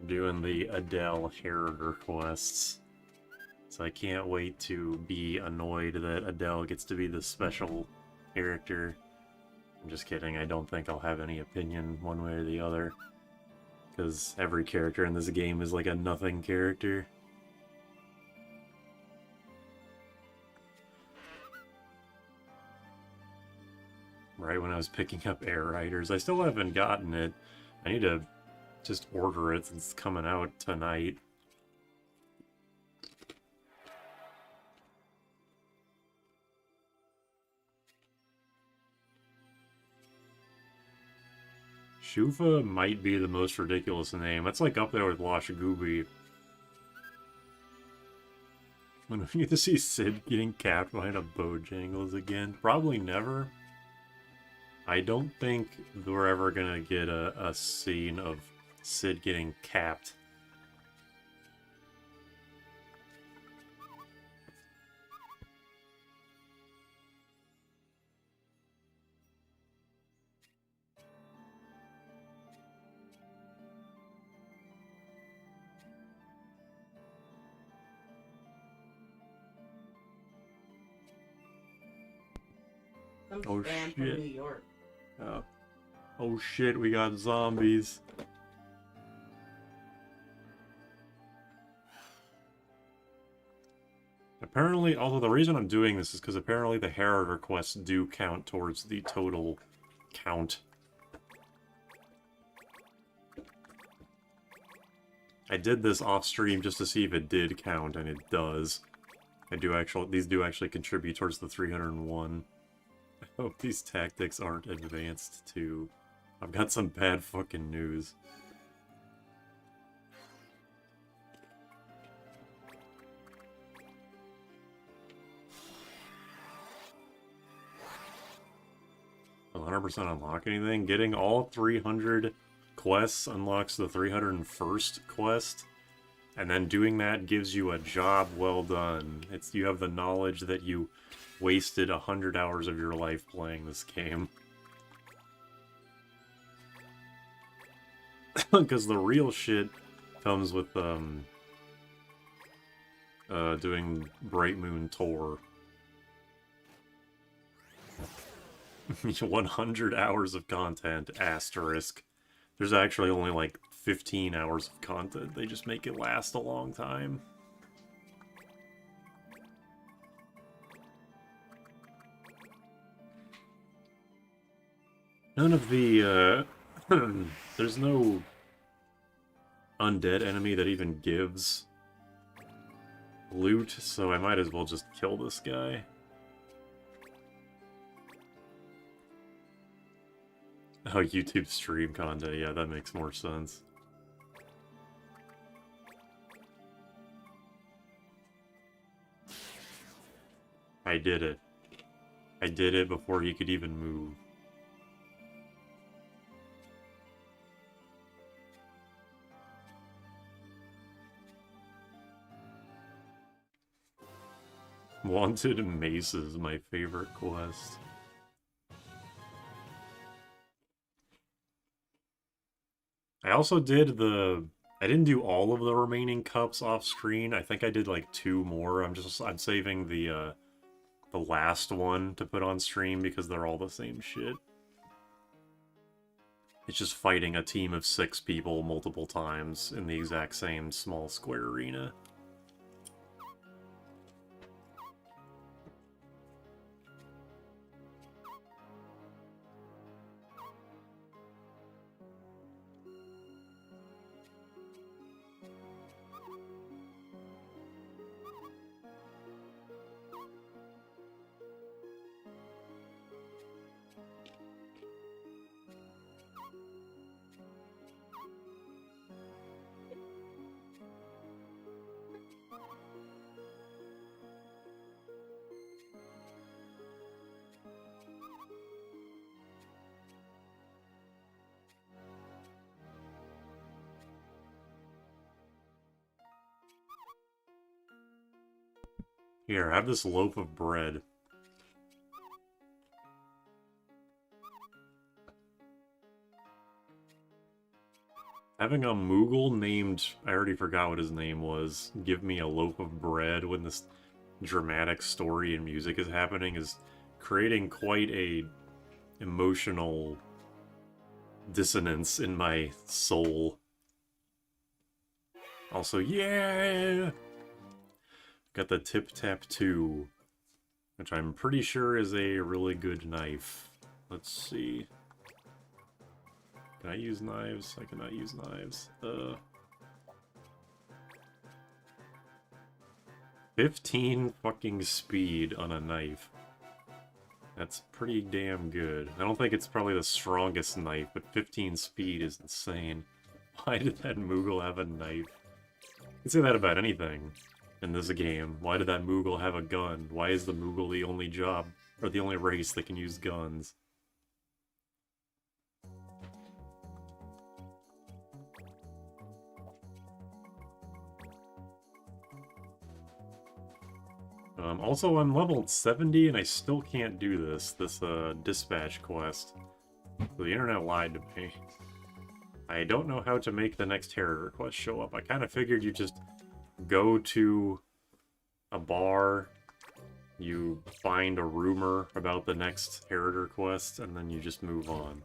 doing the Adele Heraldor quests. So I can't wait to be annoyed that Adele gets to be the special character. I'm just kidding, I don't think I'll have any opinion one way or the other. Because every character in this game is like a nothing character. Right when I was picking up Air Riders. I still haven't gotten it. I need to just order it since it's coming out tonight. Shufa might be the most ridiculous name. That's like up there with Wash Gooby. When we get to see Sid getting capped behind a Bojangles again? Probably never. I don't think we're ever gonna get a scene of Sid getting capped. Oh shit. From New York. Oh shit, we got zombies. Apparently, although the reason I'm doing this is because apparently the Heraldor quests do count towards the total count. I did this off stream just to see if it did count, and it does. These do actually contribute towards the 301. I hope these tactics aren't advanced too. I've got some bad fucking news. Will 100% unlock anything? Getting all 300 quests unlocks the 301st quest, and then doing that gives you a job well done. You have the knowledge that you wasted 100 hours of your life playing this game. Because the real shit comes with doing Bright Moon Tour. 100 hours of content, asterisk. There's actually only like 15 hours of content. They just make it last a long time. None of the, there's no undead enemy that even gives loot, so I might as well just kill this guy. Oh, YouTube stream content, yeah, that makes more sense. I did it. I did it before he could even move. Wanted Mace is my favorite quest. I also did I didn't do all of the remaining cups off screen. I think I did like 2 more. I'm saving the last one to put on stream because they're all the same shit. It's just fighting a team of 6 people multiple times in the exact same small square arena. Here, have this loaf of bread. Having a Moogle named, I already forgot what his name was, give me a loaf of bread when this dramatic story and music is happening is creating quite a emotional dissonance in my soul. Also, yeah! Got the FFTA2, which I'm pretty sure is a really good knife. Let's see. Can I use knives? I cannot use knives. 15 fucking speed on a knife. That's pretty damn good. I don't think it's probably the strongest knife, but 15 speed is insane. Why did that Moogle have a knife? You can say that about anything in this game. Why did that Moogle have a gun? Why is the Moogle the only job, or the only race that can use guns? Also, I'm leveled 70 and I still can't do this dispatch quest. So the internet lied to me. I don't know how to make the next Herod quest show up. I kind of figured you just go to a bar, you find a rumor about the next Herod quest, and then you just move on.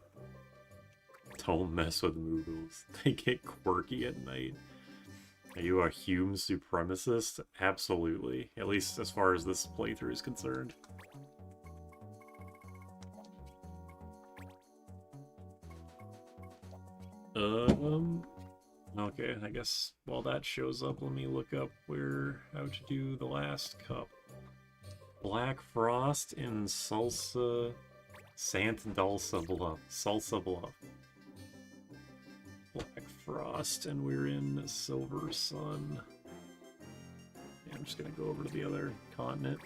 Don't mess with Moogles. They get quirky at night. Are you a Hume supremacist? Absolutely. At least as far as this playthrough is concerned. Okay, I guess while that shows up, let me look up how to do the last cup. Black Frost in Salsa... Sant Dulce Bluff. Salsa Bluff. Black Frost, and we're in Silver Sun. Yeah, I'm just gonna go over to the other continent.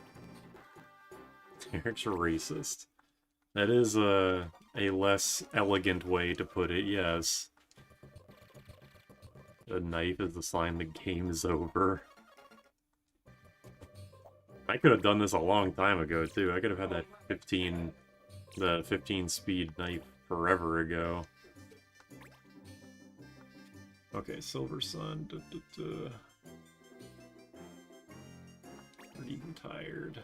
Eric's racist. That is a less elegant way to put it, yes. A knife is a sign the game is over. I could have done this a long time ago, too. I could have had that 15 speed knife forever ago. Okay, Silver Sun. Pretty tired.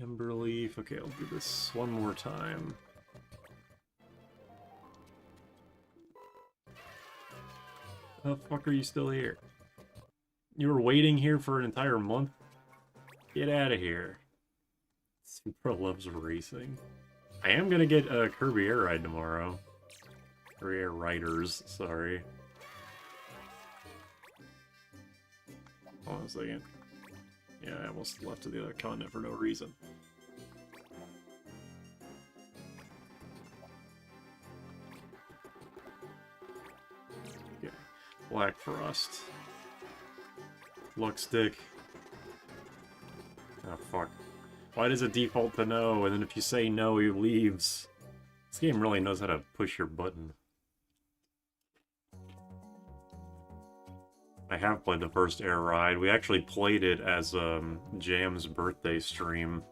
Emberleaf. Okay, I'll do this one more time. How the fuck are you still here? You were waiting here for an entire month? Get out of here. Super loves racing. I am gonna get a Kirby Air Ride tomorrow. Kirby Air Riders, sorry. Hold on a second. Yeah, I almost left to the other continent for no reason. Okay. Black Frost. Lux Stick. Oh, fuck. Why does it default to no, and then if you say no, he leaves? This game really knows how to push your button. I have played the first Air Ride. We actually played it as Jam's birthday stream.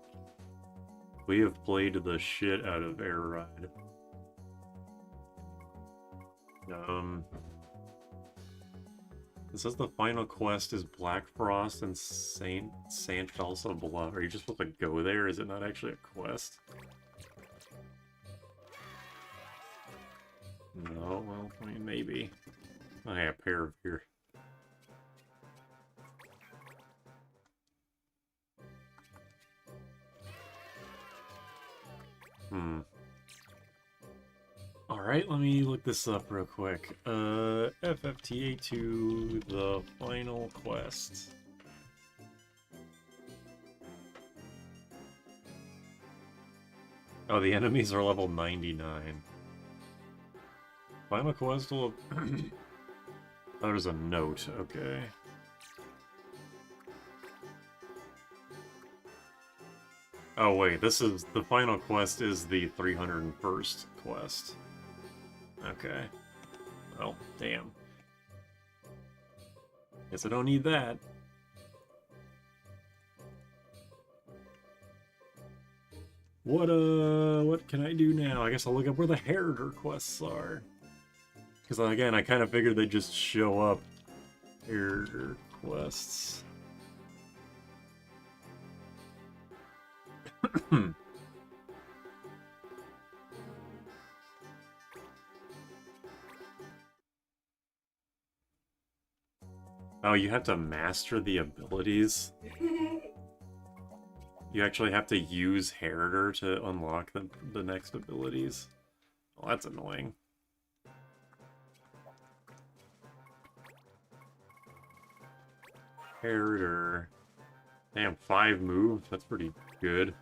We have played the shit out of Air Ride. It says the final quest is Black Frost and Sant Dulce Bluff. Are you just supposed to go there? Is it not actually a quest? No, well, I mean, maybe. I have a pair of here. Alright, let me look this up real quick. FFTA2, the final quest. Oh, the enemies are level 99. Final quest will... Oh, there's a note, okay. Oh wait, this is... The final quest is the 301st quest. Okay. Well, damn. Guess I don't need that. What can I do now? I guess I'll look up where the Heraldor quests are. Because again, I kind of figured they'd just show up. Here, quests. Oh, you have to master the abilities? You actually have to use Heriter to unlock the next abilities? Well, that's annoying. Heriter. Damn, 5 moves? That's pretty good.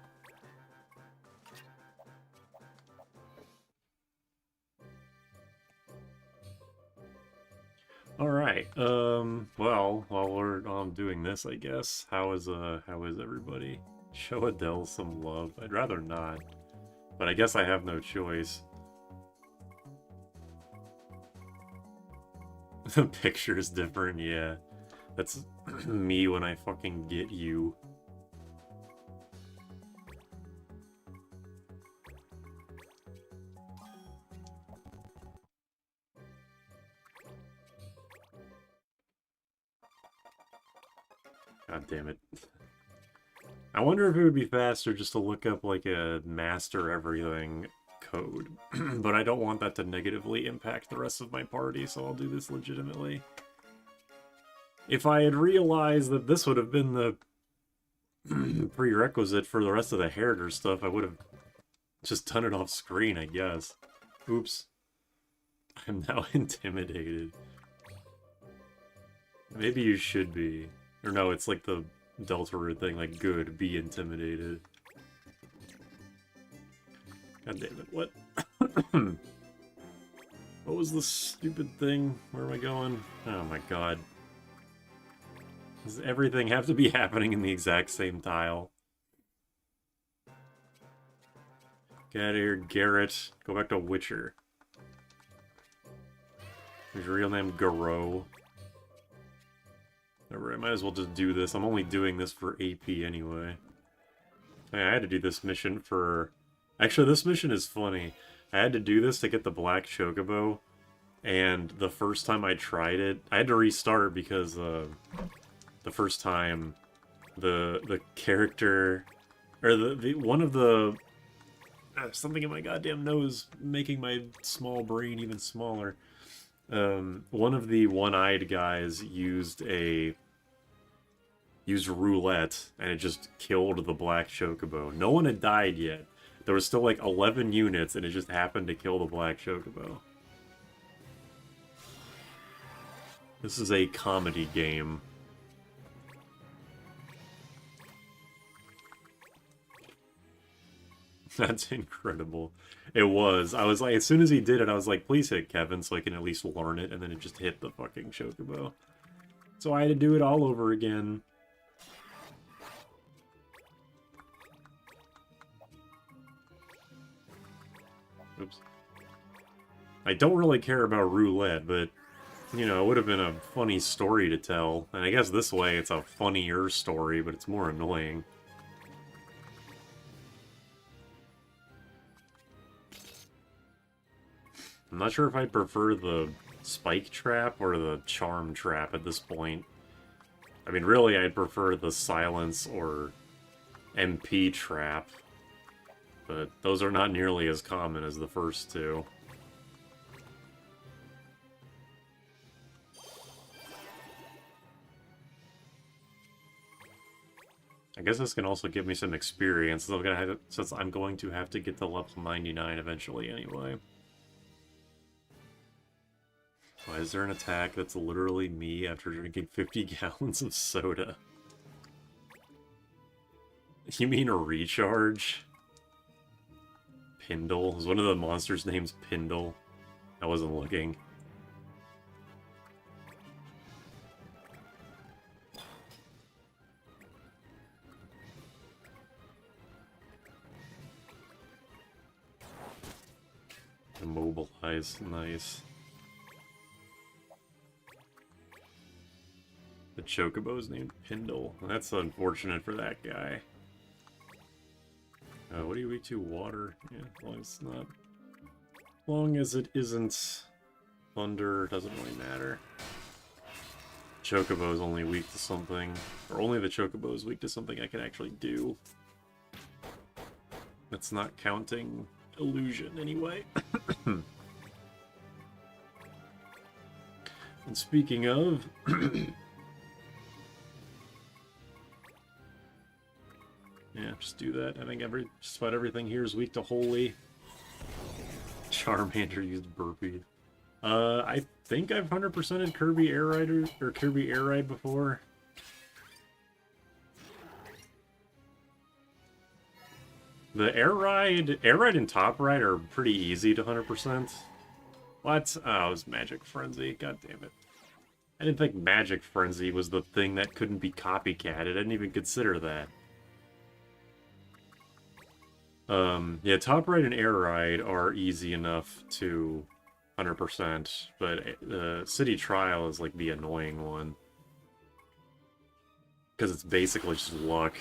Alright, well, while we're doing this, I guess, how is everybody? Show Adele some love. I'd rather not, but I guess I have no choice. The picture's different, yeah. That's me when I fucking get you. God damn it. I wonder if it would be faster just to look up like a master everything code. But I don't want that to negatively impact the rest of my party, so I'll do this legitimately. If I had realized that this would have been the prerequisite for the rest of the Heriter stuff, I would have just done it off screen, I guess. Oops. I'm now intimidated. Maybe you should be. Or no, it's like the Delta root thing, like, good, be intimidated. God damn it, what? What was the stupid thing? Where am I going? Oh my god. Does everything have to be happening in the exact same tile? Get out of here, Garrett. Go back to Witcher. Is your real name Garou? Whatever, I might as well just do this. I'm only doing this for AP anyway. I had to do this mission for... Actually, this mission is funny. I had to do this to get the Black Chocobo, and the first time I tried it, I had to restart because the first time the character... Or one of the... something in my goddamn nose making my small brain even smaller. One of the one-eyed guys used roulette, and it just killed the Black Chocobo. No one had died yet. There was still like 11 units, and it just happened to kill the Black Chocobo. This is a comedy game. That's incredible. It was. I was like, as soon as he did it, I was like, please hit Kevin so I can at least learn it, and then it just hit the fucking Chocobo. So I had to do it all over again. Oops. I don't really care about roulette, but, you know, it would have been a funny story to tell. And I guess this way it's a funnier story, but it's more annoying. I'm not sure if I'd prefer the spike trap or the charm trap at this point. I mean, really, I'd prefer the silence or MP trap, but those are not nearly as common as the first two. I guess this can also give me some experience, since I'm going to have to get to level 99 eventually anyway. Why is there an attack that's literally me after drinking 50 gallons of soda? You mean a recharge? Pindle? Is one of the monsters' names Pindle? I wasn't looking. Immobilize, nice. The Chocobo's named Pindle. That's unfortunate for that guy. What are you weak to? Water? Yeah, as long as it's not... As long as it isn't Thunder, doesn't really matter. Chocobo's only weak to something, or only the Chocobo is weak to something I can actually do. That's not counting illusion anyway. And speaking of... yeah, just do that. I think just about everything here is weak to Holy. Charmander used Burpee. I think I've 100%ed Kirby Air Rider, or Kirby Air Ride before. The Air Ride and Top Ride are pretty easy to 100%. What? Oh, it was Magic Frenzy. God damn it. I didn't think Magic Frenzy was the thing that couldn't be copycatted. I didn't even consider that. Yeah, Top Ride and Air Ride are easy enough to 100%, but the City Trial is like the annoying one. Because it's basically just luck.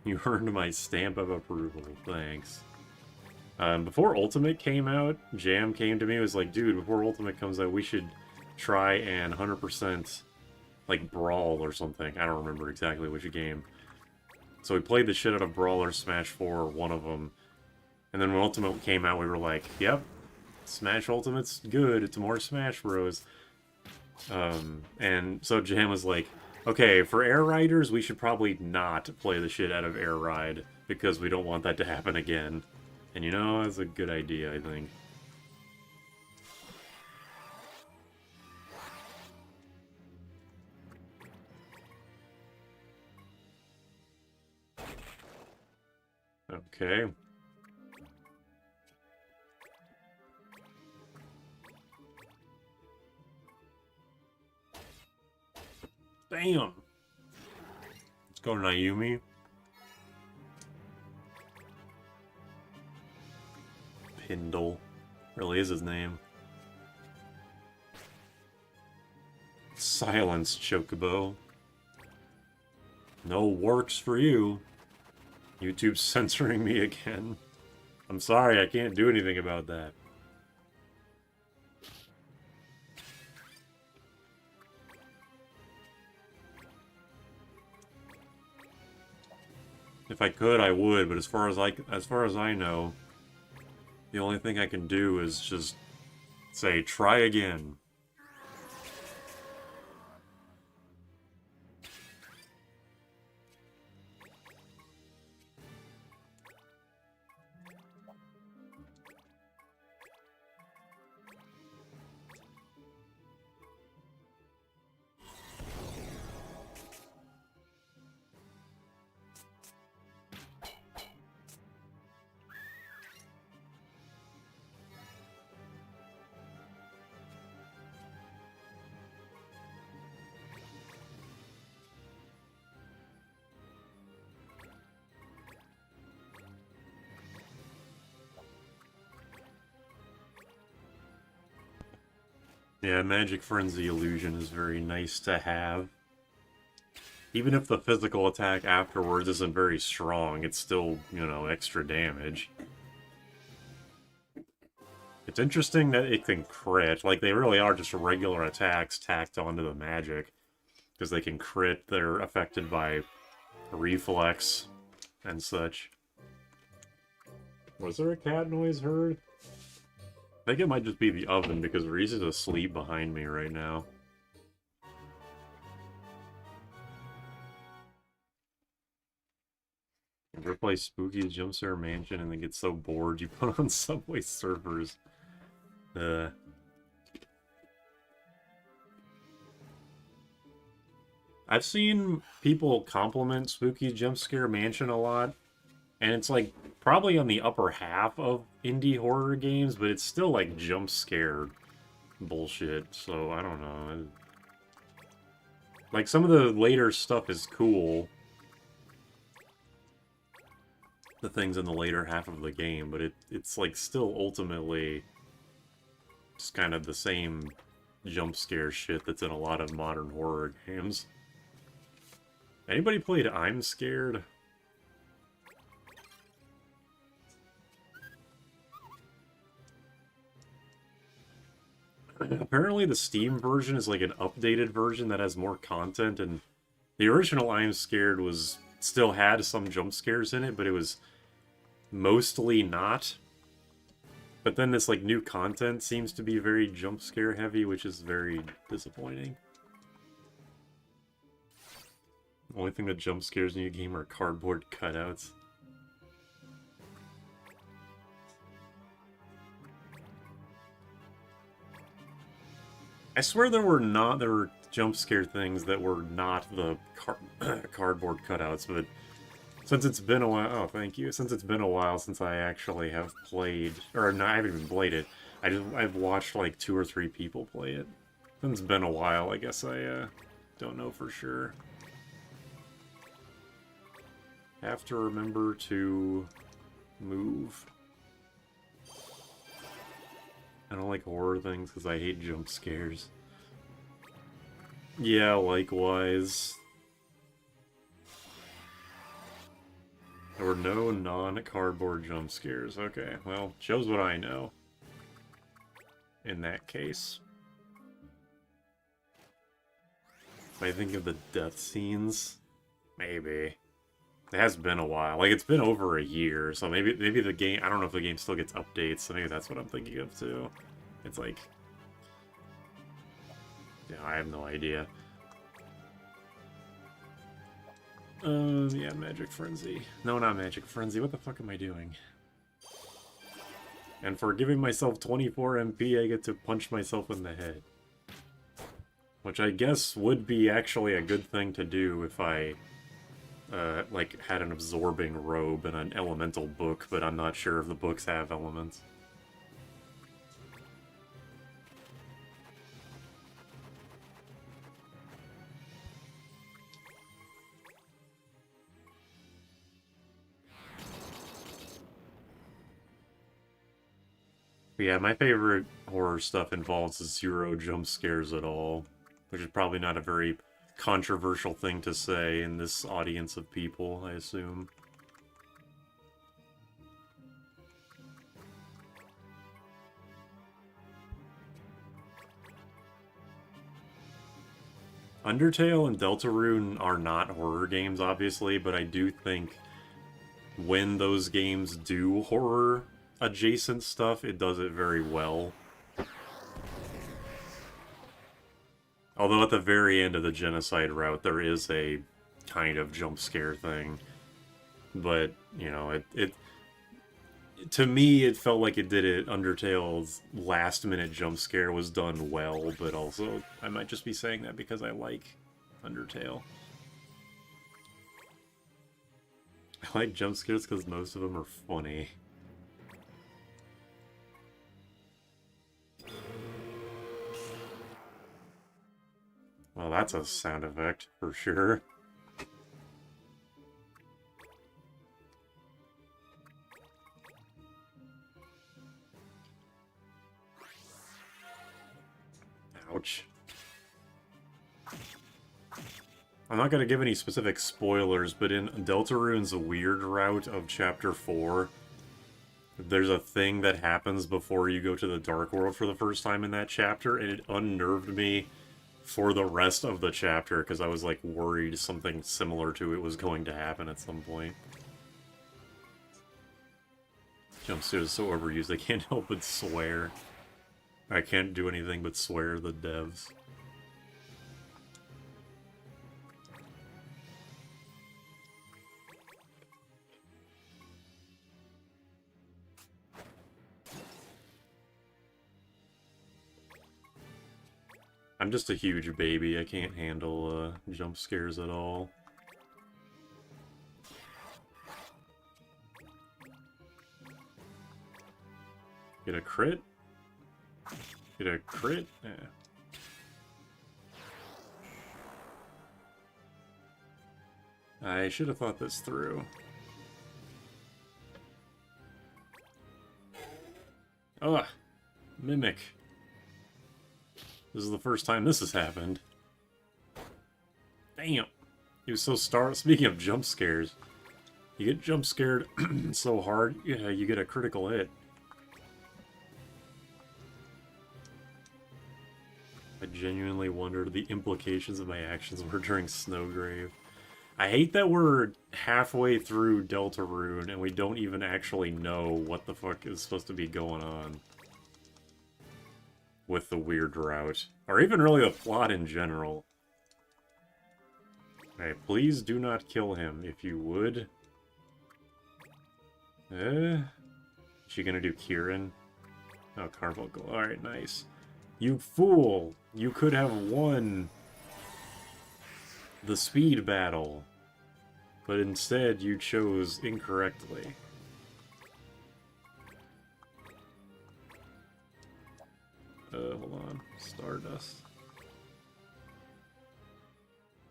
You earned my stamp of approval, thanks. Before Ultimate came out, Jam came to me and was like, dude, before Ultimate comes out, we should try and 100% like Brawl or something. I don't remember exactly which game. So we played the shit out of Brawl or Smash 4, one of them. And then when Ultimate came out, we were like, yep, Smash Ultimate's good, it's more Smash Bros. And so Jam was like, okay, for Air Riders, we should probably not play the shit out of Air Ride, because we don't want that to happen again. And you know, that's a good idea, I think. Okay. Bam! Let's go to Naomi. Pindle. Really is his name. Silence, Chocobo. No works for you. YouTube's censoring me again. I'm sorry, I can't do anything about that. If I could, I would, but as far as I know, the only thing I can do is just say, try again. Yeah, Magic Frenzy Illusion is very nice to have. Even if the physical attack afterwards isn't very strong, it's still, you know, extra damage. It's interesting that it can crit. Like, they really are just regular attacks tacked onto the magic. Because they can crit, they're affected by reflex and such. Was there a cat noise heard? I think it might just be the oven, because Reese is asleep behind me right now. Ever play Spooky's Jumpscare Mansion and then get so bored you put on Subway Surfers? I've seen people compliment Spooky Jumpscare Mansion a lot, and it's like probably on the upper half of indie horror games, but it's still like jump scare bullshit, so I don't know. Like, some of the later stuff is cool. The things in the later half of the game, but it's like still ultimately just kind of the same jump scare shit that's in a lot of modern horror games. Anybody played I'm Scared? apparently the Steam version is like an updated version that has more content, and the original I'm Scared was still had some jump scares in it, but it was mostly not. But then this like new content seems to be very jump scare heavy, which is very disappointing. The only thing that jump scares in a game are cardboard cutouts. I swear there were jump scare things that were not the cardboard cutouts, but since it's been a while, oh thank you, since it's been a while since I actually have played, or no, I haven't even played it, I've watched like 2 or 3 people play it. Since it's been a while, I guess I don't know for sure. Have to remember to move. I don't like horror things because I hate jump scares. Yeah, likewise. There were no non-cardboard jump scares. Okay, well, shows what I know. In that case. If I think of the death scenes, maybe. It has been a while. Like, it's been over a year, so maybe the game... I don't know if the game still gets updates, so maybe that's what I'm thinking of, too. It's like... Yeah, I have no idea. Yeah, Magic Frenzy. No, not Magic Frenzy. What the fuck am I doing? And for giving myself 24 MP, I get to punch myself in the head. Which I guess would be actually a good thing to do if I... like, had an absorbing robe and an elemental book, but I'm not sure if the books have elements. But yeah, my favorite horror stuff involves 0 jump scares at all, which is probably not a very controversial thing to say in this audience of people, I assume. Undertale and Deltarune are not horror games, obviously, but I do think when those games do horror-adjacent stuff, it does it very well. Although at the very end of the genocide route, there is a kind of jump scare thing. But, you know, to me, it felt like it did it. Undertale's last-minute jump scare was done well, but also, I might just be saying that because I like Undertale. I like jump scares because most of them are funny. Well, that's a sound effect, for sure. Ouch. I'm not going to give any specific spoilers, but in Deltarune's weird route of Chapter 4, there's a thing that happens before you go to the Dark World for the first time in that chapter, and it unnerved me for the rest of the chapter, because I was, like, worried something similar to it was going to happen at some point. Jumpsuit is so overused, I can't help but swear. I can't do anything but swear at the devs. I'm just a huge baby. I can't handle jump scares at all. Get a crit? Get a crit? Yeah. I should have thought this through. Ugh! Mimic. This is the first time this has happened. Damn! He was so Speaking of jump scares, you get jump scared so hard, yeah, you get a critical hit. I genuinely wondered the implications of my actions were during Snowgrave. I hate that we're halfway through Deltarune and we don't even actually know what the fuck is supposed to be going on with the weird route. Or even really the plot in general. Alright, please do not kill him if you would. Is she gonna do Kieran? Oh, Carbuncle. Alright, nice. You fool! You could have won the speed battle, but instead you chose incorrectly. Hold on. Stardust.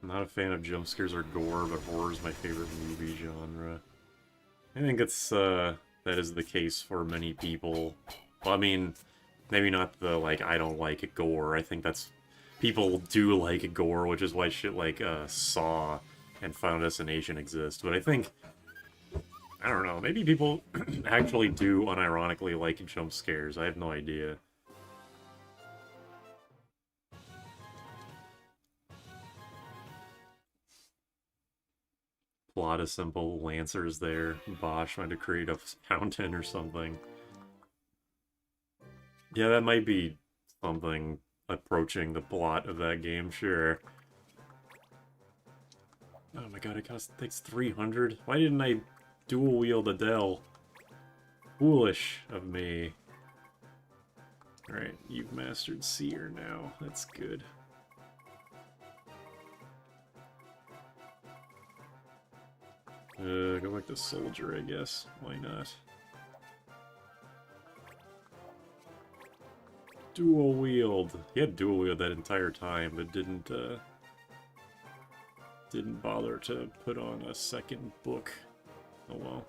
I'm not a fan of jump scares or gore, but horror is my favorite movie genre. I think it's, that is the case for many people. Well, I mean, maybe not the, like, I don't like gore. I think that's... People do like gore, which is why shit like, Saw and Final Destination exist. But I think... I don't know, maybe people actually do unironically like jump scares. I have no idea. Plot is simple. Lancer's there. Bosch trying to create a fountain or something. Yeah, that might be something approaching the plot of that game, sure. Oh my god, it takes 300? Why didn't I dual wield Adele? Foolish of me. Alright, you've mastered Seer now. That's good. Go back to Soldier, I guess. Why not? Dual wield. He had dual wield that entire time, but didn't bother to put on a second book. Oh well.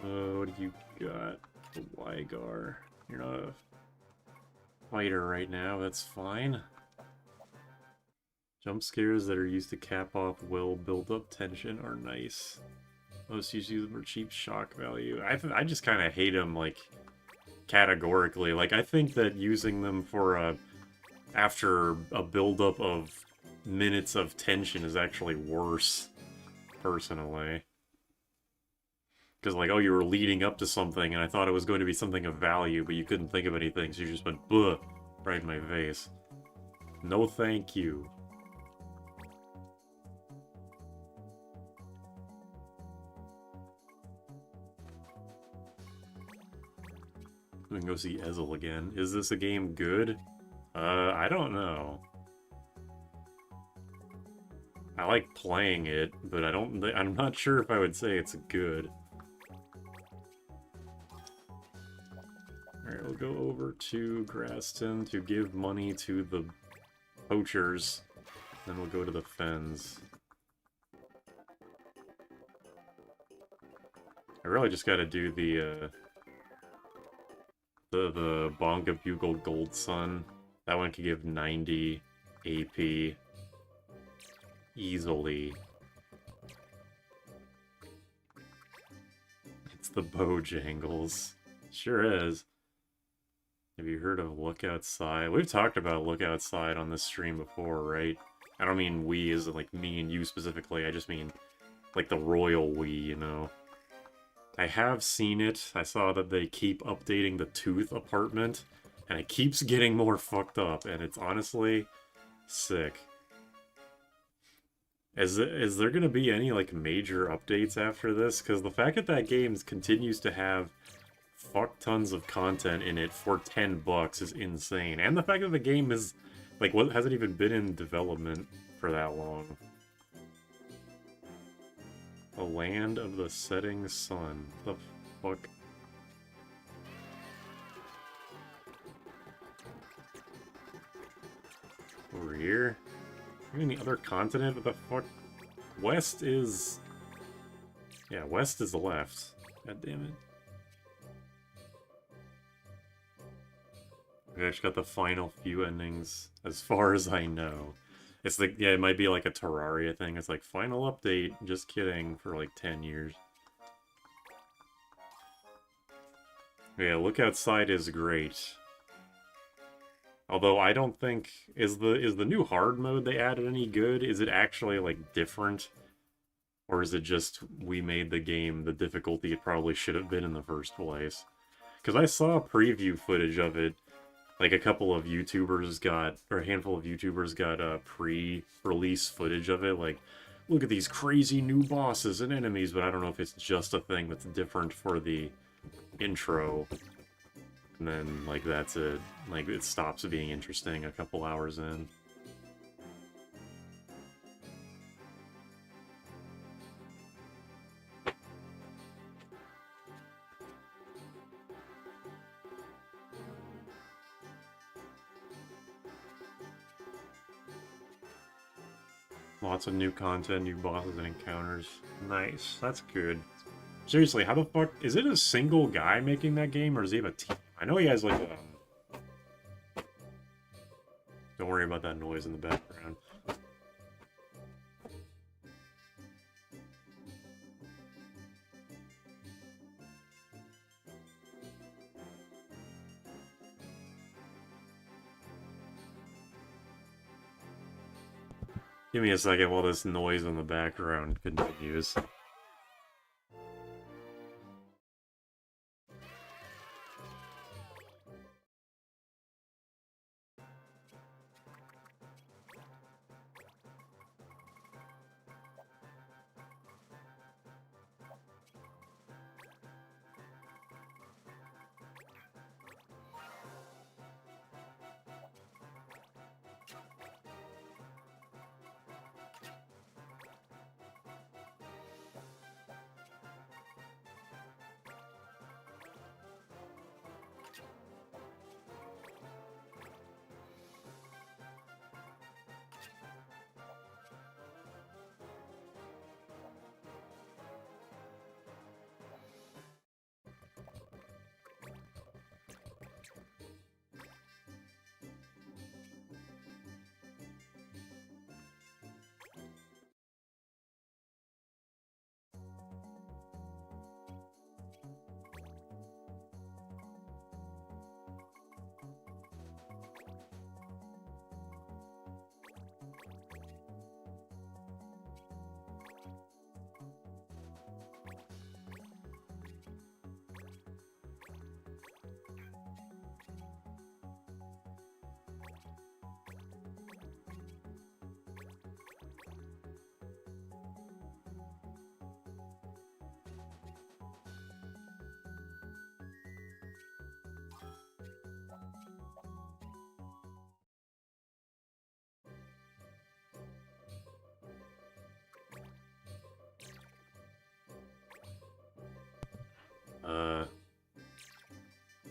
What do you got? The Wygar. You're not a fighter right now, that's fine. Jump scares that are used to cap off well-built-up tension are nice. Most use them for cheap shock value. I just kind of hate them, like, categorically. Like, I think that using them for after a build-up of minutes of tension is actually worse, personally. Because, like, oh, you were leading up to something, and I thought it was going to be something of value, but you couldn't think of anything, so you just went, bleh, right in my face. No thank you. We can go see Ezel again. Is this a game good? I don't know. I like playing it, but I'm not sure if I would say it's good. Alright, we'll go over to Graston to give money to the poachers. Then we'll go to the Fens. I really just gotta do the Bonga Bugle Gold Sun. That one could give 90 AP easily. It's the Bojangles. Sure is. Have you heard of Look Outside? We've talked about Look Outside on this stream before, right? I don't mean we as in, like, me and you specifically. I just mean, like, the royal we, you know? I have seen it. I saw that they keep updating the Tooth apartment, and it keeps getting more fucked up, and it's honestly sick. Is there gonna be any, like, major updates after this? Because the fact that that game continues to have fuck tons of content in it for $10 is insane. And the fact that the game is, like, what hasn't even been in development for that long. The Land of the Setting Sun. The fuck? Over here? Any other continent? What the fuck? West is... Yeah, west is the left. God damn it. We actually got the final few endings, as far as I know. It's like, yeah, it might be like a Terraria thing. It's like, final update, just kidding, for like 10 years. Yeah, look outside is great. Although I don't think, is the new hard mode they added any good? Is it actually, like, different? Or is it just, we made the game the difficulty it probably should have been in the first place? Because I saw preview footage of it. Like, a couple of YouTubers got, or a handful of YouTubers got pre-release footage of it. Like, look at these crazy new bosses and enemies, but I don't know if it's just a thing that's different for the intro. And then, like, that's it. Like, it stops being interesting a couple hours in. Lots of new content, new bosses and encounters. Nice, that's good. Seriously, how the fuck... Is it a single guy making that game, or does he have a team? I know he has, like, a... Don't worry about that noise in the background. Give me a second while this noise in the background continues.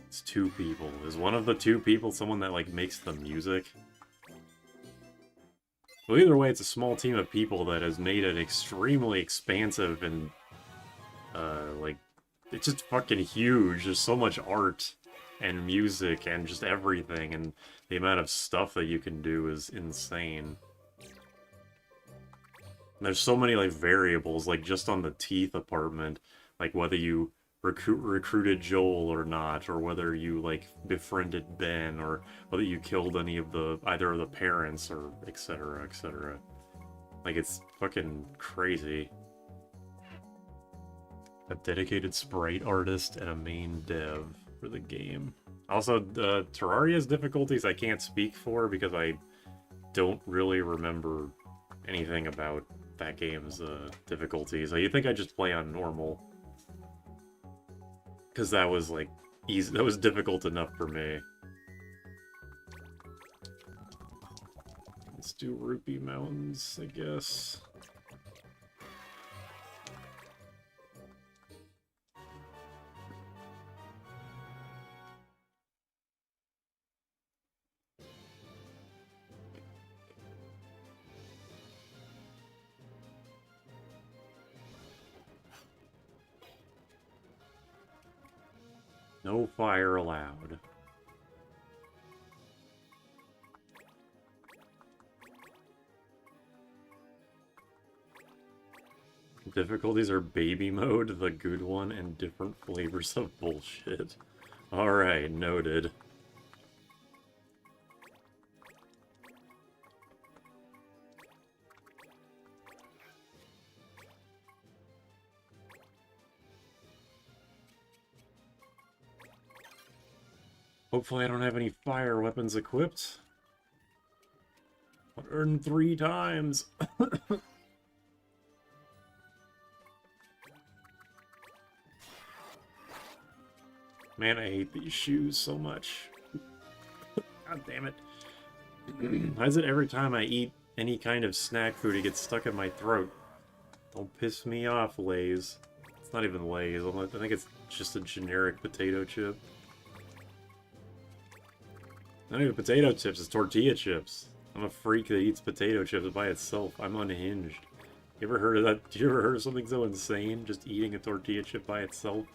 It's two people. Is one of the two people someone that, like, makes the music? Well, either way, it's a small team of people that has made it extremely expansive and, like, it's just fucking huge. There's so much art and music and just everything, and the amount of stuff that you can do is insane. And there's so many, like, variables, like, just on the teeth apartment, like, whether you recruited Joel or not, or whether you, like, befriended Ben, or whether you killed any of either of the parents, or etc., etc. Like, it's fucking crazy. A dedicated sprite artist and a main dev for the game. Also, Terraria's difficulties I can't speak for because I don't really remember anything about that game's difficulties. You think I just play on normal. Because that was, like, easy. That was difficult enough for me. Let's do Rupee Mountains, I guess. No fire allowed. Difficulties are baby mode, the good one, and different flavors of bullshit. Alright, noted. Hopefully I don't have any fire weapons equipped. 103 times! Man, I hate these shoes so much. God damn it. Why is it every time I eat any kind of snack food, it gets stuck in my throat? Don't piss me off, Lay's. It's not even Lay's. I think it's just a generic potato chip. Not even potato chips, it's tortilla chips. I'm a freak that eats potato chips by itself. I'm unhinged. You ever heard of that? Do you ever heard of something so insane? Just eating a tortilla chip by itself?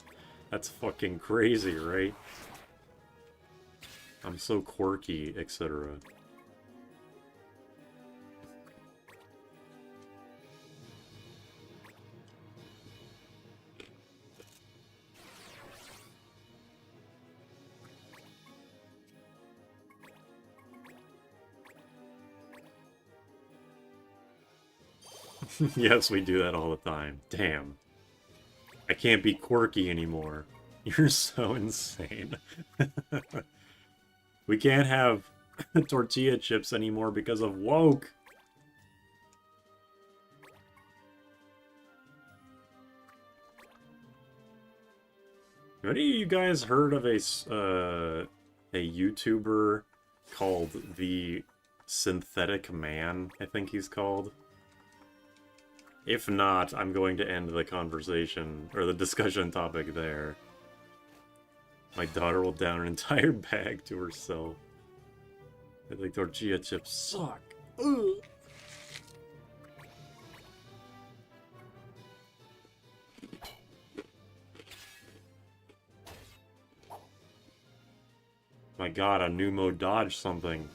That's fucking crazy, right? I'm so quirky, etc. Yes, we do that all the time. Damn. I can't be quirky anymore. You're so insane. We can't have tortilla chips anymore because of woke. Have any of you guys heard of a YouTuber called the Synthetic Man? I think he's called. If not, I'm going to end the conversation, or the discussion topic there. My daughter will down an entire bag to herself. I think tortilla chips suck. Ugh. My god, a Numo dodged something.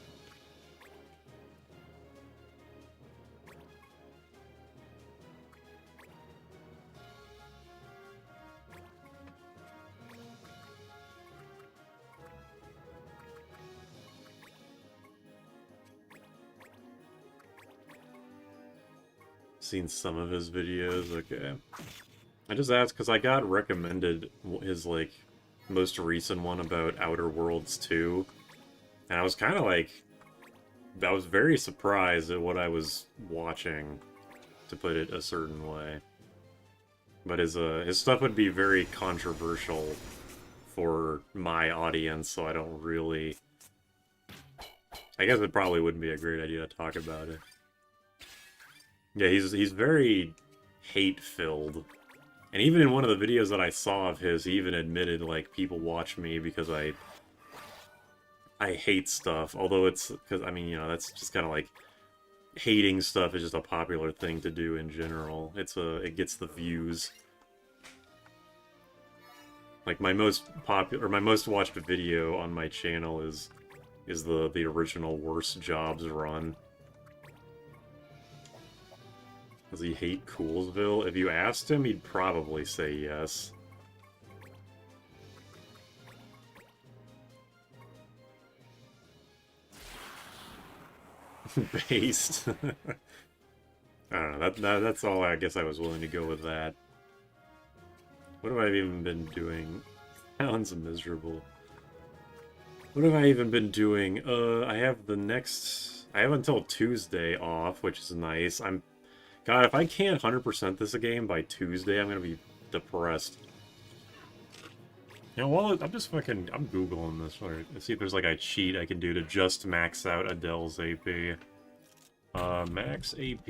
Seen some of his videos, okay. I just asked because I got recommended his, like, most recent one about Outer Worlds 2. And I was kind of like... I was very surprised at what I was watching, to put it a certain way. But his stuff would be very controversial for my audience, so I don't really... I guess it probably wouldn't be a great idea to talk about it. Yeah, he's very hate-filled. And even in one of the videos that I saw of his, he even admitted, like, people watch me because I hate stuff. Although it's, because, I mean, you know, that's just kind of like, hating stuff is just a popular thing to do in general. It gets the views. Like, my most watched video on my channel is the original Worst Jobs run. Does he hate Coolsville? If you asked him, he'd probably say yes. Based. I don't know, that's all I guess I was willing to go with that. What have I even been doing? Sounds miserable. What have I even been doing? I have until Tuesday off, which is nice. God, if I can't 100% this game by Tuesday, I'm gonna be depressed. You know, well, I'm Googling this. Let's see if there's like a cheat I can do to just max out Adele's AP. Max AP.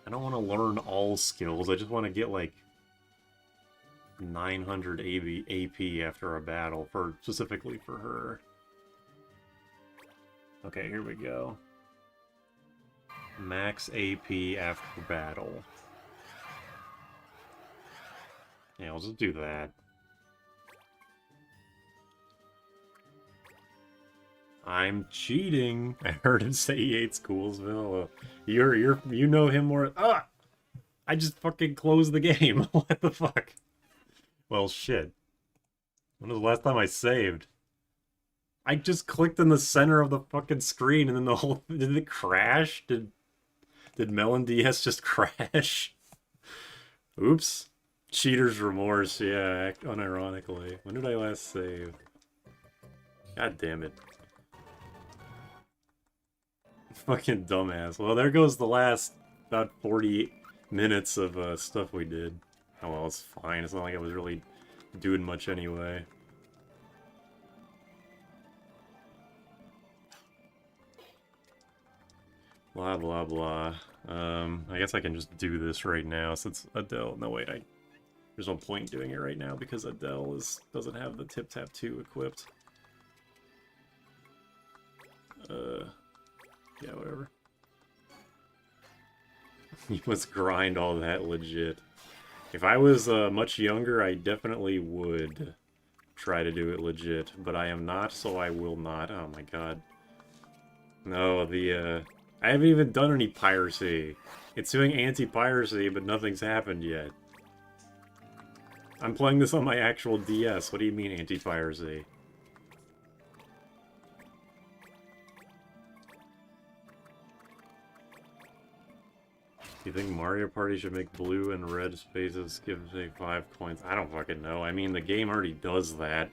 I don't want to learn all skills, I just want to get like 900 AP after a battle, specifically for her. Okay, here we go. Max AP after battle. Yeah, I'll just do that. I'm cheating. I heard him say he hates Coolsville. You know him more. Ah! I just fucking closed the game. What the fuck? Well, shit. When was the last time I saved? I just clicked in the center of the fucking screen and then the whole... Did it crash? Did Melon DS just crash? Oops. Cheater's remorse, yeah, unironically. When did I last save? God damn it. Fucking dumbass. Well, there goes the last about 40 minutes of stuff we did. Oh well, it's fine. It's not like I was really doing much anyway. Blah, blah, blah. I guess I can just do this right now since Adele... No, wait, there's no point doing it right now because Adele doesn't have the FFTA2 equipped. Yeah, whatever. You must grind all that legit. If I was much younger, I definitely would try to do it legit, but I am not, so I will not. Oh my god. No, I haven't even done any piracy. It's doing anti-piracy, but nothing's happened yet. I'm playing this on my actual DS. What do you mean anti-piracy? Do you think Mario Party should make blue and red spaces give, say, 5 coins? I don't fucking know. I mean, the game already does that,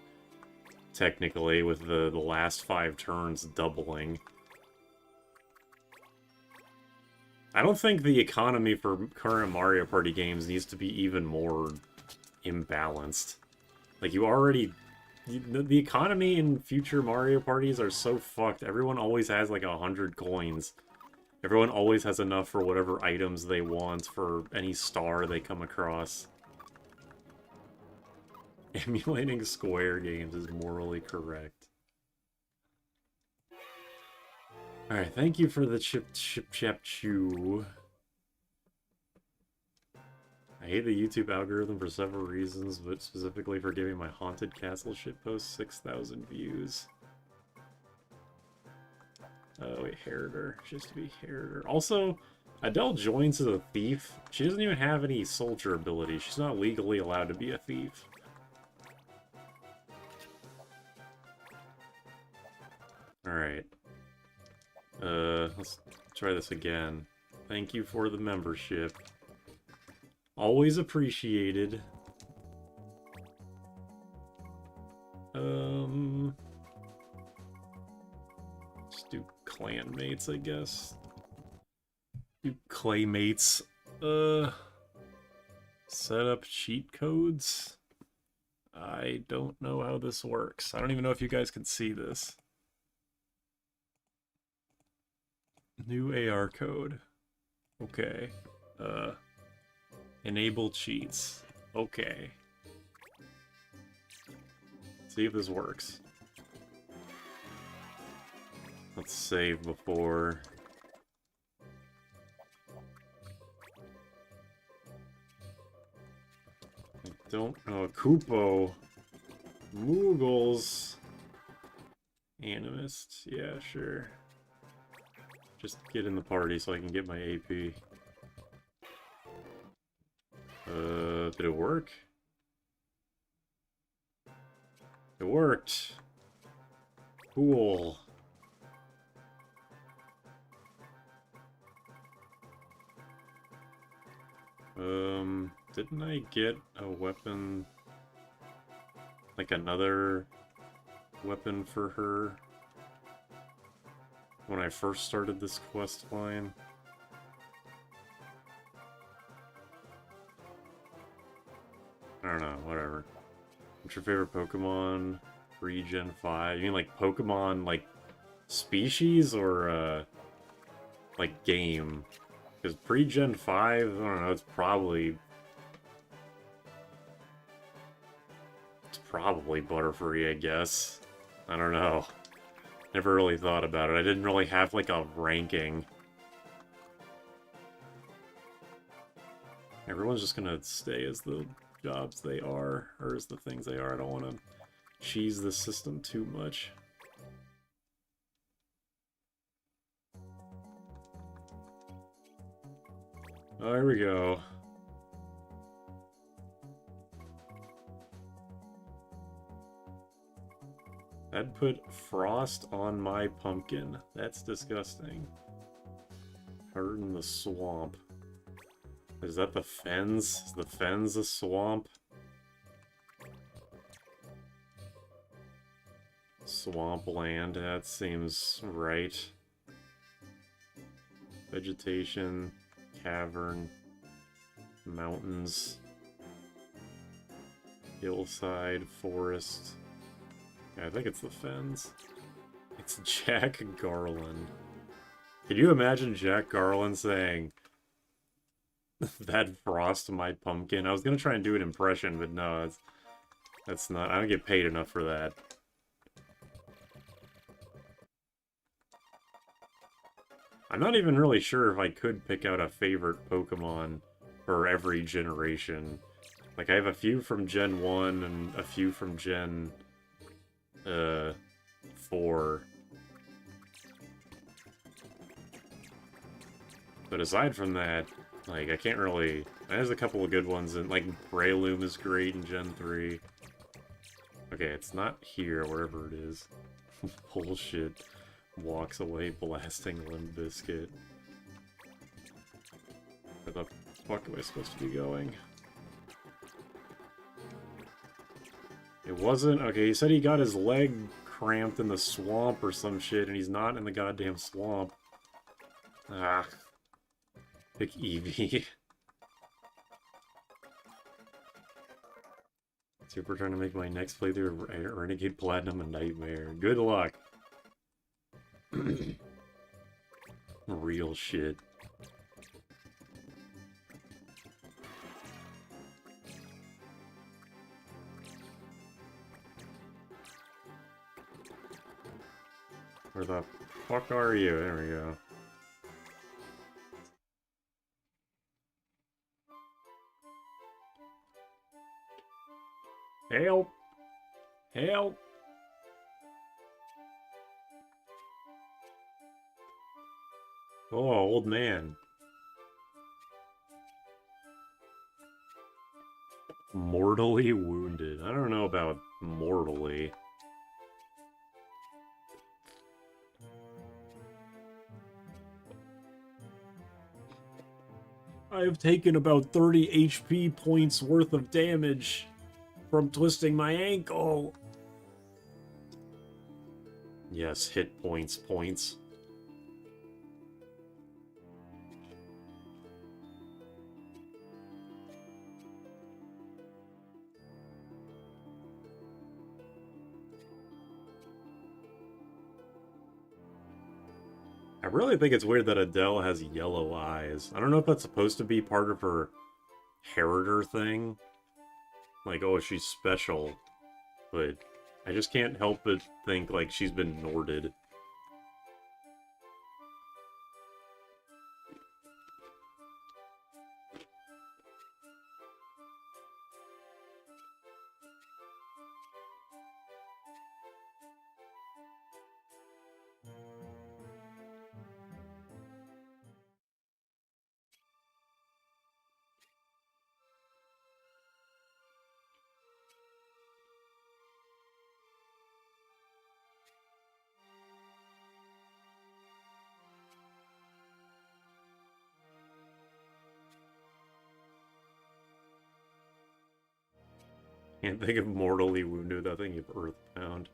technically, with the last 5 turns doubling. I don't think the economy for current Mario Party games needs to be even more imbalanced. Like, you already... The economy in future Mario Parties are so fucked. Everyone always has, like, 100 coins. Everyone always has enough for whatever items they want for any star they come across. Emulating Square games is morally correct. Alright, thank you for the chip chap chew. I hate the YouTube algorithm for several reasons, but specifically for giving my Haunted Castle shitpost 6,000 views. Oh wait, Heriter. She has to be Heriter. Also, Adele joins as a thief. She doesn't even have any soldier ability. She's not legally allowed to be a thief. Alright. Let's try this again. Thank you for the membership. Always appreciated. Just do clanmates, I guess. Do claymates. Set up cheat codes? I don't know how this works. I don't even know if you guys can see this. New AR code. Okay. Enable cheats. Okay. See if this works. Let's save before. I don't know. Kupo. Moogles. Animist. Yeah, sure. Just get in the party so I can get my AP. Did it work? It worked. Cool. Didn't I get a weapon? Like another weapon for her? When I first started this quest line? I don't know, whatever. What's your favorite Pokemon? Pre-Gen 5? You mean like Pokemon, like, species, or, like, game? Because pre-Gen 5, I don't know, it's probably Butterfree, I guess. I don't know. Never really thought about it. I didn't really have, like, a ranking. Everyone's just gonna stay as the jobs they are, or as the things they are. I don't want to cheese the system too much. Oh, here we go. That put frost on my pumpkin. That's disgusting. Hurt in the swamp. Is that the fens? Is the fens a swamp? Swampland, that seems right. Vegetation, cavern, mountains, hillside, forest. Yeah, I think it's the fens. It's Jack Garland. Can you imagine Jack Garland saying, that frost my pumpkin? I was gonna try and do an impression, but no, that's not. I don't get paid enough for that. I'm not even really sure if I could pick out a favorite Pokemon for every generation. Like, I have a few from Gen 1 and a few from Gen 4. But aside from that, like, I can't really... There's a couple of good ones, and like, Breloom is great in Gen 3. Okay, it's not here, wherever it is. Bullshit. Walks away blasting Limp Bizkit. Where the fuck am I supposed to be going? It wasn't... Okay, he said he got his leg cramped in the swamp or some shit, and he's not in the goddamn swamp. Ah. Pick Eevee. Super trying to make my next playthrough of Renegade Platinum a nightmare. Good luck. Real shit. Where the fuck are you? There we go. Help! Help! Oh, old man. Mortally wounded. I don't know about mortally. I have taken about 30 HP points worth of damage from twisting my ankle. Yes, hit points, points. I really think it's weird that Adele has yellow eyes. I don't know if that's supposed to be part of her Heriter thing. Like, oh, she's special. But I just can't help but think, like, she's been Norded. Can't think of mortally wounded, I think of earthbound.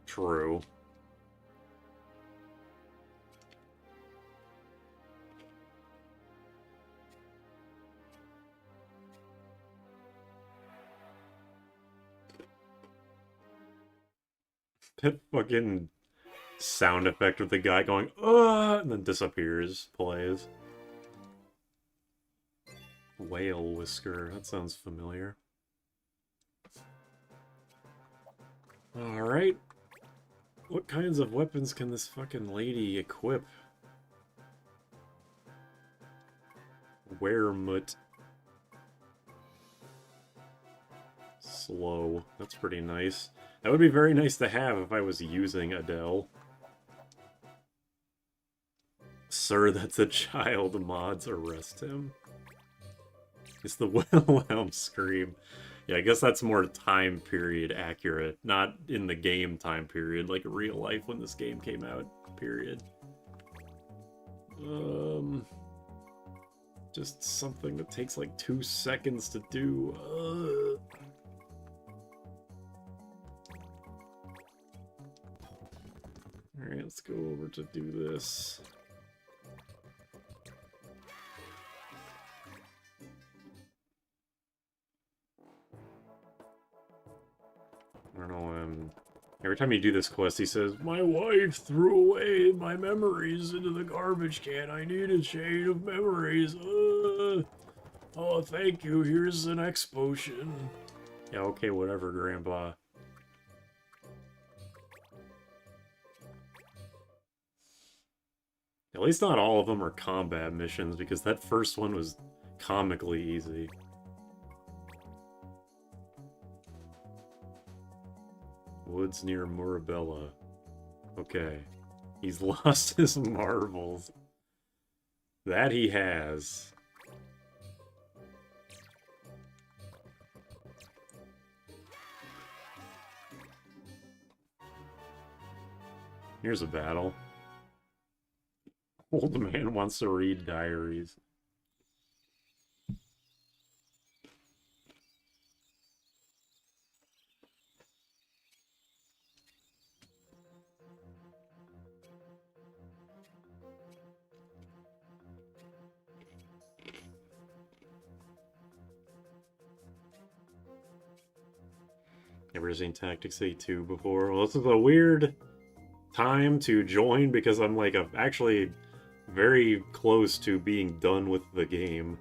True. That fucking sound effect with the guy going, "Ugh," and then disappears, plays. Whale whisker, that sounds familiar. Alright. What kinds of weapons can this fucking lady equip? Weremut. Slow. That's pretty nice. That would be very nice to have if I was using Adele. Sir, that's a child. Mods, arrest him. It's the Wilhelm scream. Yeah, I guess that's more time period accurate. Not in the game time period, like real life when this game came out, period. Just something that takes like 2 seconds to do. Alright, let's go over to do this. I don't know, every time you do this quest, he says, "My wife threw away my memories into the garbage can. I need a chain of memories. Oh, thank you. Here's an X potion." Yeah, okay, whatever, Grandpa. At least not all of them are combat missions, because that first one was comically easy. Woods near Murabella. Okay. He's lost his marbles. That he has. Here's a battle. Old man wants to read diaries. Never seen Tactics A2 before. Well, this is a weird time to join because I'm like actually very close to being done with the game.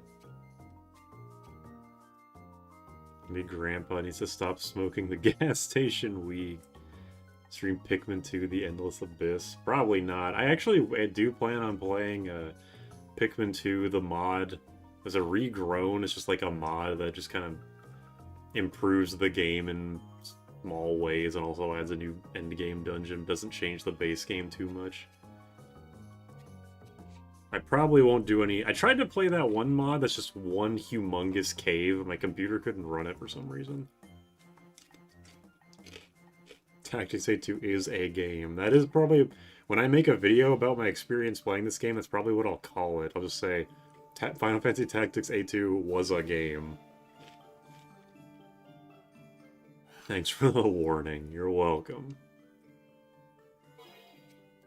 Maybe Grandpa needs to stop smoking the gas station weed. Stream Pikmin 2 The Endless Abyss. Probably not. I do plan on playing Pikmin 2 the mod as a regrown. It's just like a mod that just kind of improves the game in small ways and also adds a new endgame dungeon. Doesn't change the base game too much. I probably won't do any... I tried to play that one mod that's just one humongous cave. My computer couldn't run it for some reason. Tactics A2 is a game. That is probably... When I make a video about my experience playing this game, that's probably what I'll call it. I'll just say, Final Fantasy Tactics A2 was a game. Thanks for the warning. You're welcome.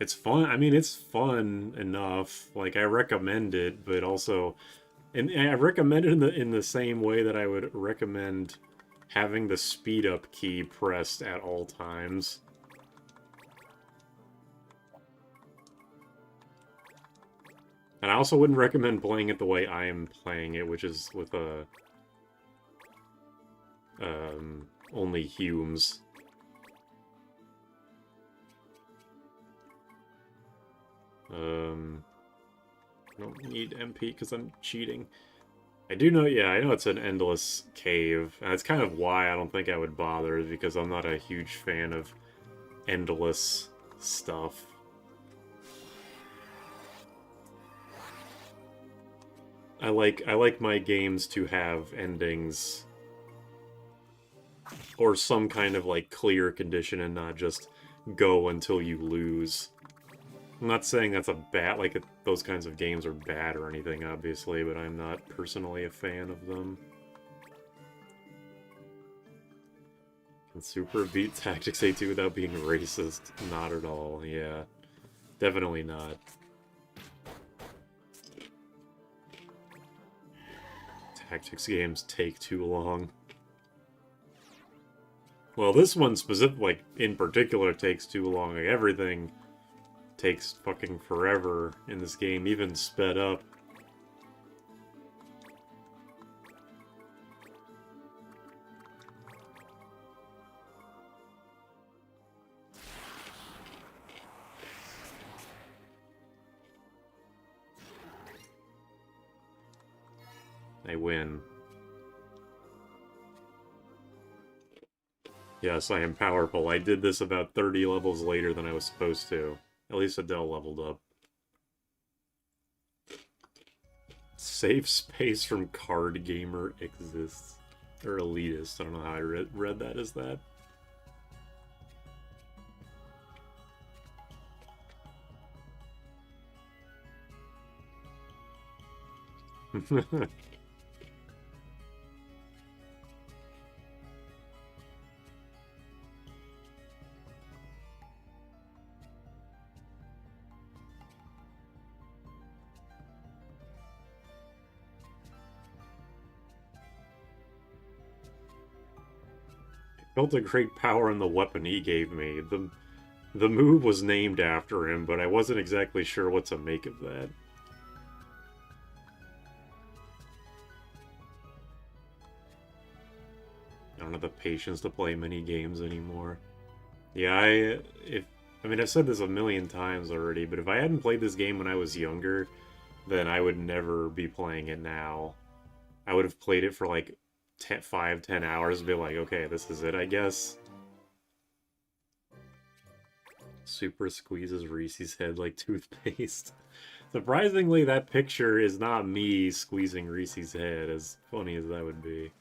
It's fun. I mean, it's fun enough. Like, I recommend it, but also... And I recommend it in the same way that I would recommend having the speed up key pressed at all times. And I also wouldn't recommend playing it the way I am playing it, which is with a... only Humes. I don't need MP because I'm cheating. I do know, yeah, I know it's an endless cave, and that's kind of why I don't think I would bother, because I'm not a huge fan of endless stuff. I like my games to have endings or some kind of like clear condition and not just go until you lose. I'm not saying that's a bad, like, those kinds of games are bad or anything, obviously, but I'm not personally a fan of them. Can Super beat Tactics A2 without being racist? Not at all, yeah. Definitely not. Tactics games take too long. Well, this one like, in particular takes too long. Like, everything takes fucking forever in this game, even sped up. I win. Yes, I am powerful. I did this about 30 levels later than I was supposed to. At least Adele leveled up. Safe space from card gamer exists. Or elitist. I don't know how I read that as that. Felt a great power in the weapon he gave me. The move was named after him, but I wasn't exactly sure what to make of that. I don't have the patience to play mini games anymore. Yeah, I mean, I've said this a million times already, but if I hadn't played this game when I was younger, then I would never be playing it now. I would have played it for like 5-10 hours and be like, okay, this is it, I guess. Super squeezes Reese's head like toothpaste. Surprisingly, that picture is not me squeezing Reese's head, as funny as that would be.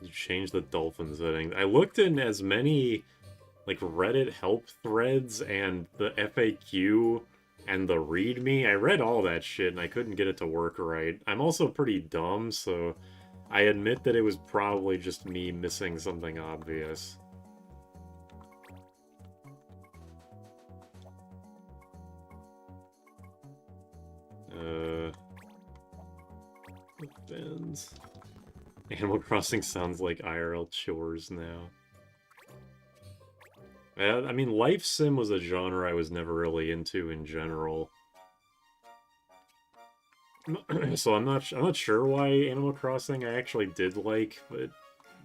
You change the dolphin settings. I looked in as many like Reddit help threads and the FAQ and the README. I read all that shit and I couldn't get it to work right. I'm also pretty dumb, so I admit that it was probably just me missing something obvious. Depends. Animal Crossing sounds like IRL chores now. I mean, life sim was a genre I was never really into in general. So I'm not sure why Animal Crossing I actually did like, but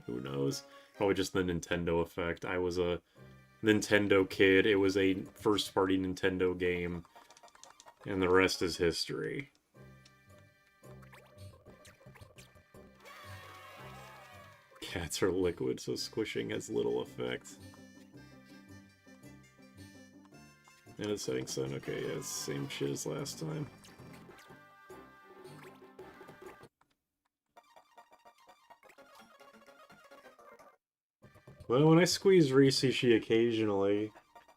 who knows? Probably just the Nintendo effect. I was a Nintendo kid. It was a first-party Nintendo game, and the rest is history. Cats are liquid, so squishing has little effect. And it's setting sun. Okay, yeah, it's the same shit as last time. Well, when I squeeze Reese, she occasionally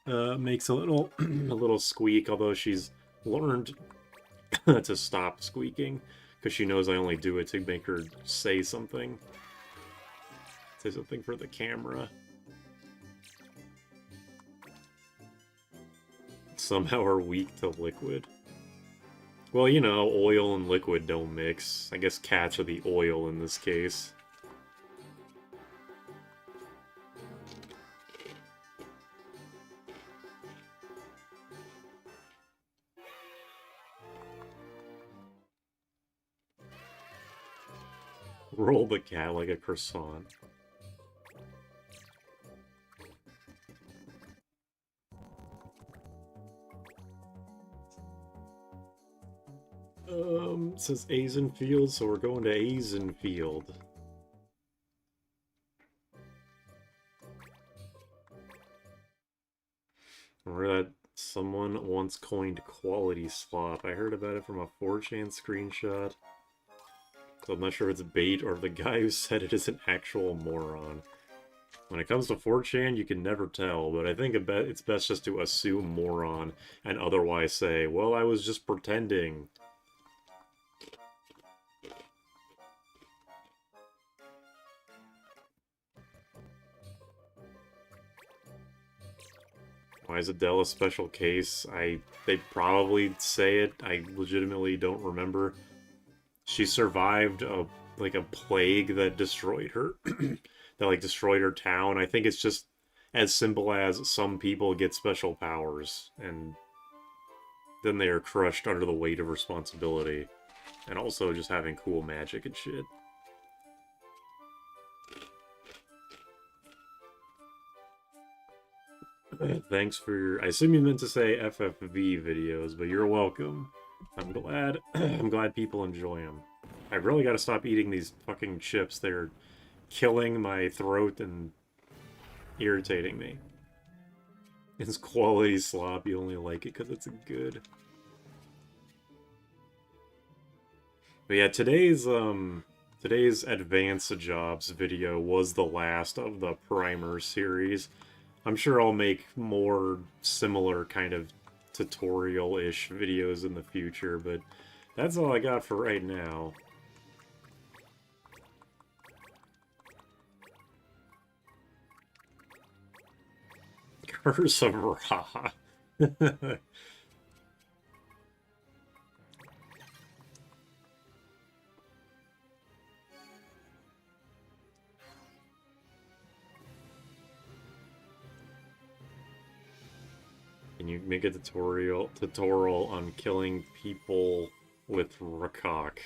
makes a little a little squeak, although she's learned to stop squeaking because she knows I only do it to make her say something. Say something for the camera. Somehow are weak to liquid. Well, you know, oil and liquid don't mix. I guess cats are the oil in this case. Roll the cat like a croissant. It says Azenfield, so we're going to Azenfield. Remember that someone once coined quality slop. I heard about it from a 4chan screenshot. So I'm not sure if it's bait or if the guy who said it is an actual moron. When it comes to 4chan, you can never tell, but I think it's best just to assume moron and otherwise say, well, I was just pretending. Why is Adele a special case? They'd probably say it. I legitimately don't remember. She survived a plague that destroyed her. That destroyed her town. I think it's just as simple as some people get special powers and then they are crushed under the weight of responsibility. And also just having cool magic and shit. Thanks for your... I assume you meant to say FFV videos, but you're welcome. I'm glad I'm glad people enjoy them. I really gotta stop eating these fucking chips. They're killing my throat and irritating me. It's quality slop, you only like it because it's good. But yeah, today's advanced jobs video was the last of the primer series. I'm sure I'll make more similar kind of tutorial-ish videos in the future, but that's all I got for right now. Curse of Ra. Can you make a tutorial on killing people with Rakok?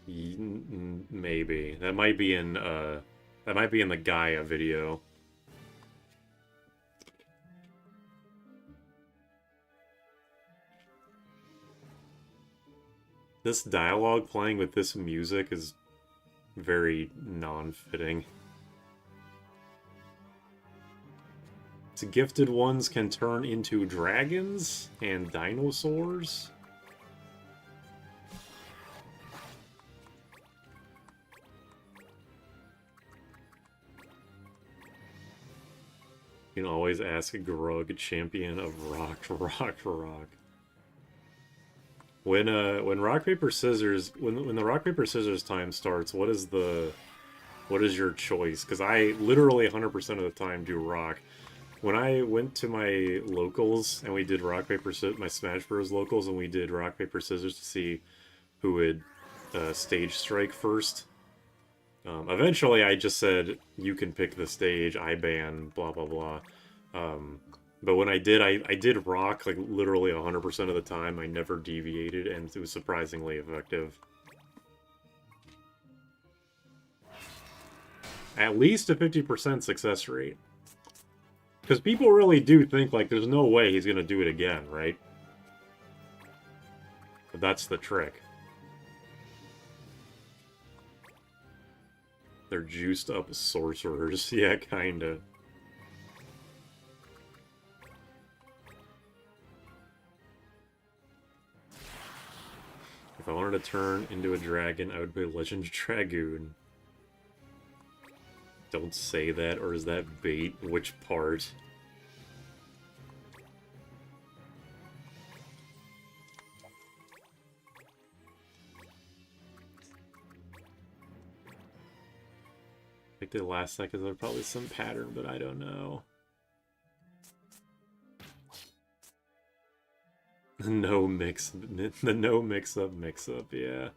Maybe. That might be in the Gaia video. This dialogue playing with this music is very non-fitting. So gifted ones can turn into dragons and dinosaurs? You can always ask Grug, champion of rock. When rock paper scissors, when the rock paper scissors time starts, what is your choice? Because I literally 100% of the time do rock. When I went to my locals and we did rock paper scissors, my Smash Bros locals, and we did rock paper scissors to see who would stage strike first. Eventually, I just said, you can pick the stage, I ban, blah, blah, blah. But when I did rock, like, literally 100% of the time. I never deviated, and it was surprisingly effective. At least a 50% success rate. Because people really do think, like, there's no way he's gonna do it again, right? But that's the trick. They're juiced up sorcerers. Yeah, kinda. If I wanted to turn into a dragon, I would be Legend Dragoon. Don't say that, or is that bait? Which part? I think the last seconds are probably some pattern, but I don't know. The no mix-up, yeah.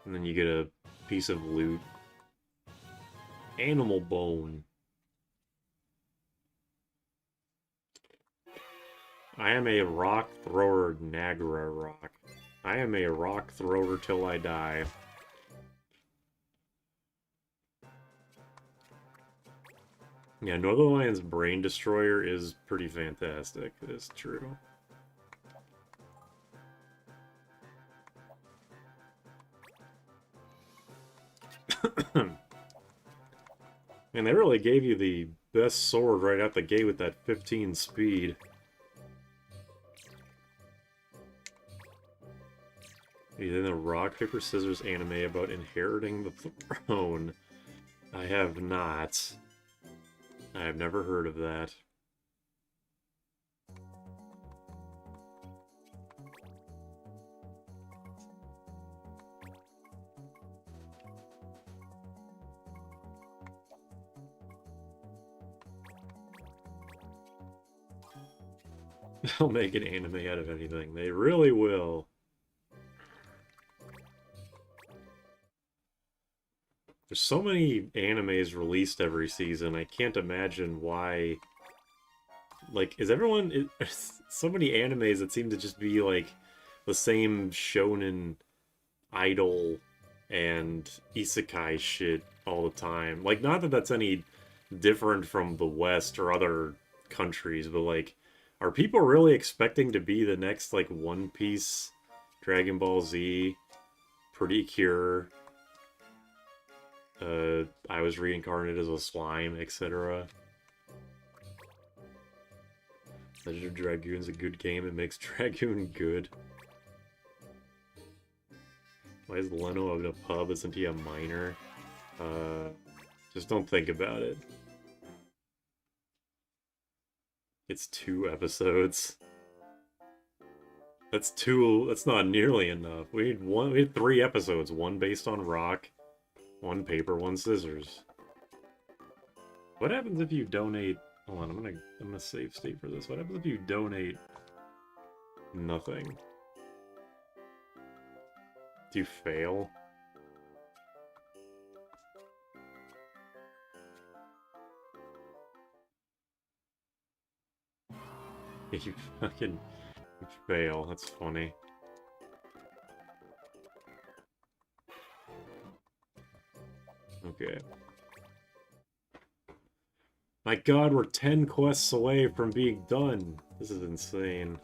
And then you get a piece of loot. Animal bone. I am a rock thrower, Nagra rock. I am a rock thrower till I die. Yeah, Northernlion's Brain Destroyer is pretty fantastic. It is true. And they really gave you the best sword right out the gate with that 15 speed. In a rock, paper, scissors anime about inheriting the throne. I have not. I have never heard of that. They'll make an anime out of anything. They really will. There's so many animes released every season, I can't imagine why... Like, is everyone... so many animes that seem to just be, like, the same shonen idol and isekai shit all the time. Like, not that that's any different from the West or other countries, but, like, Are people really expecting to be the next, like, One Piece, Dragon Ball Z, Pretty Cure, I was reincarnated as a slime, etc.? Legend of Dragoon's a good game. It makes Dragoon good. Why is Leno in a pub? Isn't he a minor? Just don't think about it. It's 2 episodes. That's not nearly enough. We had 3 episodes. 1 based on rock, 1 paper, 1 scissors. What happens if you donate... Hold on, I'm gonna save state for this. What happens if you donate nothing? Do you fail? You fucking fail. That's funny. Okay. My god, we're 10 quests away from being done. This is insane.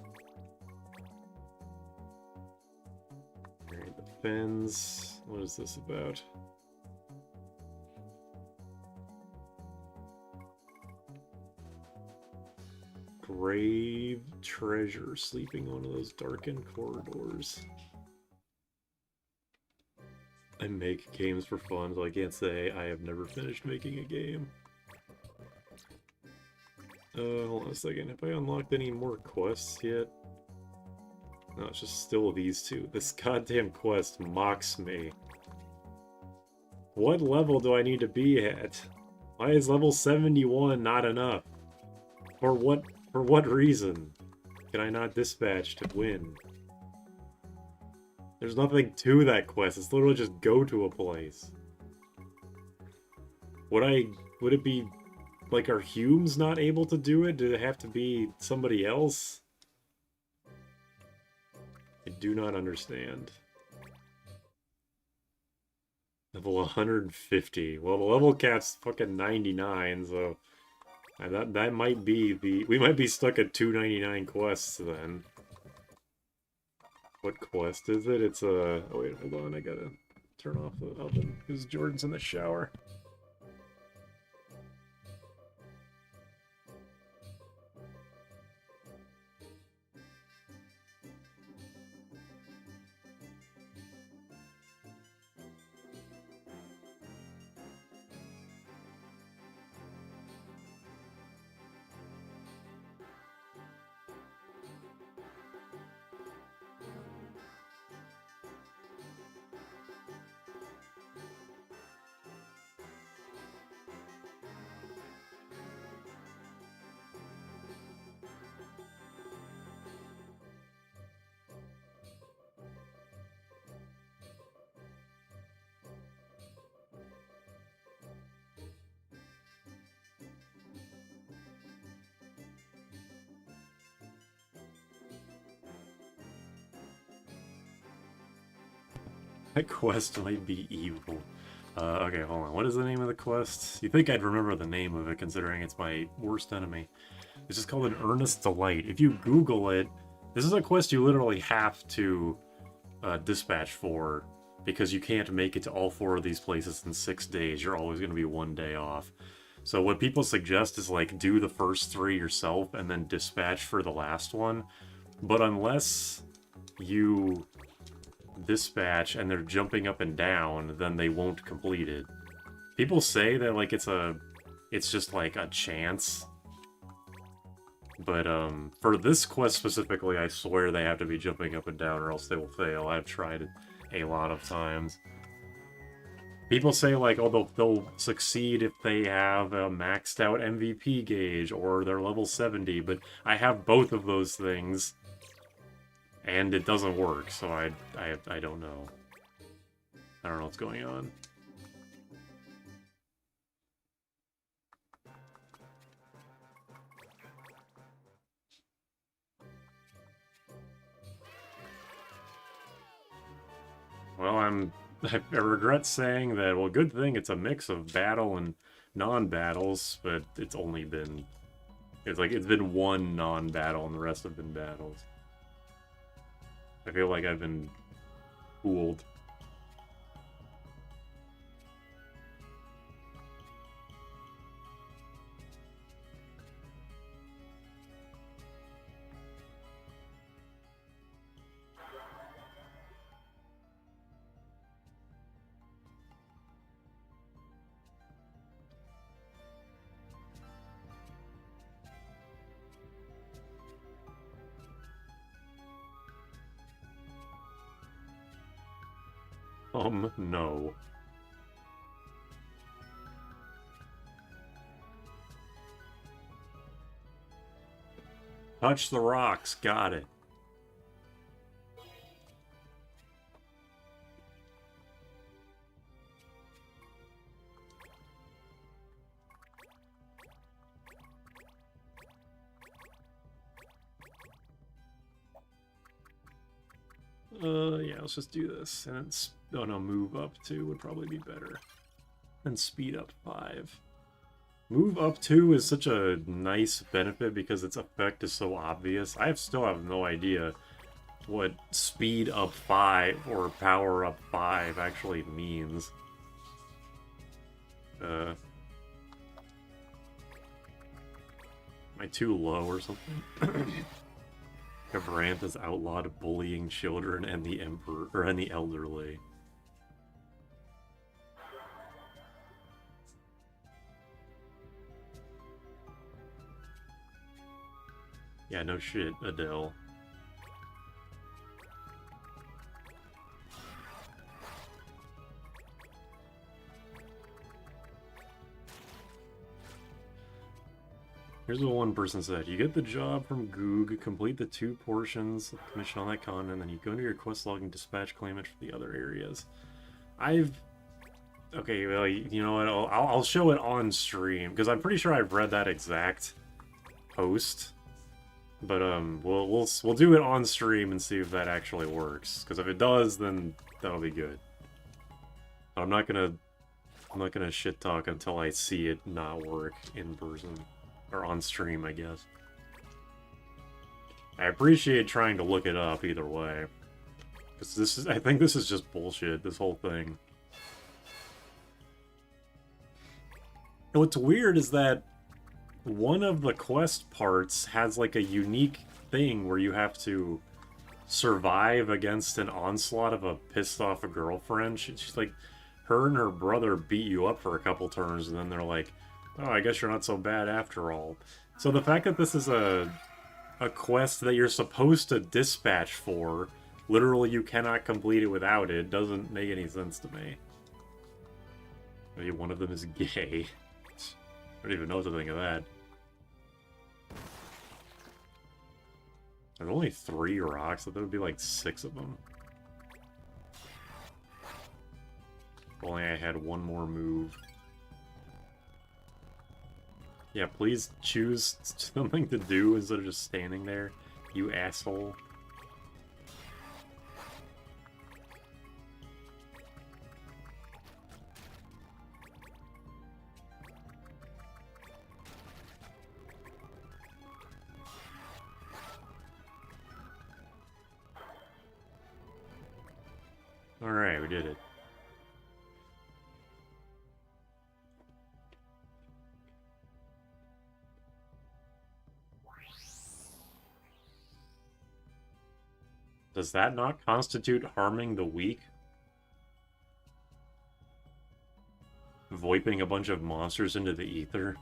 Alright, the fins. What is this about? Grave treasure sleeping on one of those darkened corridors. I make games for fun, so I can't say I have never finished making a game. Hold on a second. Have I unlocked any more quests yet? No, it's just still these 2. This goddamn quest mocks me. What level do I need to be at? Why is level 71 not enough? For what reason? Can I not dispatch to win? There's nothing to that quest. It's literally just go to a place. Would it be... Like, are Humes not able to do it? Do it have to be somebody else? I do not understand. Level 150. Well, the level cap's fucking 99, so... That might be the... We might be stuck at 299 quests, then. What quest is it? It's a... Oh, wait, hold on. I gotta turn off the oven, because Jordan's in the shower. That quest might be evil. Okay, hold on. What is the name of the quest? You think I'd remember the name of it, considering it's my worst enemy. It's just called an Earnest Delight. If you Google it, this is a quest you literally have to dispatch for, because you can't make it to all 4 of these places in 6 days. You're always going to be 1 day off. So what people suggest is, like, do the first 3 yourself and then dispatch for the last one. But unless you dispatch and they're jumping up and down, then they won't complete it. People say that, like, it's just like a chance. But for this quest specifically, I swear they have to be jumping up and down or else they will fail. I've tried it a lot of times. People say, like, oh, they'll succeed if they have a maxed out MVP gauge or they're level 70, but I have both of those things. And it doesn't work, so I don't know. I don't know what's going on. Well, I regret saying that, well, good thing it's a mix of battle and non-battles, but it's only been It's like, it's been one non-battle and the rest have been battles. I feel like I've been fooled. No. Touch the rocks, got it. Yeah, let's just do this. And it's... Oh no, move up 2 would probably be better. And speed up 5. Move up 2 is such a nice benefit because its effect is so obvious. Still have no idea what speed up 5 or power up 5 actually means. Am I too low or something? Cabranth has outlawed bullying children and the emperor and the elderly. Yeah, no shit, Adele. Here's what one person said. You get the job from Goog, complete the 2 portions of the mission on that continent, then you go into your quest log and dispatch claimant for the other areas. Okay, well, you know what? I'll show it on stream, because I'm pretty sure I've read that exact post. But we'll do it on stream and see if that actually works. Because if it does, then that'll be good. But I'm not gonna shit talk until I see it not work in person. Or on stream, I guess. I appreciate trying to look it up either way. Because I think this is just bullshit, this whole thing. And what's weird is that one of the quest parts has like a unique thing where you have to survive against an onslaught of a pissed off girlfriend. She's like, her and her brother beat you up for a couple turns and then they're like, oh, I guess you're not so bad after all. So the fact that this is a quest that you're supposed to dispatch for, literally you cannot complete it without it, doesn't make any sense to me. Maybe one of them is gay. I don't even know what to think of that. There's only 3 rocks, so there would be like 6 of them. If only I had one more move. Yeah, please choose something to do instead of just standing there, you asshole. Alright, we did it. Does that not constitute harming the weak? Voiping a bunch of monsters into the ether?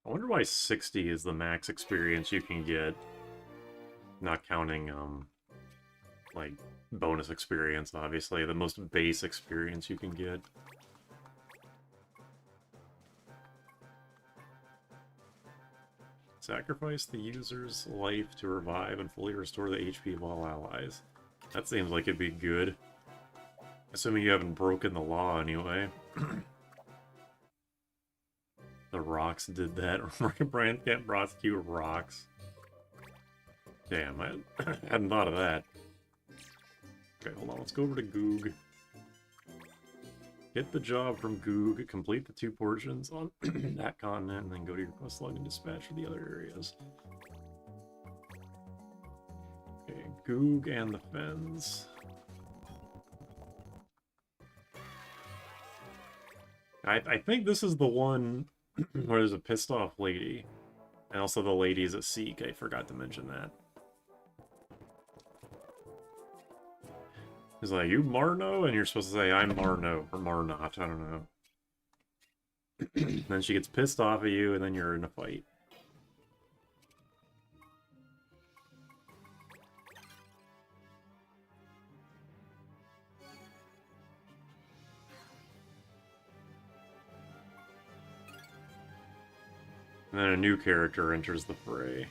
I wonder why 60 is the max experience you can get. Not counting, like, bonus experience, obviously. The most base experience you can get. Sacrifice the user's life to revive and fully restore the HP of all allies. That seems like it'd be good. Assuming you haven't broken the law anyway. The rocks did that. Brand can't prosecute rocks. Damn, I hadn't thought of that. Okay, hold on, let's go over to Goog. Get the job from Goog, complete the 2 portions on that continent, and then go to your quest log and dispatch for the other areas. Okay, Goog and the Fens. I think this is the one where there's a pissed off lady. And also the lady is a Sikh, I forgot to mention that. He's like, you Marno? And you're supposed to say, I'm Marno, or Marnot, I don't know. Then she gets pissed off at you, and then you're in a fight. And then a new character enters the fray.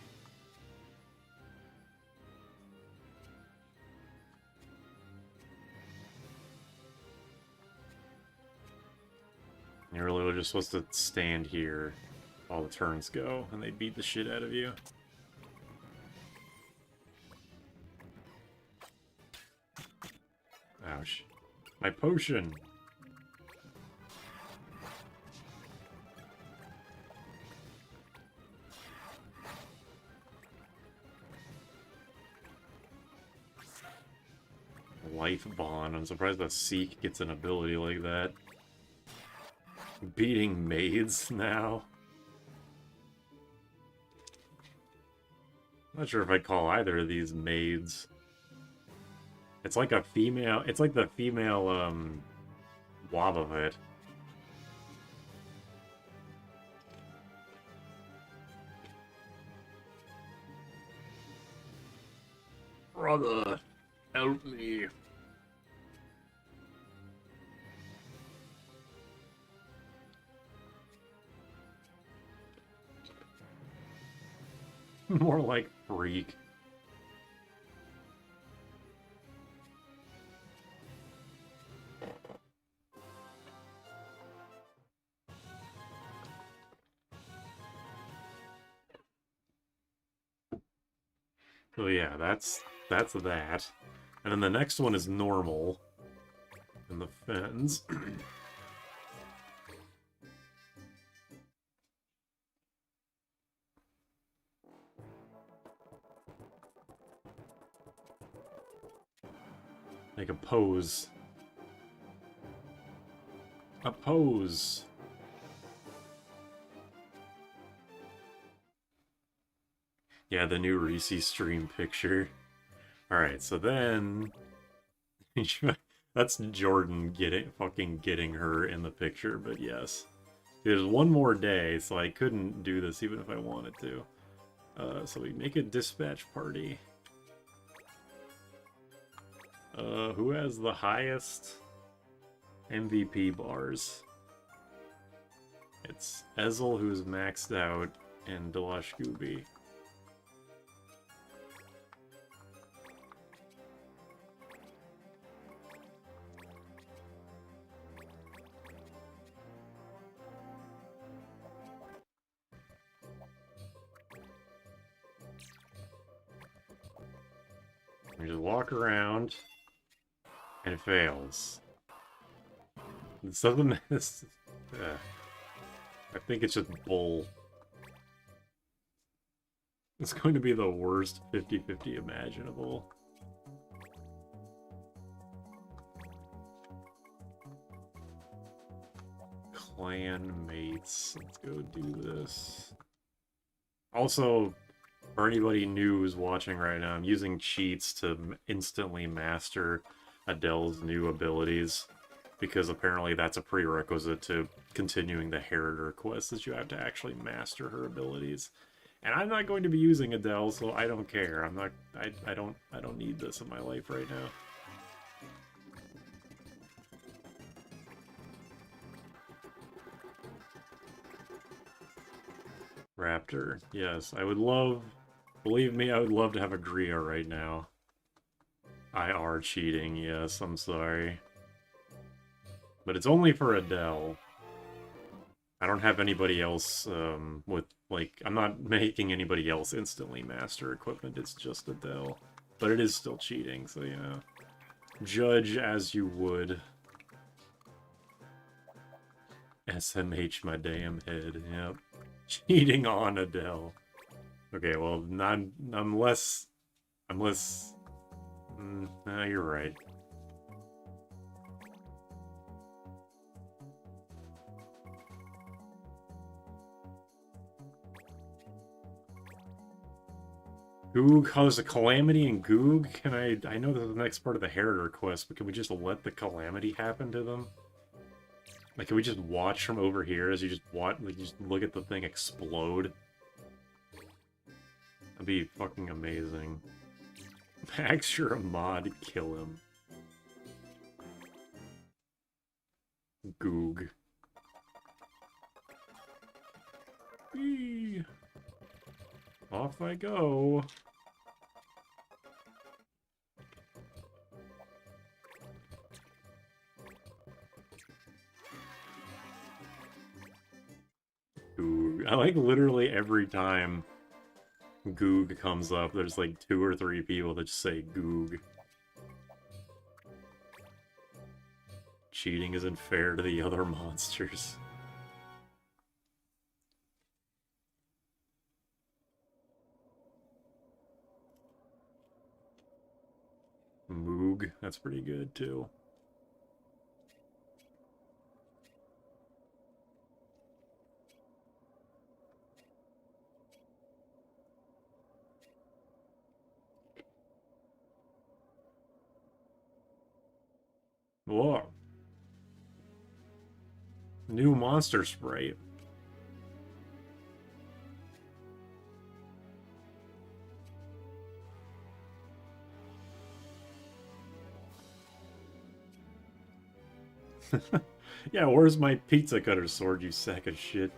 You're really just supposed to stand here while the turns go, and they beat the shit out of you. Ouch. My potion! Life Bond. I'm surprised that Seek gets an ability like that. Beating maids now. I'm not sure if I'd call either of these maids. It's like a female... It's like the female, Wobbuffet. Brother, help me. More like freak. So yeah, that's that. And then the next one is normal. And the Fens. Make a pose. A pose. Yeah, the new Reese stream picture. Alright, so then... That's Jordan getting her in the picture, but yes. There's one more day, so I couldn't do this even if I wanted to. So we make a dispatch party. Who has the highest MVP bars? It's Ezel, who's maxed out, and Delash Gooby. We just walk around, and it fails. This doesn't... I think it's just bull. It's going to be the worst 50-50 imaginable. Clan mates. Let's go do this. Also, for anybody new who's watching right now, I'm using cheats to instantly master Adele's new abilities, because apparently that's a prerequisite to continuing the Heritor quest, is you have to actually master her abilities. And I'm not going to be using Adele, so I don't care. I don't need this in my life right now. Raptor, yes, I would love... Believe me, I would love to have a Gria right now. IR cheating, yes, I'm sorry. But it's only for Adele. I don't have anybody else with, like, I'm not making anybody else instantly master equipment, it's just Adele. But it is still cheating, so yeah. Judge as you would. SMH my damn head, yep. Cheating on Adele. Okay, well, unless... nah, you're right. Goog, oh, there's a Calamity in Goog? Can I know this is the next part of the Heriter quest, but can we just let the Calamity happen to them? Like, can we just watch from over here as you just watch, like, you just look at the thing explode? That'd be fucking amazing. Max, you're a mod, kill him. Goog. Whee! Off I go. Goog. I like literally every time Goog comes up, there's like 2 or 3 people that just say Goog. Cheating isn't fair to the other monsters. Moog, that's pretty good too. Whoa. New monster sprite. Yeah, where's my pizza cutter sword, you sack of shit?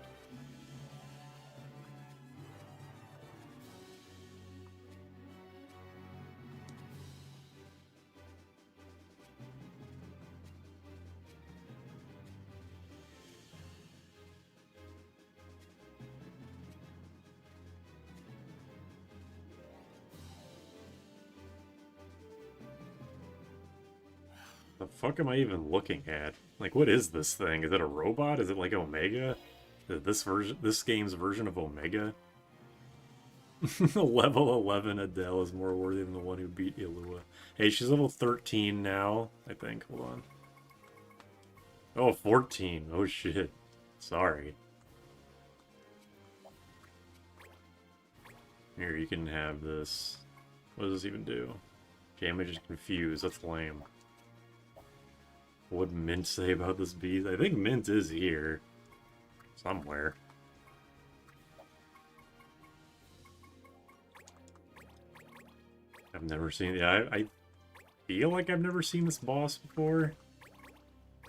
The fuck am I even looking at? Like, what is this thing? Is it a robot? Is it like Omega? This game's version of Omega? Level 11 Adele is more worthy than the one who beat Ilua. Hey, she's level 13 now, I think. Hold on. Oh, 14. Oh, shit. Sorry. Here, you can have this. What does this even do? Damage is confused. That's lame. What would Mint say about this beast? I think Mint is here. Somewhere. I've never seen... Yeah, I feel like I've never seen this boss before.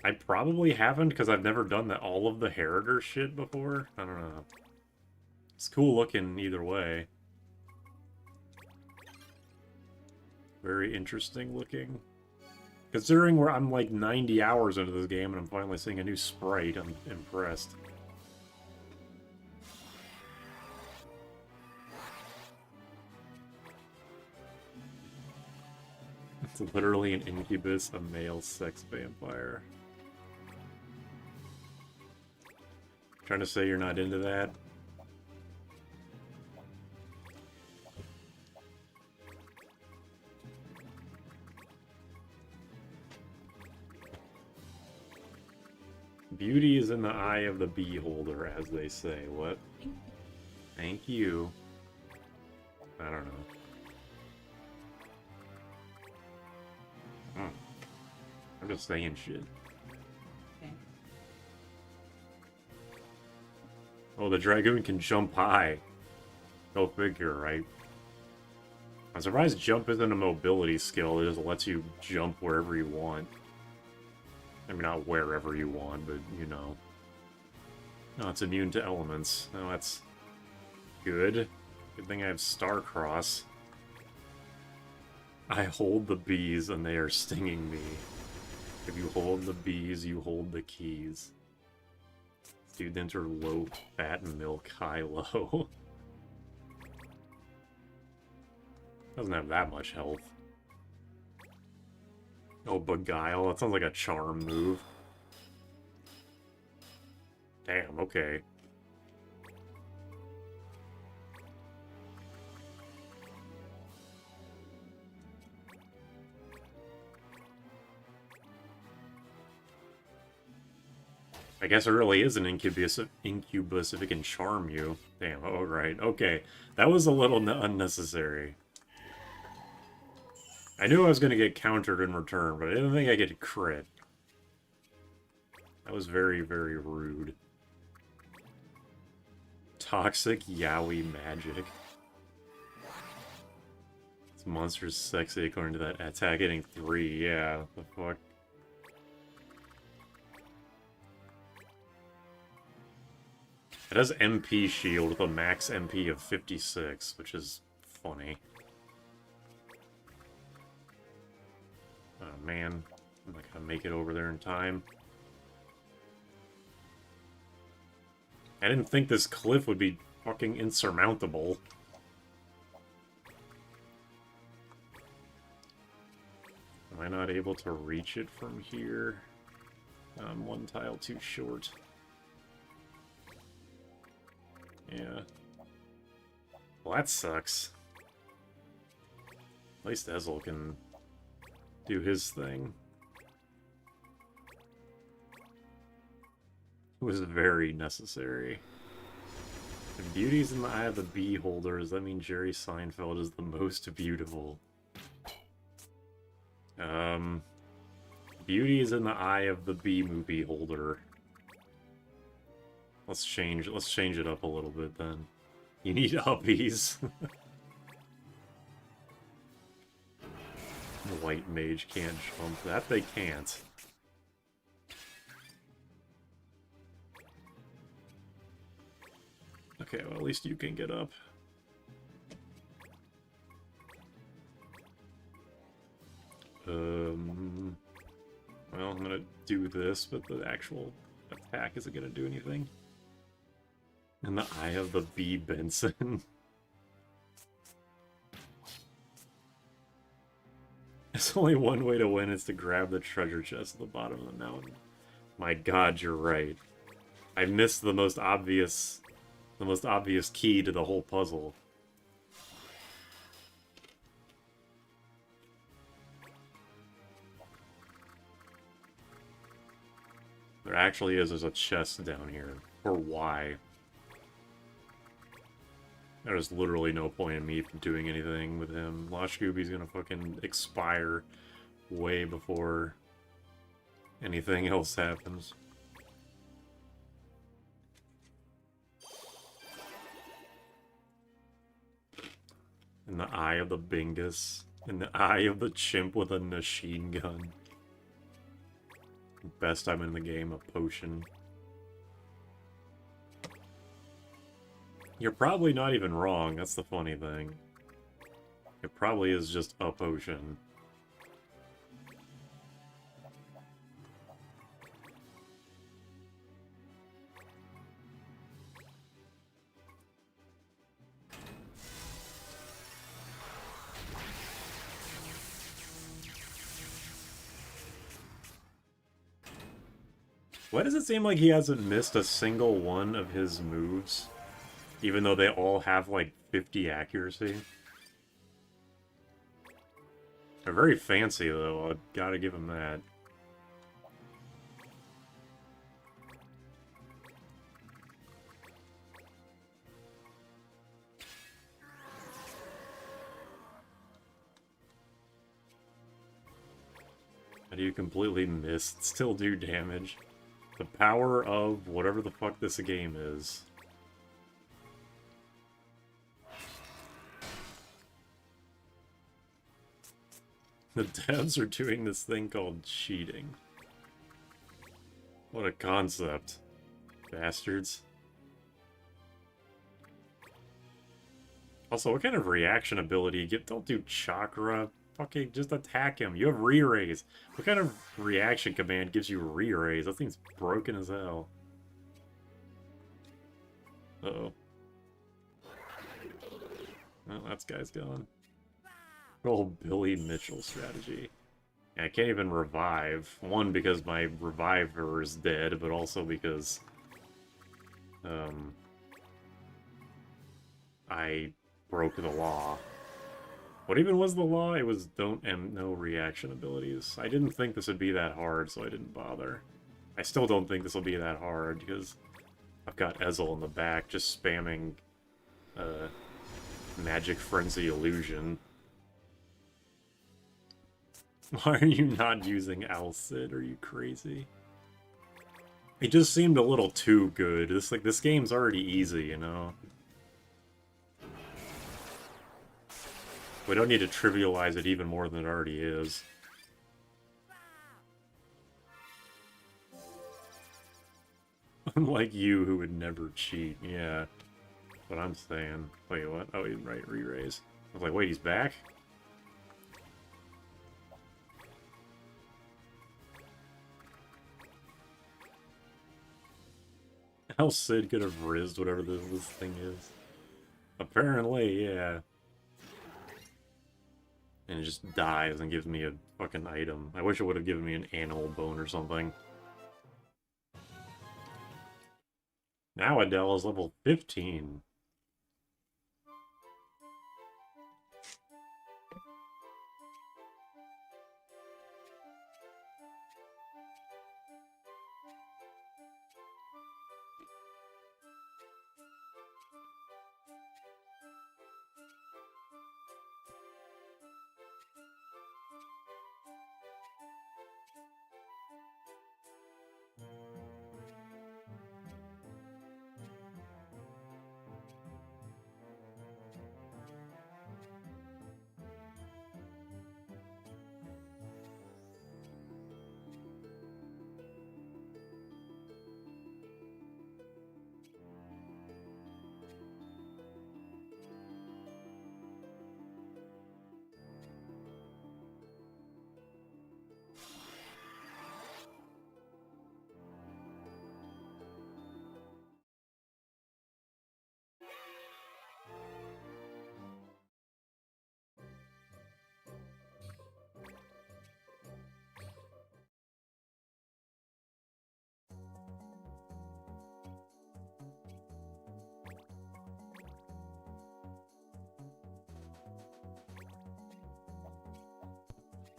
I probably haven't, because I've never done all of the Heriter shit before. I don't know. It's cool looking either way. Very interesting looking. Considering I'm like 90 hours into this game and I'm finally seeing a new sprite, I'm impressed. It's literally an incubus, a male sex vampire. Trying to say you're not into that? Beauty is in the eye of the beholder, as they say. What? Thank you. I don't know. I'm just saying shit. Okay. Oh, the Dragoon can jump high. Go figure, right? I'm surprised jump isn't a mobility skill. It just lets you jump wherever you want. I mean, not wherever you want, but, you know. No, it's immune to elements. No, that's good. Good thing I have Starcross. I hold the bees and they are stinging me. If you hold the bees, you hold the keys. Dude, enter low fat milk, high low. Doesn't have that much health. Oh, Beguile. That sounds like a charm move. Damn, okay. I guess it really is an incubus if it can charm you. Damn, oh right, okay. That was a little unnecessary. I knew I was going to get countered in return, but I didn't think I get a crit. That was very, very rude. Toxic yaoi magic. This monster's sexy according to that attack hitting 3, yeah, the fuck. It has MP shield with a max MP of 56, which is funny. Oh man, I'm not gonna make it over there in time. I didn't think this cliff would be fucking insurmountable. Am I not able to reach it from here? I'm one tile too short. Yeah. Well, that sucks. At least Ezel can do his thing. It was very necessary. If beauty's in the eye of the beholder, does that mean Jerry Seinfeld is the most beautiful? Beauty is in the eye of the B-movie holder. Let's change it up a little bit then. You need uppies. The white mage can't jump. That they can't. Okay, well at least you can get up. Well, I'm gonna do this, but the actual attack isn't gonna do anything. In the eye of the B. Benson. There's only one way to win, is to grab the treasure chest at the bottom of the mountain. My god, you're right. I missed the most obvious key to the whole puzzle. There actually is, there's a chest down here. Or why? There's literally no point in me doing anything with him. Lost Scooby's gonna fucking expire way before anything else happens. In the eye of the Bingus. In the eye of the chimp with a machine gun. Best time in the game, a potion. You're probably not even wrong, that's the funny thing. It probably is just a potion. Why does it seem like he hasn't missed a single one of his moves? Even though they all have, like, 50 accuracy? They're very fancy, though. I gotta give him that. How do you completely miss, still do damage? The power of whatever the fuck this game is. The devs are doing this thing called cheating. What a concept. Bastards. Also, what kind of reaction ability you get? Don't do chakra. Fucking just attack him. You have re-raise. What kind of reaction command gives you re-raise? That thing's broken as hell. Uh-oh. Well, that guy's gone. Old Billy Mitchell strategy. I can't even revive. One, because my reviver is dead, but also because I broke the law. What even was the law? It was don't and no reaction abilities. I didn't think this would be that hard, so I didn't bother. I still don't think this will be that hard, because I've got Ezel in the back just spamming Magic Frenzy Illusion. Why are you not using Alcid? Are you crazy? It just seemed a little too good. This game's already easy, you know? We don't need to trivialize it even more than it already is. Unlike you, who would never cheat. Yeah. That's what I'm saying. Wait, what? Oh, he's right, re-raise. I was like, wait, he's back? How Sid could have rizzed whatever this thing is. Apparently, yeah. And it just dies and gives me a fucking item. I wish it would have given me an animal bone or something. Now Adele is level 15.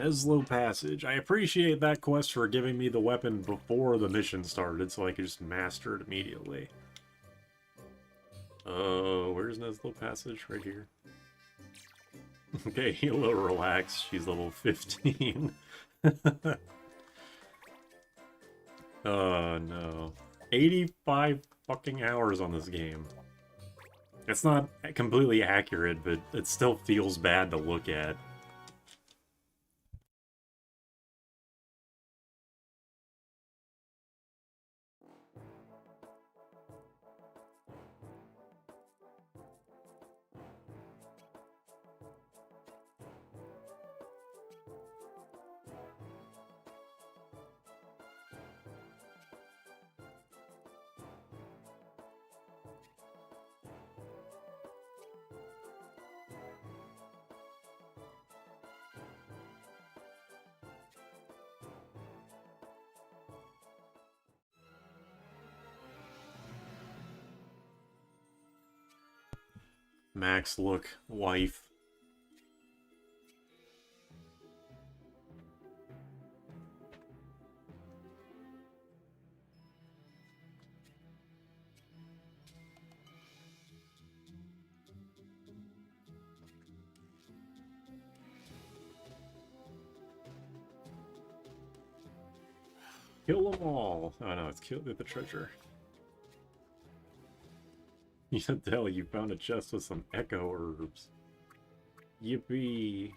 Eslo Passage. I appreciate that quest for giving me the weapon before the mission started, so I could just master it immediately. Where's Neslo Passage? Right here. Okay, Hilo, relax. She's level 15. Oh, no. 85 fucking hours on this game. It's not completely accurate, but it still feels bad to look at. Max, look, wife. Kill them all. Oh no, it's kill the treasure. Adele, you found a chest with some echo herbs. Yippee.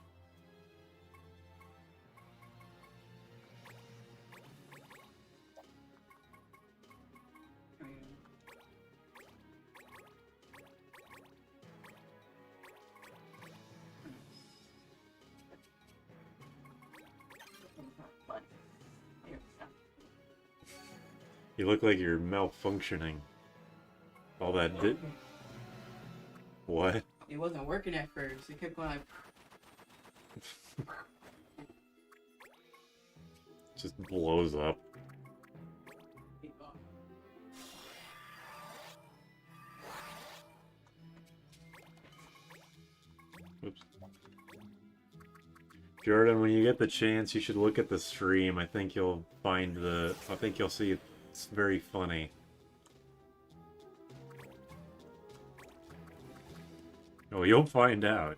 You look like you're malfunctioning. All that did. What? It wasn't working at first. It kept going like. Just blows up. Oops. Jordan, when you get the chance, you should look at the stream. I think you'll see it's very funny. Oh, you'll find out.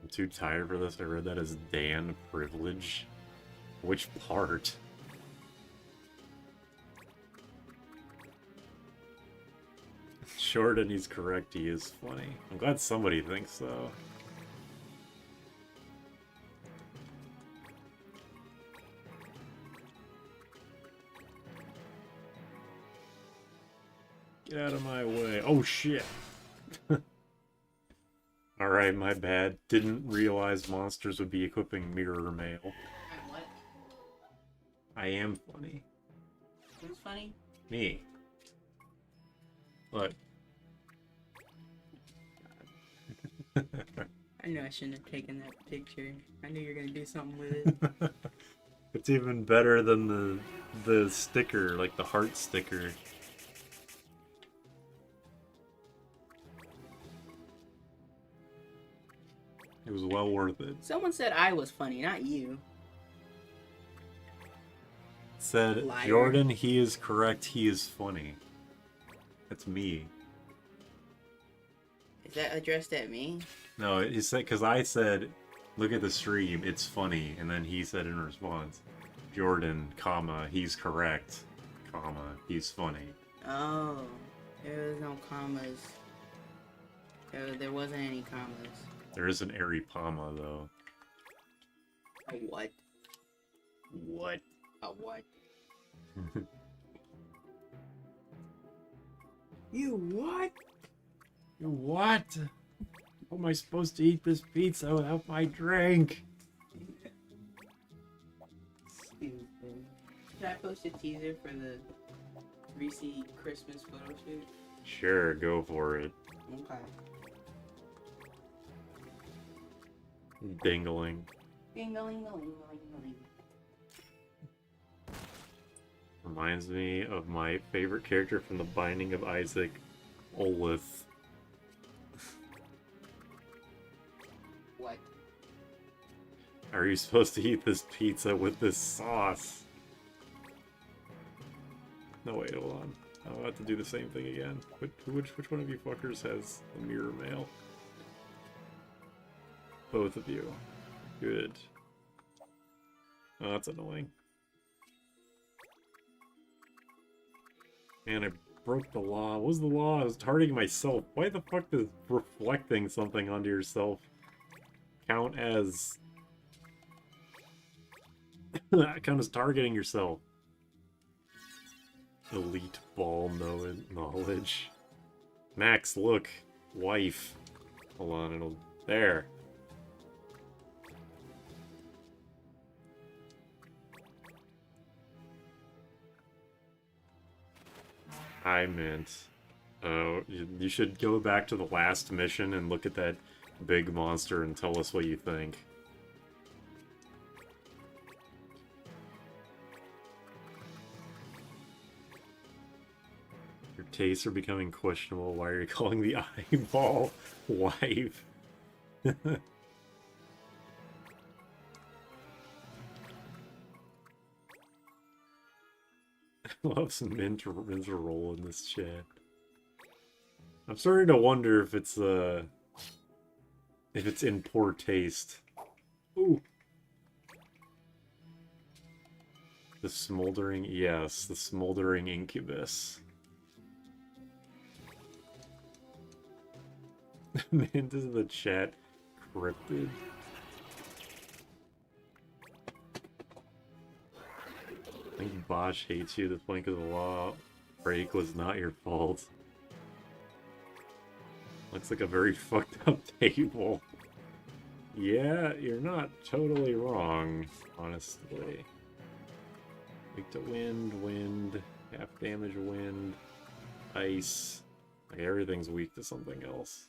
I'm too tired for this. I read that as Dan privilege. Which part? Jordan, he's correct. He is funny. I'm glad somebody thinks so. Get out of my way. Oh, shit. Alright, my bad. Didn't realize monsters would be equipping mirror mail. What? I am funny. Who's funny? Me. Look. I knew I shouldn't have taken that picture. I knew you were gonna do something with it. It's even better than the sticker, like the heart sticker. It was well worth it. Someone said I was funny, not you. Said, Liar. Jordan, he is correct, he is funny. That's me. Is that addressed at me? No, he said, because I said, look at the stream, it's funny. And then he said in response, Jordan, comma, he's correct, comma, he's funny. Oh, there was no commas. There wasn't any commas. There is an airy comma, though. A what? What? A what? You what? You what? How am I supposed to eat this pizza without my drink? Stupid. Should I post a teaser for the Reese Christmas photo shoot? Sure, go for it. Okay. Dingling. Ding-a-ling-a-ling-a-ling-a-ling. Reminds me of my favorite character from The Binding of Isaac, Olith. What? Are you supposed to eat this pizza with this sauce? No, wait, hold on. I'll have to do the same thing again. Which one of you fuckers has the mirror mail? Both of you. Good. Oh, that's annoying. Man, I broke the law. What was the law? I was targeting myself. Why the fuck does reflecting something onto yourself count as... count as targeting yourself? Elite ball knowledge. Max, look. Wife. Hold on, it'll... There. I meant... Oh, you should go back to the last mission and look at that big monster and tell us what you think. Your tastes are becoming questionable. Why are you calling the eyeball wife? Love some roll in this chat. I'm starting to wonder if it's in poor taste. Ooh. The smoldering, yes, the smoldering incubus. Mint is in the chat, cryptid. I think Bosch hates you. The plank of the law break was not your fault. Looks like a very fucked up table. Yeah, you're not totally wrong, honestly. Weak to wind, half damage wind, ice. Like everything's weak to something else.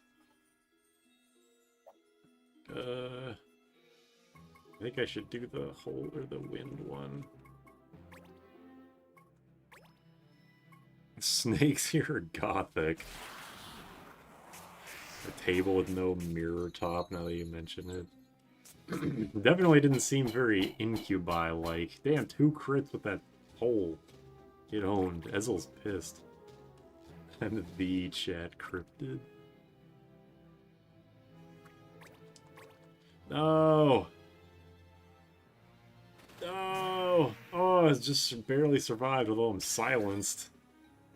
I think I should do the hole or the wind one. Snakes here are gothic. A table with no mirror top, now that you mention it. Definitely didn't seem very incubi-like. Damn, 2 crits with that hole. Get owned. Ezel's pissed. And the chat cryptid. No! No! Oh, it's just barely survived, although I'm silenced.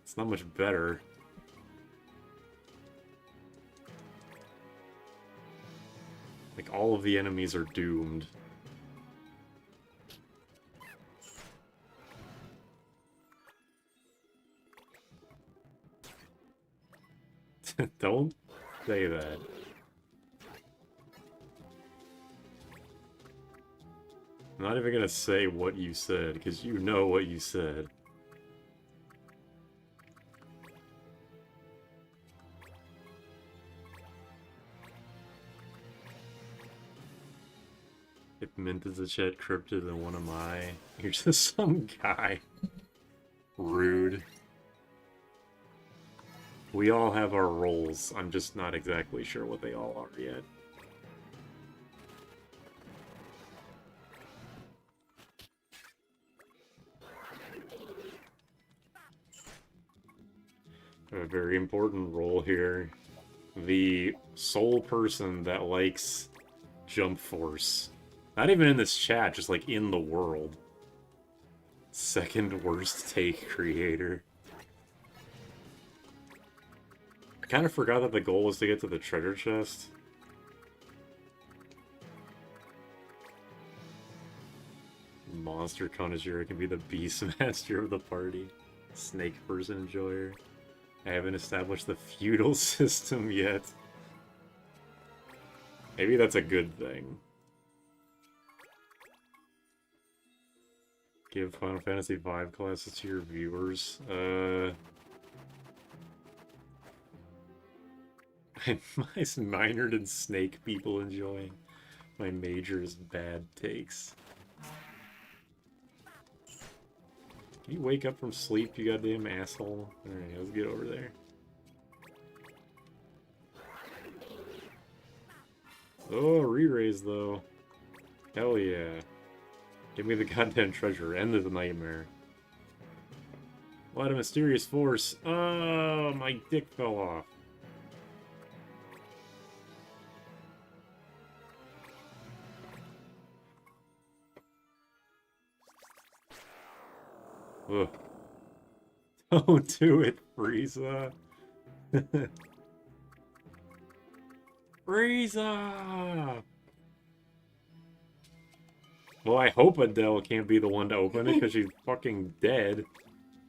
It's not much better. Like, all of the enemies are doomed. Don't say that. I'm not even gonna say what you said, because you know what you said. If Mint is a chat cryptid, then what am I? You're just some guy. Rude. We all have our roles. I'm just not exactly sure what they all are yet. A very important role here. The sole person that likes Jump Force. Not even in this chat, just like in the world. Second worst take creator. I kind of forgot that the goal was to get to the treasure chest. Monster connoisseur can be the beast master of the party. Snake person enjoyer. I haven't established the feudal system yet. Maybe that's a good thing. Give Final Fantasy V classes to your viewers. My minored and snake people enjoying. My major is bad takes. Can you wake up from sleep, you goddamn asshole? Alright, let's get over there. Oh, re-raise though. Hell yeah. Give me the goddamn treasure. End of the nightmare. What a mysterious force. Oh, my dick fell off. Ugh. Don't do it, Frieza. Frieza! Well, I hope Adele can't be the one to open it, because she's fucking dead.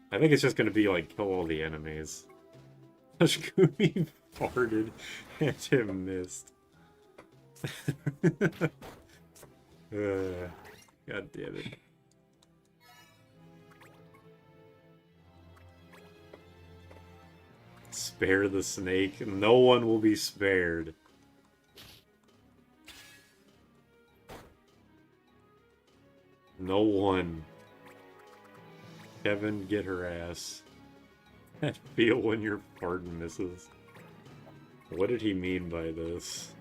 I think it's just gonna be, like, kill all the enemies. Scooby farted and him missed. God damn it. Spare the snake. No one will be spared. No one. Kevin, get her ass. I feel when your pardon misses. What did he mean by this?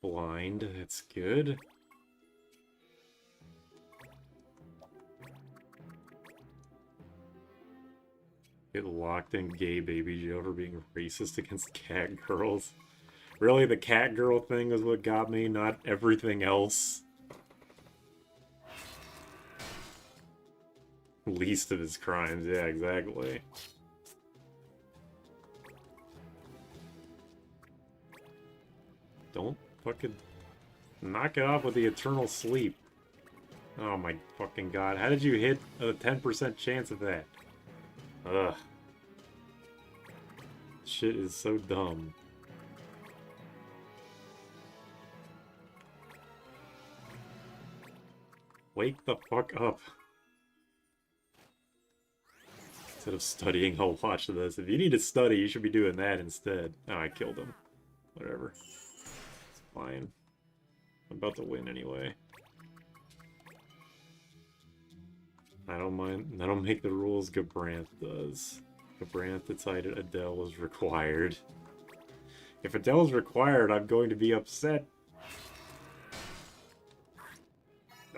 Blind, that's good. Get locked in gay baby jail for being racist against cat girls. Really, the cat girl thing was what got me, not everything else. Least of his crimes, yeah, exactly. Don't fucking knock it off with the eternal sleep. Oh my fucking god, how did you hit a 10% chance of that? Ugh. Shit is so dumb. Wake the fuck up. Instead of studying, I'll watch this. If you need to study, you should be doing that instead. Oh, I killed him. Whatever. It's fine. I'm about to win anyway. I don't mind. I don't make the rules, Gabranth does. Gabranth decided Adele was required. If Adele is required, I'm going to be upset.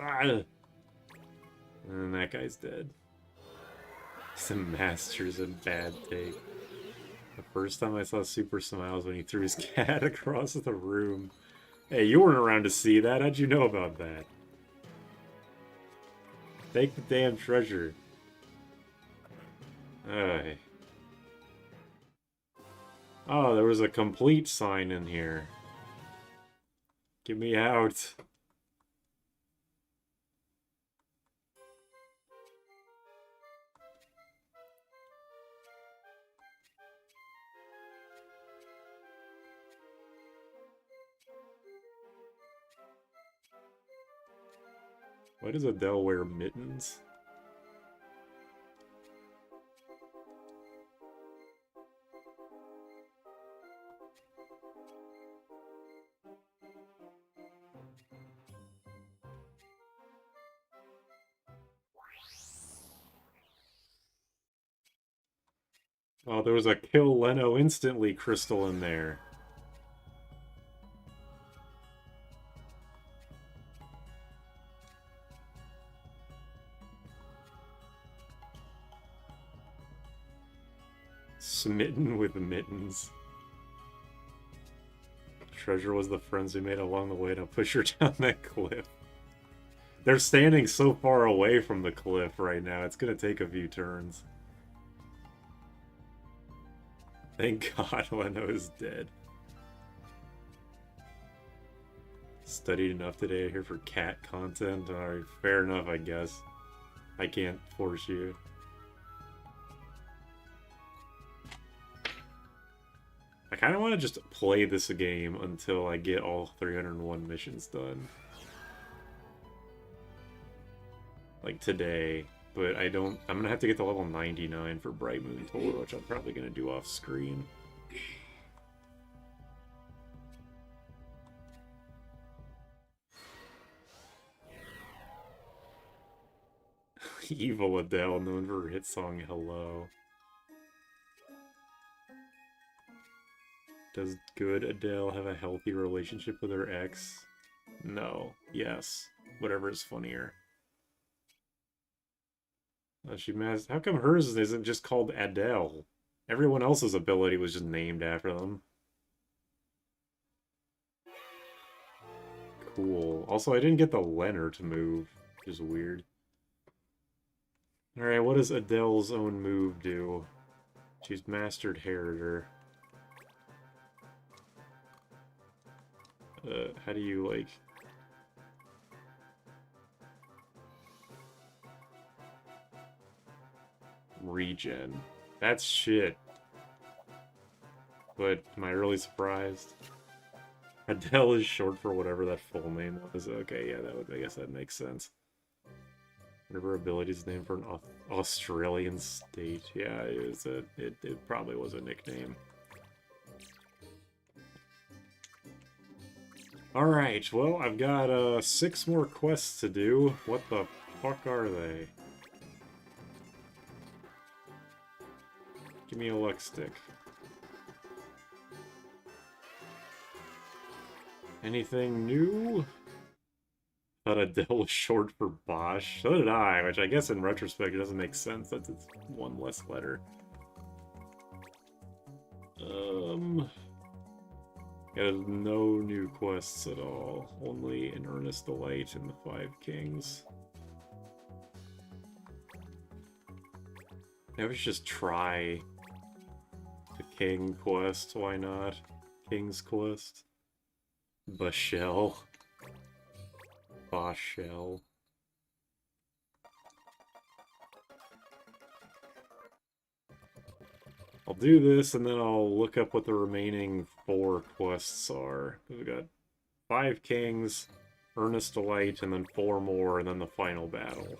Ah! And that guy's dead. Some master's a bad take. The first time I saw Super Smiles when he threw his cat across the room. Hey, you weren't around to see that. How'd you know about that? Take the damn treasure. Ay. Oh, there was a complete sign in here. Get me out. Why does Adele wear mittens? Oh, there was a kill Leno instantly crystal in there. Smitten with mittens. Treasure was the friends we made along the way to push her down that cliff. They're standing so far away from the cliff right now, it's gonna take a few turns. Thank God Leno is dead. Studied enough today here for cat content. Alright, fair enough, I guess. I can't force you. I kind of want to just play this game until I get all 301 missions done. Like today. But I don't... I'm gonna have to get to level 99 for Bright Moon Tour, which I'm probably gonna do off screen. Evil Adele, known for her hit song Hello. Does good Adele have a healthy relationship with her ex? No. Yes. Whatever is funnier. How come hers isn't just called Adele? Everyone else's ability was just named after them. Cool. Also, I didn't get the Leonard to move, which is weird. Alright, what does Adele's own move do? She's Mastered Heriter. How do you, like... Regen. That's shit. But am I really surprised? Adele is short for whatever that full name was. Okay, yeah, I guess that makes sense. Whatever ability is named for an Australian state. Yeah, it probably was a nickname. Alright, well, I've got 6 more quests to do. What the fuck are they? Give me a luck stick. Anything new? Thought Adele was short for Bosch. So did I, which I guess in retrospect it doesn't make sense. That's it's one less letter. Got no new quests at all. Only an Earnest Delight in the 5 Kings. Maybe we should just try the King quest. Why not? King's quest. Bashel. Bashel. I'll do this and then I'll look up what the remaining 4 quests are. We've got 5 Kings, Earnest Delight, and then 4 more, and then the final battle.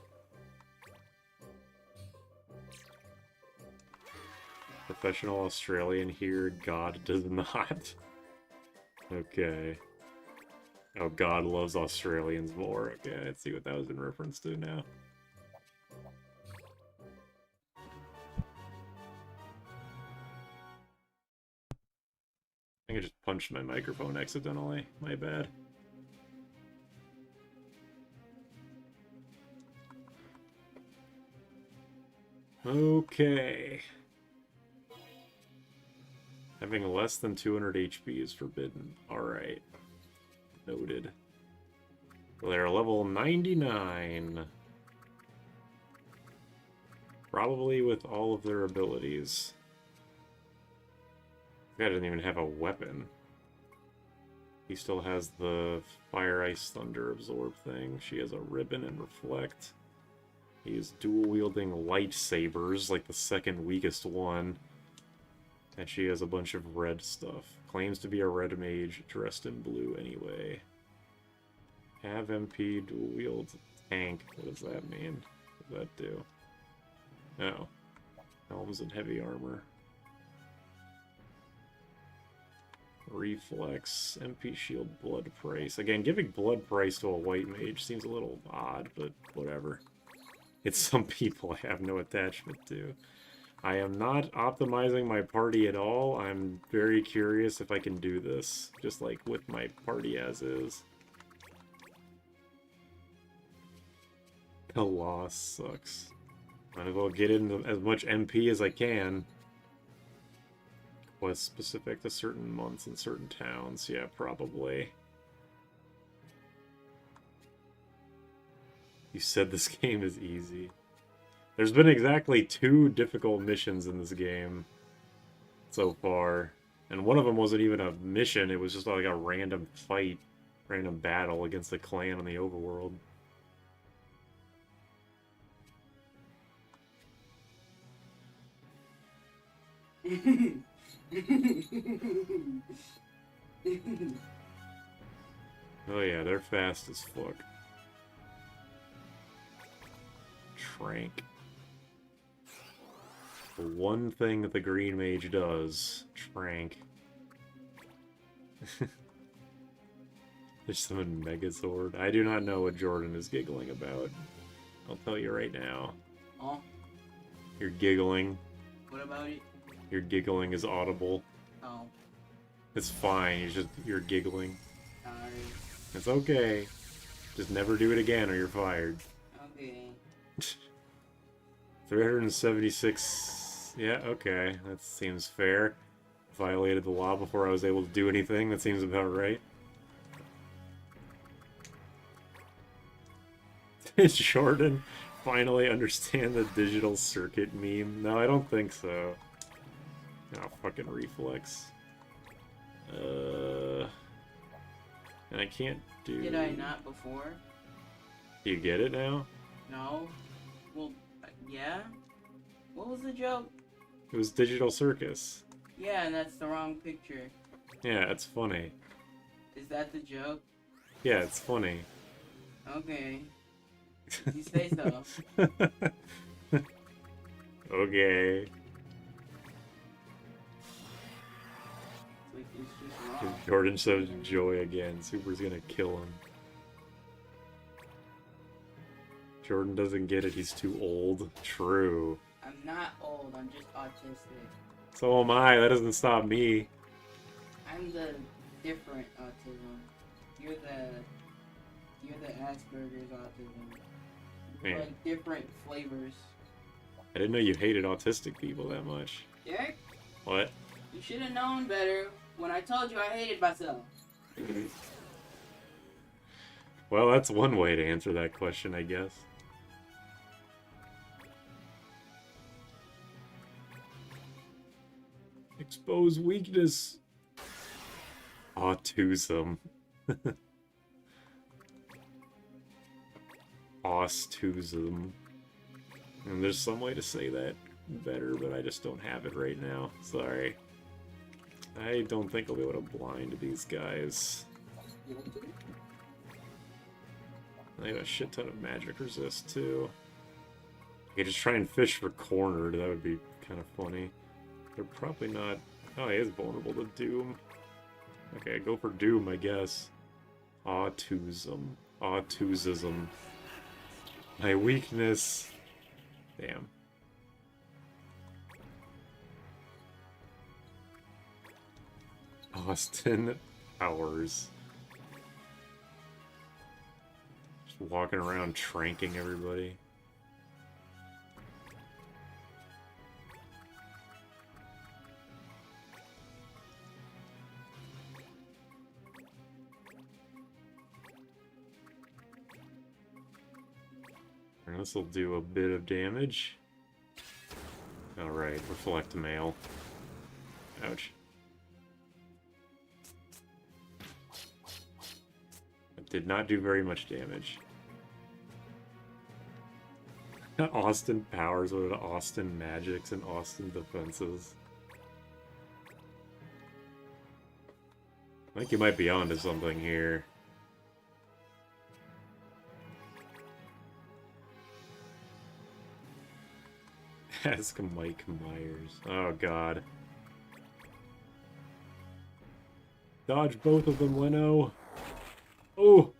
Professional Australian here, God does not. Okay. Oh, God loves Australians more. Okay, let's see what that was in reference to now. I think I just punched my microphone accidentally. My bad. Okay. Having less than 200 HP is forbidden. Alright. Noted. Well, they're level 99. Probably with all of their abilities. This guy doesn't even have a weapon. He still has the Fire, Ice, Thunder, Absorb thing. She has a Ribbon and Reflect. He is dual-wielding lightsabers, like the second weakest one. And she has a bunch of red stuff. Claims to be a red mage, dressed in blue anyway. Have MP, dual-wield, tank. What does that mean? What does that do? Oh. Helms and heavy armor. Reflex, MP shield, blood price. Again, giving blood price to a white mage seems a little odd, but whatever. It's some people I have no attachment to. I am not optimizing my party at all. I'm very curious if I can do this, just like with my party as is. The loss sucks. Might as well get in as much MP as I can. Was specific to certain months and certain towns. Yeah, probably. You said this game is easy. There's been exactly 2 difficult missions in this game so far. And one of them wasn't even a mission, it was just like a random fight, random battle against the clan in the overworld. Oh yeah, they're fast as fuck. Trank. The one thing that the green mage does. Trank. There's someone Megazord. I do not know what Jordan is giggling about. I'll tell you right now. Oh? You're giggling. What about it? Your giggling is audible. Oh. It's fine, you're giggling. Sorry. It's okay. Just never do it again or you're fired. Okay. 376... Yeah, okay. That seems fair. Violated the law before I was able to do anything. That seems about right. Did Jordan finally understand the digital circuit meme? No, I don't think so. Oh, fucking reflex. And I can't do... Did I not before? Do you get it now? No. Well, yeah? What was the joke? It was Digital Circus. Yeah, and that's the wrong picture. Yeah, it's funny. Is that the joke? Yeah, it's funny. Okay. You say so. Okay. Like, it's just wrong. Jordan shows joy again. Super's gonna kill him. Jordan doesn't get it, he's too old. True. I'm not old, I'm just autistic. So am I, that doesn't stop me. I'm the different autism. You're the Asperger's autism. Man. Like different flavors. I didn't know you hated autistic people that much. Derek, What? you should have known better when I told you I hated myself. Well, that's one way to answer that question, I guess. Expose weakness. Autism. Autism. And there's some way to say that better, but I just don't have it right now. Sorry. I don't think I'll be able to blind these guys. I have a shit ton of magic resist, too. I could just try and fish for cornered, that would be kind of funny. they're probably not... Oh, he is vulnerable to Doom. Okay, go for Doom, I guess. Autism. Autism. My weakness... Damn. Austin Powers. Just walking around tranking everybody. This will do a bit of damage. Alright, reflect mail. Ouch. It did not do very much damage. Austin Powers, what are Austin Magics and Austin Defenses? I think you might be onto something here. Ask Mike Myers. Oh, God. Dodge both of them, Leno. Oh!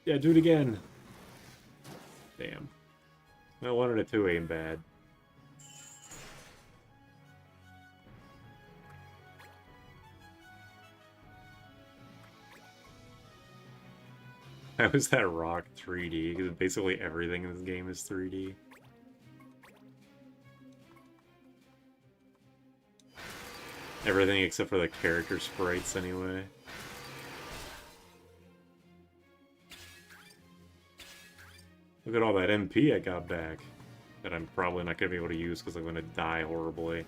Yeah, do it again. Damn. Well, 1 out of 2 ain't bad. How is that rock 3D? Because basically everything in this game is 3D. Everything except for the character sprites, anyway. Look at all that MP I got back. That I'm probably not going to be able to use because I'm going to die horribly.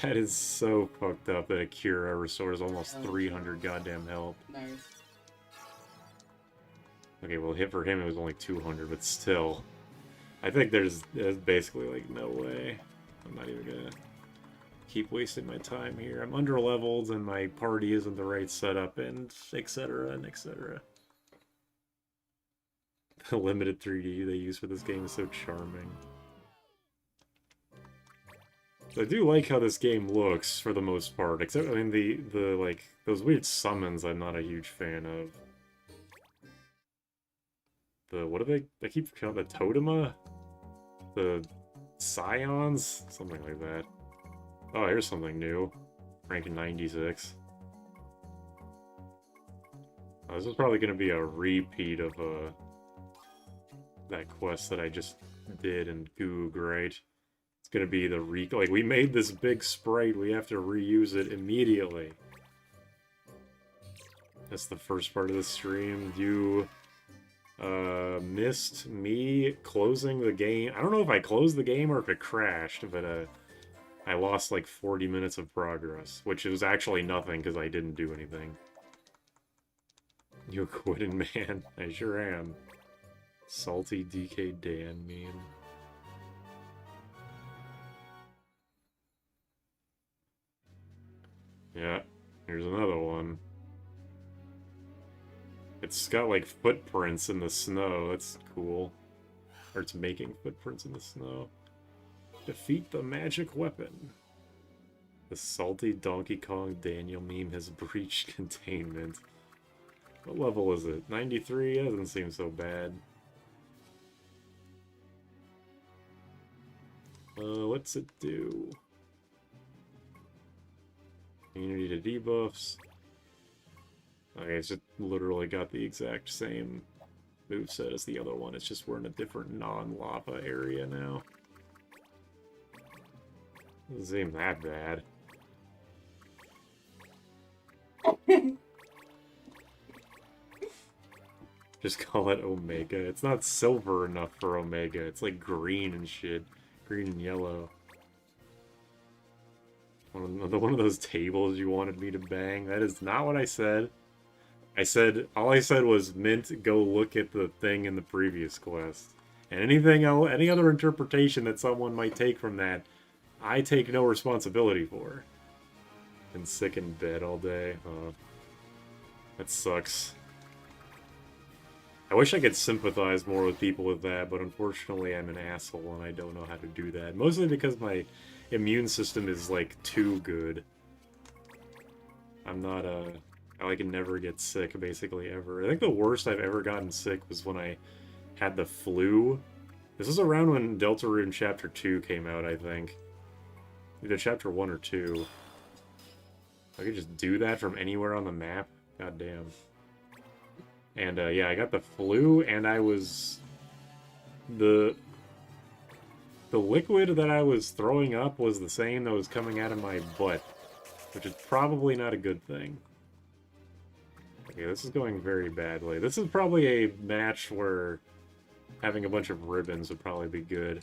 That is so fucked up that a Cura restores almost 300 goddamn health. Nice. Okay, well, hit for him it was only 200, but still. I think there's basically, like, no way. I'm not even gonna keep wasting my time here. I'm under-leveled, and my party isn't the right setup, and etc. and etc. The limited 3D they use for this game is so charming. So I do like how this game looks, for the most part. Except, I mean, the like, those weird summons I'm not a huge fan of. The, what do they keep calling the Totema? The Scions? Something like that. Oh, here's something new. Ranking 96. Oh, this is probably going to be a repeat of that quest that I just did in Goog, right? It's going to be the like, we made this big sprite, we have to reuse it immediately. That's the first part of the stream. You missed me closing the game. I don't know if I closed the game or if it crashed, but I lost like 40 minutes of progress, which was actually nothing because I didn't do anything. You a quitting man? I sure am. Salty DK Dan meme. Yeah, here's another one. It's got, like, footprints in the snow. That's cool. Or it's making footprints in the snow. Defeat the magic weapon. The salty Donkey Kong Daniel meme has breached containment. What level is it? 93? That doesn't seem so bad. What's it do? Immunity to debuffs. Okay, it's just literally got the exact same moveset as the other one. It's just we're in a different non-lava area now. Doesn't seem that bad. Just call it Omega. It's not silver enough for Omega. It's like green and shit. Green and yellow. One of those tables you wanted me to bang. That is not what I said. All I said was, Mint, go look at the thing in the previous quest. And anything else, any other interpretation that someone might take from that, I take no responsibility for. Been sick in bed all day. That sucks. I wish I could sympathize more with people with that, but unfortunately I'm an asshole and I don't know how to do that. Mostly because my immune system is, like, too good. I'm not, I can never get sick, basically, ever. I think the worst I've ever gotten sick was when I had the flu. This was around when Deltarune Chapter 2 came out, I think. Either Chapter 1 or 2. I could just do that from anywhere on the map. God damn. And, yeah, I got the flu, and I was... The liquid that I was throwing up was the same that was coming out of my butt. Which is probably not a good thing. Okay, this is going very badly. This is probably a match where having a bunch of ribbons would probably be good.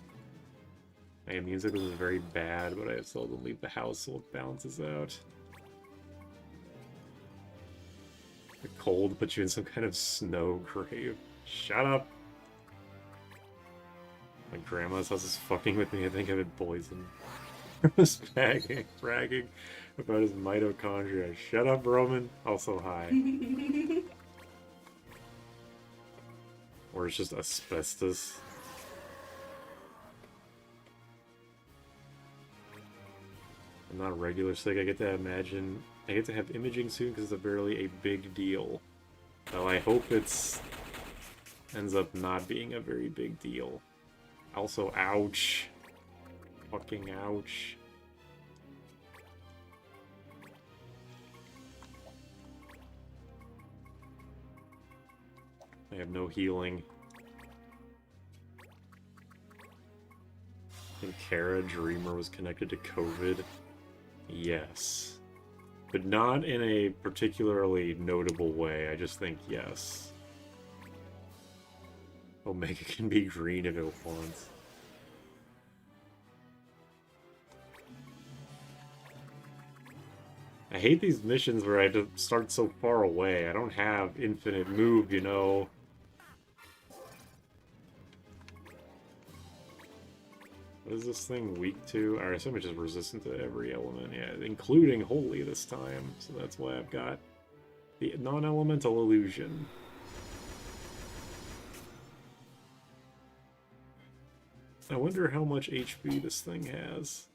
My music was very bad, but I still have to leave the house so it balances out. The cold puts you in some kind of snow grave. Shut up! My grandma's house is fucking with me. I think I've been poisoned. Just bragging about his mitochondria. Shut up, Roman. Also, hi. Or it's just asbestos. I'm not regular sick. I get to have imaging soon because it's barely a big deal. So I hope ends up not being a very big deal. Also, ouch. Fucking ouch. I have no healing. And Kara Dreamer was connected to COVID. Yes. But not in a particularly notable way. I just think yes. Omega can be green if it wants. I hate these missions where I have to start so far away. I don't have infinite move, you know. What is this thing weak to? I assume it's just resistant to every element, yeah, including holy this time. So that's why I've got the non-elemental illusion. I wonder how much HP this thing has.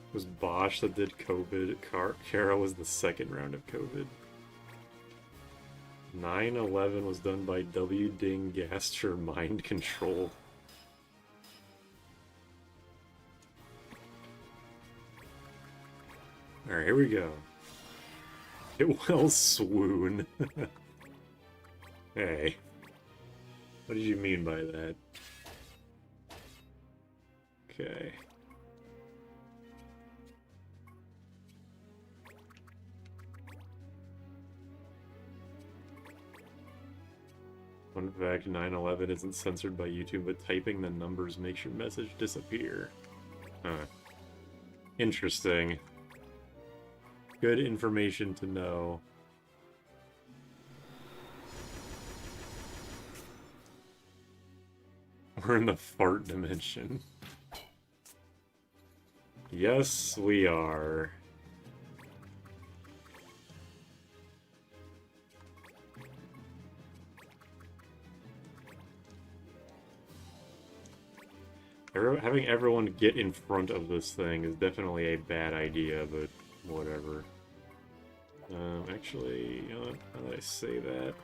It was Bosch that did COVID. Kara was the second round of COVID. 9/11 was done by W. Ding Gaster Mind Control. Alright, here we go. It will swoon. Hey. What did you mean by that? Okay. Fun fact, 9/11 isn't censored by YouTube, but typing the numbers makes your message disappear. Huh. Interesting. Good information to know. We're in the fart dimension. Yes, we are. Having everyone get in front of this thing is definitely a bad idea, but whatever. Actually, you know what? How did I say that?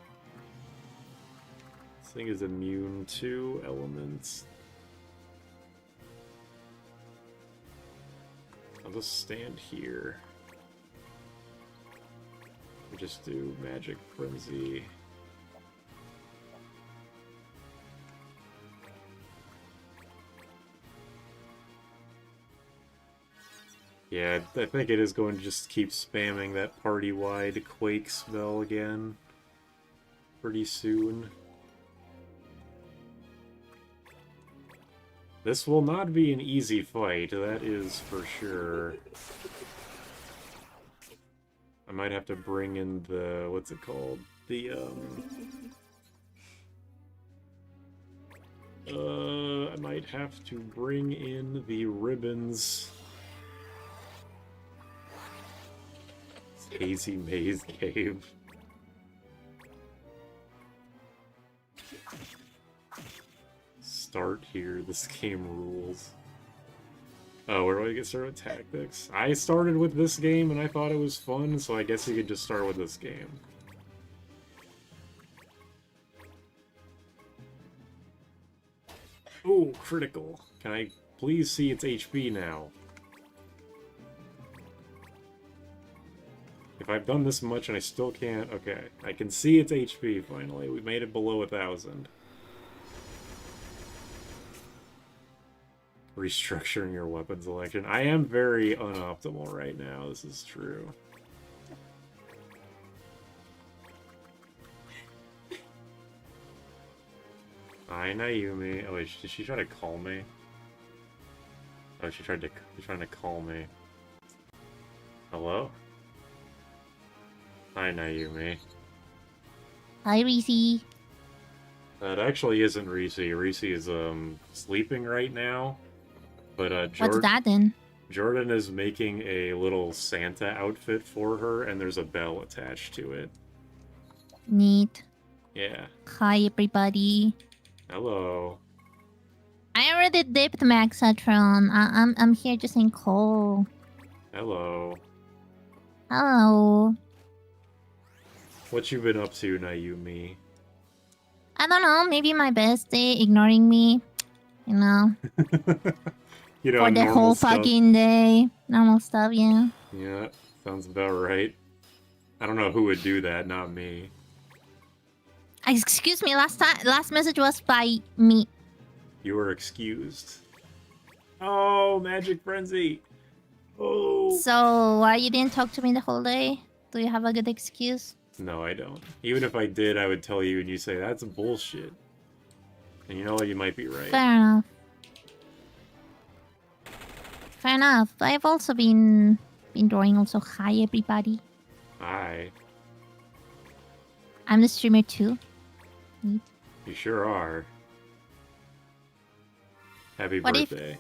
This thing is immune to elements. I'll just stand here. We'll just do Magic Frenzy. Yeah, I think it is going to just keep spamming that party-wide Quake spell again pretty soon. This will not be an easy fight, that is for sure. I might have to bring in the... what's it called? The, I might have to bring in the ribbons. Hazy Maze Cave. Start here. This game rules. Oh, where do I get started with tactics? I started with this game and I thought it was fun, so I guess you could just start with this game. Ooh, critical. Can I please see its HP now? If I've done this much and I still can't... Okay, I can see its HP finally. We made it below 1,000. Restructuring your weapon selection. I am very unoptimal right now, this is true. Hi, Naomi. Oh wait, did she try to call me? Oh, she's trying to call me. Hello? Hi, Naomi. Hi, Reese. That actually isn't Reese. Reese is, sleeping right now. But, What's that then? Jordan is making a little Santa outfit for her, and there's a bell attached to it. Neat. Yeah. Hi, everybody. Hello. I already dipped Maxatron. I'm here just in call. Hello. Hello. What you been up to, Naomi? I don't know. Maybe my bestie ignoring me. You know. You know, For the normal whole stuff. fucking day. Normal stuff, yeah. Yeah, sounds about right. I don't know who would do that, not me. Excuse me. Last message was by me. You were excused. Oh, Magic Frenzy! Oh! So why you didn't talk to me the whole day? Do you have a good excuse? No, I don't. Even if I did, I would tell you and you say, that's bullshit. And you know what? You might be right. Fair enough. Fair enough. I've also been drawing also. Hi, everybody. Hi. I'm the streamer too. Neat. You sure are. Happy What if- birthday.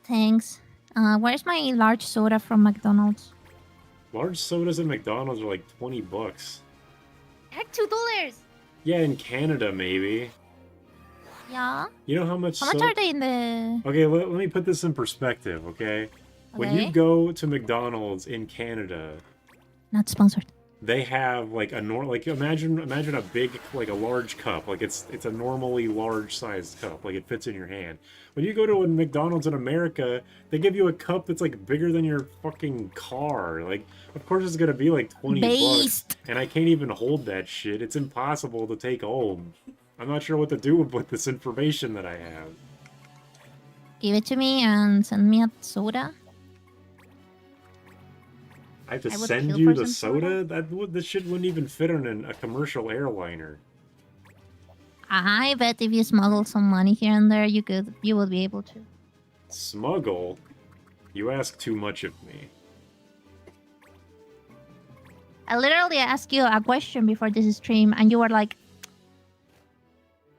Thanks. Where's my large soda from McDonald's? Large sodas at McDonald's are like 20 bucks. Heck, $2. Yeah, in Canada, maybe. Yeah. You know how much How much are they in the? Okay, let me put this in perspective, okay? When you Okay. go to McDonald's in Canada, Not sponsored. they have like imagine a big, like a large cup, like it's a normally large sized cup, like it fits in your hand. When you go to a McDonald's in America, they give you a cup that's like bigger than your fucking car. Like, of course it's gonna be like 20 bucks, Based. and I can't even hold that shit. It's impossible to take home. I'm not sure what to do with this information that I have. Give it to me and send me a soda. I have to I would send kill you for the some soda? This shit wouldn't even fit on a commercial airliner. I bet if you smuggle some money here and there, you would be able to. Smuggle? You ask too much of me. I literally asked you a question before this stream, and you were like,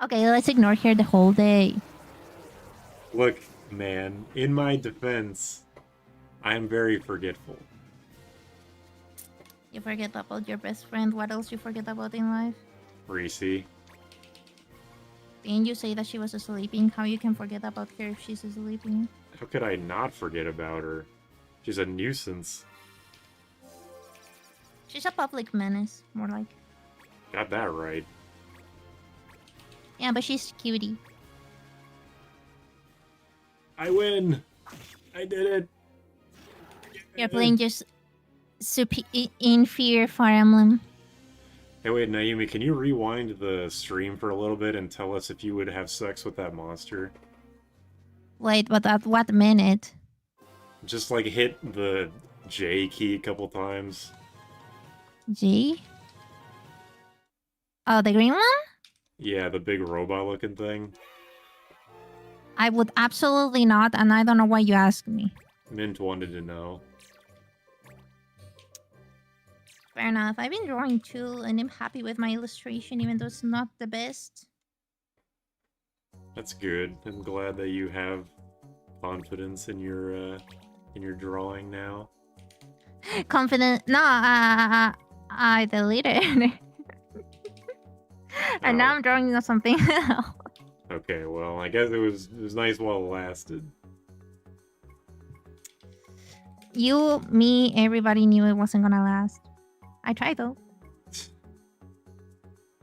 "Okay, let's ignore here the whole day." Look, man, in my defense, I am very forgetful. You forget about your best friend. What else you forget about in life? Reese. Didn't you say that she was sleeping? How you can forget about her if she's sleeping? How could I not forget about her? She's a nuisance. She's a public menace, more like. Got that right. Yeah, but she's cutie. I win! I did it! You're playing just inferior Fire Emblem. Hey, wait, Naomi, can you rewind the stream for a little bit and tell us if you would have sex with that monster? Wait, but at what minute? Just, like, hit the J key a couple times. G? Oh, the green one? Yeah, the big robot-looking thing. I would absolutely not, and I don't know why you asked me. Mint wanted to know. Fair enough. I've been drawing too, and I'm happy with my illustration, even though it's not the best. That's good. I'm glad that you have confidence in your drawing now. Confident. No, I deleted it. And now Oh. I'm drawing something else. Okay, well, I guess it was nice while it lasted. You, me, everybody knew it wasn't gonna last. I tried though.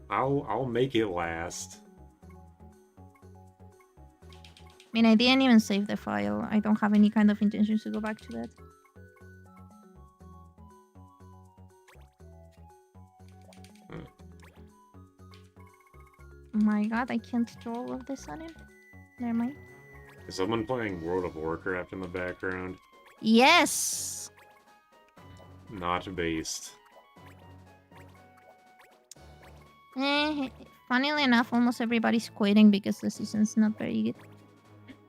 I'll make it last. I mean, I didn't even save the file. I don't have any kind of intentions to go back to that. Oh my god, I can't draw all of this on it. Never mind. Is someone playing World of Warcraft in the background? Yes! Not based. Funnily enough, almost everybody's quitting because the season's not very good.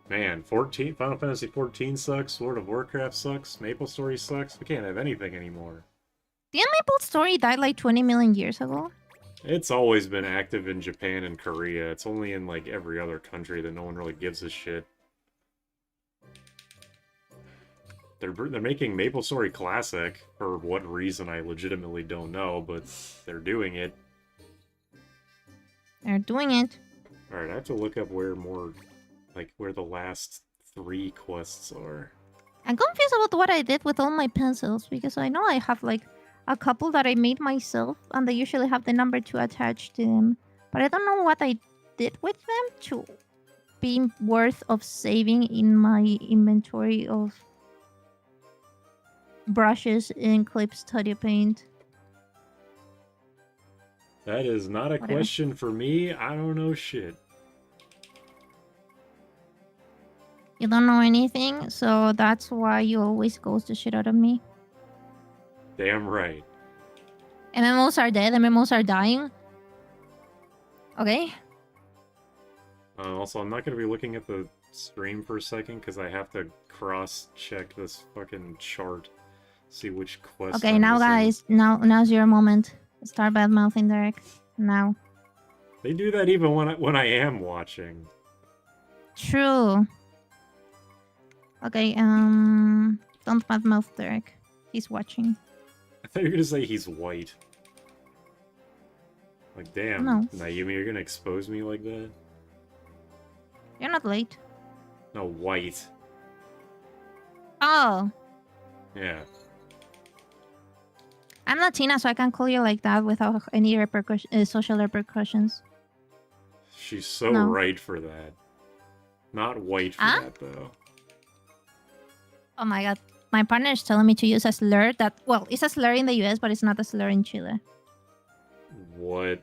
Man, Final Fantasy 14 sucks, World of Warcraft sucks, Maple Story sucks. We can't have anything anymore. Didn't Maple Story die like 20 million years ago? It's always been active in Japan and Korea. It's only in, like, every other country that no one really gives a shit. They're making Maple Story Classic. For what reason, I legitimately don't know, but they're doing it. They're doing it. Alright, I have to look up where the last 3 quests are. I'm confused about what I did with all my pencils because I know I have like a couple that I made myself and they usually have the number 2 attached to them. But I don't know what I did with them to be worth of saving in my inventory of brushes and clip studio paint. That is not a Whatever. question for me. I don't know shit. You don't know anything, so that's why you always ghost the shit out of me. Damn right. MMOs are dead, MMOs are dying. Okay. Also, I'm not going to be looking at the stream for a second because I have to cross-check this fucking chart. See which quest Okay, I'm now missing. guys, now's your moment. Start bad mouthing Derek. Now. They do that even when I am watching. True. Okay, don't bad mouth Derek. He's watching. I thought you were going to say he's white. Like, damn, No. Naomi, you're going to expose me like that? You're not late. No, white. Oh, Yeah. I'm Latina, so I can call you like that without any social repercussions. She's so No. right for that. Not white for Huh? that, though. Oh my god. My partner is telling me to use a slur that, well, it's a slur in the US, but it's not a slur in Chile. What?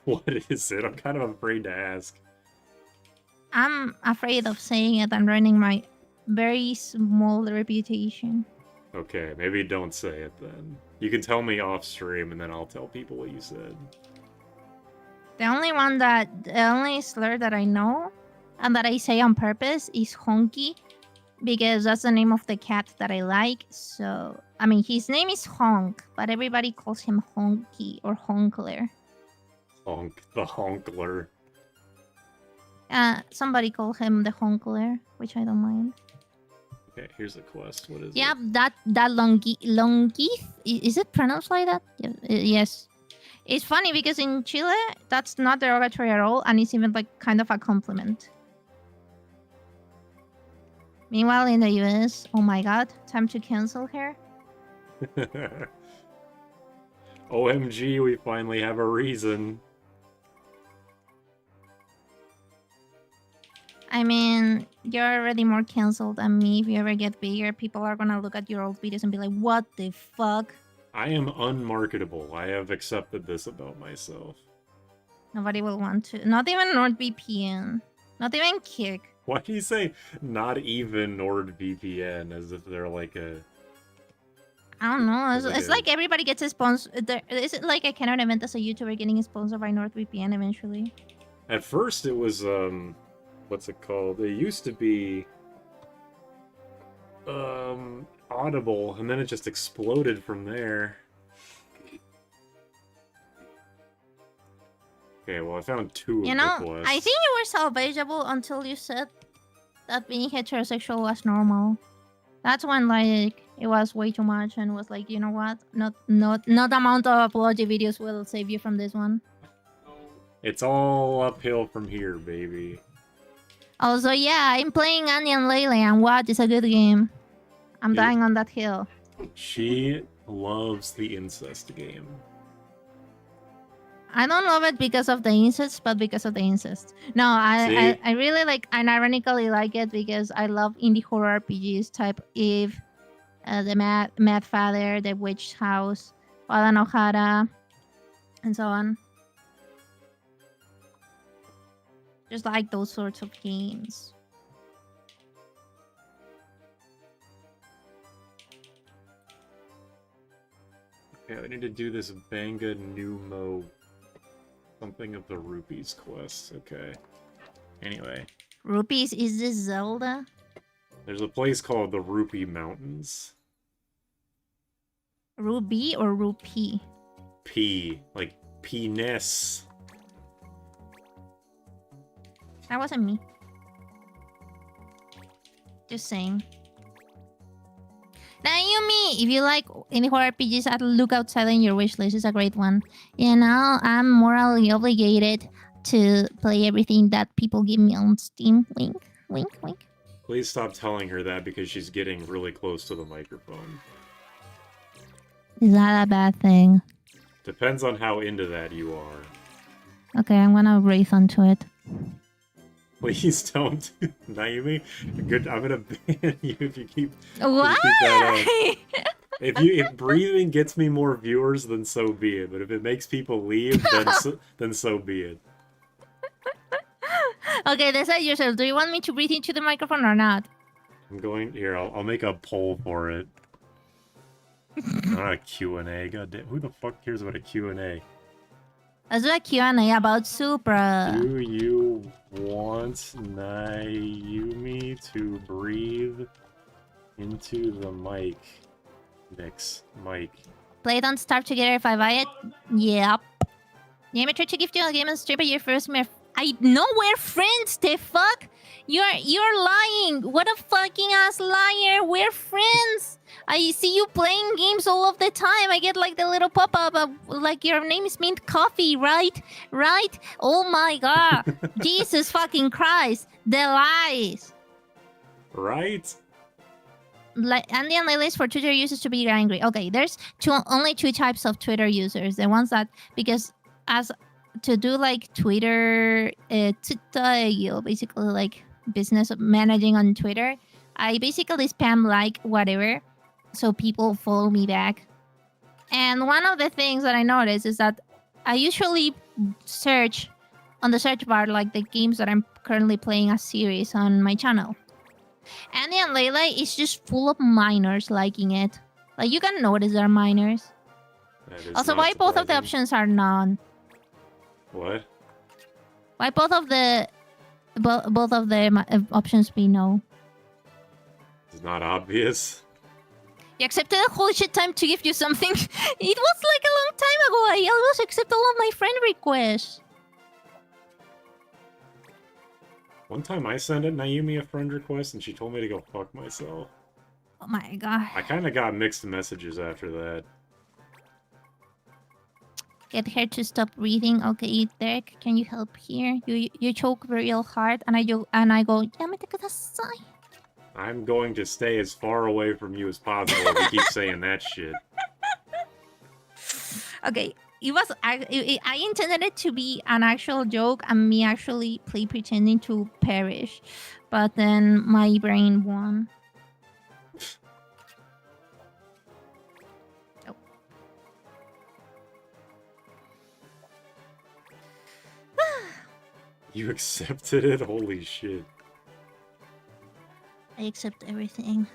What is it? I'm kind of afraid to ask. I'm afraid of saying it and ruining my very small reputation. Okay, maybe don't say it then. You can tell me off stream and then I'll tell people what you said. The only slur that I know and that I say on purpose is honky because that's the name of the cat that I like. So, I mean, his name is Honk, but everybody calls him Honky or Honkler. Honk, the honkler. Somebody call him the Honkler, which I don't mind. Okay, here's the quest. What is it? Yeah, that Longith, is it pronounced like that? Yes. It's funny because in Chile, that's not derogatory at all, and it's even like kind of a compliment. Meanwhile, in the US, oh my god, time to cancel her. OMG, we finally have a reason. I mean, you're already more cancelled than me. If you ever get bigger, people are gonna look at your old videos and be like, what the fuck? I am unmarketable. I have accepted this about myself. Nobody will want to. Not even NordVPN. Not even Kick. Why do you say not even NordVPN as if they're like a... I don't know. It's like It's like everybody gets a sponsor. Is it like I cannot event as a YouTuber getting sponsored by NordVPN eventually? At first it was, what's it called? It used to be... Audible, and then it just exploded from there. Okay, well I found 2 of You the know, quests. I think you were salvageable until you said that being heterosexual was normal. That's when like it was way too much and was like, you know what? Not amount of apology videos will save you from this one. It's all uphill from here, baby. Also, yeah, I'm playing Onion lately, and what is a good game? I'm dying on that hill. She loves the incest game. I don't love it because of the incest, but because of the incest. No, I really like and ironically like it because I love indie horror RPGs type Eve, the Mad Father, the Witch House, Wada no Hara, and so on. Just like those sorts of games. Okay, I need to do this Banga Numo something of the Rupees quest. Okay. Anyway. Rupees, is this Zelda? There's a place called the Rupee Mountains. Ruby or Rupee? P. Like penis. That wasn't me. Just saying. Naomi, if you like any horror RPGs, look outside on your wish list. It's a great one. You know, I'm morally obligated to play everything that people give me on Steam. Wink, wink, wink. Please stop telling her that because she's getting really close to the microphone. Is that a bad thing? Depends on how into that you are. Okay, I'm gonna breathe onto it. Please don't, Naomi. Good. I'm gonna ban you if you keep. What? Keep that up. If breathing gets me more viewers, then so be it. But if it makes people leave, then so be it. Okay, decide yourself. Do you want me to breathe into the microphone or not? I'm going here. I'll make a poll for it. Not a Q&A. God damn. Who the fuck cares about a Q&A? Let's do a Q&A about Supra. Do you want Naomi to breathe into the mic? Mic. Play Don't Starve Together if I buy it? Yep. Name a try to gift you a game and strip at your first I know we're friends, the fuck? You're lying. What a fucking ass liar. We're friends. I see you playing games all of the time. I get like the little pop-up of like your name is Mint Coffee, right? Right? Oh my god. Jesus fucking Christ. The lies. Right? Like Andy and Lily's for Twitter users to be angry. Okay, there's only two types of Twitter users. The ones that as to do like Twitter, basically like business managing on Twitter, I basically spam like whatever, so people follow me back. And one of the things that I noticed is that I usually search on the search bar like the games that I'm currently playing a series on my channel. Andy and Layla is just full of minors liking it. Like you can notice they're minors. Also, why both of the options are none? What? Why both of the options be no? It's not obvious. You accepted a whole shit time to give you something. It was like a long time ago. I always accept all of my friend requests. One time I sent Naomi a friend request and she told me to go fuck myself. Oh my god. I kind of got mixed messages after that. Get her to stop breathing. Okay, Derek, can you help here? You choke real hard, and I go, yamete kudasai. I'm going to stay as far away from you as possible if you keep saying that shit. Okay, I intended it to be an actual joke and me actually pretending to perish, but then my brain won. You accepted it? Holy shit. I accept everything.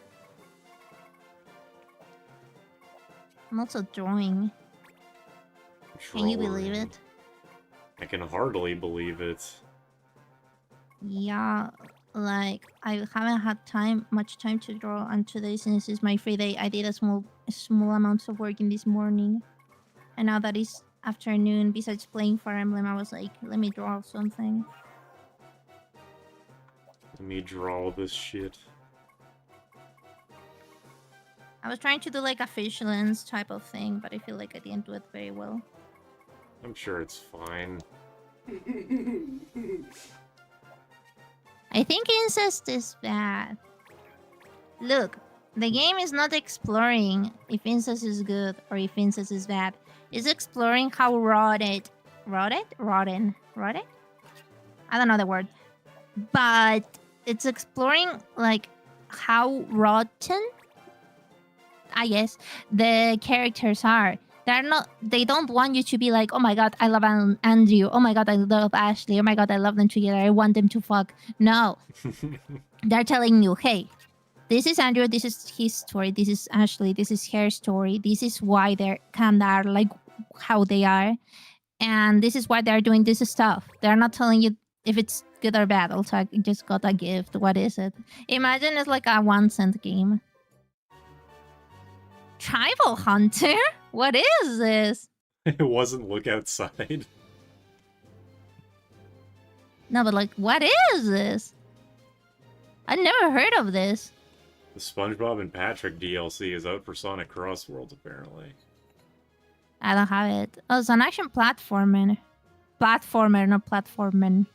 I'm also drawing. Can you believe it? I can hardly believe it. Yeah, like I haven't had much time to draw, and today, since it's my free day, I did a small amounts of work in this morning, and now that it's afternoon, besides playing Fire Emblem, I was like, let me draw something. Let me draw this shit. I was trying to do like a fish lens type of thing, but I feel like I didn't do it very well. I'm sure it's fine. I think incest is bad. Look, the game is not exploring if incest is good or if incest is bad. It's exploring how rotten? I don't know the word. But it's exploring like how rotten, I guess, the characters are. They don't want you to be like, oh my god, I love Andrew. Oh my god, I love Ashley. Oh my god, I love them together. I want them to fuck. No. They're telling you, hey, this is Andrew, this is his story, this is Ashley, this is her story, this is why they're kinda are like how they are, and this is why they're doing this stuff. They're not telling you if it's good or bad. Also, I just got a gift. What is it? Imagine it's like a 1-cent game. Tribal Hunter? What is this? It wasn't Look Outside. No, but like, what is this? I never heard of this. The SpongeBob and Patrick DLC is out for Sonic Crossworlds, apparently. I don't have it. Oh, it's an action platformer. Platformer, not platformer.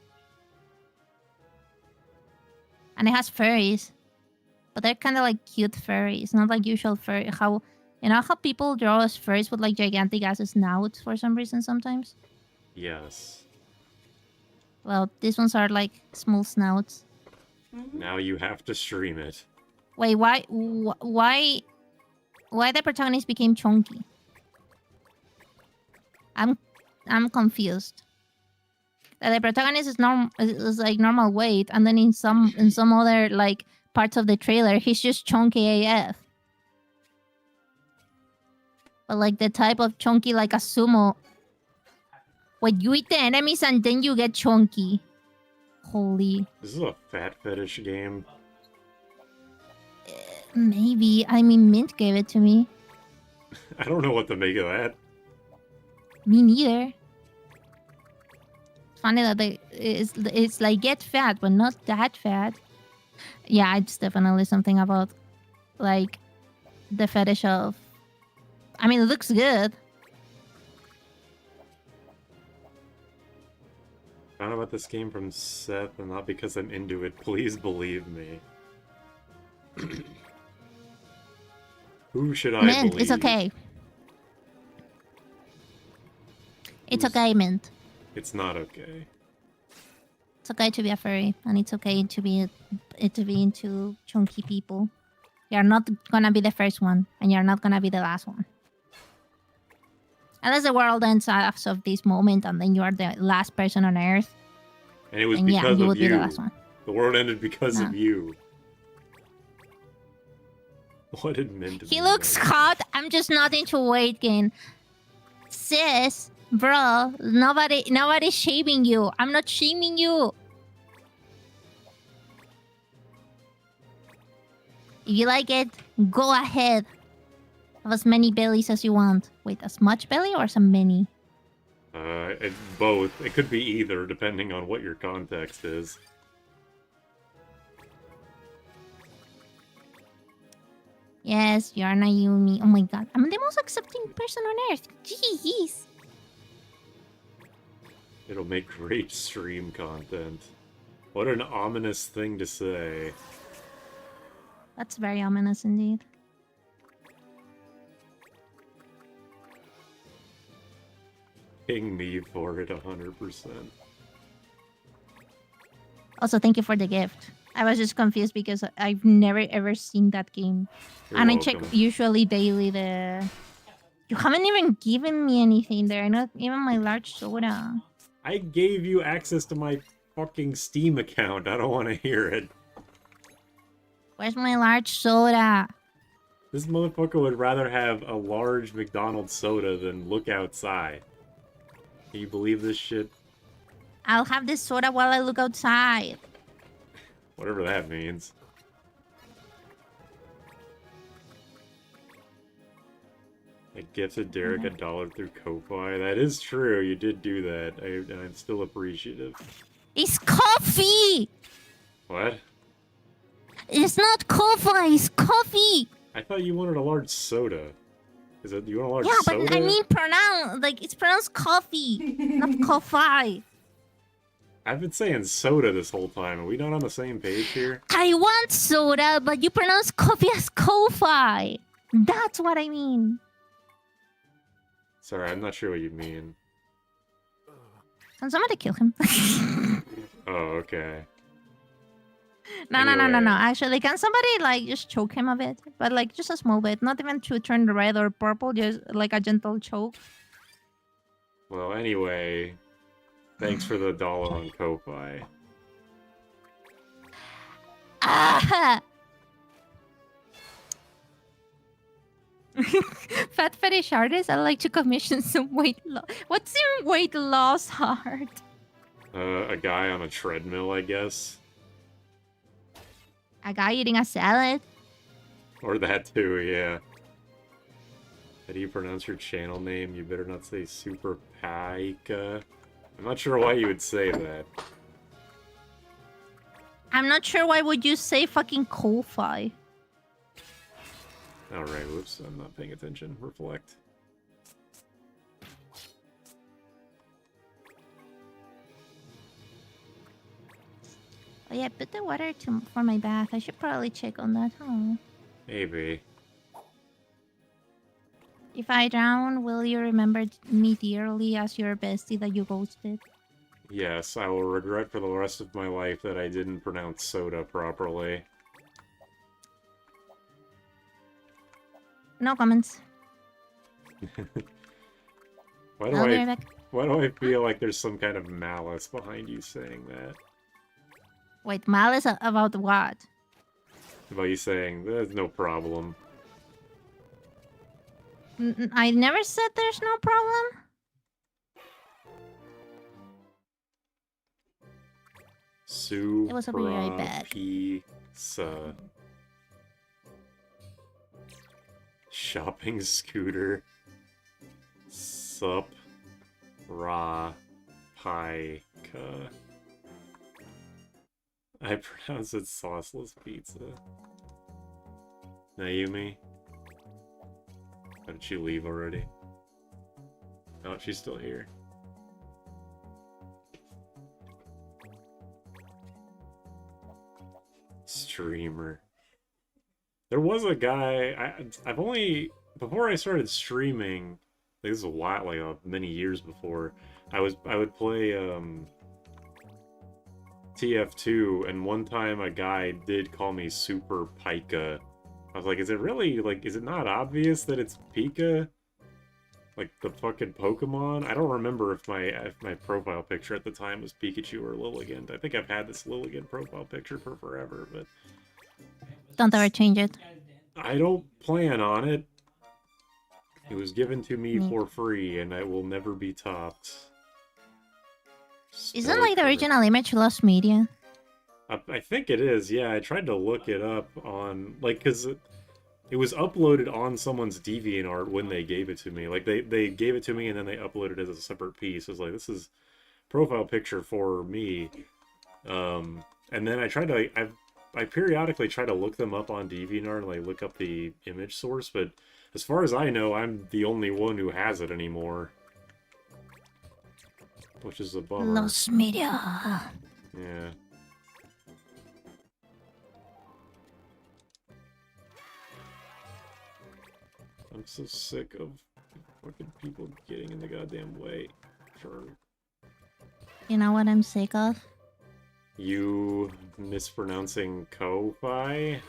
And it has furries. But they're kind of like cute furries, not like usual furry. You know how people draw as furries with like gigantic ass snouts for some reason sometimes? Yes. Well, these ones are like small snouts. Now you have to stream it. Wait, why the protagonist became chunky? I'm confused. The protagonist is like normal weight, and then in some other like parts of the trailer, he's just chunky AF. But like the type of chunky like a sumo. Wait, you eat the enemies and then you get chunky. Holy. This is a fat fetish game. Maybe. I mean, Mint gave it to me. I don't know what to make of that. Me neither. It's funny that it's like get fat, but not that fat. Yeah, it's definitely something about like the fetish of. I mean, it looks good. Found about this game from Seth, and not because I'm into it. Please believe me. Who should I Mint, believe? it's okay. It's okay, Mint. It's not okay. It's okay to be a furry, and it's okay to be into chunky people. You're not gonna be the first one, and you're not gonna be the last one. Unless the world ends as of this moment, and then you are the last person on Earth. And it was And because you of would be you. the last one. The world ended because No. of you. What did Mint do? He looks hot. I'm just not into weight gain. Sis, bro, nobody's shaming you. I'm not shaming you. If you like it, go ahead. Have as many bellies as you want. Wait, as much belly or as many? It's both. It could be either, depending on what your context is. Yes, you are Naomi. Oh my god. I'm the most accepting person on earth. Jeez. It'll make great stream content. What an ominous thing to say. That's very ominous indeed. Ping me for it 100%. Also, thank you for the gift. I was just confused because I've never ever seen that game. You're and welcome. I check usually daily the... You haven't even given me anything there. Not even my large soda. I gave you access to my fucking Steam account. I don't want to hear it. Where's my large soda? This motherfucker would rather have a large McDonald's soda than look outside. Can you believe this shit? I'll have this soda while I look outside. Whatever that means. I gifted Derek $1 through Ko-Fi. That is true. You did do that. I'm still appreciative. It's coffee! What? It's not coffee, it's coffee! I thought you wanted a large soda. Is it you want a large Yeah, soda? but I mean it's pronounced coffee, not coffee. I've been saying soda this whole time. Are we not on the same page here? I want soda, but you pronounce coffee as coffee. That's what I mean. Sorry, I'm not sure what you mean. Can somebody kill him? Oh, okay. No. Anyway. Actually, can somebody like just choke him a bit? But like just a small bit, not even to turn red or purple, just like a gentle choke. Well, anyway, thanks for the $1 on Ko-Fi. Ah! Fat fetish artist, I'd like to commission some weight loss. What's your weight loss art? A guy on a treadmill, I guess. A guy eating a salad? Or that too, yeah. How do you pronounce your channel name? You better not say Super Paika. I'm not sure why you would say that. I'm not sure why would you say fucking Ko-Fi. Alright, whoops, I'm not paying attention. Reflect. Oh yeah, put the water for my bath. I should probably check on that, huh? Maybe. If I drown, will you remember me dearly as your bestie that you ghosted? Yes, I will regret for the rest of my life that I didn't pronounce soda properly. No comments. Why I'll be right back. do I feel like there's some kind of malice behind you saying that? Wait, malice about what? About you saying, there's no problem. I never said there's no problem. It was a very bad. Pizza. Shopping scooter. Sup. Ra. Pika. I pronounce it sauceless pizza. Naomi? How did she leave already? Oh, she's still here. Streamer. There was a guy, I've only, before I started streaming, like this is a while, like many years before, I would play TF2, and one time a guy did call me Super Pika. I was like, is it really, like, is it not obvious that it's Pika? Like, the fucking Pokemon? I don't remember if my profile picture at the time was Pikachu or Lilligant. I think I've had this Lilligant profile picture for forever, but... Don't ever change it. I don't plan on it. It was given to me for free, and I will never be topped. Isn't like the original image lost media? I think it is, yeah. I tried to look it up on, like, because it was uploaded on someone's DeviantArt when they gave it to me. Like, they gave it to me and then they uploaded it as a separate piece. It was like, this is profile picture for me. And then I tried to, I periodically try to look them up on DeviantArt and, like, look up the image source, but as far as I know, I'm the only one who has it anymore. Which is a bummer. Lost media. Yeah. I'm so sick of fucking people getting in the goddamn way. Sure. You know what I'm sick of? You mispronouncing Ko-Fi?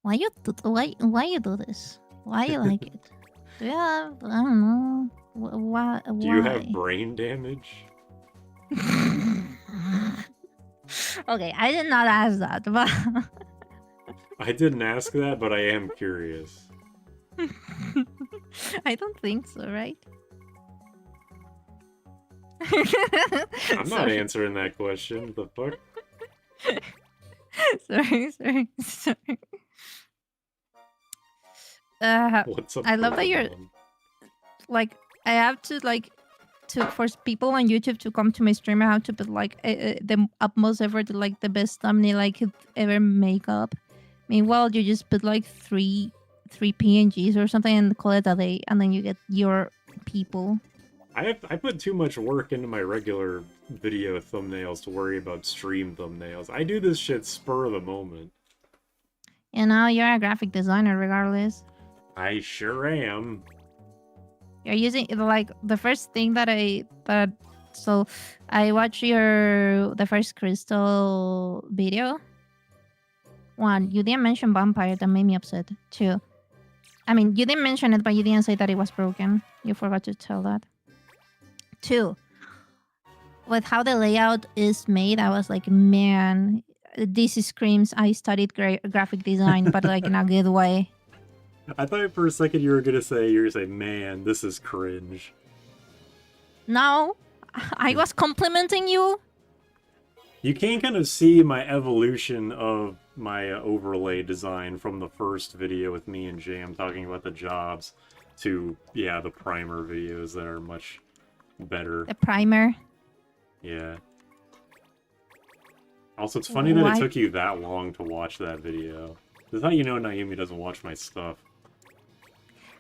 Why you do this? Why you like it? Do you have, I don't know. Why? Do you have brain damage? Okay, I did not ask that, but I didn't ask that, but I am curious. I don't think so, right? I'm not answering that question. The fuck? Sorry. What's up? I love that you're like. I have to like for people on YouTube to come to my stream, I have to put like the utmost effort, like the best thumbnail I could ever make up. Meanwhile, you just put like three PNGs or something and call it a day, and then you get your people. I put too much work into my regular video thumbnails to worry about stream thumbnails. I do this shit spur of the moment. And now you're a graphic designer, regardless. I sure am. You're using like the first thing so I watched the first Crystal video. One, you didn't mention vampire, that made me upset. Two, I mean, you didn't mention it, but you didn't say that it was broken. You forgot to tell that. Two, with how the layout is made, I was like, man, this screams I studied graphic design, but like in a good way. I thought for a second you were gonna say, man, this is cringe. No, I was complimenting you. You can kind of see my evolution of my overlay design from the first video with me and Jam talking about the jobs to, yeah, the primer videos that are much better. The primer. Yeah. Also, it's funny that it took you that long to watch that video. That's how you know Naomi doesn't watch my stuff.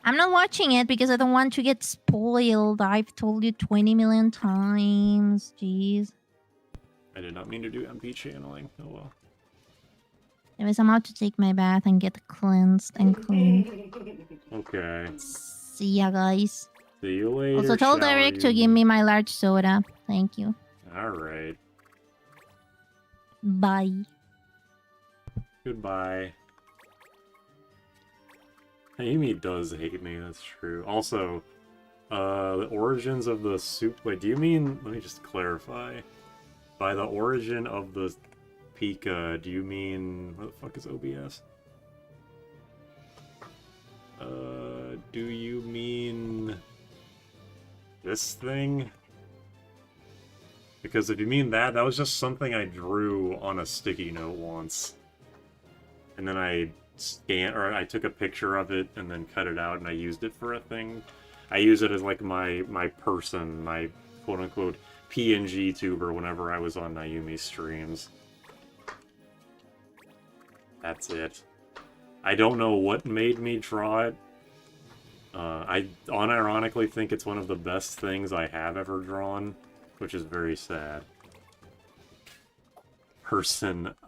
I'm not watching it because I don't want to get spoiled. I've told you 20 million times. Jeez. I did not mean to do MP channeling. Oh well. Anyways, I'm out to take my bath and get cleansed and clean. Okay. See ya, guys. See you later. Also, tell Derek to give me my large soda. Thank you. Alright. Bye. Goodbye. Amy does hate me, that's true. Also, the origins of the soup... Wait, do you mean... Let me just clarify. By the origin of the Pika, do you mean... What the fuck is OBS? Do you mean... this thing? Because if you mean that, that was just something I drew on a sticky note once. And then I took a picture of it and then cut it out and I used it for a thing. I use it as like my person, my quote-unquote PNG tuber whenever I was on Nayumi's streams. That's it. I don't know what made me draw it. I unironically think it's one of the best things I have ever drawn, which is very sad. Persona.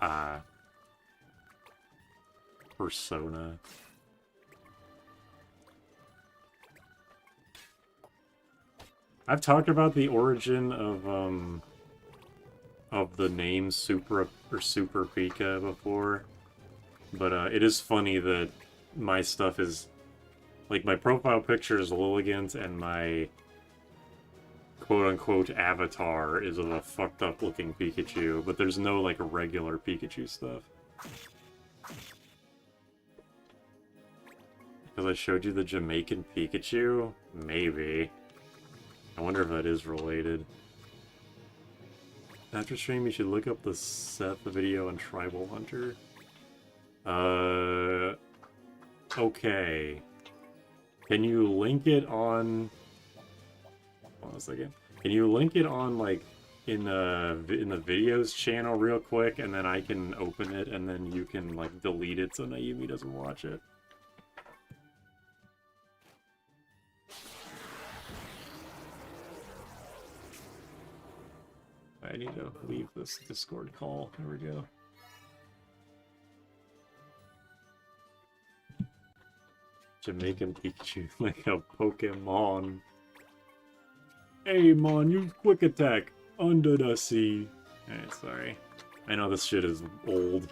I've talked about the origin of the name Super Pika before, but it is funny that my stuff is like my profile picture is Lilligant and my quote-unquote avatar is of a fucked up looking Pikachu, but there's no like regular Pikachu stuff. Because I showed you the Jamaican Pikachu? Maybe. I wonder if that is related. After stream, you should look up the Seth video on Tribal Hunter. Okay. Can you link it on... Hold on a second. Can you link it on, like, in the videos channel real quick, and then I can open it, and then you can, like, delete it so Naomi doesn't watch it? I need to leave this Discord call. There we go. Jamaican Pikachu, like a Pokemon. Hey, man, use Quick Attack under the sea. Alright, sorry. I know this shit is old.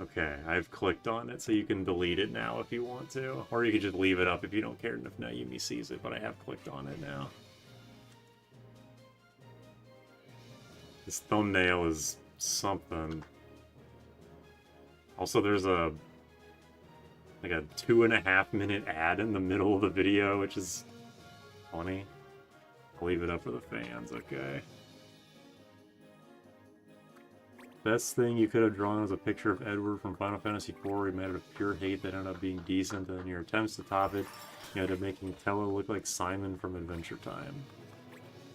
Okay, I've clicked on it, so you can delete it now if you want to. Or you could just leave it up if you don't care if Naomi sees it, but I have clicked on it now. This thumbnail is something. Also, there's a... like a 2.5-minute ad in the middle of the video, which is funny. I'll leave it up for the fans, okay. best thing you could have drawn was a picture of Edward from Final Fantasy IV. He made it of pure hate that ended up being decent, and in your attempts to top it, you ended up making Tello look like Simon from Adventure Time.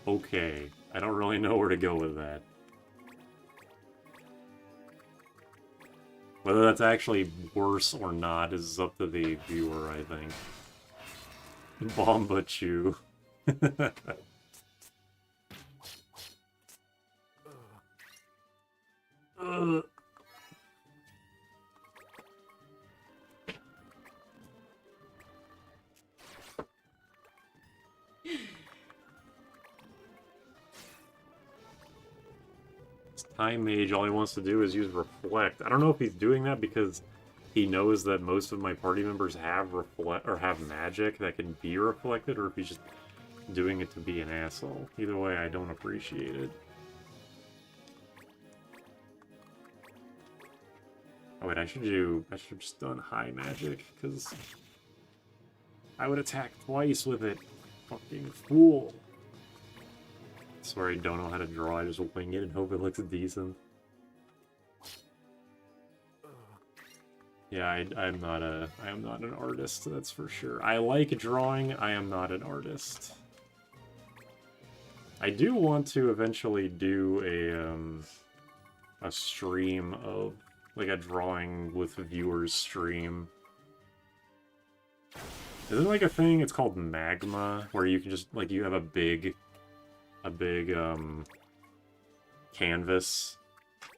Okay, I don't really know where to go with that. Whether that's actually worse or not is up to the viewer, I think. Bomba Chew. Time Mage, all he wants to do is use Reflect. I don't know if he's doing that because he knows that most of my party members have Reflect or have magic that can be reflected, or if he's just doing it to be an asshole. Either way, I don't appreciate it. Oh wait, I should have just done high magic, because I would attack twice with it. Fucking fool. I swear I don't know how to draw, I just wing it and hope it looks decent. Yeah, I am not an artist, that's for sure. I like drawing, I am not an artist. I do want to eventually do a stream of, like a drawing with viewers stream. Isn't like a thing, it's called Magma, where you can just, like, you have a big canvas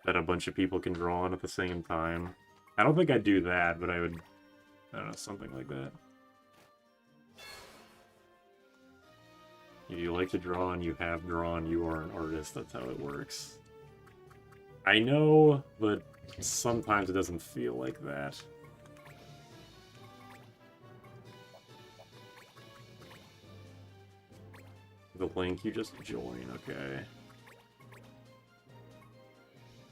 that a bunch of people can draw on at the same time. I don't think I'd do that, but I would, I don't know, something like that. If you like to draw and you have drawn, you are an artist. That's how it works. I know, but sometimes it doesn't feel like that. The link you just join, okay.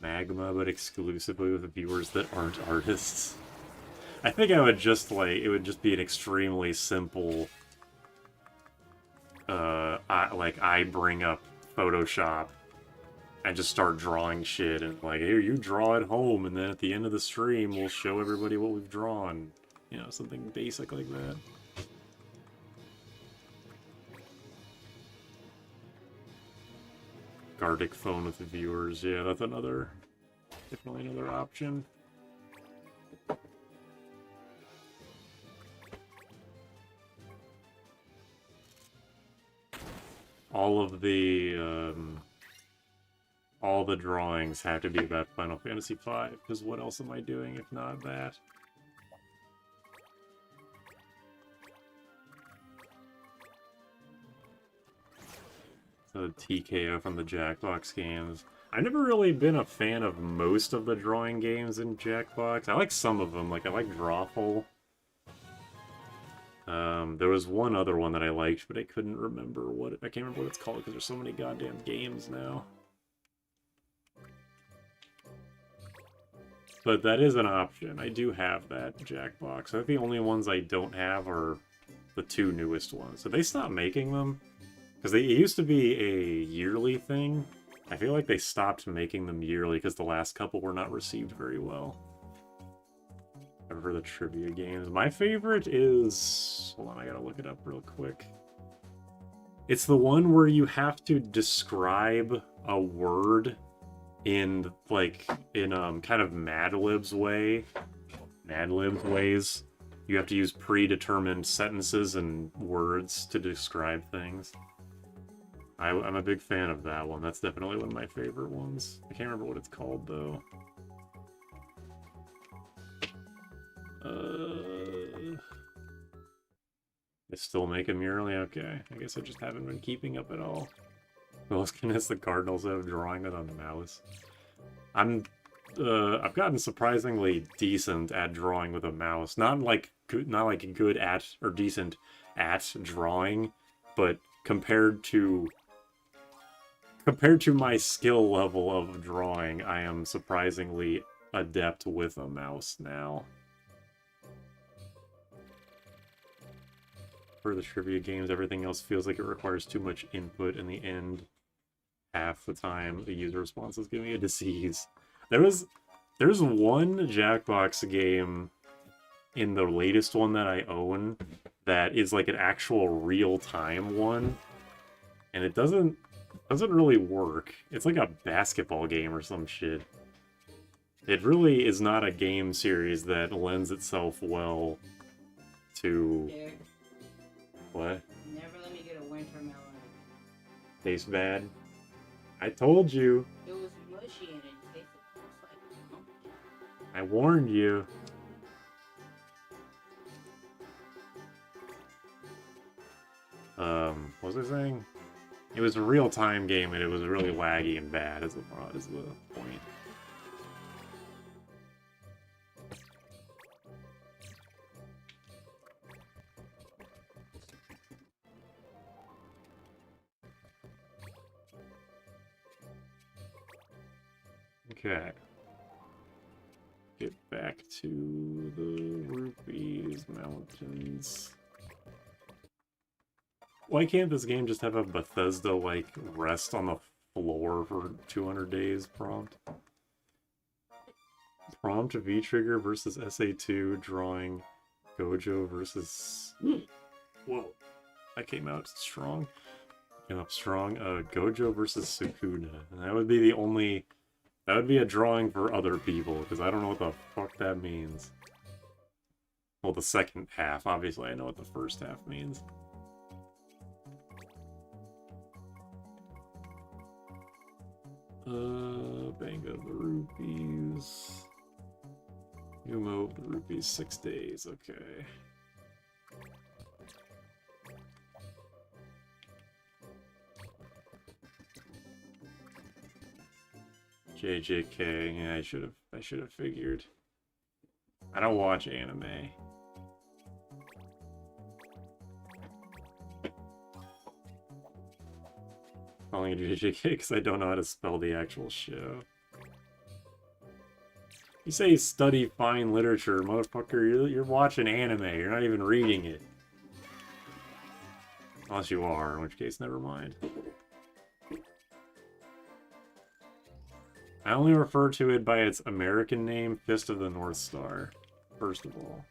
Magma, but exclusively with viewers that aren't artists. I think I would just, like, it would just be an extremely simple, I bring up Photoshop and just start drawing shit, and like, here, you draw at home, and then at the end of the stream, we'll show everybody what we've drawn. You know, something basic like that. Gardic phone with the viewers, yeah, that's definitely another option. All the drawings have to be about Final Fantasy V, because what else am I doing if not that? So TKO from the Jackbox games. I've never really been a fan of most of the drawing games in Jackbox. I like some of them, like I like Drawful. There was one other one that I liked, but I couldn't remember I can't remember what it's called because there's so many goddamn games now. But that is an option. I do have that Jackbox. I think the only ones I don't have are the two newest ones. So they stopped making them? Because it used to be a yearly thing. I feel like they stopped making them yearly because the last couple were not received very well. For the trivia games. My favorite is... Hold on, I gotta look it up real quick. It's the one where you have to describe a word in, like, kind of Mad Lib's way. Mad Lib's ways. You have to use predetermined sentences and words to describe things. I'm a big fan of that one. That's definitely one of my favorite ones. I can't remember what it's called, though. They still make them yearly? Okay. I guess I just haven't been keeping up at all. Who else convinced the Cardinals of drawing it on the mouse? I've gotten surprisingly decent at drawing with a mouse. Not like good at or decent at drawing, but compared to my skill level of drawing, I am surprisingly adept with a mouse now. For the trivia games, everything else feels like it requires too much input in the end. Half the time, the user response is giving me a disease. There's one Jackbox game in the latest one that I own that is like an actual real-time one, and it doesn't really work. It's like a basketball game or some shit. It really is not a game series that lends itself well to... Derek, What? never let me get a winter melon. Tastes bad? I told you. It was mushy and it tasted just like pumpkin. I warned you. What was I saying? It was a real-time game and it was really laggy and bad is the point. Okay. Get back to the rupees mountains. Why can't this game just have a Bethesda-like rest on the floor for 200 days prompt? Prompt V-Trigger versus SA2, drawing Gojo versus... Whoa. That came out strong. Came up strong. Gojo versus Sukuna. And that would be the only... That would be a drawing for other people, because I don't know what the fuck that means. Well, the second half. Obviously, I know what the first half means. Bank of the rupees. Yumo of the rupees, 6 days, okay. JJK, yeah, I should have figured. I don't watch anime. Calling it JJK because I don't know how to spell the actual show. You say study fine literature, motherfucker, you're watching anime, you're not even reading it. Unless you are, in which case, never mind. I only refer to it by its American name, Fist of the North Star, first of all.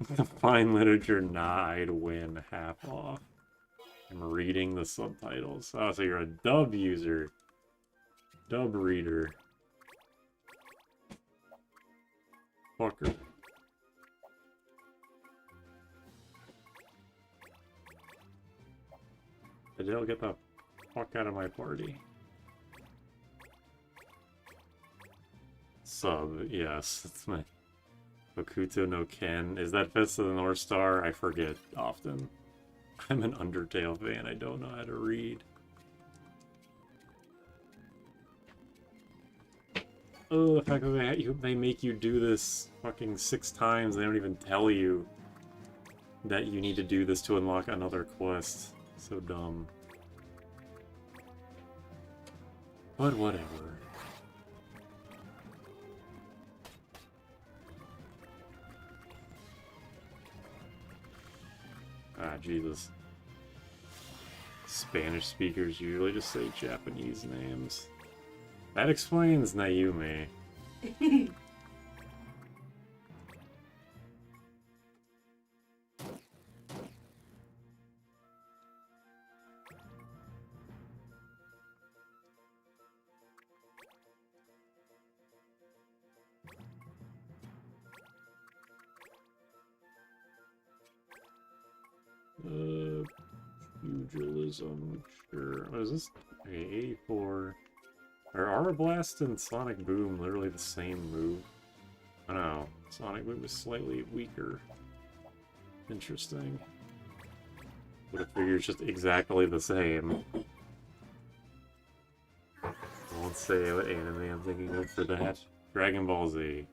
The fine literature, nah, I'd win half off. I'm reading the subtitles. Oh, so you're a dub user. Dub reader. Fucker. Adele, get the fuck out of my party. Sub, yes, it's my Hokuto no Ken. Is that Fist of the North Star? I forget often. I'm an Undertale fan, I don't know how to read. Oh, the fact that they make you do this fucking 6 times, they don't even tell you that you need to do this to unlock another quest. So dumb. But whatever. Ah, Jesus. Spanish speakers usually just say Japanese names. That explains Naomi. Pugilism, sure. What is this? Okay, 84. Are Aura Blast and Sonic Boom literally the same move? I don't know. Sonic Boom is slightly weaker. Interesting. Would have figured it's just exactly the same. I won't say what anime I'm thinking of for that. Dragon Ball Z.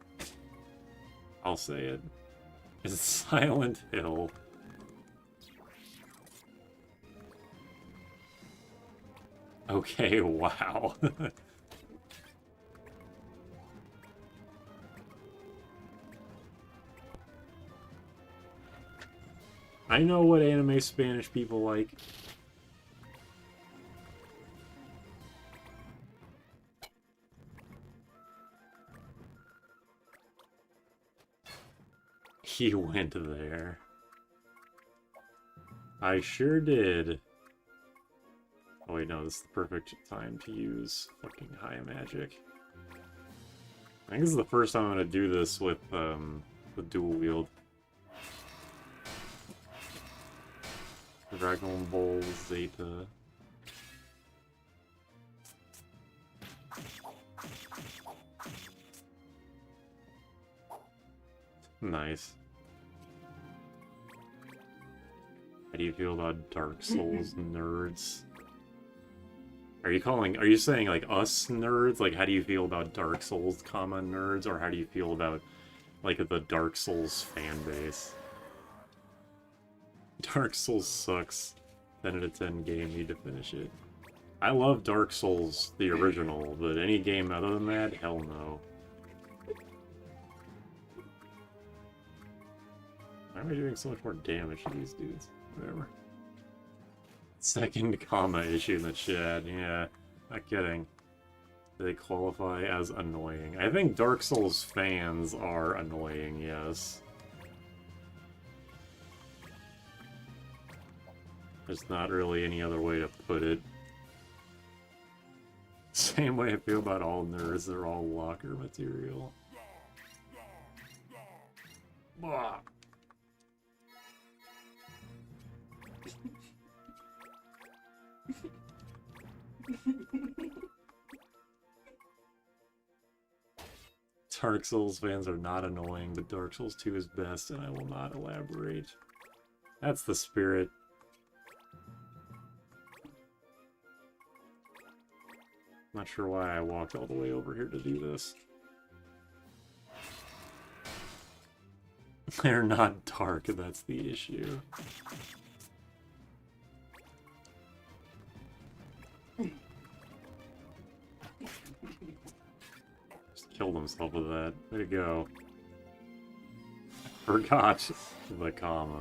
I'll say it. It's Silent Hill. Okay, wow. I know what anime Spanish people like. He went there. I sure did. Oh wait, no, this is the perfect time to use fucking high magic. I think this is the first time I'm gonna do this with dual wield. Dragon Ball Zeta. Nice. How do you feel about Dark Souls nerds? Are you saying like us nerds? Like how do you feel about Dark Souls, nerds? Or how do you feel about like the Dark Souls fan base? Dark Souls sucks. 10 out of 10 game, need to finish it. I love Dark Souls, the original, but any game other than that, hell no. Why am I doing so much more damage to these dudes? Whatever. Second comma issue in the chat, yeah. Not kidding. They qualify as annoying. I think Dark Souls fans are annoying, yes. There's not really any other way to put it. Same way I feel about all nerds, they're all locker material. Blah. Dark Souls fans are not annoying, but Dark Souls 2 is best, and I will not elaborate. That's the spirit. Not sure why I walked all the way over here to do this. They're not dark, that's the issue. Just killed himself with that. Way to go. Forgot the comma.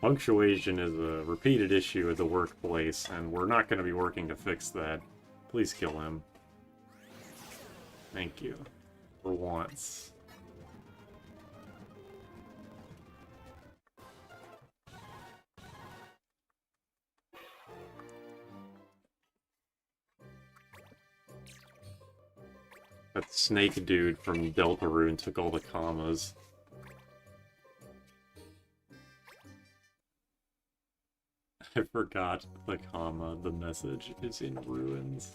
Punctuation is a repeated issue at the workplace, and we're not going to be working to fix that. Please kill him. Thank you. For once. That snake dude from Deltarune took all the commas. I forgot the comma. The message is in ruins.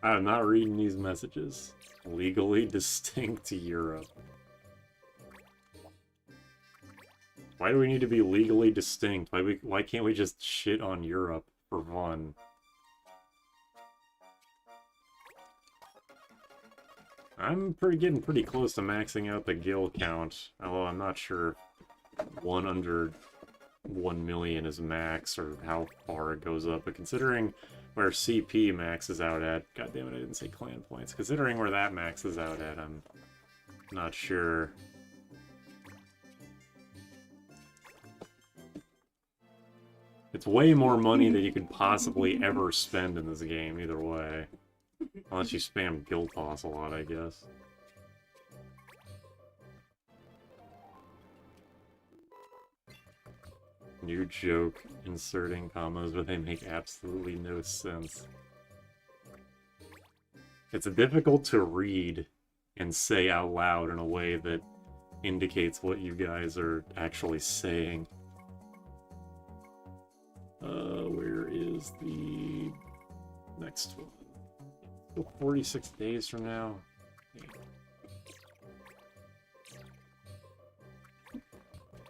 I'm not reading these messages. Legally distinct to Europe. Why do we need to be legally distinct? Why can't we just shit on Europe for fun? I'm getting pretty close to maxing out the guild count, although I'm not sure one under 1 million is max or how far it goes up, but considering where CP maxes out at, god damn it, I didn't say clan points, considering where that maxes out at, I'm not sure. It's way more money than you could possibly ever spend in this game, either way. Unless you spam guild toss a lot, I guess. New joke, inserting commas, but they make absolutely no sense. It's difficult to read and say out loud in a way that indicates what you guys are actually saying. Where is the next one? Still 46 days from now.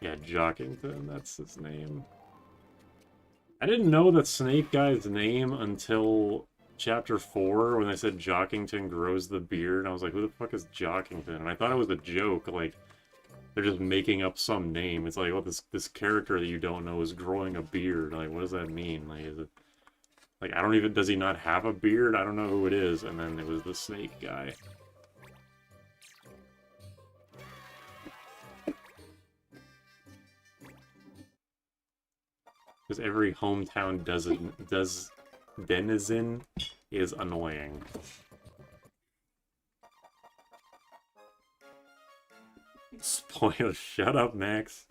Yeah, Jockington, that's his name. I didn't know the snake guy's name until chapter 4 when they said Jockington grows the beard. And I was like, who the fuck is Jockington? And I thought it was a joke, like they're just making up some name. It's like, oh, this character that you don't know is growing a beard. Like, what does that mean? Like, is it like, I don't even, does he not have a beard? I don't know who it is. And then it was the snake guy. Because every hometown denizen is annoying. Spoiler, shut up, Max.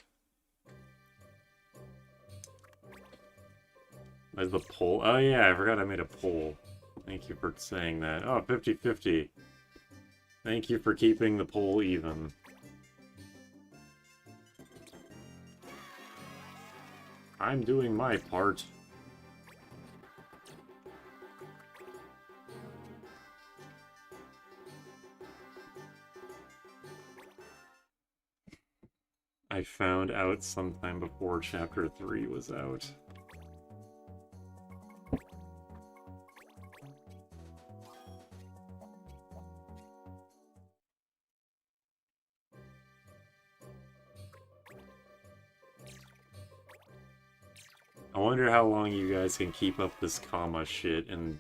Where's the poll? Oh yeah, I forgot I made a poll. Thank you for saying that. Oh, 50-50. Thank you for keeping the poll even. I'm doing my part. I found out sometime before Chapter 3 was out. I wonder how long you guys can keep up this comma shit, and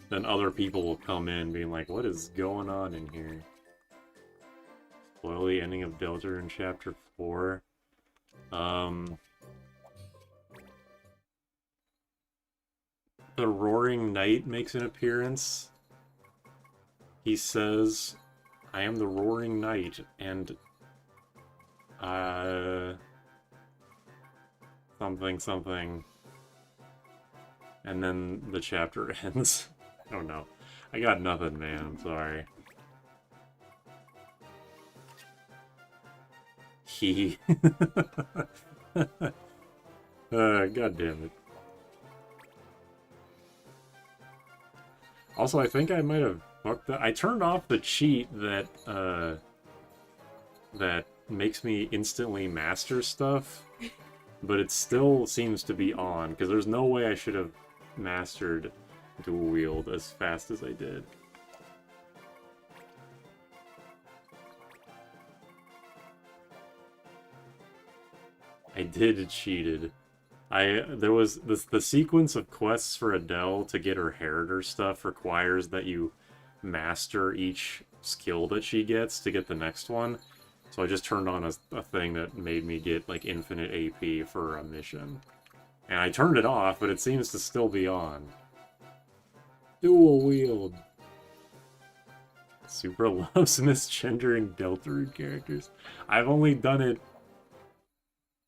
then other people will come in being like, what is going on in here? Spoil the ending of Delta in Chapter 4. The Roaring Knight makes an appearance. He says, I am the Roaring Knight, and something. And then the chapter ends. I don't know. I got nothing, man. I'm sorry. He. God damn it. Also, I think I might have fucked that. I turned off the cheat that that makes me instantly master stuff, but it still seems to be on, because there's no way I should have mastered dual wield as fast as I did. I did cheated. There was the sequence of quests for Adele to get her Heriter stuff requires that you master each skill that she gets to get the next one. So I just turned on a thing that made me get like infinite AP for a mission. And I turned it off, but it seems to still be on. Dual wield. Super loves misgendering Deltarune characters. I've only done it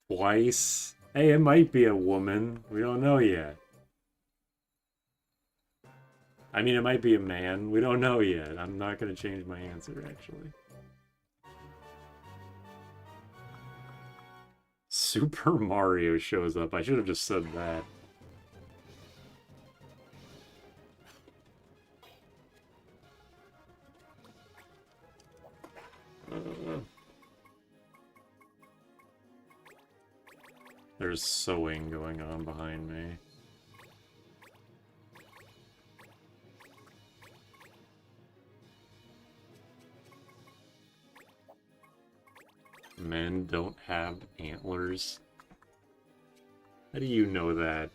twice. Hey, it might be a woman. We don't know yet. I mean, it might be a man. We don't know yet. I'm not going to change my answer, actually. Super Mario shows up. I should have just said that. There's sewing going on behind me. Men don't have antlers. How do you know that?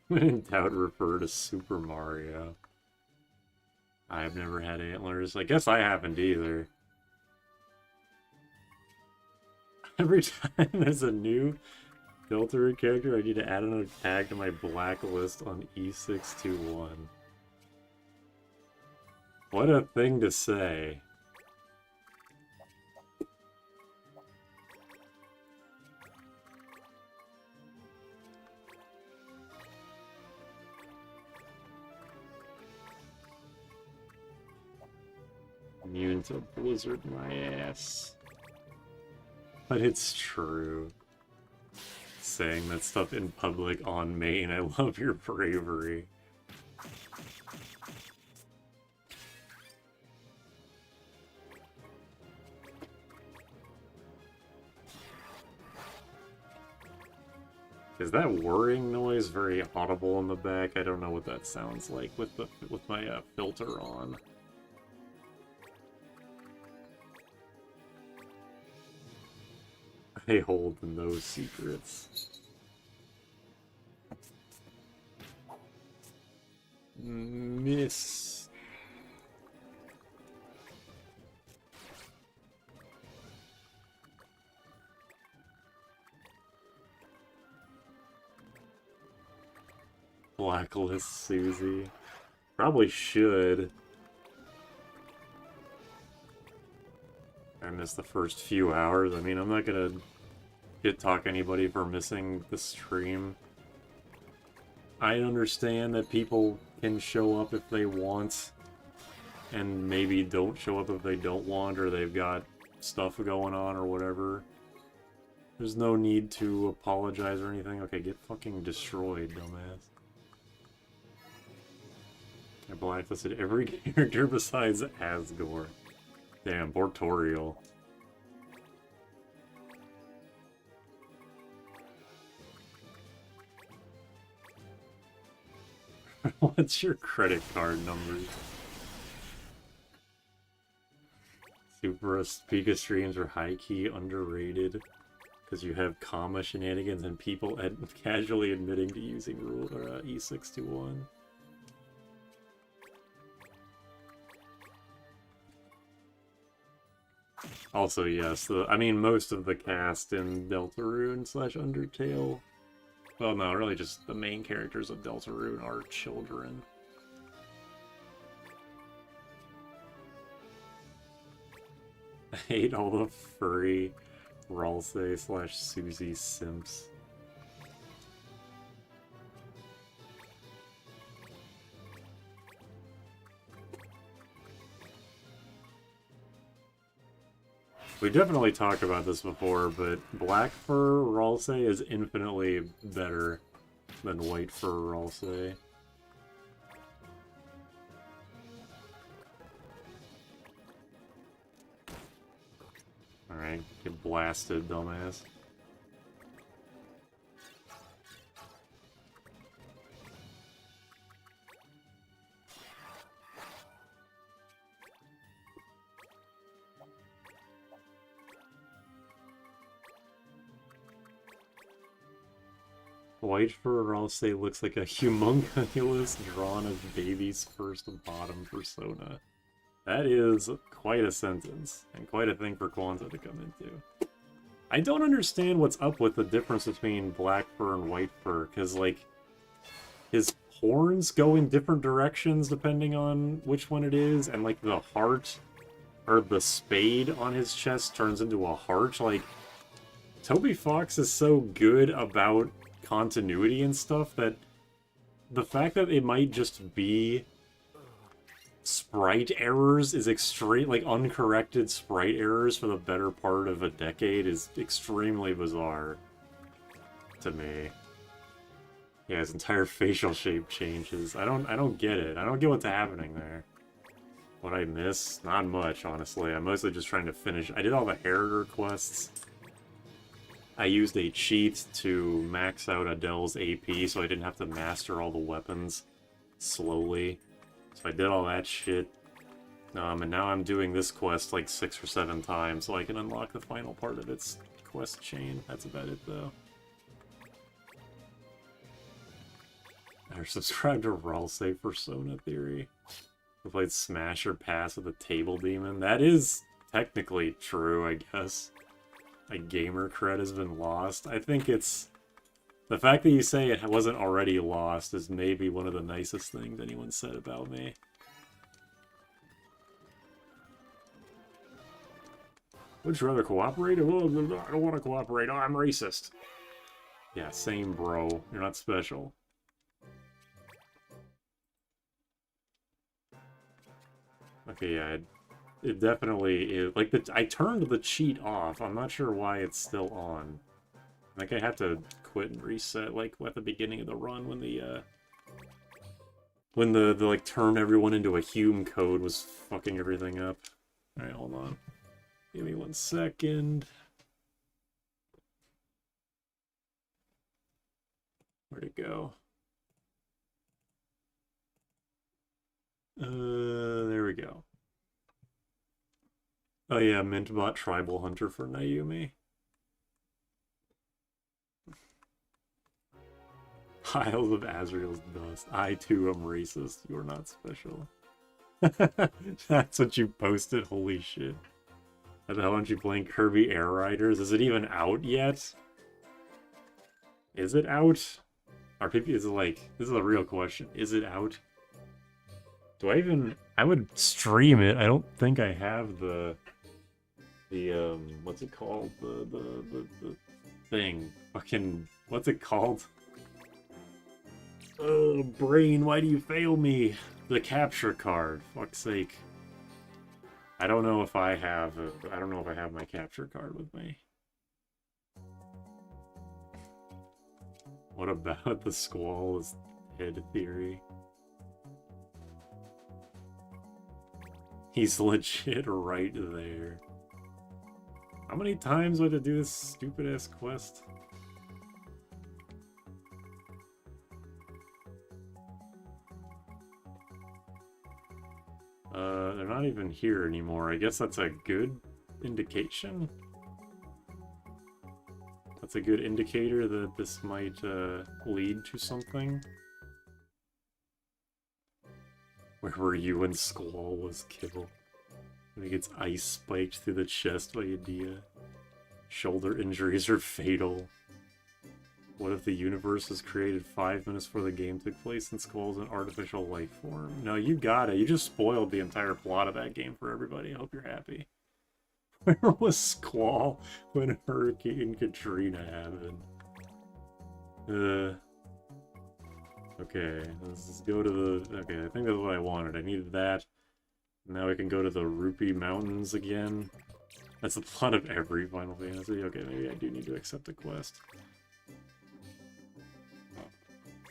When in doubt, refer to Super Mario. I've never had antlers. I guess I haven't either. Every time there's a new Deltarune character, I need to add another tag to my blacklist on E621. What a thing to say. Immune to Blizzard my ass. But it's true. Saying that stuff in public on main, I love your bravery. Is that whirring noise very audible in the back? I don't know what that sounds like with my filter on. I hold no secrets. Miss. blacklist Susie. Probably should. I missed the first few hours. I mean, I'm not gonna talk anybody for missing the stream. I understand that people can show up if they want, and maybe don't show up if they don't want, or they've got stuff going on or whatever. There's no need to apologize or anything. Okay, get fucking destroyed, dumbass. I blacklisted every character besides Asgore. Damn, Bortorial. What's your credit card number? Super Pika streams are high-key underrated because you have comma shenanigans and people casually admitting to using rule E621. Also, yes, I mean, most of the cast in Deltarune / Undertale, well, no, really just the main characters of Deltarune are children. I hate all the furry Ralsei / Susie simps. We definitely talked about this before, but black fur Ralsei is infinitely better than white fur Ralsei. Alright, get blasted, dumbass. White fur Ralsei looks like a humongous drawn of baby's first bottom persona. That is quite a sentence, and quite a thing for Kwanzaa to come into. I don't understand what's up with the difference between black fur and white fur, because, like, his horns go in different directions depending on which one it is, and, like, the heart, or the spade on his chest turns into a heart. Like, Toby Fox is so good about continuity and stuff that the fact that it might just be sprite errors is extreme, like uncorrected sprite errors for the better part of a decade is extremely bizarre to me. Yeah, his entire facial shape changes. I don't get it. I don't get what's happening there. What I miss? Not much, honestly. I'm mostly just trying to finish. I did all the Heriter quests. I used a cheat to max out Adele's AP so I didn't have to master all the weapons slowly. So I did all that shit. And now I'm doing this quest like 6 or 7 times so I can unlock the final part of its quest chain. That's about it, though. Or subscribe to Ralsei Persona Theory. I played Smash or Pass with a Table Demon. That is technically true, I guess. My gamer cred has been lost. I think it's... The fact that you say it wasn't already lost is maybe one of the nicest things anyone said about me. Would you rather cooperate? Oh, I don't want to cooperate. Oh, I'm racist. Yeah, same, bro. You're not special. Okay, yeah, it definitely is. Like, I turned the cheat off. I'm not sure why it's still on. Like, I have to quit and reset, like, at the beginning of the run when the like, turn everyone into a Hume code was fucking everything up. Alright, hold on. Give me 1 second. Where'd it go? There we go. Oh yeah, Mintbot Tribal Hunter for Naomi. Isles of Azrael's Dust. I too am racist. You're not special. That's what you posted? Holy shit. How the hell aren't you playing Kirby Air Riders? Is it even out yet? Is it out? Are people, is it like, this is a real question. Is it out? Do I even, I would stream it. I don't think I have the what's it called? The thing. Fucking, what's it called? Oh, brain, why do you fail me? The capture card, fuck's sake. I don't know if I have, I don't know if I have my capture card with me. What about the Squall's head theory? He's legit right there. How many times do I have to do this stupid-ass quest? They're not even here anymore. I guess that's a good indication? That's a good indicator that this might lead to something. Where were you when Squall was killed? When he gets ice spiked through the chest by Idea. Shoulder injuries are fatal. What if the universe was created 5 minutes before the game took place and Squall's an artificial life form? No, you got it. You just spoiled the entire plot of that game for everybody. I hope you're happy. Where was Squall when Hurricane Katrina happened? Okay, let's go to the... Okay, I think that's what I wanted. I needed that. Now we can go to the Rupee Mountains again. That's the plot of every Final Fantasy. Okay, maybe I do need to accept the quest.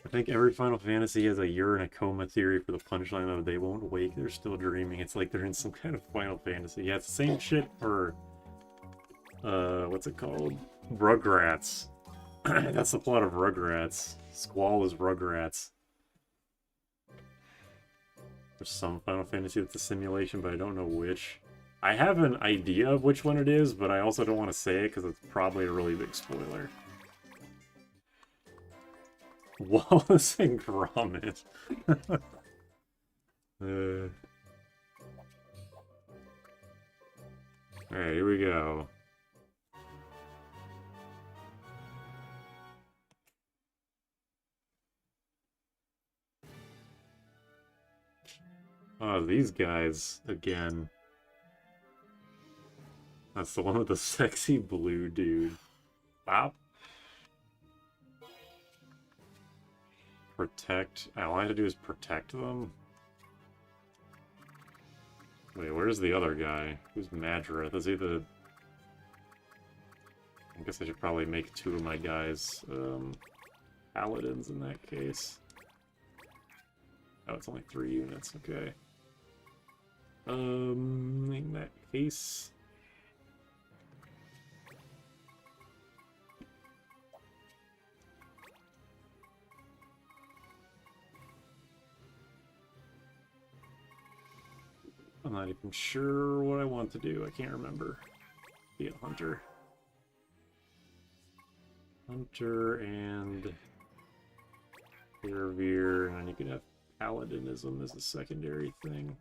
I think every Final Fantasy has a you're in a coma theory for the punchline of they won't wake, they're still dreaming. It's like they're in some kind of Final Fantasy. Yeah, it's the same shit for... what's it called? Rugrats. That's the plot of Rugrats. Squall is Rugrats. There's some Final Fantasy that's a simulation, but I don't know which. I have an idea of which one it is, but I also don't want to say it because it's probably a really big spoiler. Wallace and Gromit. Alright, here we go. Oh, these guys again. That's the one with the sexy blue dude. Bop. Protect. All I have to do is protect them? Wait, where's the other guy? Who's Madrith? Is he the... I guess I should probably make two of my guys, paladins in that case. Oh, it's only 3 units, okay. In that case... I'm not even sure what I want to do. I can't remember. Be a hunter. Hunter and Revere, and then you can have Paladinism as a secondary thing.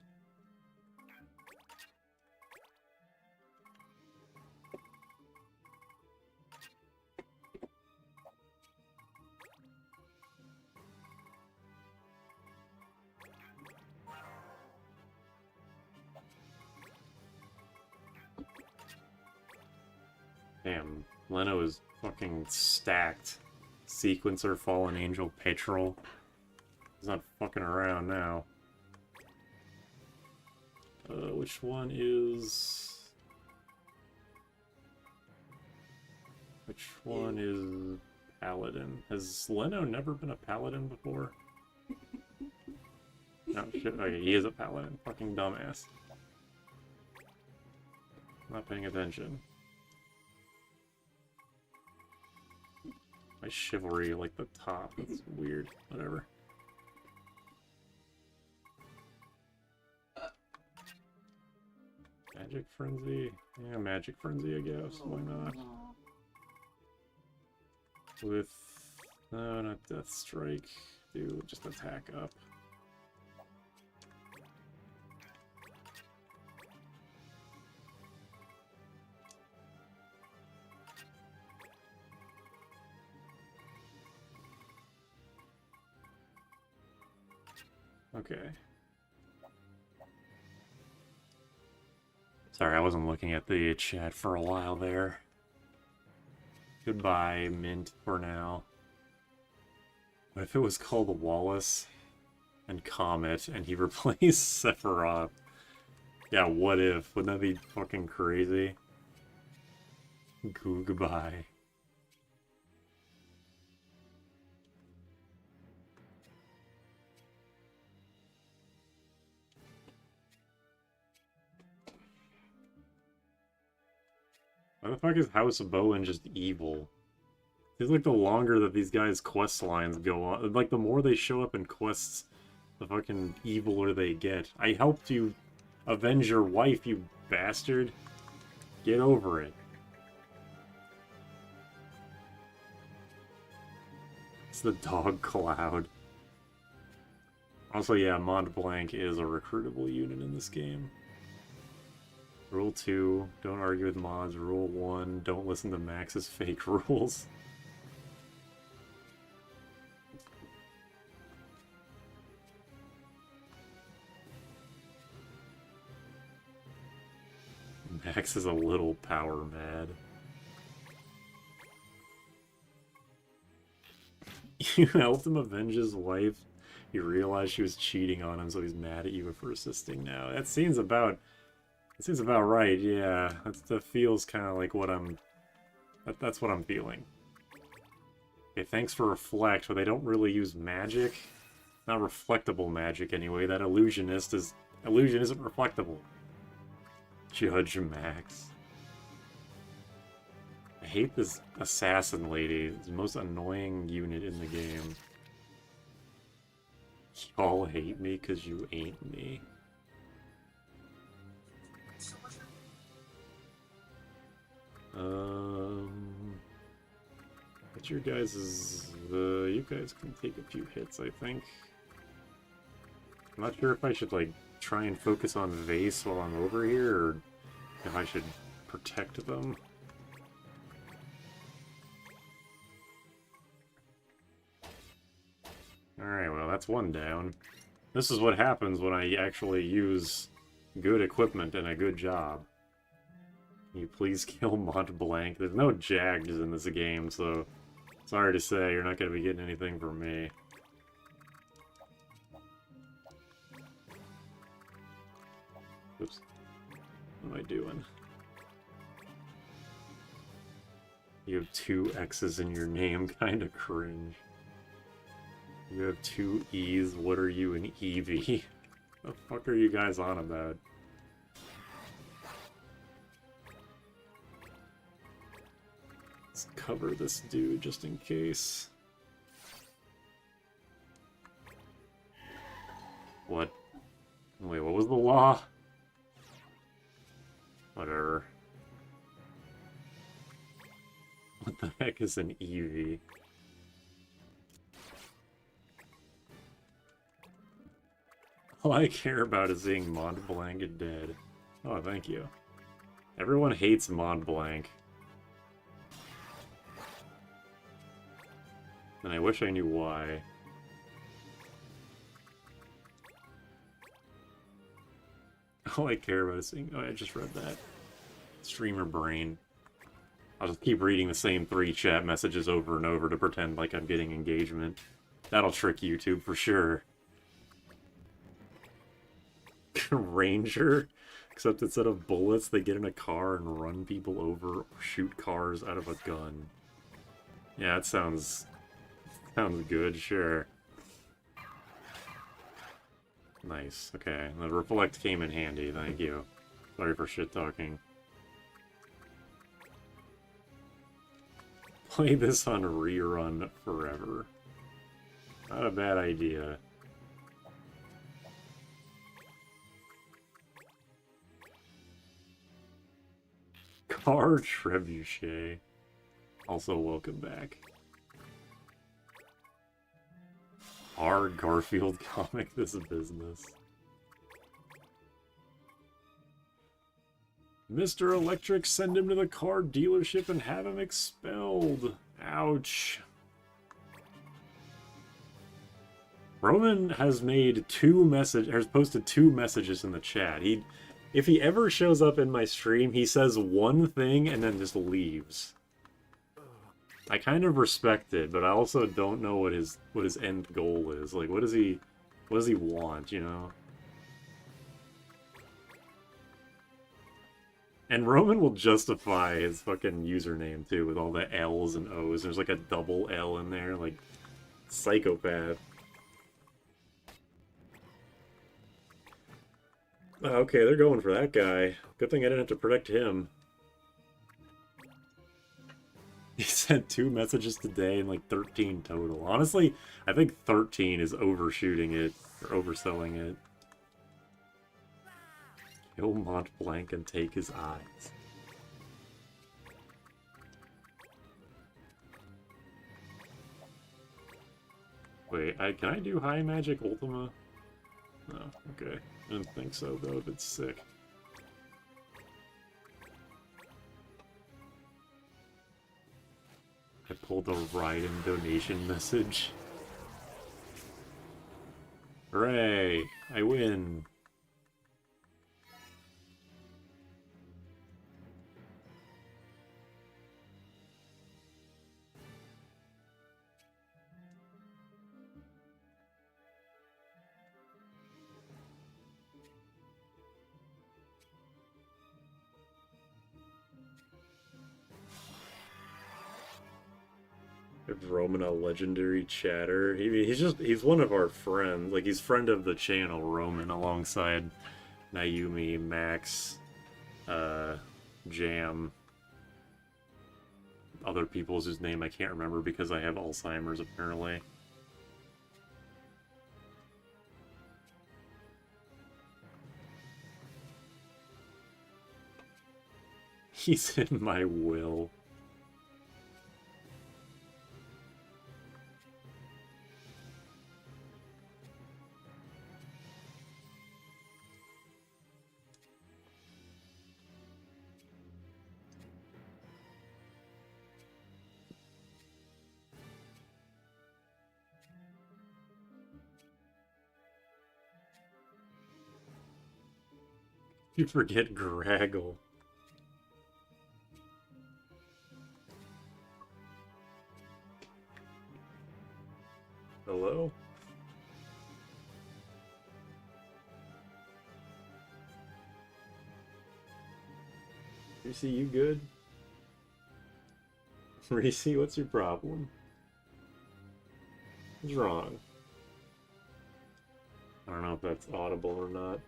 Damn, Leno is fucking stacked. Sequencer, Fallen Angel, Petrol. He's not fucking around now. Which one is... Which one is Paladin? Has Leno never been a Paladin before? No, shit. Okay, he is a Paladin. Fucking dumbass. Not paying attention. My chivalry, like the top. That's weird. Whatever. Magic Frenzy? Yeah, Magic Frenzy, I guess. Why not? With... No, not Death Strike. Do just attack up. Okay. Sorry, I wasn't looking at the chat for a while there. Goodbye, Mint, for now. What if it was called Wallace and Comet, and he replaced Sephiroth? Yeah, what if? Wouldn't that be fucking crazy? Goodbye. Why the fuck is House of Bowen just evil? Seems like the longer that these guys' quest lines go on, like the more they show up in quests, the fucking eviler they get. I helped you avenge your wife, you bastard. Get over it. It's the dog cloud. Also, yeah, Mont Blanc is a recruitable unit in this game. Rule 2, don't argue with mods. Rule 1, don't listen to Max's fake rules. Max is a little power mad. You helped him avenge his wife. You realized she was cheating on him, so he's mad at you for assisting now. That seems about right, yeah. That feels kind of like what that's what I'm feeling. Okay, thanks for Reflect, but they don't really use magic. Not reflectable magic, anyway. That illusion isn't reflectable. Judge Max. I hate this assassin lady. It's the most annoying unit in the game. Y'all hate me because you ain't me. What's your guys's... you guys can take a few hits, I think. I'm not sure if I should, like, try and focus on Vase while I'm over here, or if I should protect them. Alright, well, that's one down. This is what happens when I actually use good equipment and a good job. Can you please kill Mont Blanc? There's no Jags in this game, so sorry to say, you're not going to be getting anything from me. Oops. What am I doing? You have 2 X's in your name, kinda cringe. You have 2 E's, what are you, an Eevee? The fuck are you guys on about? Let's cover this dude just in case. What? Wait, what was the law? Whatever. What the heck is an Eevee? All I care about is seeing Mont Blanc dead. Oh, thank you. Everyone hates Mont Blanc. And I wish I knew why. All I care about is seeing... Oh, I just read that. Streamer brain. I'll just keep reading the same 3 chat messages over and over to pretend like I'm getting engagement. That'll trick YouTube for sure. Ranger? Except instead of bullets, they get in a car and run people over or shoot cars out of a gun. Yeah, that sounds good, sure. Nice, okay. The Reflect came in handy, thank you. Sorry for shit-talking. Play this on rerun forever. Not a bad idea. Car Trebuchet. Also, welcome back. Our Garfield comic this business. Mr. Electric, send him to the car dealership and have him expelled. Ouch. Roman has posted 2 messages in the chat. If he ever shows up in my stream, he says one thing and then just leaves. I kind of respect it, but I also don't know what his end goal is. Like, what does he want, you know? And Roman will justify his fucking username too with all the L's and O's. There's like a double L in there, like psychopath. Okay, they're going for that guy. Good thing I didn't have to protect him. He sent 2 messages today and like 13 total. Honestly, I think 13 is overshooting it, or overselling it. Kill Mont Blanc and take his eyes. Wait, can I do High Magic Ultima? No, okay. I didn't think so, though, if it's sick. I pulled a Raiden donation message. Hooray! I win! Give Roman a legendary chatter. He's one of our friends. Like, he's friend of the channel, Roman, alongside Nayumi, Max, Jam, other people's whose name I can't remember because I have Alzheimer's, apparently. He's in my will. You forget Graggle. Hello? Reese, you good? Reese, what's your problem? What's wrong? I don't know if that's audible or not.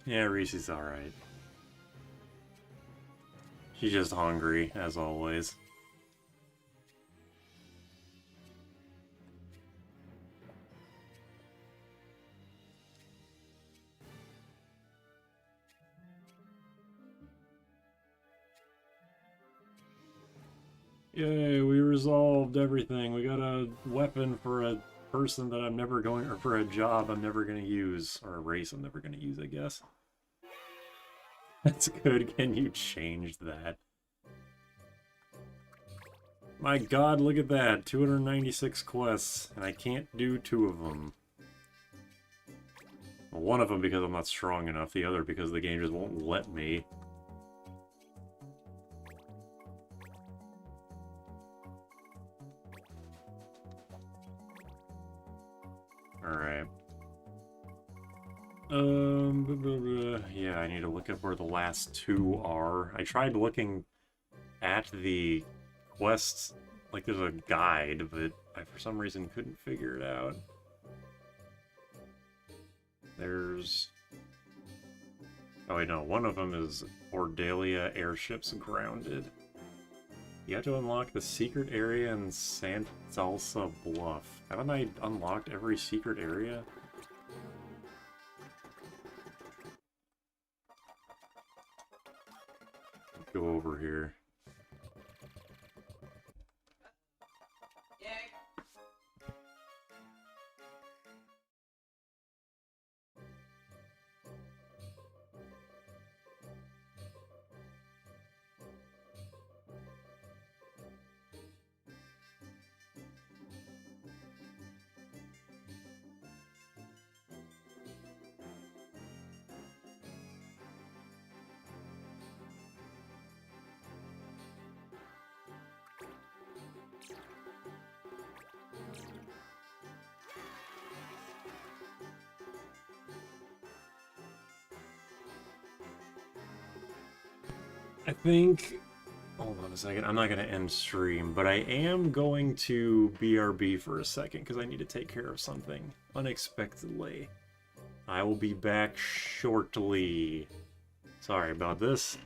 Yeah, Reese's alright. She's just hungry, as always. Yay, we resolved everything. We got a weapon for a person that I'm never going, or for a job I'm never going to use, or a race I'm never going to use, I guess. That's good. Can you change that? My god, look at that. 296 quests, and I can't do 2 of them. Well, one of them because I'm not strong enough, the other because the game just won't let me. Alright. Yeah, I need to look up where the last two are. I tried looking at the quests, like there's a guide, but I for some reason couldn't figure it out. There's... Oh wait, no, one of them is Ordalia Airships Grounded. You have to unlock the secret area in San Salsa Bluff. Haven't I unlocked every secret area? Go over here. I think... Hold on a second, I'm not going to end stream, but I am going to BRB for a second because I need to take care of something unexpectedly. I will be back shortly. Sorry about this.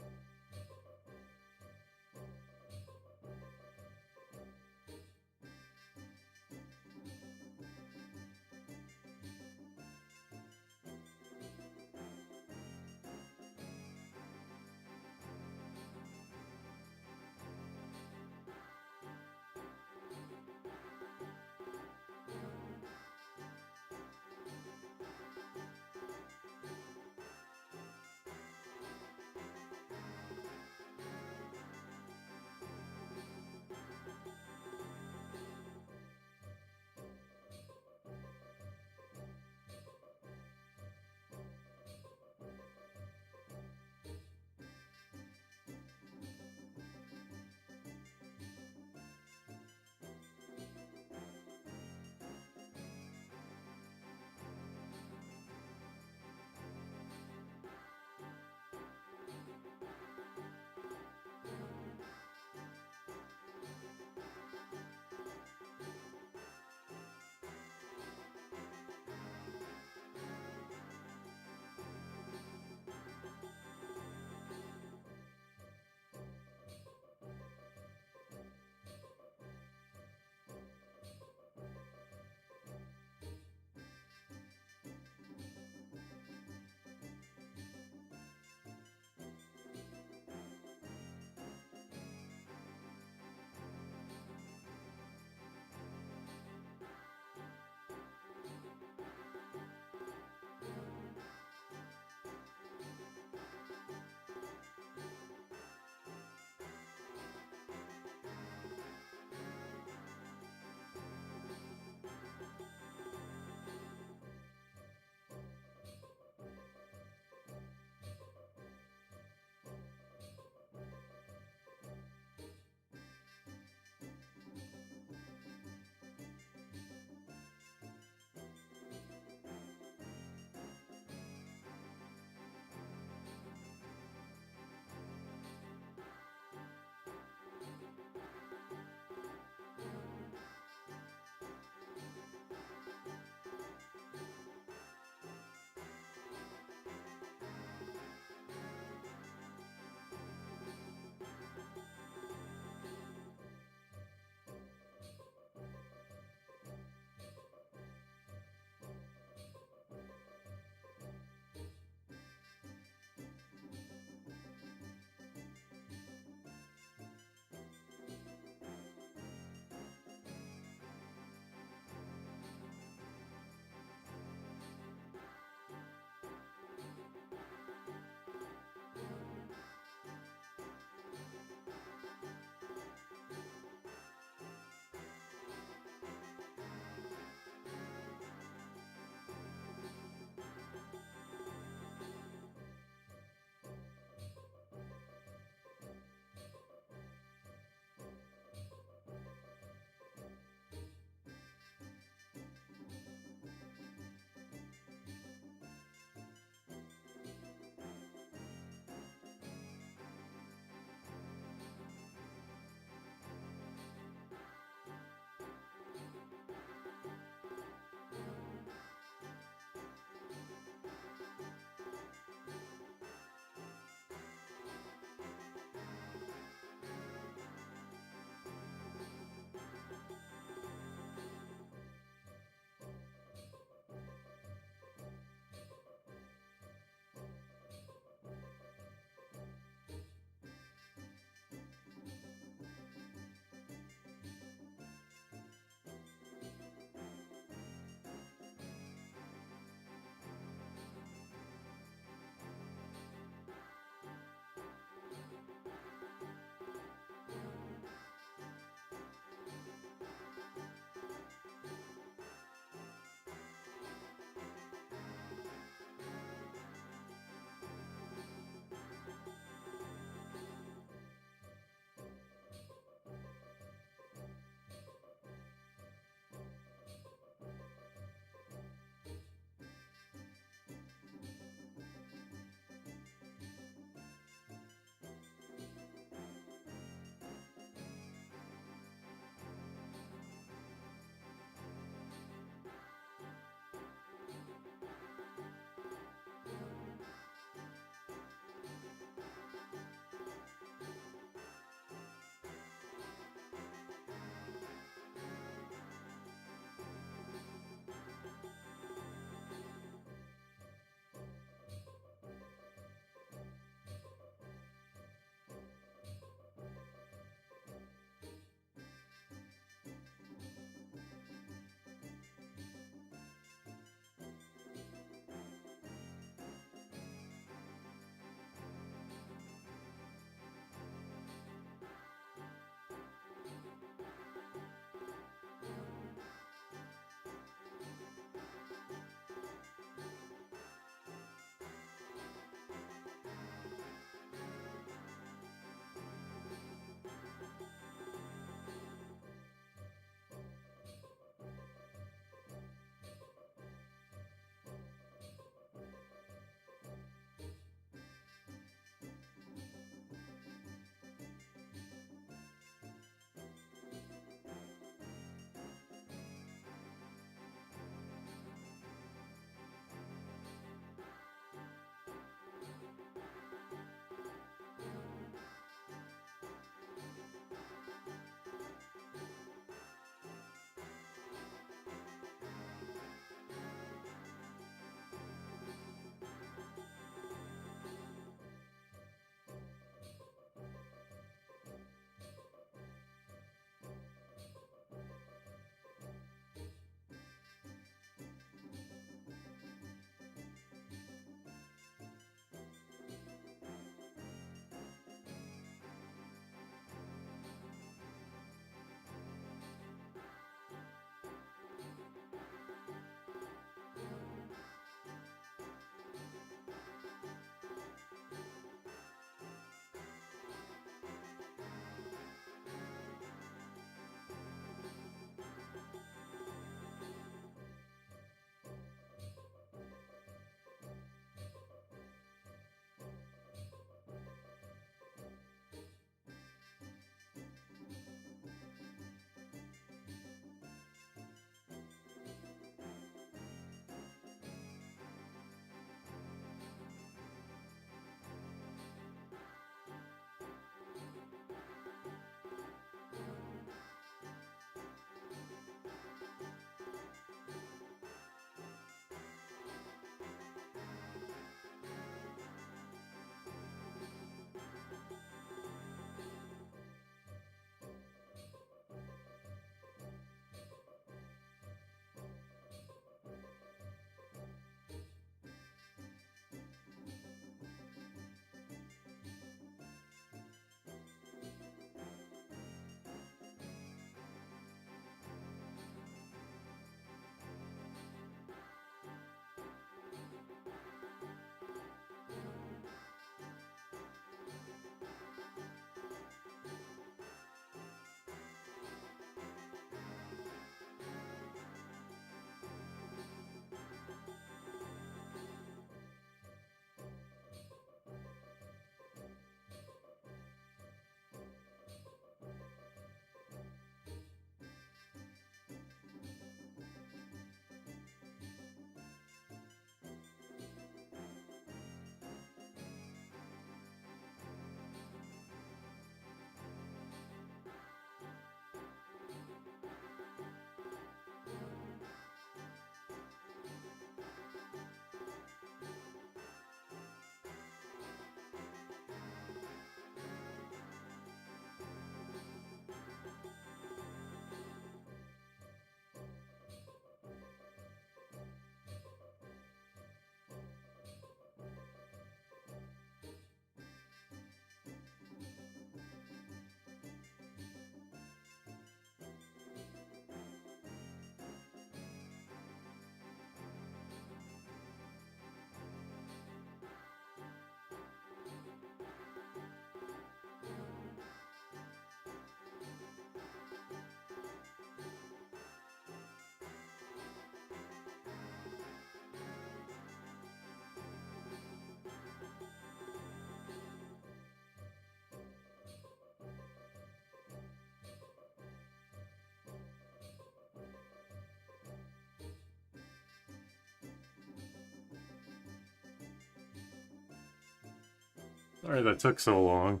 Sorry that took so long.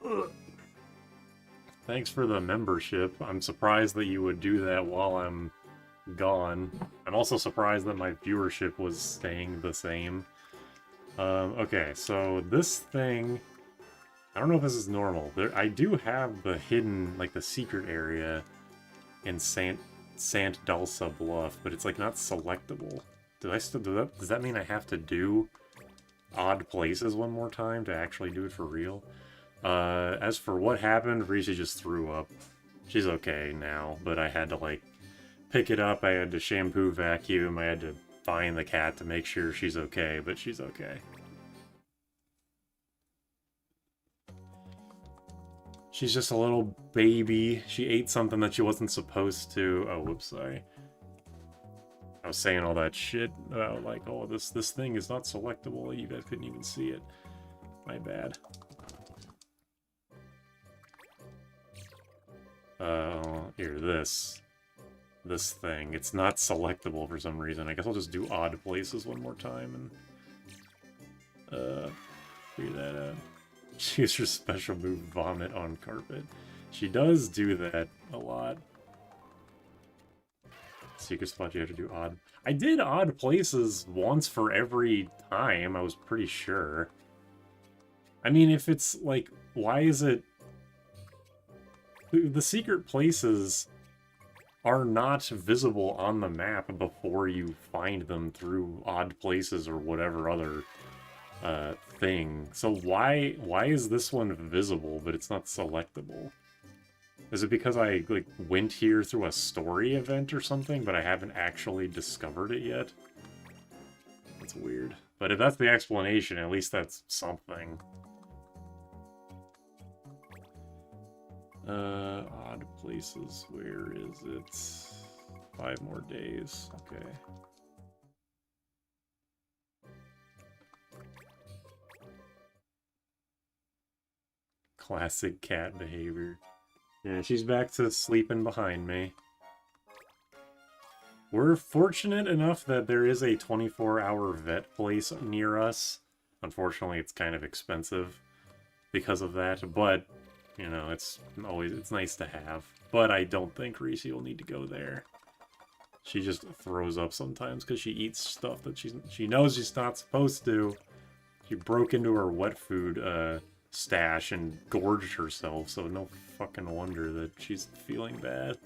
Ugh. Thanks for the membership. I'm surprised that you would do that while I'm gone. I'm also surprised that my viewership was staying the same. Okay, so this thing... I don't know if this is normal. I do have the hidden, like the secret area in Sant Dalsa Bluff, but it's like not selectable. Does that mean I have to do odd places one more time to actually do it for real? As for what happened, Risa just threw up. She's okay now, but I had to like pick it up, I had to shampoo, vacuum, I had to find the cat to make sure she's okay, but she's okay. She's just a little baby. She ate something that she wasn't supposed to. Oh, whoops, sorry. I was saying all that shit about, like, oh, this thing is not selectable. You guys couldn't even see it. My bad. Here, this thing. It's not selectable for some reason. I guess I'll just do odd places one more time and, figure that out. She uses her special move, vomit on carpet. She does do that a lot. Secret spot you have to do odd. I did odd places once for every time, I was pretty sure. I mean, if it's, like, why is it... The secret places are not visible on the map before you find them through odd places or whatever other thing. So why is this one visible but it's not selectable? Is it because I like went here through a story event or something, but I haven't actually discovered it yet? That's weird. But if that's the explanation, at least that's something. Odd places, where is it? 5 more days, okay. Classic cat behavior. Yeah, she's back to sleeping behind me. We're fortunate enough that there is a 24-hour vet place near us. Unfortunately, it's kind of expensive because of that, but, you know, it's nice to have. But I don't think Reese will need to go there. She just throws up sometimes because she eats stuff that she knows she's not supposed to. She broke into her wet food, stash and gorged herself, so no fucking wonder that she's feeling bad.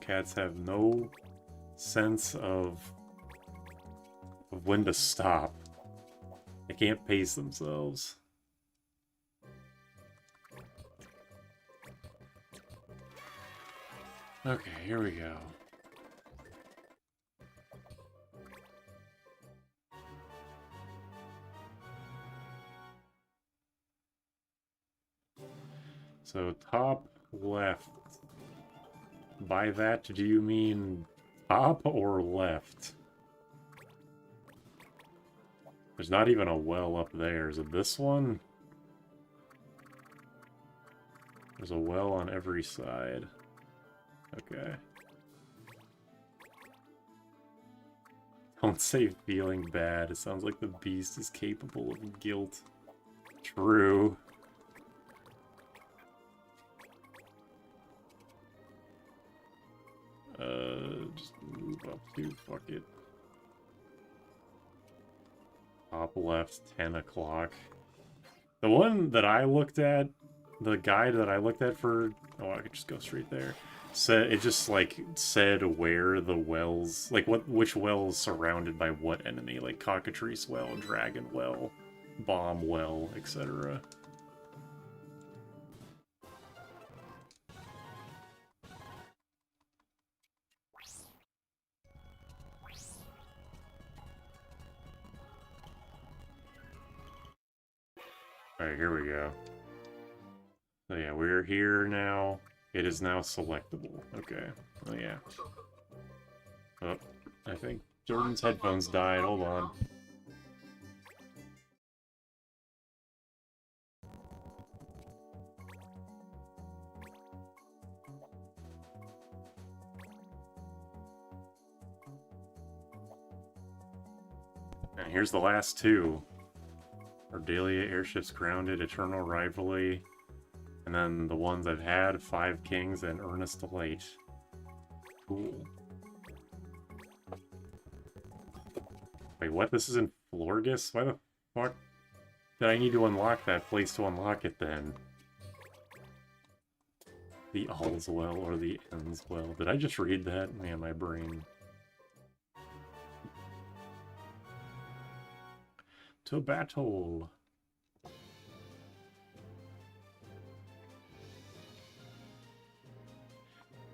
Cats have no sense of when to stop. They can't pace themselves. Okay, here we go. So, top left. By that, do you mean top or left? There's not even a well up there. Is it this one? There's a well on every side. Okay. Don't say feeling bad. It sounds like the beast is capable of guilt. True. Just move up to, fuck it. Top left, 10 o'clock. The one that I looked at, the guide that I looked at for, oh, I could just go straight there. It just, like, said where the wells, like, which wells surrounded by what enemy, like Cockatrice Well, Dragon Well, Bomb Well, etc. Alright, here we go. So yeah, we're here now. It is now selectable. Okay. Oh yeah. Oh, I think Jordan's headphones died. Hold on. And here's the last two. Ardelia, Airships Grounded, Eternal Rivalry, and then the ones I've had, Five Kings, and Earnest Delight. Cool. Wait, what? This is in Florgus? Why the fuck did I need to unlock that place to unlock it then? The all's well or the ends well. Did I just read that? Man, my brain. To battle.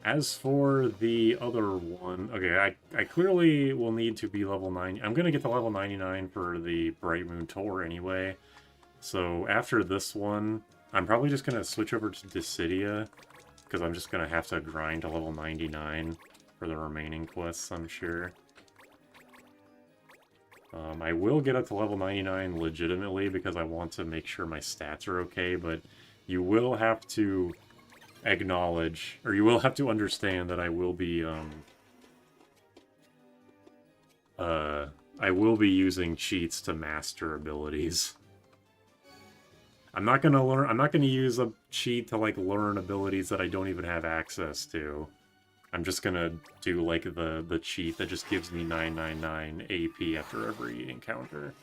As for the other one, okay, I clearly will need to be level 9. I'm gonna get to level 99 for the Bright Moon Tour anyway. So after this one, I'm probably just gonna switch over to Dissidia, because I'm just gonna have to grind to level 99 for the remaining quests, I'm sure. I will get up to level 99 legitimately because I want to make sure my stats are okay, but you will have to acknowledge, or you will have to understand that I will be using cheats to master abilities. I'm not gonna use a cheat to like learn abilities that I don't even have access to. I'm just gonna do like the cheat that just gives me 999 AP after every encounter.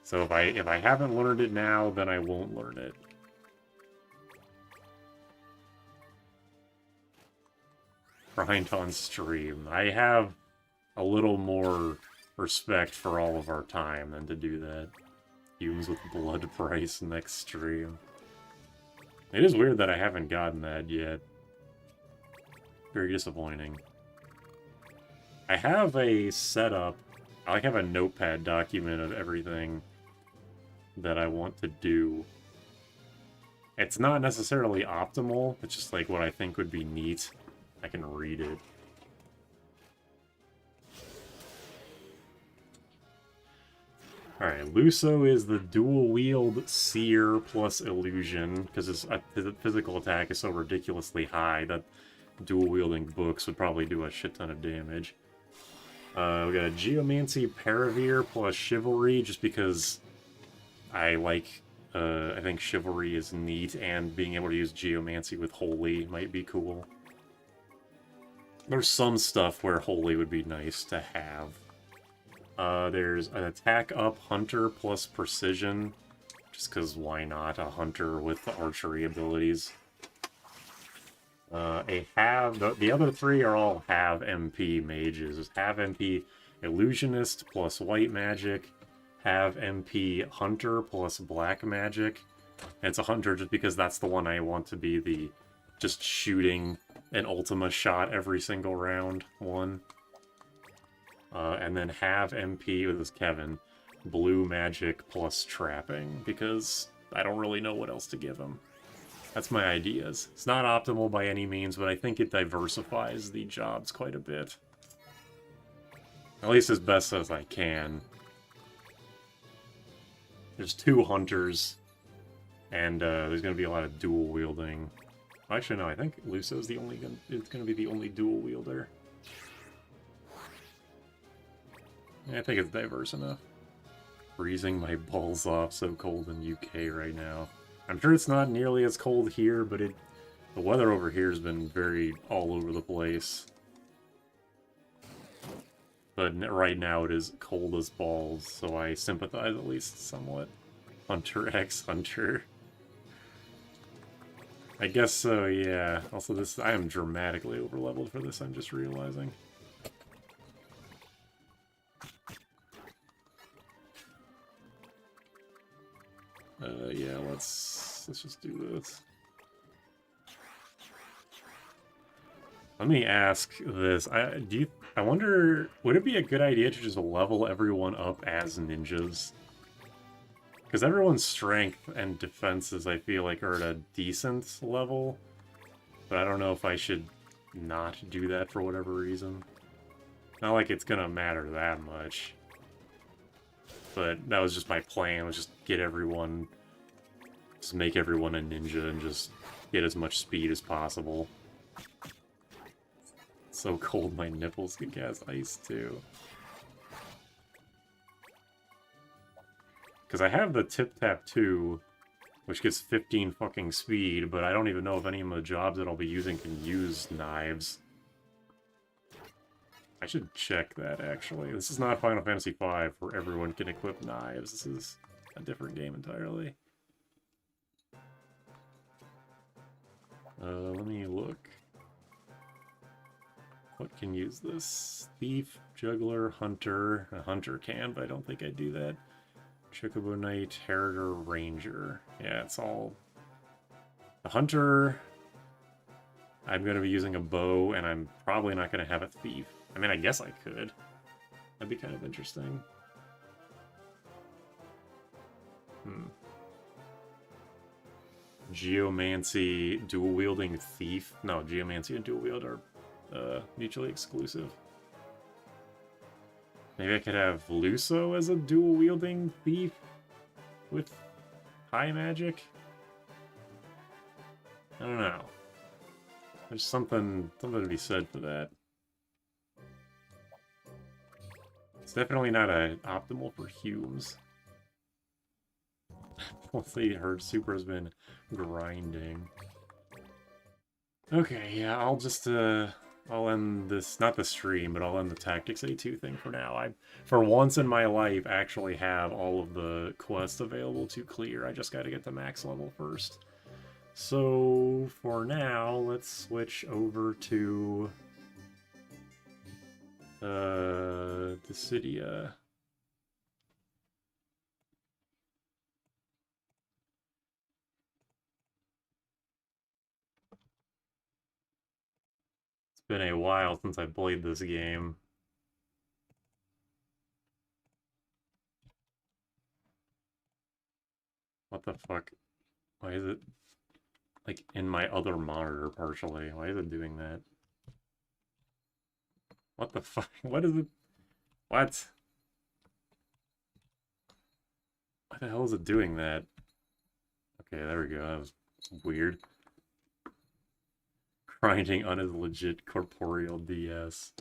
So if I haven't learned it now, then I won't learn it. Grind on stream. I have a little more respect for all of our time than to do that. Fumes with blood price next stream. It is weird that I haven't gotten that yet. Very disappointing. I have a setup. I have a notepad document of everything that I want to do. It's not necessarily optimal, it's just like what I think would be neat. I can read it. Alright, Luso is the dual-wield Seer plus Illusion, because his physical attack is so ridiculously high that dual-wielding books would probably do a shit ton of damage. We got a Geomancy Paravir plus Chivalry, just because I like, I think Chivalry is neat, and being able to use Geomancy with Holy might be cool. There's some stuff where Holy would be nice to have. There's an Attack Up Hunter plus Precision, just because why not a Hunter with archery abilities. The other three are all Have MP mages. Have MP Illusionist plus White Magic, Have MP Hunter plus Black Magic. And it's a Hunter just because that's the one I want to be the just shooting an Ultima shot every single round one. And then Have MP, with this Kevin, Blue Magic plus Trapping, because I don't really know what else to give him. That's my ideas. It's not optimal by any means, but I think it diversifies the jobs quite a bit. At least as best as I can. There's 2 hunters, and there's going to be a lot of dual wielding. Actually, no, I think Luso's it's going to be the only dual wielder. Yeah, I think it's diverse enough. Freezing my balls off, so cold in UK right now. I'm sure it's not nearly as cold here, but the weather over here has been very all over the place. But right now it is cold as balls, so I sympathize at least somewhat. Hunter x Hunter. I guess so, yeah. Also, I am dramatically overleveled for this, I'm just realizing. Yeah, let's just do this. Let me ask this. I wonder, would it be a good idea to just level everyone up as ninjas? Because everyone's strength and defenses, I feel like, are at a decent level. But I don't know if I should not do that for whatever reason. Not like it's gonna matter that much. But that was just my plan, was just get everyone... Just make everyone a ninja and just get as much speed as possible. It's so cold my nipples can cast ice too. Because I have the Tip-Tap-2, which gets 15 fucking speed, but I don't even know if any of the jobs that I'll be using can use knives. I should check that, actually. This is not Final Fantasy V where everyone can equip knives. This is a different game entirely. Let me look. What can use this? Thief, Juggler, Hunter. A Hunter can, but I don't think I do that. Chocobo Knight, Heriter, Ranger. Yeah, it's all... The Hunter... I'm going to be using a bow, and I'm probably not going to have a Thief. I mean, I guess I could. That'd be kind of interesting. Geomancy, dual-wielding Thief. No, Geomancy and dual-wield are mutually exclusive. Maybe I could have Luso as a dual-wielding Thief with high magic? I don't know. There's something to be said for that. It's definitely not optimal for Humes. Let's see, her super has been grinding. Okay, yeah, I'll just, I'll end this, not the stream, but I'll end the Tactics A2 thing for now. I, for once in my life, actually have all of the quests available to clear. I just gotta get to max level first. So, for now, let's switch over to... Dissidia. It's been a while since I played this game. What the fuck? Why is it, like, in my other monitor partially? Why is it doing that? What the fuck? What is it? What? Why the hell is it doing that? Okay, there we go. That was weird. Grinding on his legit corporeal DS.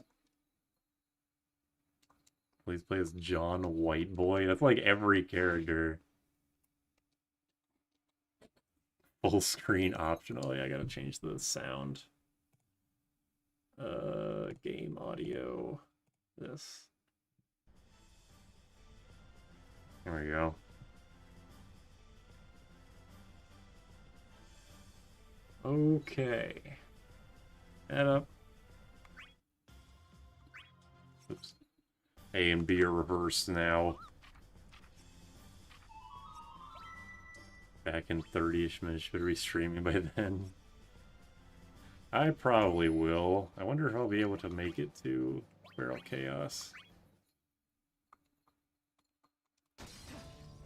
Please play as John Whiteboy. That's like every character. Full screen optional. Yeah, I gotta change the sound. Game audio. This. There we go. Okay. Add up. Oops. A and B are reversed now. Back in 30-ish minutes. Should we be streaming by then? I probably will. I wonder if I'll be able to make it to Feral Chaos.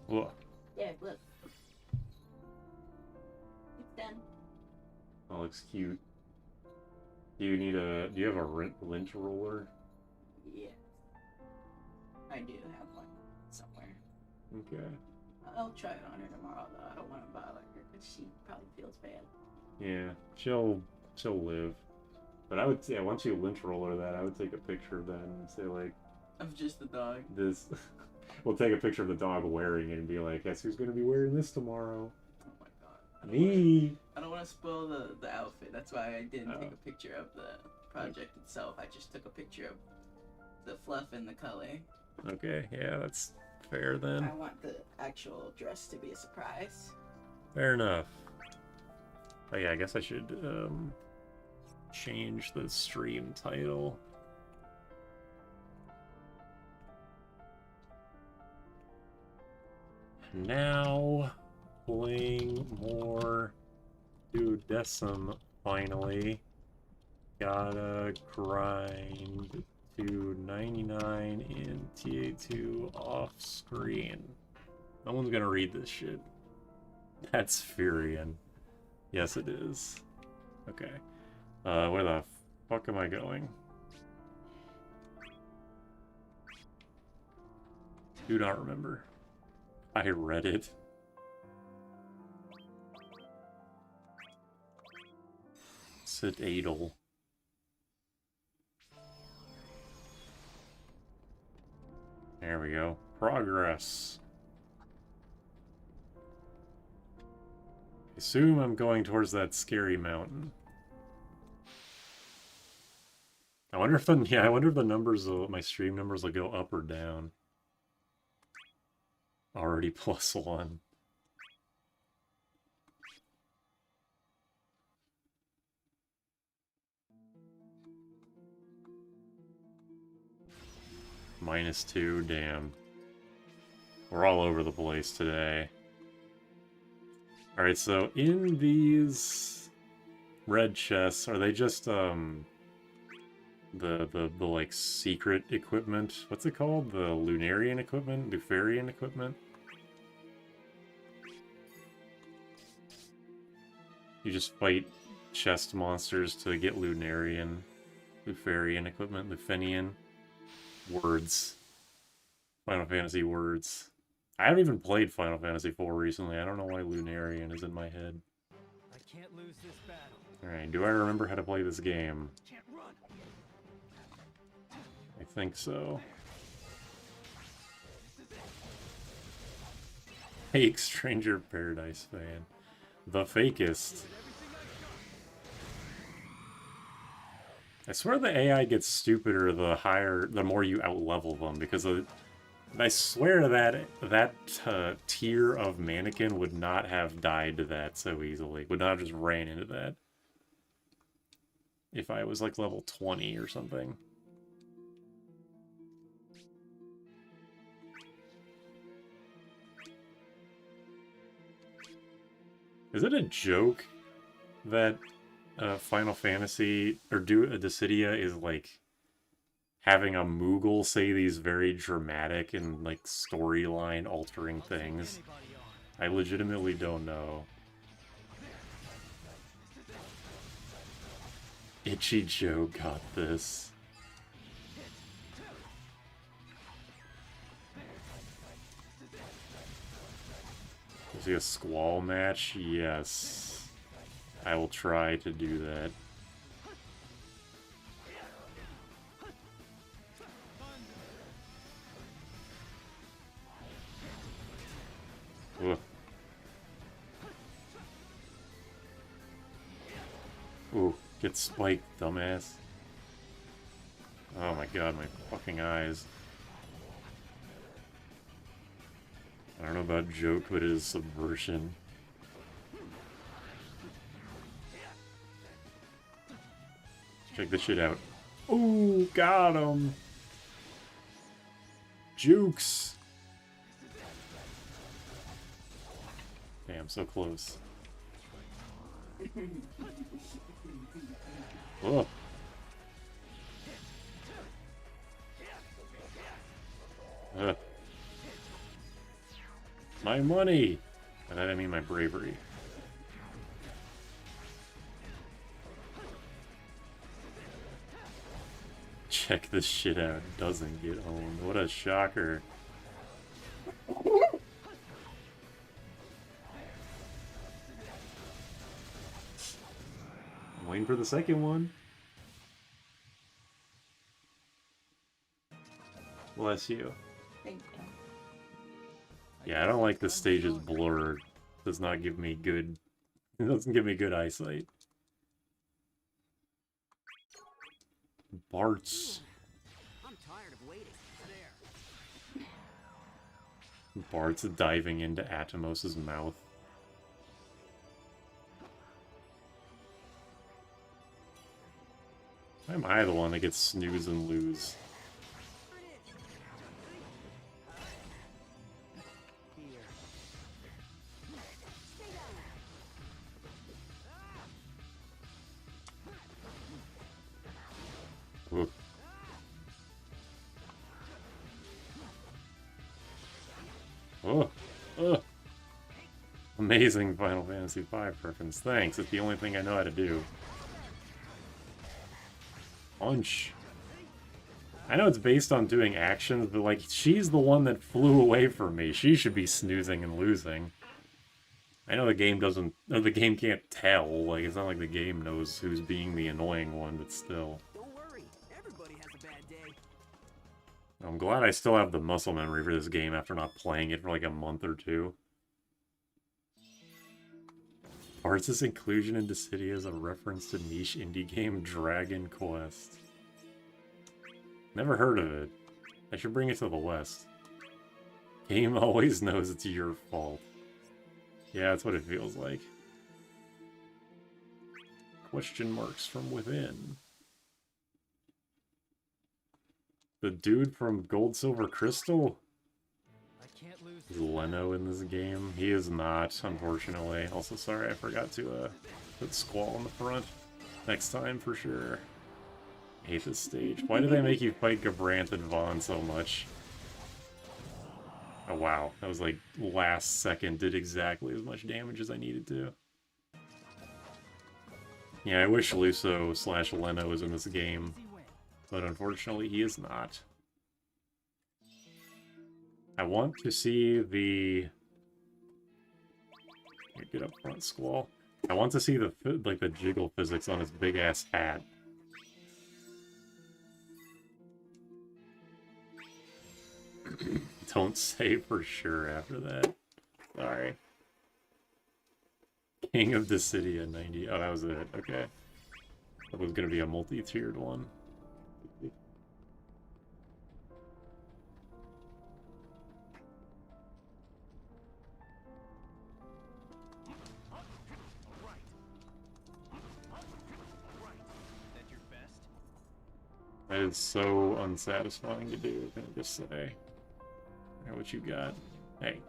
Whoa. Yeah, look. It's done. That looks cute. Do you have a lint roller? Yeah. I do have one somewhere. Okay. I'll try it on her tomorrow, though. I don't want to bother her because she probably feels bad. Yeah, she'll live. But I would say, once you lint roller that, I would take a picture of that and say, like... Of just the dog? This... We'll take a picture of the dog wearing it and be like, guess who's going to be wearing this tomorrow? Oh my god. Me! I don't want to spoil the outfit. That's why I didn't take a picture of the project itself. I just took a picture of the fluff and the color. Okay, yeah, that's fair then. I want the actual dress to be a surprise. Fair enough. Oh yeah, I guess I should change the stream title. Now, playing more Duodecim, finally. Gotta grind to 99 in TA2 off screen. No one's gonna read this shit. That's Furion. Yes, it is. Okay. Where the fuck am I going? Do not remember. I read it. Citadel. There we go. Progress. Assume I'm going towards that scary mountain. I wonder if the numbers my stream numbers will go up or down. Already +1. -2, damn. We're all over the place today. Alright, so in these red chests, are they just, the like, secret equipment? What's it called? The Lunarian equipment? Lufarian equipment? You just fight chest monsters to get Lunarian, Lufarian equipment, Lufenian. Words. Final Fantasy words. I haven't even played Final Fantasy IV recently. I don't know why Lunarian is in my head. I can't lose this battle. Alright, do I remember how to play this game? Can't run. I think so. Fake Stranger Paradise fan. The fakest. I swear the AI gets stupider the more you outlevel them, because I swear that tier of mannequin would not have died to that so easily. Would not have just ran into that. If I was like level 20 or something. Is it a joke that Final Fantasy, or Dissidia is like having a Moogle say these very dramatic and like storyline altering things? I legitimately don't know. Itchy Joe got this. Is he a squall match? Yes. I will try to do that. Ugh. Ooh, get spiked, dumbass. Oh my god, my fucking eyes. I don't know about joke, but it is subversion. Check this shit out. Ooh, got him! Jukes! Damn, so close. Oh. My money! By that I mean my bravery. Check this shit out. Doesn't get owned. What a shocker. I'm waiting for the second one. Bless you. Thank you. Yeah, I don't like the stage's blurred. Does not give me good... It doesn't give me good eyesight. Bart's. I'm tired of waiting. There. Bart's diving into Atomos's mouth. Why am I the one that gets snooze and lose? Ooh. Oh, oh. Amazing Final Fantasy V reference. Thanks, it's the only thing I know how to do. Punch. I know it's based on doing actions, but like, she's the one that flew away from me. She should be snoozing and losing. I know the game doesn't... No, the game can't tell. Like, it's not like the game knows who's being the annoying one, but still. Don't worry. Everybody has a bad day. I'm glad I still have the muscle memory for this game after not playing it for like a month or two. Bartz's inclusion in Dissidia is a reference to niche indie game Dragon Quest. Never heard of it. I should bring it to the West. Game always knows it's your fault. Yeah, that's what it feels like. Question marks from within. The dude from Gold, Silver, Crystal? I can't lose. Is Leno in this game? He is not, unfortunately. Also, sorry, I forgot to put Squall on the front. Next time, for sure. I hate this stage. Why did they make you fight Gabrant and Vaughn so much? Oh, wow. That was like last second. Did exactly as much damage as I needed to. Yeah, I wish Luso/Leno was in this game. But unfortunately, he is not. I want to see the... Here, get up front, Squall. I want to see the the jiggle physics on his big-ass hat. Don't say for sure after that. Sorry. King of Dissidia 90. Oh, that was it. Okay. That was going to be a multi-tiered one. That is so unsatisfying to do, can I just say. Alright, what you got? Hey.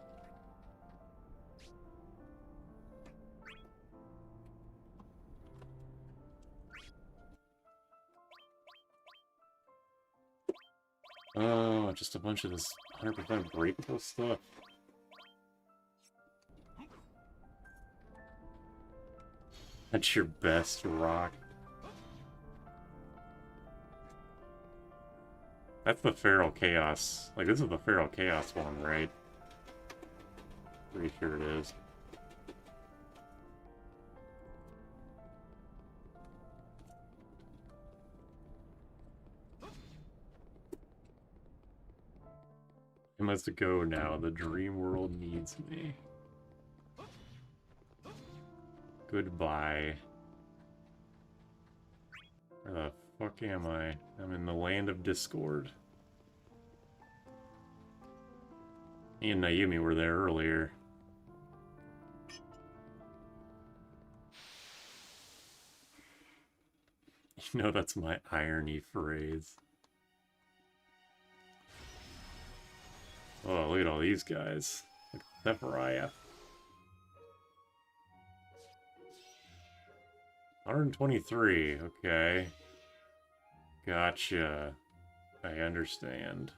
Oh, just a bunch of this 100% breakable stuff. That's your best rock. That's the Feral Chaos. Like, this is the Feral Chaos one, right? Pretty sure it is. I must go now. The dream world needs me. Goodbye. Where the fuck am I? I'm in the land of Discord. Me and Naomi were there earlier. You know, that's my irony phrase. Oh, look at all these guys. Look at Zephyriah. 123, okay. Gotcha. I understand.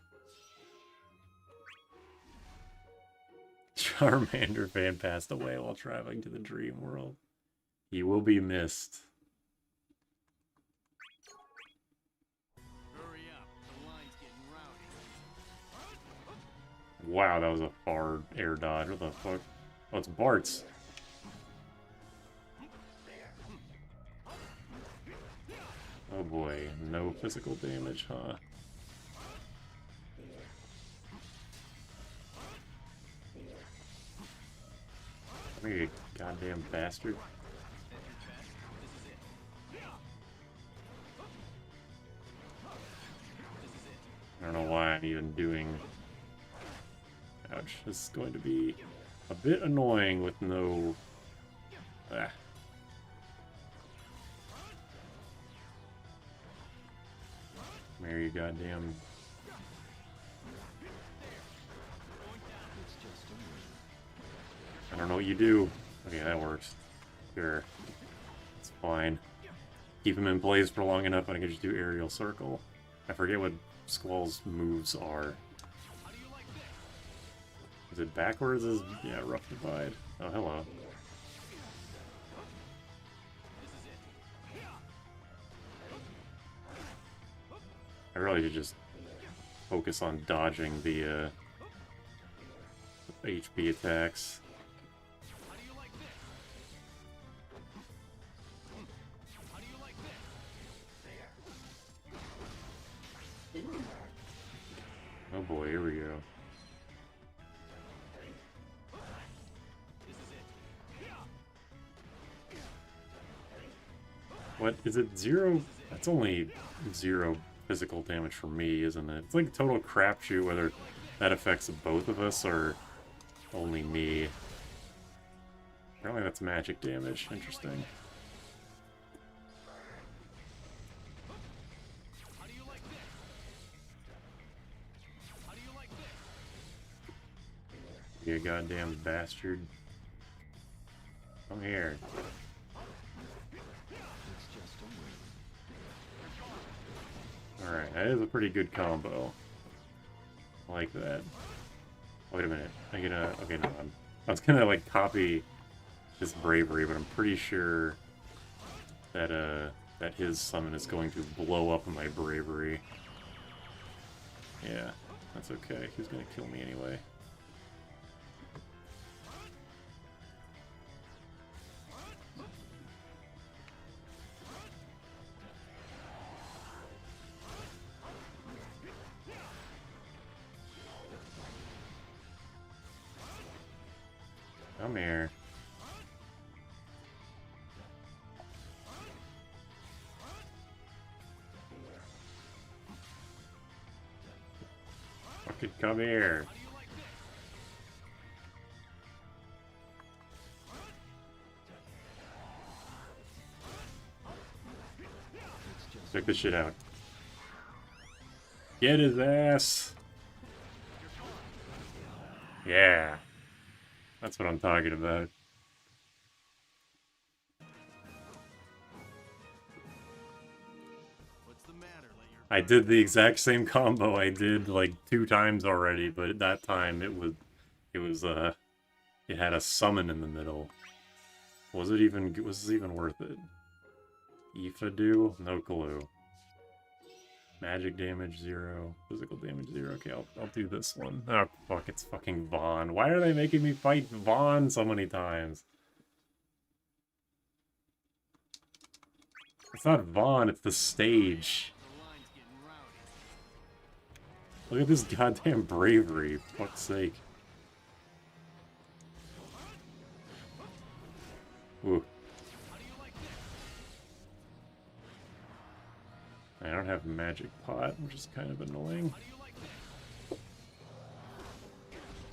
Charmander fan passed away while traveling to the dream world. He will be missed. Hurry up, the line's getting rowdy. Wow, that was a far air dodge. What the fuck? Oh, it's Bart's. Oh boy, no physical damage, huh? You goddamn bastard. I don't know why I'm even doing... Ouch, this is going to be a bit annoying with no... Ah. Mary, goddamn... I don't know what you do. Okay, that works. Sure. It's fine. Keep him in place for long enough and I can just do aerial circle. I forget what Squall's moves are. Is it backwards? Yeah, rough divide. Oh, hello. I really should just focus on dodging the HP attacks. Oh boy, here we go. What is it? 0? That's only 0 physical damage for me, isn't it? It's like a total crapshoot whether that affects both of us or only me. Apparently that's magic damage. Interesting. You goddamn bastard. Come here. Alright, that is a pretty good combo. I like that. Wait a minute. Okay, no, I was gonna, like, copy his bravery, but I'm pretty sure that, that his summon is going to blow up my bravery. Yeah, that's okay. He's gonna kill me anyway. Come here. Fucking come here. Check this shit out. Get his ass. Yeah. That's what I'm talking about. What's the matter? I did the exact same combo I did like 2 times already, but at that time it had a summon in the middle. Was it even worth it? FFTA2? No clue. Magic damage 0, physical damage 0. Okay, I'll do this one. Oh fuck, it's fucking Vaughn. Why are they making me fight Vaughn so many times? It's not Vaughn, it's the stage. Look at this goddamn bravery, for fuck's sake. Ooh. I don't have magic pot, which is kind of annoying.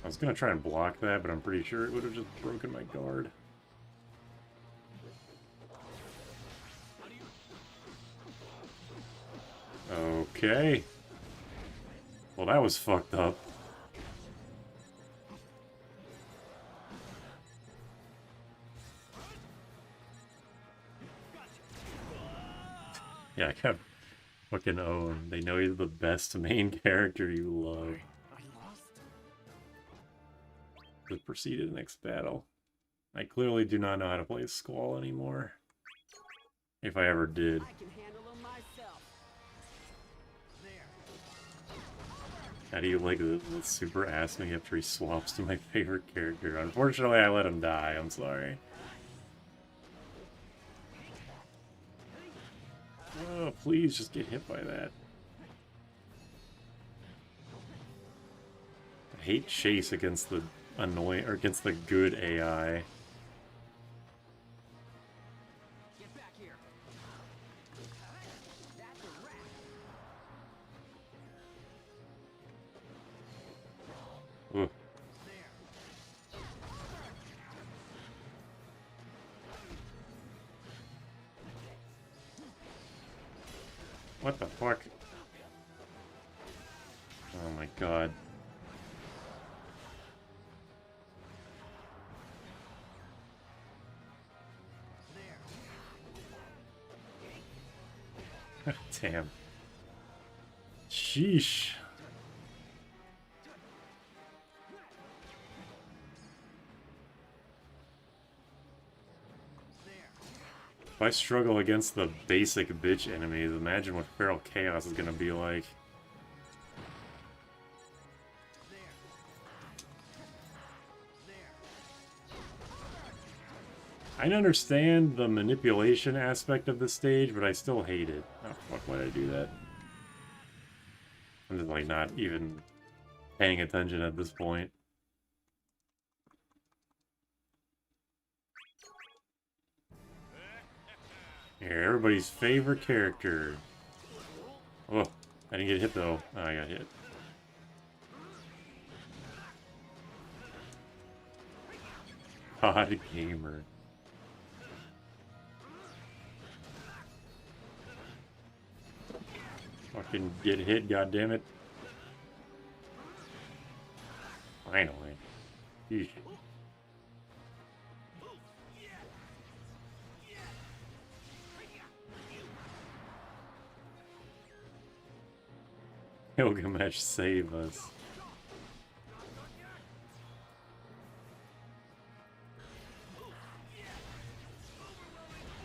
I was gonna try and block that, but I'm pretty sure it would have just broken my guard. Okay. Well, that was fucked up. Yeah, I kept fucking owned. They know he's the best main character you love. Let's proceed to the next battle. I clearly do not know how to play Squall anymore. If I ever did. I can handle them myself. There. How do you like the super ass me after he swaps to my favorite character? Unfortunately, I let him die. I'm sorry. Oh, please just get hit by that. I hate Chase against the annoying or against the good AI. Get back here. That's a rat. Ooh. What the fuck? Oh my god. Damn. Sheesh. If I struggle against the basic bitch enemies, imagine what Feral Chaos is gonna be like. I understand the manipulation aspect of the stage, but I still hate it. Oh fuck, why'd I do that? I'm just like not even paying attention at this point. Here, everybody's favorite character. Oh, I didn't get hit though. Oh, I got hit. God gamer. Fucking get hit, goddammit. Finally. Yeesh. Gilgamesh, save us.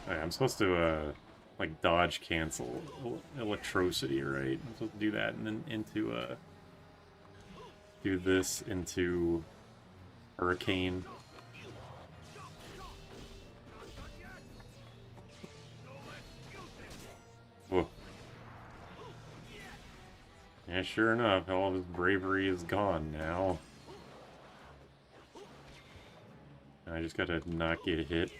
Alright, I'm supposed to, like, dodge cancel electricity, right? I'm supposed to do that and then into, do this into hurricane. Whoa. Yeah, sure enough, all of his bravery is gone now. I just gotta not get hit.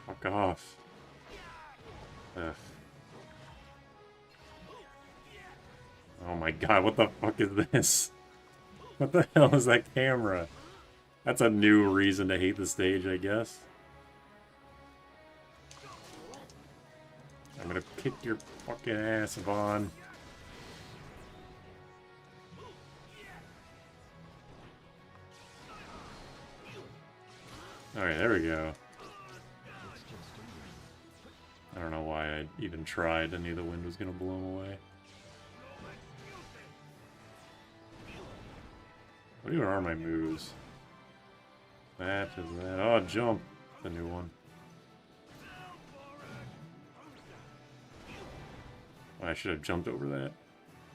Fuck off. Ugh. Oh my god, what the fuck is this? What the hell is that camera? That's a new reason to hate the stage, I guess. I'm gonna kick your fucking ass, Vaughn. Alright, there we go. I don't know why I even tried. I knew the wind was gonna blow him away. What even are my moves? That is that. Oh, jump! The new one. Oh, I should have jumped over that.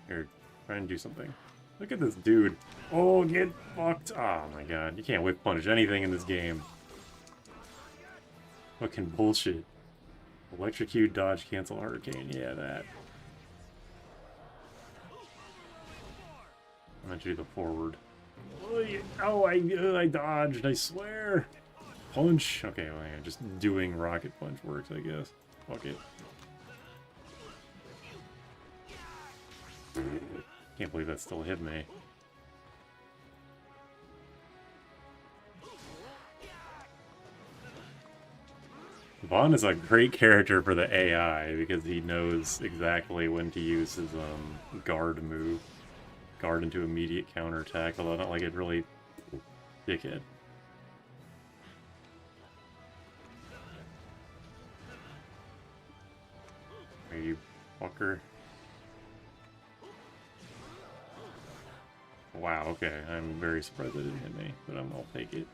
Here, try and do something. Look at this dude. Oh, get fucked. Oh my god. You can't whip punish anything in this game. Fucking bullshit. Electrocute, dodge, cancel, hurricane. Yeah, that. I'm gonna do the forward. Oh, I dodged, I swear. Punch. Okay, well, yeah, just doing rocket punch works, I guess. Fuck it. Can't believe that still hit me. Vaughn is a great character for the AI because he knows exactly when to use his guard move. Guard into immediate counterattack, although I don't like it really dickhead. Are you fucker? Wow, okay. I'm very surprised that didn't hit me, but I'll take it.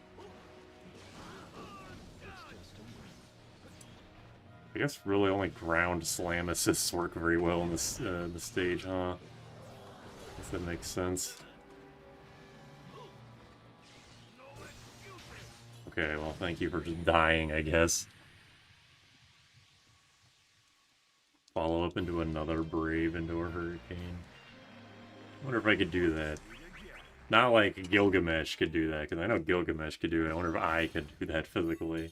I guess really only ground slam assists work very well in this the stage, huh? I guess that makes sense. Okay, well, thank you for just dying, I guess. Follow up into another Brave into a Hurricane. I wonder if I could do that. Not like Gilgamesh could do that, because I know Gilgamesh could do it. I wonder if I could do that physically.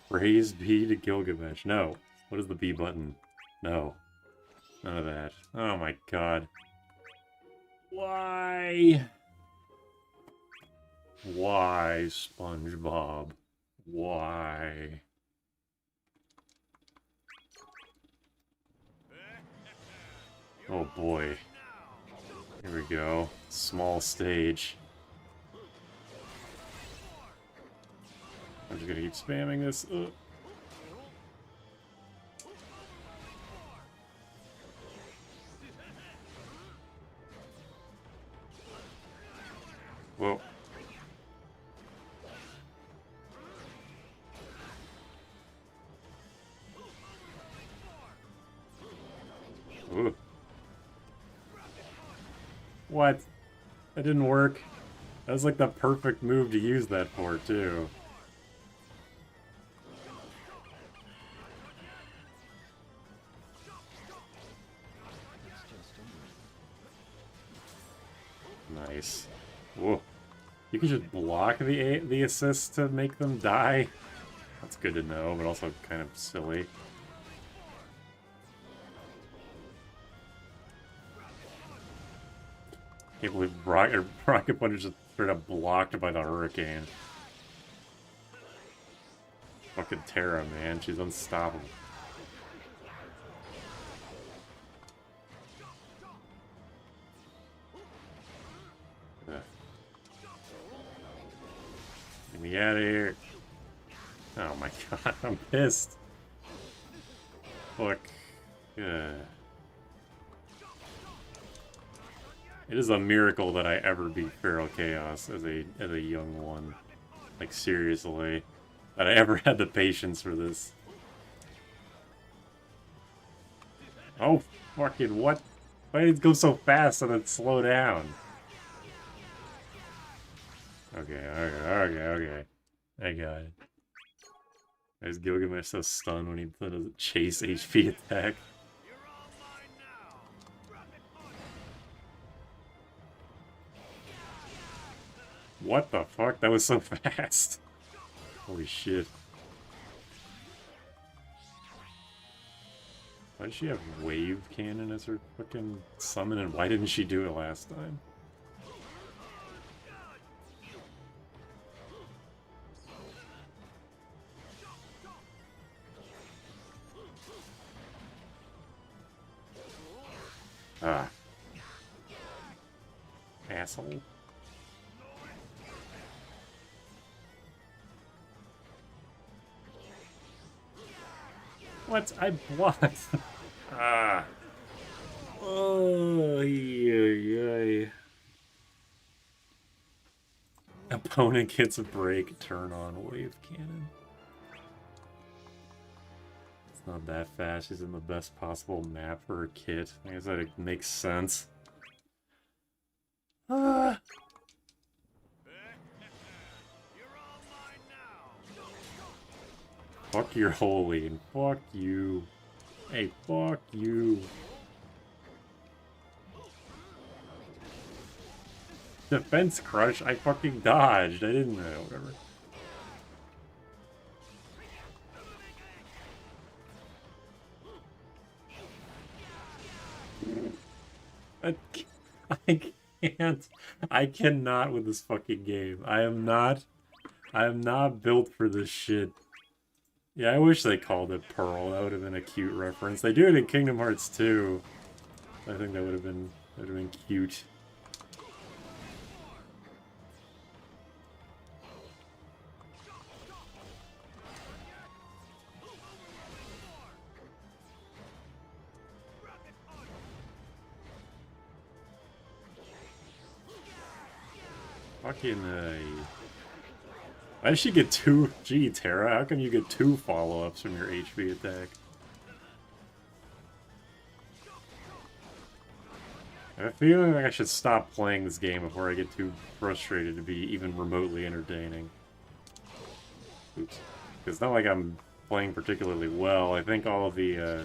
Raise B to Gilgamesh. No. What is the B button? No. None of that. Oh my god. Why? Why, SpongeBob? Why? Oh boy. Here we go. Small stage. I'm just gonna keep spamming this. Whoa. Ooh. What? That didn't work. That was like the perfect move to use that for, too. Nice. Whoa. You can just block the assist to make them die. That's good to know, but also kind of silly. Can't believe Rocket Punch is just straight up blocked by the Hurricane. Fucking Terra, man. She's unstoppable. Ugh. Get me out of here. Oh my god, I'm pissed. Fuck. Yeah. It is a miracle that I ever beat Feral Chaos as a young one. Like, seriously. That I ever had the patience for this. Oh, fucking what? Why did it go so fast and then slow down? Okay. I got it. I was Gilgamesh so stunned when he does a chase HP attack. What the fuck? That was so fast. Holy shit. Why does she have wave cannon as her fucking summon, and why didn't she do it last time? Ah. Asshole. What? I blocked. Ah. Oh, yeah. Opponent gets a break, turn on wave cannon. It's not that fast. She's in the best possible map for her kit. I guess that makes sense. Ah. Fuck your holy and fuck you. Hey, fuck you. Defense crush? I fucking dodged. I didn't know. Whatever. I can't. I cannot with this fucking game. I am not built for this shit. Yeah, I wish they called it Pearl. That would have been a cute reference. They do it in Kingdom Hearts 2. I think that would have been cute. Fucking why does she get two? Gee, Terra, how come you get two follow-ups from your HP attack? I have a feeling like I should stop playing this game before I get too frustrated to be even remotely entertaining. Oops. It's not like I'm playing particularly well. I think all of the,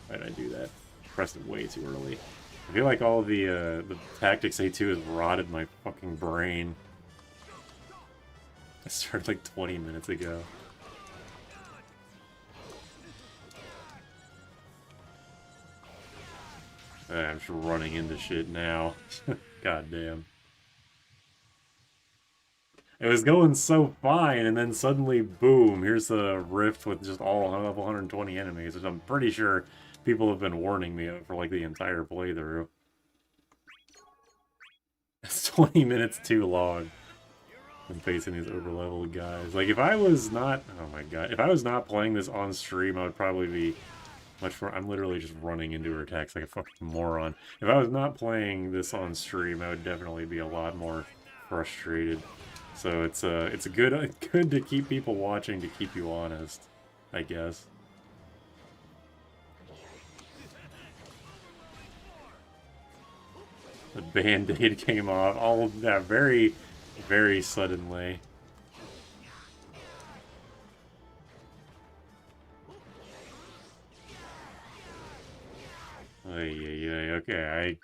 why did I do that? Pressed it way too early. I feel like all of the Tactics A2 has rotted my fucking brain. I started like 20 minutes ago. I'm just running into shit now. God damn. It was going so fine, and then suddenly, boom, here's a rift with just all level 120 enemies, which I'm pretty sure people have been warning me of for like the entire playthrough. It's 20 minutes too long. I'm facing these overleveled guys. Like, if I was not... Oh my god. If I was not playing this on stream, I would probably be much more... I'm literally just running into her attacks like a fucking moron. If I was not playing this on stream, I would definitely be a lot more frustrated. So it's good to keep people watching to keep you honest, I guess. The band-aid came off. All of that very, very suddenly. Okay,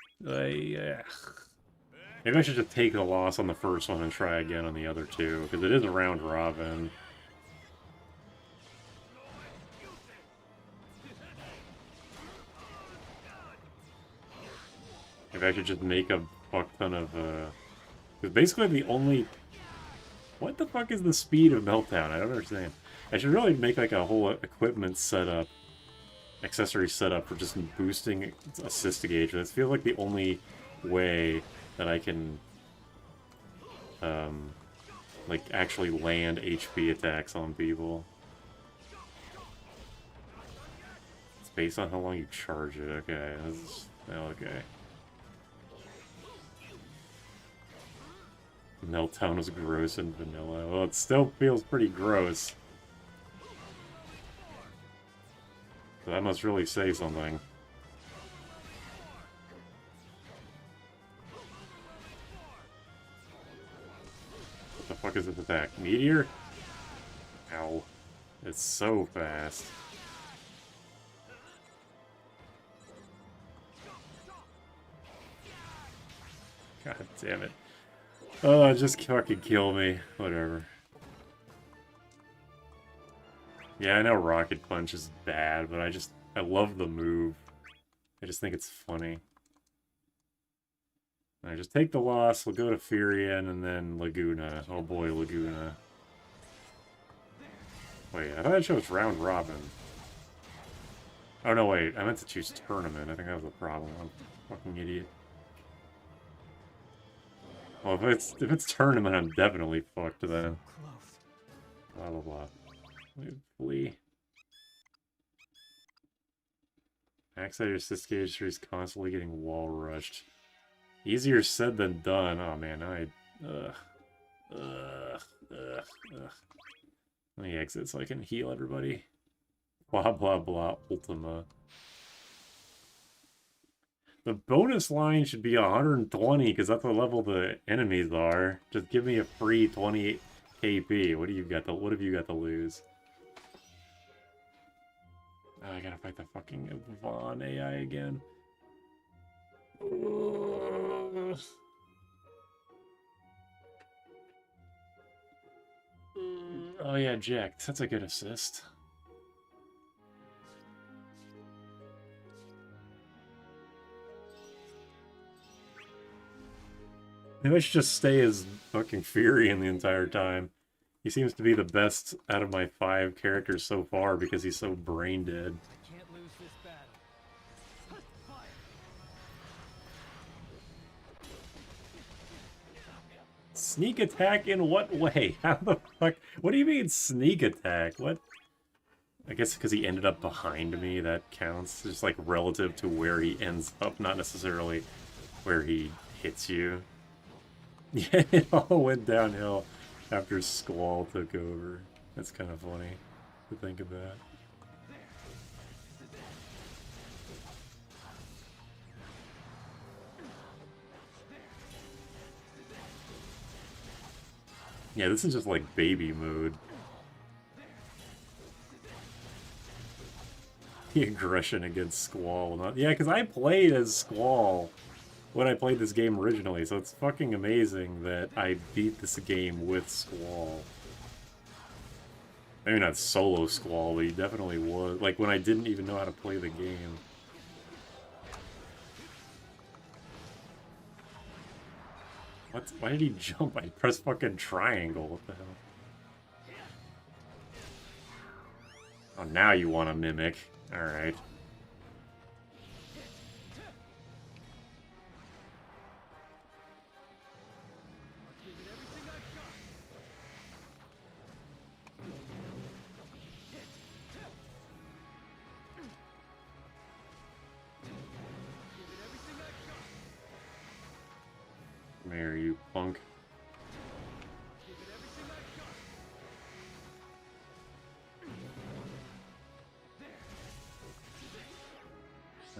Maybe I should just take the loss on the first one and try again on the other two, because it is a round robin. Maybe I should just make a fuck ton of, because basically the only... What the fuck is the speed of Meltdown? I don't understand. I should really make like a whole equipment setup, accessory setup for just boosting assist gauge. That feels like the only way that I can, like, actually land HP attacks on people. It's based on how long you charge it. Okay, okay. Meltdown was gross and vanilla. Well, it still feels pretty gross. So that must really say something. What the fuck is this attack? Meteor? Ow. It's so fast. God damn it. Oh, just fucking kill me. Whatever. Yeah, I know Rocket Punch is bad, but I love the move. I just think it's funny. I just take the loss, we'll go to Furion, and then Laguna. Oh boy, Laguna. Wait, I thought it chose round robin. Oh no, wait, I meant to choose tournament. I think that was the problem. I'm a fucking idiot. Well, if it's tournament, I'm definitely fucked then. Blah blah blah. Flee. Max out your assist gauge, so he's constantly getting wall rushed. Easier said than done. Oh man, Let me exit so I can heal everybody. Blah blah blah. Ultima. The bonus line should be 120 because that's the level the enemies are. Just give me a free 28 KP. What have you got to lose? Oh, I gotta fight the fucking Vaughn AI again. Oh yeah, Jack. That's a good assist. Maybe I should just stay as fucking Furion the entire time. He seems to be the best out of my 5 characters so far because he's so brain dead. Can't lose this battle. Fire. Sneak attack in what way? How the fuck? What do you mean sneak attack? What? I guess because he ended up behind me, that counts. Just like relative to where he ends up, not necessarily where he hits you. Yeah, it all went downhill after Squall took over. That's kind of funny to think of that. Yeah, this is just like baby mode. The aggression against Squall. Yeah, because I played as Squall when I played this game originally, so it's fucking amazing that I beat this game with Squall. Maybe not solo Squall, but he definitely was. Like, when I didn't even know how to play the game. What? Why did he jump? I pressed fucking triangle. What the hell? Oh, now you want to mimic. Alright. Come here, you punk.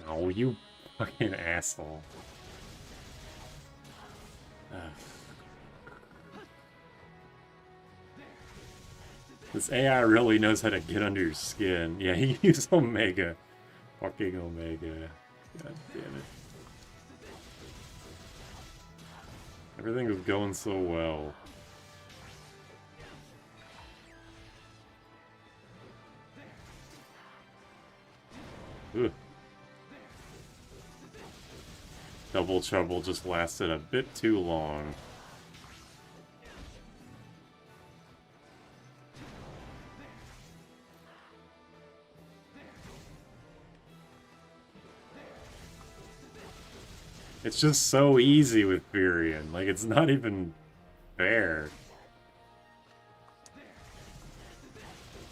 Oh, you fucking asshole. This AI really knows how to get under your skin. Yeah, he used Omega. Fucking Omega. God damn it. Everything was going so well. Ugh. Double Trouble just lasted a bit too long. It's just so easy with Furion. Like, it's not even fair.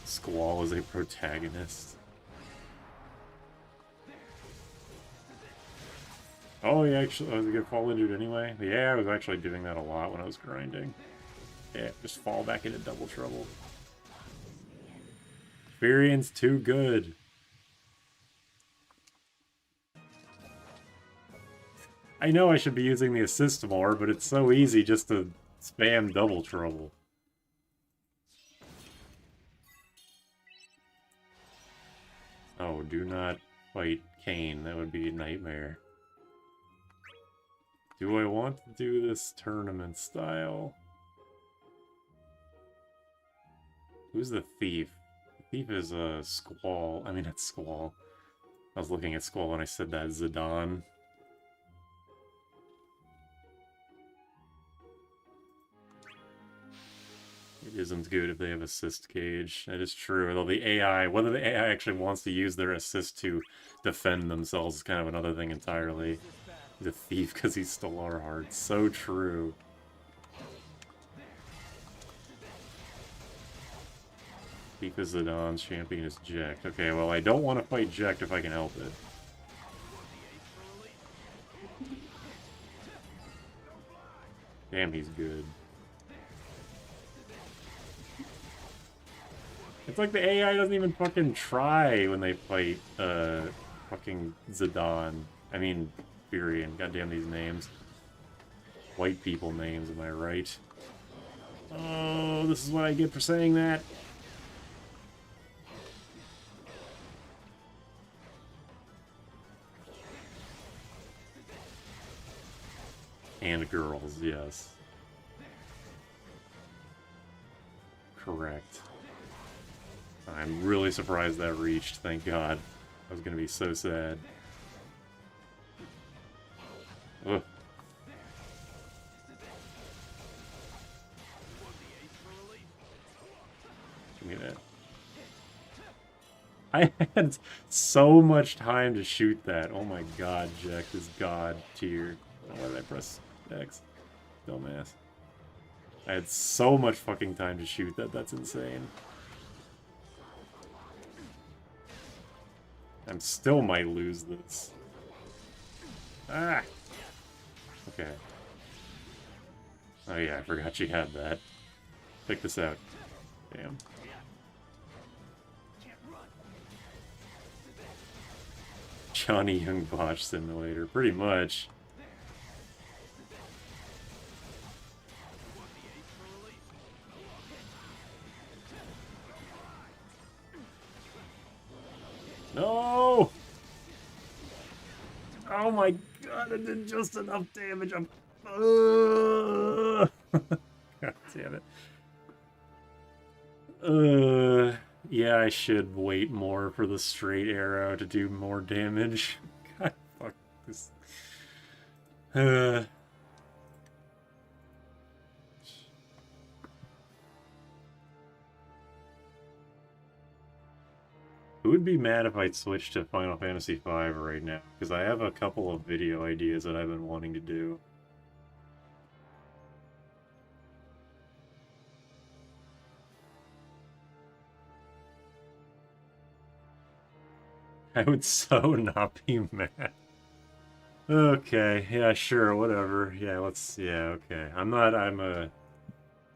Squall is a protagonist. Oh, yeah, actually, I was gonna fall injured anyway. Yeah, I was actually doing that a lot when I was grinding. Yeah, just fall back into Double Trouble. Furion's too good. I know I should be using the assist more, but it's so easy just to spam Double Trouble. Oh, do not fight Kane. That would be a nightmare. Do I want to do this tournament style? Who's the thief? The thief is Squall. I mean, it's Squall. I was looking at Squall when I said that. Zidane. It isn't good if they have assist gauge. That is true. Although the AI, whether the AI actually wants to use their assist to defend themselves is kind of another thing entirely. He's a thief because he stole our hearts. So true. Thief is Zidane's champion is Jacked. Okay, well, I don't want to fight Jacked if I can help it. Damn, he's good. It's like the AI doesn't even fucking try when they fight, fucking Zidane. I mean, Furion. Goddamn these names. White people names, am I right? Oh, this is what I get for saying that. And girls, yes. Correct. I'm really surprised that reached, thank God. I was gonna be so sad. Ugh. Give me that. I had so much time to shoot that. Oh my God, Jack is God tier. Why did I press X? Dumbass. I had so much fucking time to shoot that. That's insane. I still might lose this. Ah! Okay. Oh yeah, I forgot she had that. Check this out. Damn. Johnny Young Botch Simulator, pretty much. No! Oh my God, I did just enough damage. I'm... God damn it. Yeah, I should wait more for the straight arrow to do more damage. God, fuck this. Who would be mad if I switched to Final Fantasy V right now? Because I have a couple of video ideas that I've been wanting to do. I would so not be mad. Okay, yeah, sure, whatever. Yeah, okay. I'm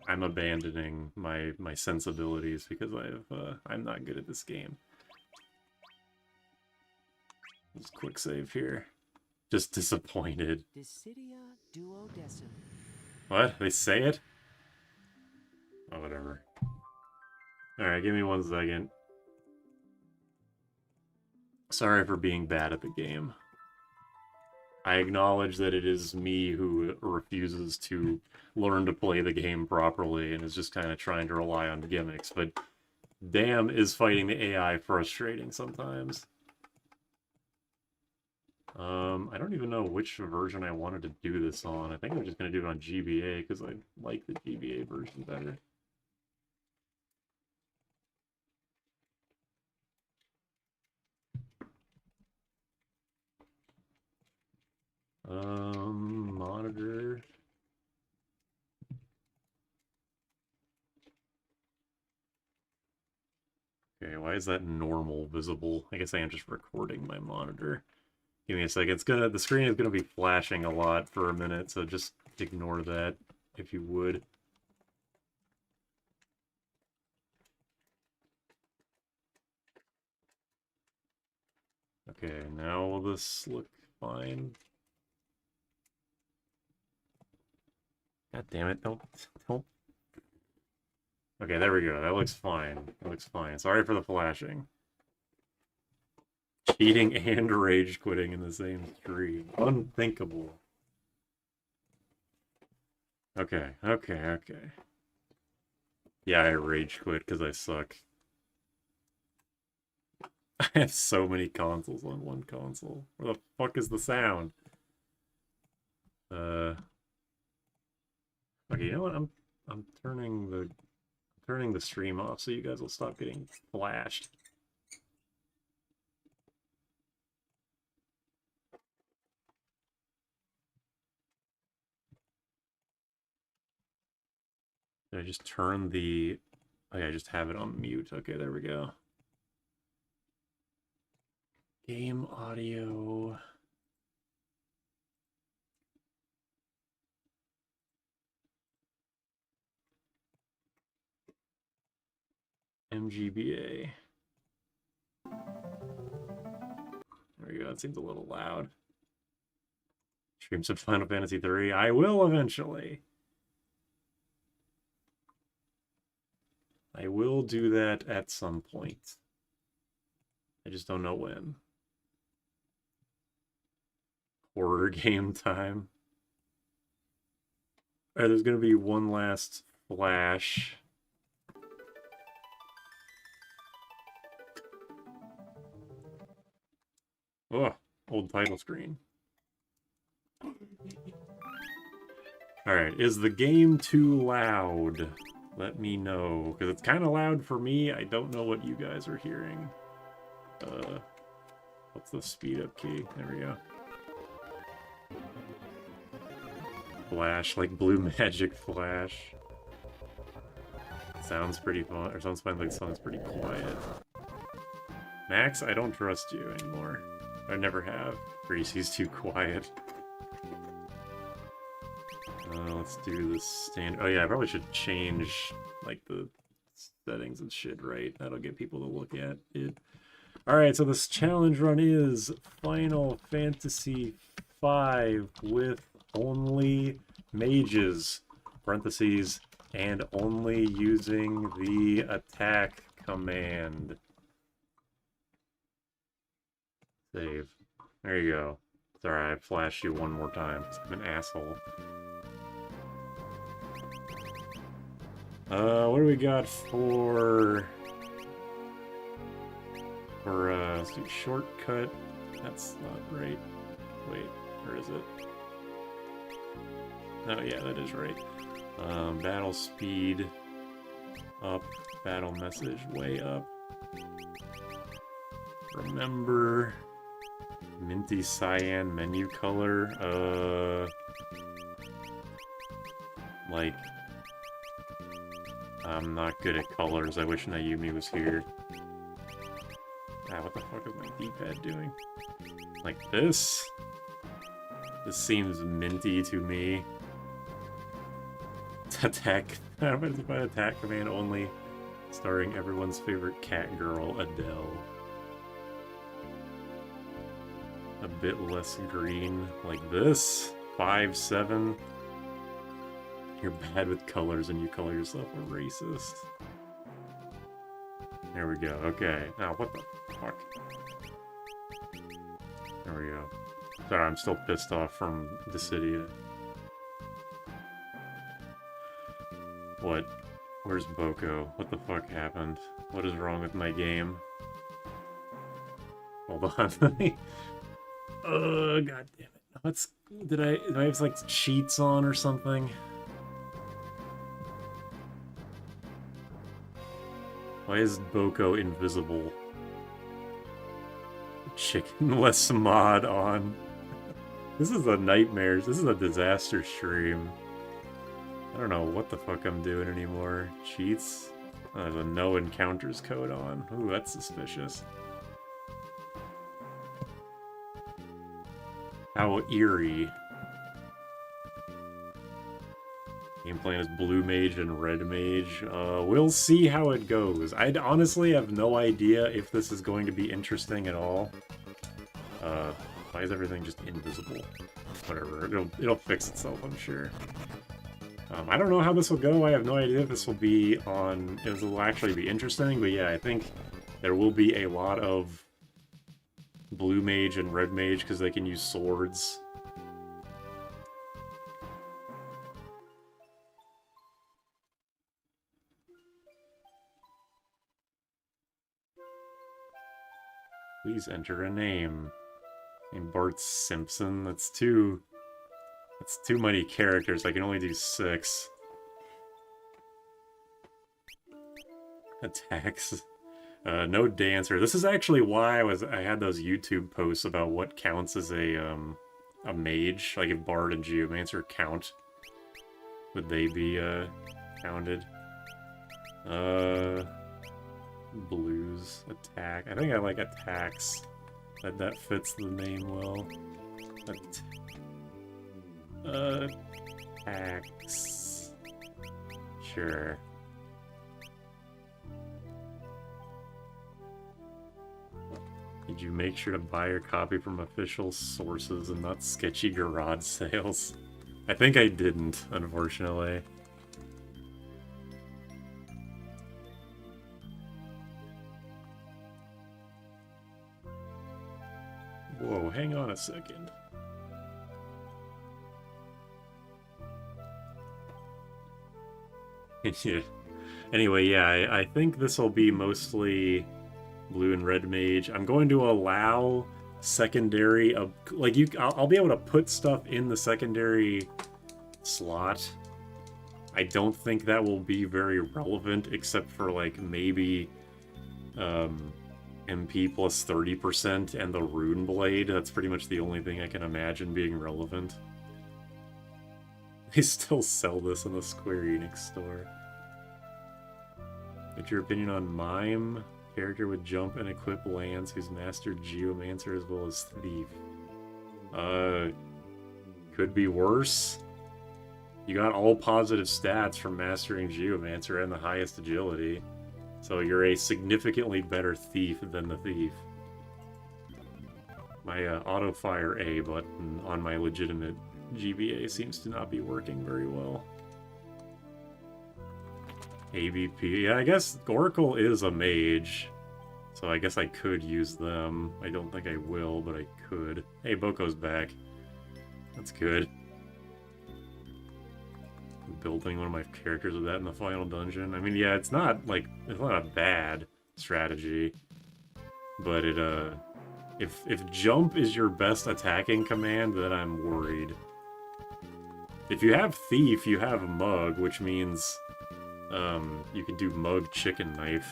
abandoning my sensibilities because I'm not good at this game. Just quick save here. Just disappointed. Dissidia Duodecim. What? They say it? Oh, whatever. Alright, give me 1 second. Sorry for being bad at the game. I acknowledge that it is me who refuses to learn to play the game properly and is just kind of trying to rely on gimmicks, but damn, is fighting the AI frustrating sometimes. I don't even know which version I wanted to do this on. I think I'm just going to do it on GBA because I like the GBA version better. Monitor. Okay, why is that normal visible? I guess I am just recording my monitor. Give me a second. The screen is gonna be flashing a lot for a minute, so just ignore that if you would. Okay, now will this look fine? God damn it, don't. Okay, there we go. That looks fine. That looks fine. Sorry for the flashing. Cheating and rage quitting in the same stream. Unthinkable. Okay. Yeah, I rage quit because I suck. I have so many consoles on one console. Where the fuck is the sound? Okay, you know what? I'm turning the stream off so you guys will stop getting flashed. Did I just turn the... Oh yeah, I just have it on mute. Okay, there we go. Game audio... MGBA. There we go, that seems a little loud. Stream some Final Fantasy 3. I will eventually. I will do that at some point. I just don't know when. Horror game time. Alright, there's gonna be one last flash. Oh, old title screen. Alright, is the game too loud? Let me know, because it's kind of loud for me. I don't know what you guys are hearing. What's the speed up key? There we go. Flash, like blue magic flash. Sounds pretty fun, or sounds fine, like sounds pretty quiet. Max, I don't trust you anymore. I never have. Gracie's too quiet. Let's do this stand. Oh yeah, I probably should change like the settings and shit, right? That'll get people to look at it. Alright, so this challenge run is Final Fantasy V with only mages, parentheses, and only using the attack command. Save. There you go. Sorry, I flashed you one more time. I'm an asshole. What do we got for... let's do shortcut. That's not right. Wait, where is it? Oh yeah, that is right. Battle speed up, battle message way up. Remember, minty cyan menu color. Like, I'm not good at colors. I wish Naomi was here. Ah, what the fuck is my D-pad doing? Like this? This seems minty to me. Attack. Attack command only. Starring everyone's favorite cat girl, Adele. A bit less green. Like this? 5-7. You're bad with colors and you call yourself a racist. There we go. Okay. Now, what the fuck? There we go. Sorry, I'm still pissed off from Dissidia. What? Where's Boko? What the fuck happened? What is wrong with my game? Hold on. Oh, god damn it. What's... Did I have, like, cheats on or something? Why is Boko invisible? Chickenless mod on. This is a nightmare. This is a disaster stream. I don't know what the fuck I'm doing anymore. Cheats? Oh, there's a no encounters code on. Ooh, that's suspicious. How eerie. Game plan is blue mage and red mage. We'll see how it goes. I honestly have no idea if this is going to be interesting at all. Why is everything just invisible? Whatever, it'll fix itself, I'm sure. I don't know how this will go. I have no idea if this will be on... If this will actually be interesting, but yeah, I think there will be a lot of blue mage and red mage because they can use swords. Please enter a name. Named Bart Simpson. That's too many characters. I can only do 6. Attacks. No dancer. This is actually why I had those YouTube posts about what counts as a mage. Like if Bard and Geomancer count, would they be counted? Blues attack. I think I like attacks. That fits the name well. Attacks. Sure. Did you make sure to buy your copy from official sources and not sketchy garage sales? I think I didn't, unfortunately. Whoa, hang on a second. Yeah. Anyway, yeah, I think this will be mostly blue and red mage. I'm going to allow secondary of like I'll be able to put stuff in the secondary slot. I don't think that will be very relevant except for like maybe MP plus 30% and the rune blade. That's pretty much the only thing I can imagine being relevant. They still sell this in the Square Enix store. What's your opinion on Mime? Character with jump and equip lands who's mastered Geomancer as well as Thief. Could be worse. You got all positive stats from mastering Geomancer and the highest agility. So you're a significantly better Thief than the Thief. My auto-fire A button on my legitimate GBA seems to not be working very well. ABP. Yeah, I guess Oracle is a mage. So I guess I could use them. I don't think I will, but I could. Hey, Boko's back. That's good. I'm building one of my characters with that in the final dungeon. I mean, yeah, it's not a bad strategy. But it, if jump is your best attacking command, then I'm worried. If you have Thief, you have Mug, which means you can do Mug Chicken Knife.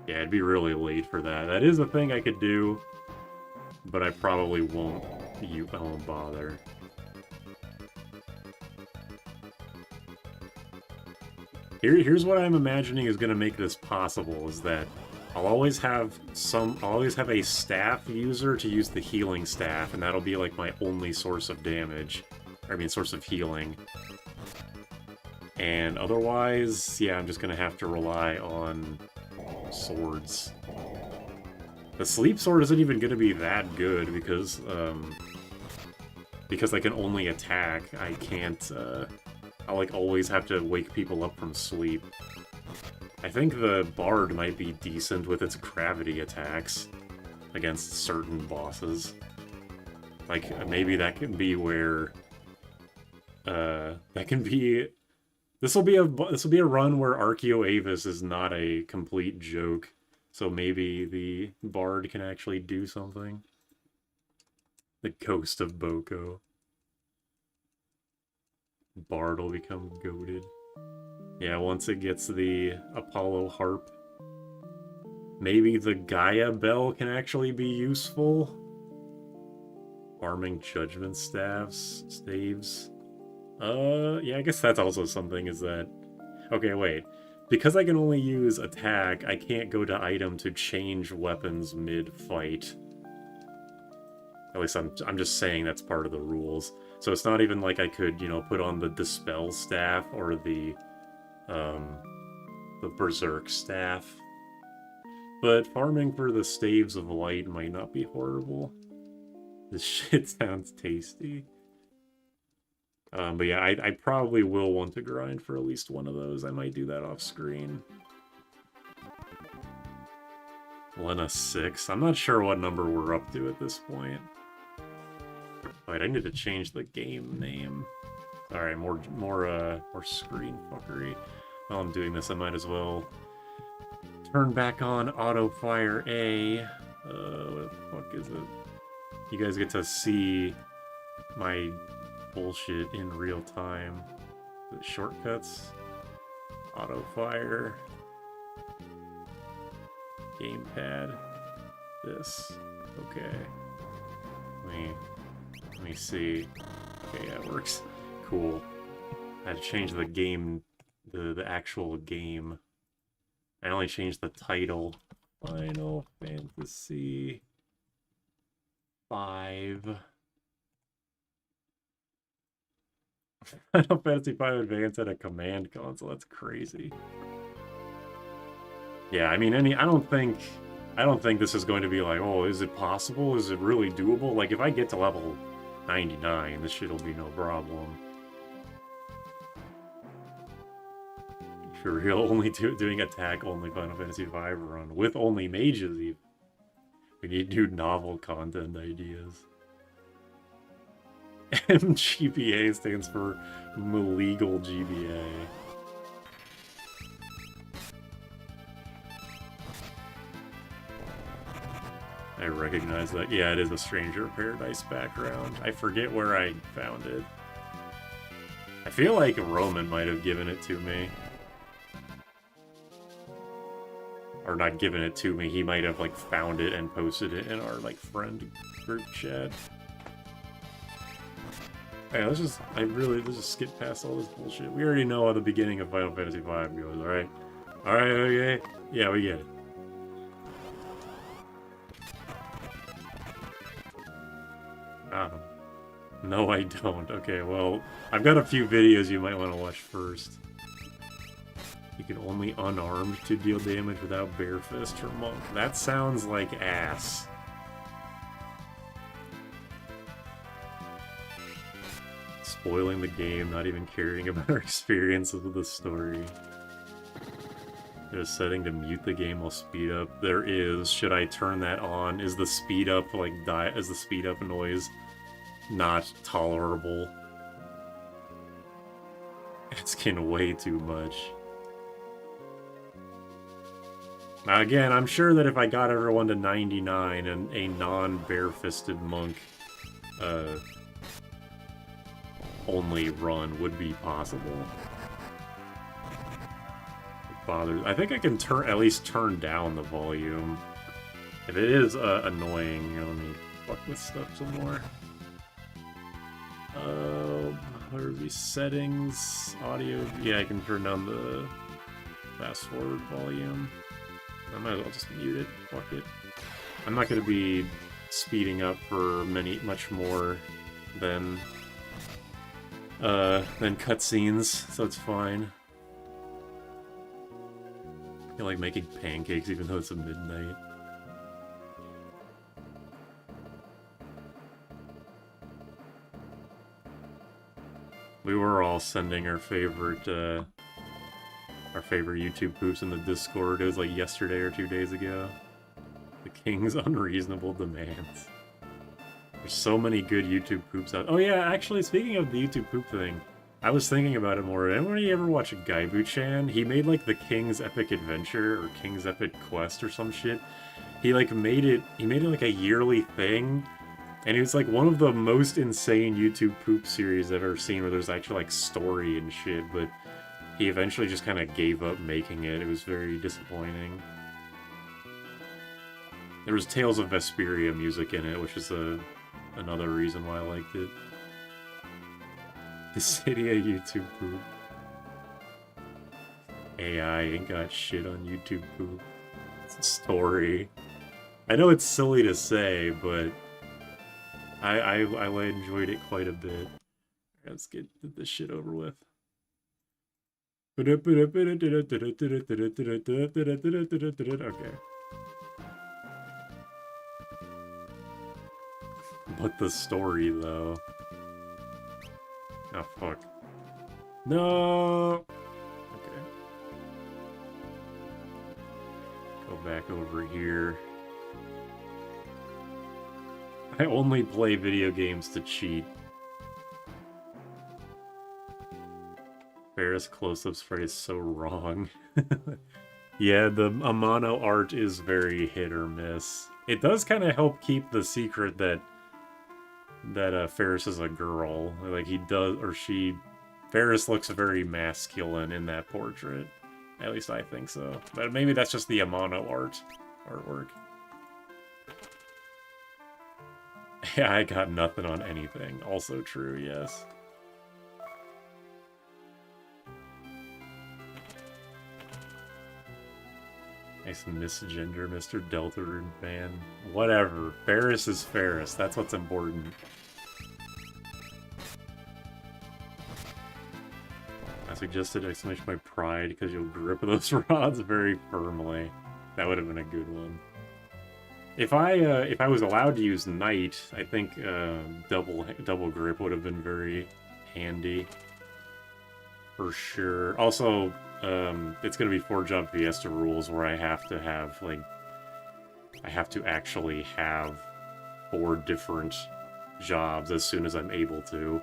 Yeah, it'd be really late for that. That is a thing I could do, but I probably won't. I won't bother. Here's what I'm imagining is going to make this possible: is that I'll always have a staff user to use the healing staff, and that'll be like my only source of damage. I mean, source of healing. And otherwise, yeah, I'm just gonna have to rely on swords. The sleep sword isn't even gonna be that good because I can only attack. I can't. I like always have to wake people up from sleep. I think the Bard might be decent with its gravity attacks. against certain bosses. Like, maybe that can be where... that can be... This will be a run where Archeo Avis is not a complete joke. So maybe the Bard can actually do something. The Ghost of Boko. Bard will become goated. Yeah, once it gets the Apollo Harp. Maybe the Gaia Bell can actually be useful. Farming Judgment Staves. Yeah, I guess that's also something, is that... Okay, wait. Because I can only use attack, I can't go to item to change weapons mid-fight. At least I'm just saying that's part of the rules. So it's not even like I could, you know, put on the Dispel Staff or the Berserk Staff. But farming for the Staves of Light might not be horrible. This shit sounds tasty. But yeah, I probably will want to grind for at least one of those. I might do that off screen. Lena 6. I'm not sure what number we're up to at this point. Wait, I need to change the game name. Alright, more screen fuckery. While I'm doing this, I might as well turn back on Auto Fire A. What the fuck is it? You guys get to see my bullshit in real time. The shortcuts. Auto Fire. Gamepad. This. Okay. Let me see. Okay, yeah, it works. Cool. I had to change the game, the actual game. I only changed the title. Final Fantasy 5. Final Fantasy 5 Advance had a command console. That's crazy. Yeah, I mean, I don't think this is going to be like, oh, is it possible? Is it really doable? Like, if I get to level 99, this shit'll be no problem. For real, only doing attack only Final Fantasy V run with only mages. Even. We need new novel content ideas. MGBA stands for Malegal GBA. I recognize that. Yeah, it is a Stranger of Paradise background. I forget where I found it. I feel like Roman might have given it to me. Or not given it to me, he might have, like, found it and posted it in our, like, friend group chat. Hey, let's just skip past all this bullshit. We already know how the beginning of Final Fantasy V goes, alright? Alright, okay. Yeah, we get it. No, I don't. Okay, well, I've got a few videos you might want to watch first. You can only unarmed to deal damage without bare fist or monk. That sounds like ass. Spoiling the game, not even caring about our experience with the story. There's a setting to mute the game while speed up. There is. Should I turn that on? Is the speed up, like, is the speed up noise not tolerable? It's getting way too much. Now again, I'm sure that if I got everyone to 99 and a non-bare-fisted monk only run would be possible. I think I can at least turn down the volume. If it is annoying, you know, let me fuck with stuff some more. What are these settings? Audio. Yeah, I can turn down the fast forward volume. I might as well just mute it. Fuck it. I'm not going to be speeding up for much more than cutscenes, so it's fine. I feel like making pancakes even though it's midnight. We were all sending our favorite YouTube poops in the Discord. It was like yesterday or 2 days ago. The King's unreasonable demands. There's so many good YouTube poops out. Oh yeah, actually, speaking of the YouTube poop thing, I was thinking about it more. Anybody ever watch Gaibu-chan? He made like the King's Epic Adventure or King's Epic Quest or some shit. He like made it like a yearly thing. And it was like one of the most insane YouTube poop series I've ever seen where there's actually like story and shit, but he eventually just kind of gave up making it. It was very disappointing. There was Tales of Vesperia music in it, which is another reason why I liked it. Dissidia YouTube poop. AI ain't got shit on YouTube poop. It's a story. I know it's silly to say, but I enjoyed it quite a bit. Let's get this shit over with. Okay. But the story, though. Oh, fuck. No! Okay. Go back over here. I only play video games to cheat. Ferris close-up spray is so wrong. Yeah, the Amano art is very hit or miss. It does kind of help keep the secret that Ferris is a girl. Like, he does, or she... Ferris looks very masculine in that portrait. At least I think so. But maybe that's just the Amano artwork. Yeah, I got nothing on anything. Also true, yes. Nice misgender, Mr. Deltarune fan. Whatever. Ferris is Ferris. That's what's important. I suggested I smash my pride because you'll grip those rods very firmly. That would have been a good one. If I was allowed to use Knight, I think double grip would have been very handy. For sure. Also, it's gonna be 4-job Fiesta rules where I have to have, like... I have to actually have 4 different jobs as soon as I'm able to.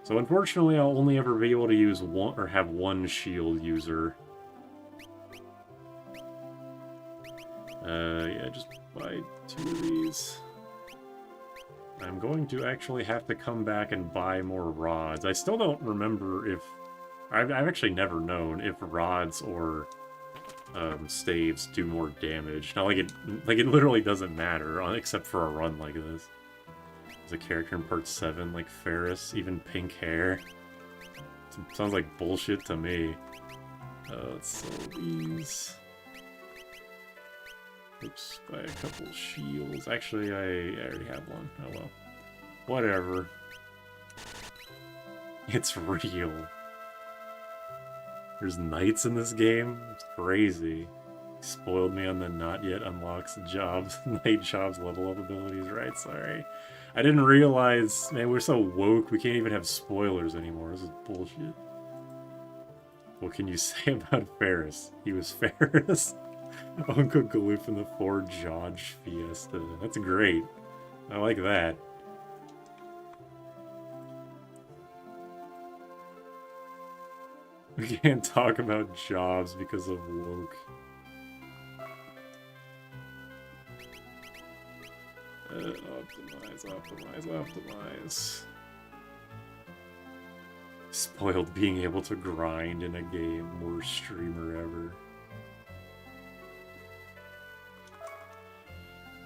So unfortunately, I'll only ever be able to use one, or have one shield user. Yeah, just buy 2 of these. I'm going to actually have to come back and buy more rods. I still don't remember if... I've actually never known if rods or staves do more damage. Not like it literally doesn't matter, except for a run like this. There's a character in part 7, like Ferris, even pink hair. Sounds like bullshit to me. Let's sell these. Oops, buy a couple shields. Actually, I already have one. Oh well. Whatever. It's real. There's knights in this game? It's crazy. Spoiled me on the not yet unlocks jobs, knight jobs level up abilities, right? Sorry. I didn't realize, man, we're so woke, we can't even have spoilers anymore. This is bullshit. What can you say about Ferris? He was Ferris? Uncle Galoof in the 4-jawed Fiesta. That's great. I like that. We can't talk about jobs because of woke. Optimize. Spoiled being able to grind in a game. Worst streamer ever.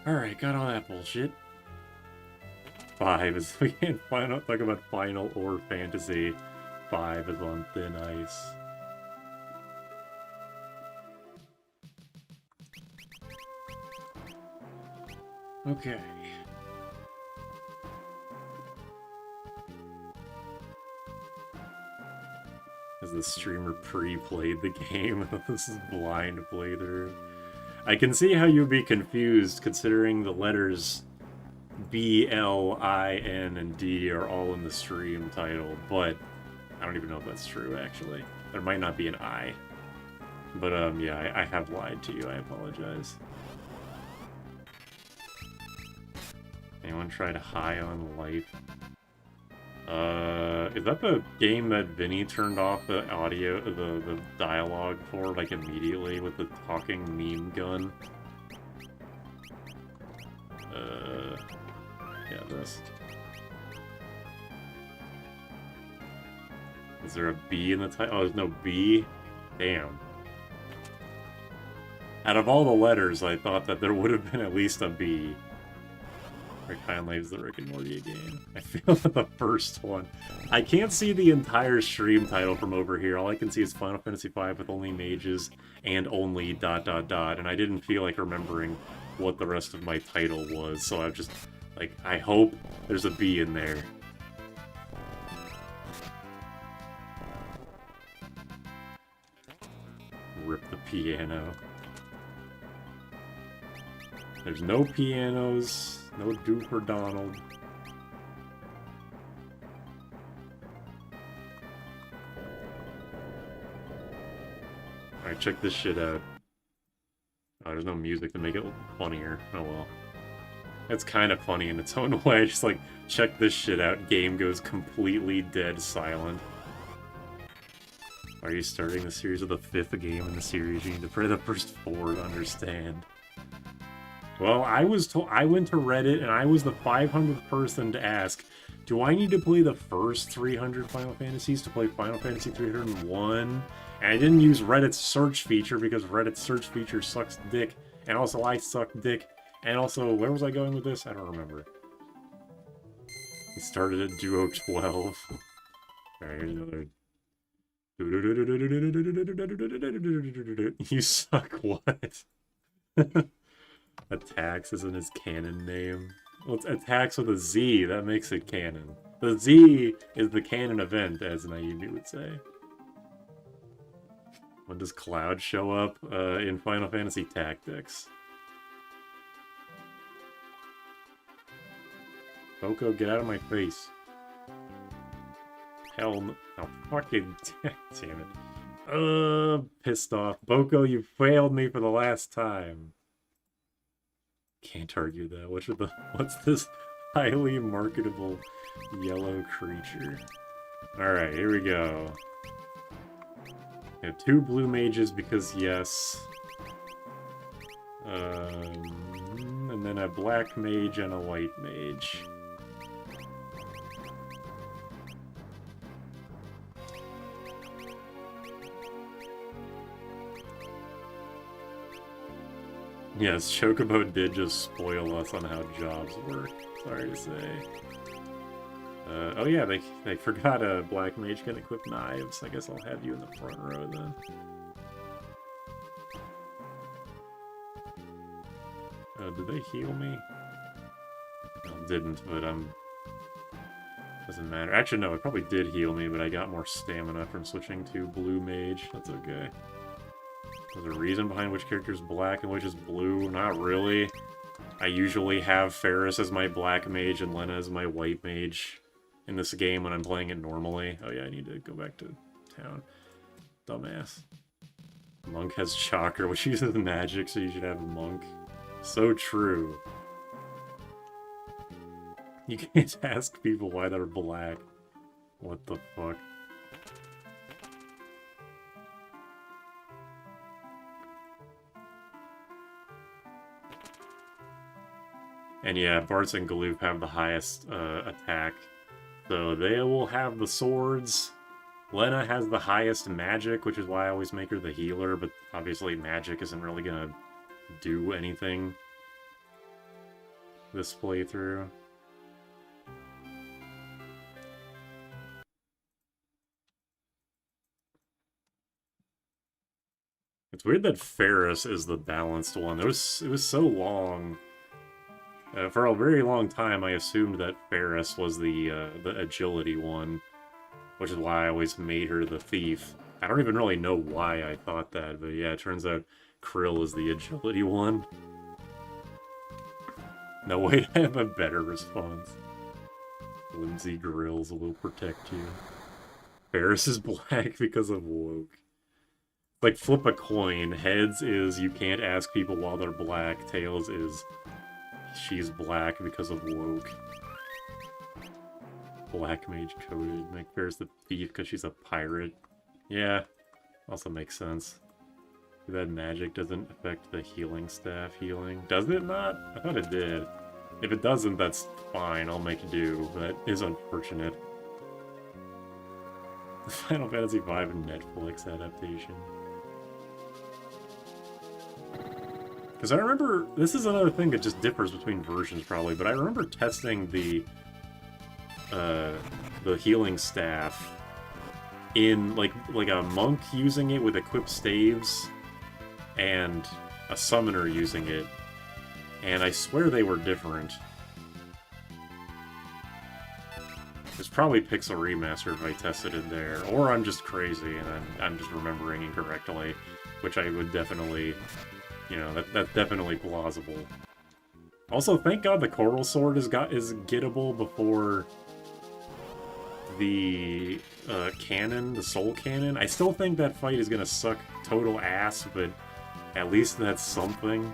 Alright, got all that bullshit. 5 is... We can't talk about Final or Fantasy. 5 is on thin ice. Okay. As the streamer pre-played the game, this is blind playthrough. I can see how you'd be confused considering the letters B, L, I, N, and D are all in the stream title, but I don't even know if that's true, actually. There might not be an I. But, yeah, I have lied to you. I apologize. Anyone tried High on Life? Is that the game that Vinny turned off the audio, the dialogue for, like, immediately with the talking meme gun? Yeah, this. Is there a B in the title? Oh, there's no B? Damn. Out of all the letters, I thought that there would have been at least a B. Rick Heinley is the Rick and Morty game. I feel that the first one. I can't see the entire stream title from over here. All I can see is Final Fantasy V with only mages and only ... And I didn't feel like remembering what the rest of my title was, so I'm just like, I hope there's a B in there. Rip the piano. There's no pianos, no Duper Donald. Alright, check this shit out. Oh, there's no music to make it funnier. Oh well. It's kind of funny in its own way. Just like, check this shit out. Game goes completely dead silent. Are you starting the series with the 5th game in the series? You need to play the first 4 to understand. Well, I went to Reddit and I was the 500th person to ask, do I need to play the first 300 Final Fantasies to play Final Fantasy 301? And I didn't use Reddit's search feature because Reddit's search feature sucks dick. And also I suck dick. And also, where was I going with this? I don't remember. He started at Duo 12. Alright, here's another. You suck what? Attacks isn't his canon name. Well, it's Attacks with a Z, that makes it canon. The Z is the canon event, as Naimi would say. When does Cloud show up? In Final Fantasy Tactics. Boko, get out of my face. Hell no. Oh, fucking damn it. Pissed off. Boko, you failed me for the last time. Can't argue that. What's this highly marketable yellow creature? Alright, here we go. We have 2 blue mages because yes. And then a black mage and a white mage. Yes, Chocobo did just spoil us on how jobs work. Sorry to say. Oh yeah, they forgot a black mage can equip knives. I guess I'll have you in the front row then. Did they heal me? No, didn't, but doesn't matter. Actually, no, it probably did heal me, but I got more stamina from switching to blue mage. That's okay. There's a reason behind which character is black and which is blue? Not really. I usually have Ferris as my black mage and Lena as my white mage in this game when I'm playing it normally. Oh yeah, I need to go back to town. Dumbass. Monk has chakra, which uses magic, so you should have a monk. So true. You can't ask people why they're black. What the fuck? And yeah, Bartz and Galoof have the highest attack. So they will have the swords. Lena has the highest magic, which is why I always make her the healer, but obviously magic isn't really gonna do anything this playthrough. It's weird that Ferris is the balanced one. It was so long. For a very long time, I assumed that Ferris was the agility one, which is why I always made her the thief. I don't even really know why I thought that, but yeah, it turns out Krill is the agility one. No, wait, I have a better response. Lindsay Grills will protect you. Ferris is black because of woke. Like, flip a coin. Heads is you can't ask people while they're black. Tails is she's black because of woke. Black mage coded. McFair's the thief because she's a pirate. Yeah, also makes sense. That magic doesn't affect the healing staff healing. Does it not? I thought it did. If it doesn't, that's fine. I'll make do. That is unfortunate. The Final Fantasy V Netflix adaptation. Because I remember, this is another thing that just differs between versions probably, but I remember testing the healing staff in like a monk using it with equipped staves and a summoner using it, and I swear they were different. It's probably Pixel Remaster if I tested it there, or I'm just crazy and I'm just remembering incorrectly, which I would definitely, you know, that's definitely plausible. Also, thank God the Coral Sword is gettable before the cannon, the Soul Cannon. I still think that fight is gonna suck total ass, but at least that's something.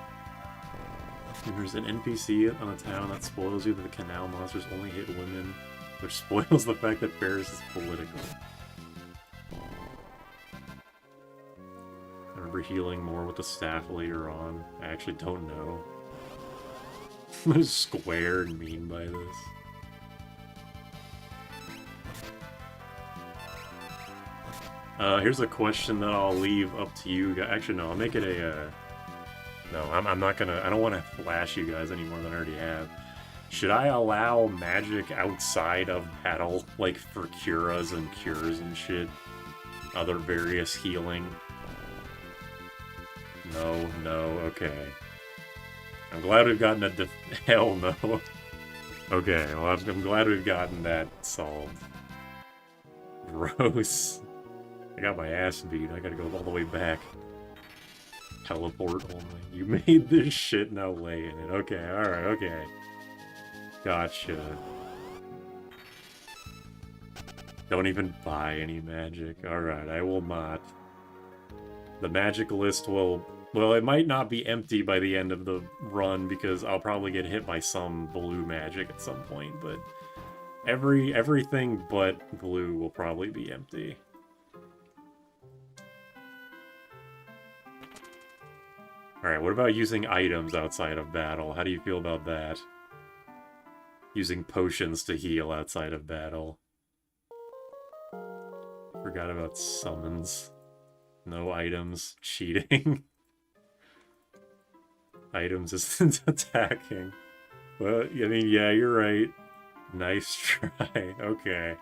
There's an NPC on a town that spoils you that the canal monsters only hit women, which spoils the fact that Paris is political. I remember healing more with the staff later on. I actually don't know. What does square mean by this? Here's a question that I'll leave up to you guys. Actually, no, I'll make it a, no, I'm not gonna, I don't want to flash you guys any more than I already have. Should I allow magic outside of battle, like for curas and cures and shit? Other various healing? No, okay. I'm glad we've gotten a hell no. Okay, well, I'm glad we've gotten that solved. Gross. I got my ass beat. I gotta go all the way back. Teleport only. You made this shit, now lay in it. Okay, alright, okay. Gotcha. Don't even buy any magic. Alright, I will not. The magic list will... Well, it might not be empty by the end of the run, because I'll probably get hit by some blue magic at some point, but... Everything but blue will probably be empty. Alright, what about using items outside of battle? How do you feel about that? Using potions to heal outside of battle. Forgot about summons. No items. Cheating. Items isn't attacking. Well, I mean, yeah, you're right. Nice try. Okay.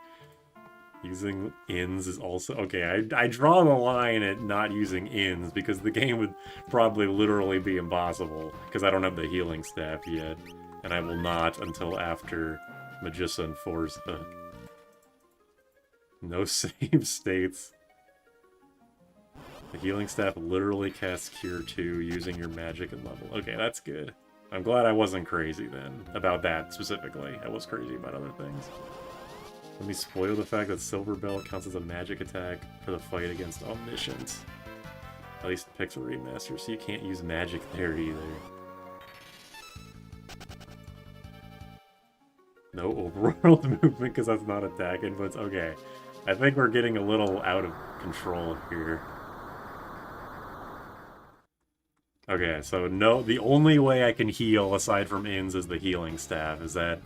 Using ins is also... Okay, I draw the line at not using ins, because the game would probably literally be impossible, because I don't have the healing staff yet, and I will not until after Magissa and Forza. No save states. The healing staff literally casts Cure 2 using your magic and level. Okay, that's good. I'm glad I wasn't crazy then, about that specifically. I was crazy about other things. Let me spoil the fact that Silver Bell counts as a magic attack for the fight against Omniscient. At least in Pixel Remaster, so you can't use magic there either. No overworld movement, because that's not attacking, but it's okay. I think we're getting a little out of control here. Okay, so no, the only way I can heal aside from ins is the healing staff, is that...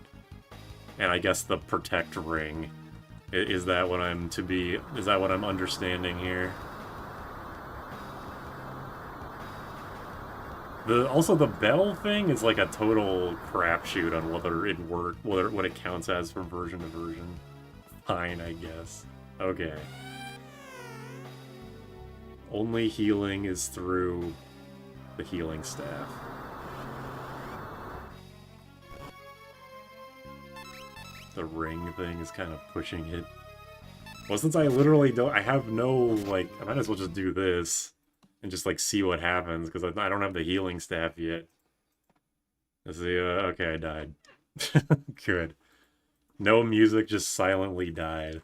And I guess the protect ring. Is that what I'm to be... Is that what I'm understanding here? Also, the bell thing is like a total crapshoot on whether it what it counts as from version to version. Fine, I guess. Okay. Only healing is through the healing staff. The ring thing is kind of pushing it. Well, since I literally don't... I have no, like... I might as well just do this. And just, like, see what happens, because I don't have the healing staff yet. Let's see, okay, I died. Good. No music, just silently died.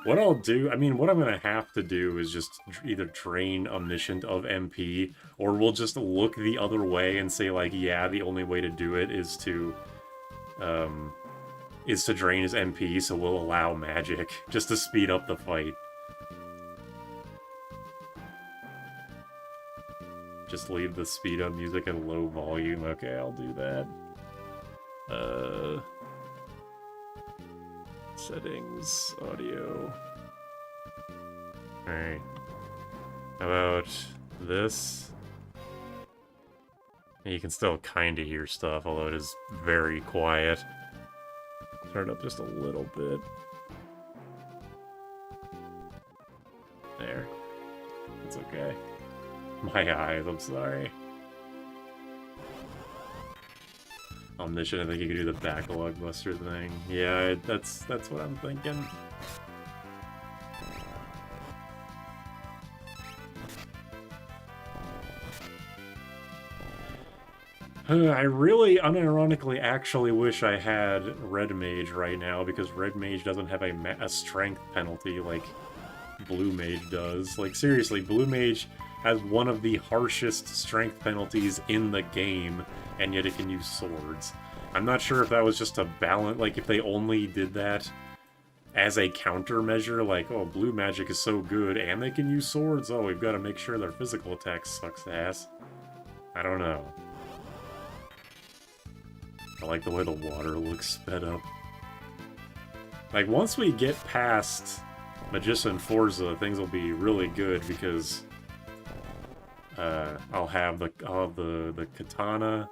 What I'll do, I mean, what I'm gonna have to do is just either drain Omniscient of MP, or we'll just look the other way and say, like, yeah, the only way to do it is to drain his MP, so we'll allow magic, just to speed up the fight. Just leave the speed up music at low volume. Okay, I'll do that. Settings, audio. Alright. How about this? You can still kind of hear stuff, although it is very quiet. Turn it up just a little bit. There. It's okay. My eyes, I'm sorry. Omniscient, I think you could do the backlog buster thing. Yeah, that's what I'm thinking. I really, unironically, actually wish I had Red Mage right now, because Red Mage doesn't have a strength penalty like Blue Mage does. Like, seriously, Blue Mage has one of the harshest strength penalties in the game, and yet it can use swords. I'm not sure if that was just a balance, like, if they only did that as a countermeasure, like, oh, blue magic is so good, and they can use swords, oh, we've got to make sure their physical attack sucks ass. I don't know. I like the way the water looks sped up. Like, once we get past Magician Forza, things will be really good, because I'll have the katana,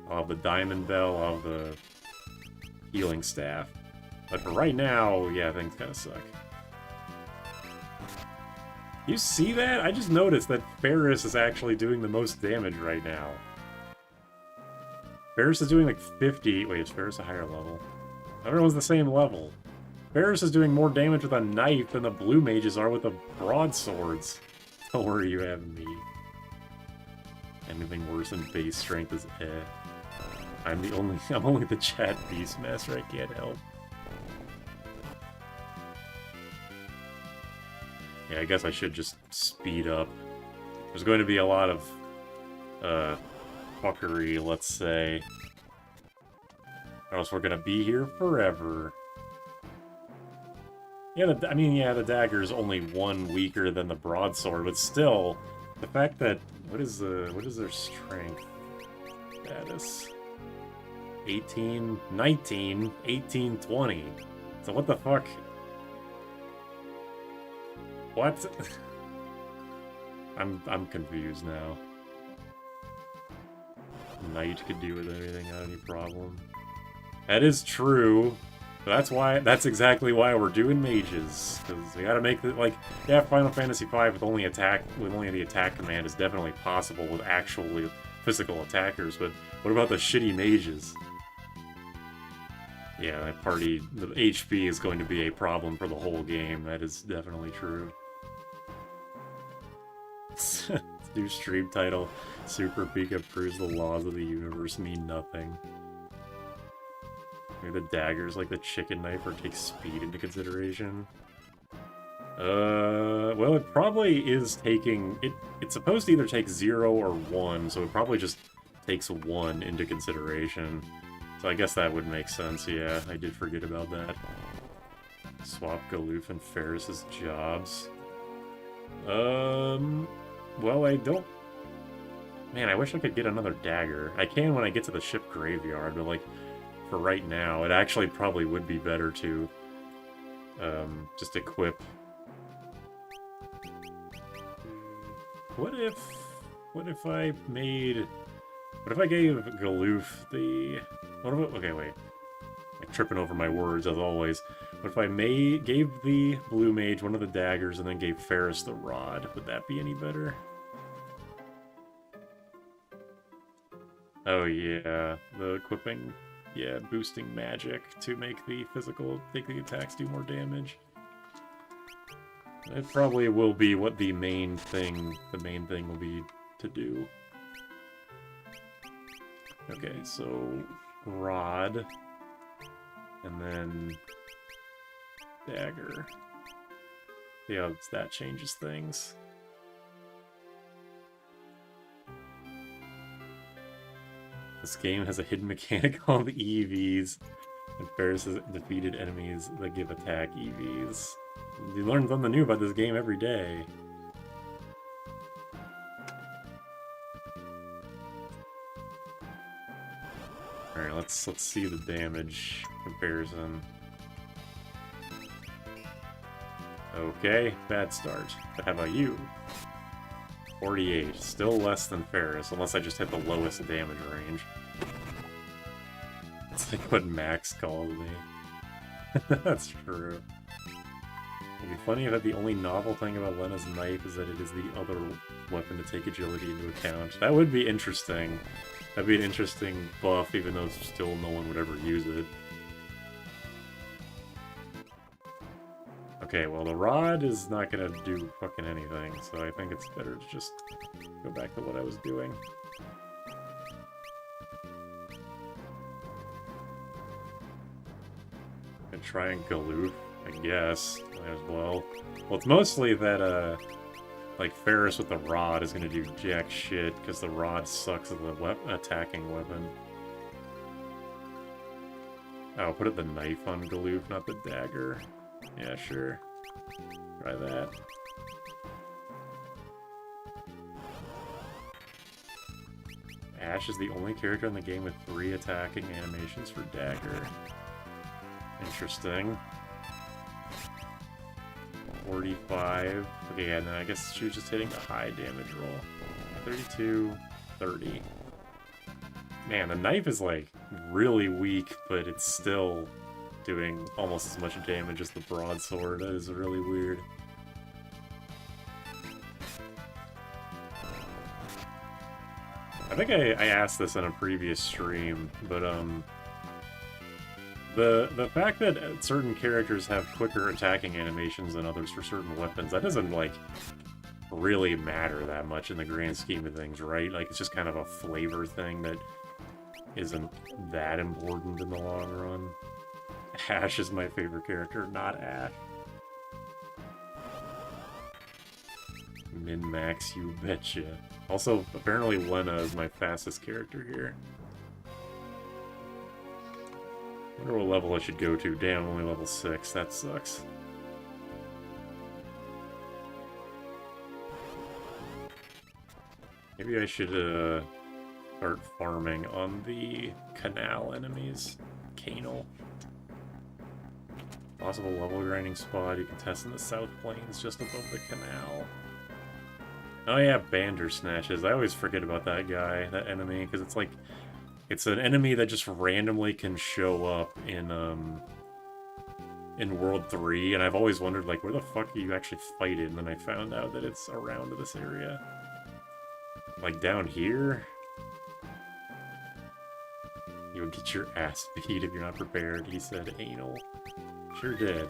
I'll have the diamond bell, I'll have the healing staff. But for right now, yeah, things kind of suck. You see that? I just noticed that Ferris is actually doing the most damage right now. Ferris is doing like 50... Wait, is Ferris a higher level? Everyone's the same level. Ferris is doing more damage with a knife than the blue mages are with the broadswords. Don't worry, you have me. Anything worse than base strength is eh. I'm only the chat beastmaster, I can't help. Yeah, I guess I should just speed up. There's going to be a lot of, fuckery, let's say. Or else we're gonna be here forever. Yeah, I mean, yeah, the dagger is only one weaker than the broadsword, but still, the fact that... What is their strength status? 18, 19, 18, 20. So what the fuck? What? I'm confused now. Knight could do with anything, not any problem. That is true. But that's exactly why we're doing mages. Because we gotta make the, like, yeah, Final Fantasy V with only the attack command is definitely possible with actually physical attackers, but what about the shitty mages? Yeah, that party, the HP is going to be a problem for the whole game. That is definitely true. New stream title, Super Pika proves the laws of the universe mean nothing. Maybe the dagger's like the chicken knife or takes speed into consideration. Well, it probably is taking... It's supposed to either take 0 or 1, so it probably just takes 1 into consideration. So I guess that would make sense, yeah. I did forget about that. Swap Galoof and Ferris's jobs. Well, I don't... Man, I wish I could get another dagger. I can when I get to the ship graveyard, but, like, for right now, it actually probably would be better to, just equip... What if I gave Galoof the... Okay, wait. I'm tripping over my words, as always. What if I gave the Blue Mage one of the daggers and then gave Ferris the rod? Would that be any better? Oh yeah, the equipping, yeah, boosting magic to make the attacks do more damage. It probably will be what the main thing will be to do. Okay, so rod, and then dagger. See how that changes things. This game has a hidden mechanic called EVs. And Ferris has defeated enemies that give attack EVs. You learn something new about this game every day. Alright, let's see the damage comparison. Okay, bad start. But how about you? 48. Still less than Ferris, unless I just hit the lowest damage range. It's like what Max calls me. That's true. It'd be funny if the only novel thing about Lena's knife is that it is the other weapon to take agility into account. That would be interesting. That'd be an interesting buff, even though still no one would ever use it. Okay, well the rod is not gonna do fucking anything, so I think it's better to just go back to what I was doing. And try and Galoof, I guess. Might as well. Well, it's mostly that, like, Ferris with the rod is gonna do jack shit, because the rod sucks as a attacking weapon. Oh, put the knife on Galoof, not the dagger. Yeah, sure. Try that. Ash is the only character in the game with 3 attacking animations for dagger. Interesting. 45. Okay, yeah, then I guess she was just hitting a high damage roll. 32, 30. Man, the knife is, like, really weak, but it's still doing almost as much damage as the broadsword. That is really weird. I think I asked this in a previous stream, but the fact that certain characters have quicker attacking animations than others for certain weapons, that doesn't, like, really matter that much in the grand scheme of things, right? Like, it's just kind of a flavor thing that isn't that important in the long run. Ash is my favorite character, not Ash. Min-max, you betcha. Also, apparently Lena is my fastest character here. Wonder what level I should go to. Damn, only level 6. That sucks. Maybe I should start farming on the canal enemies. Canal. Possible level grinding spot you can test in the South Plains just above the canal. Oh yeah, Bandersnatches. I always forget about that guy, that enemy, because it's like, it's an enemy that just randomly can show up in World 3, and I've always wondered, like, where the fuck are you actually fighting? And then I found out that it's around this area. Like, down here? You'll get your ass beat if you're not prepared, he said anal. Sure did.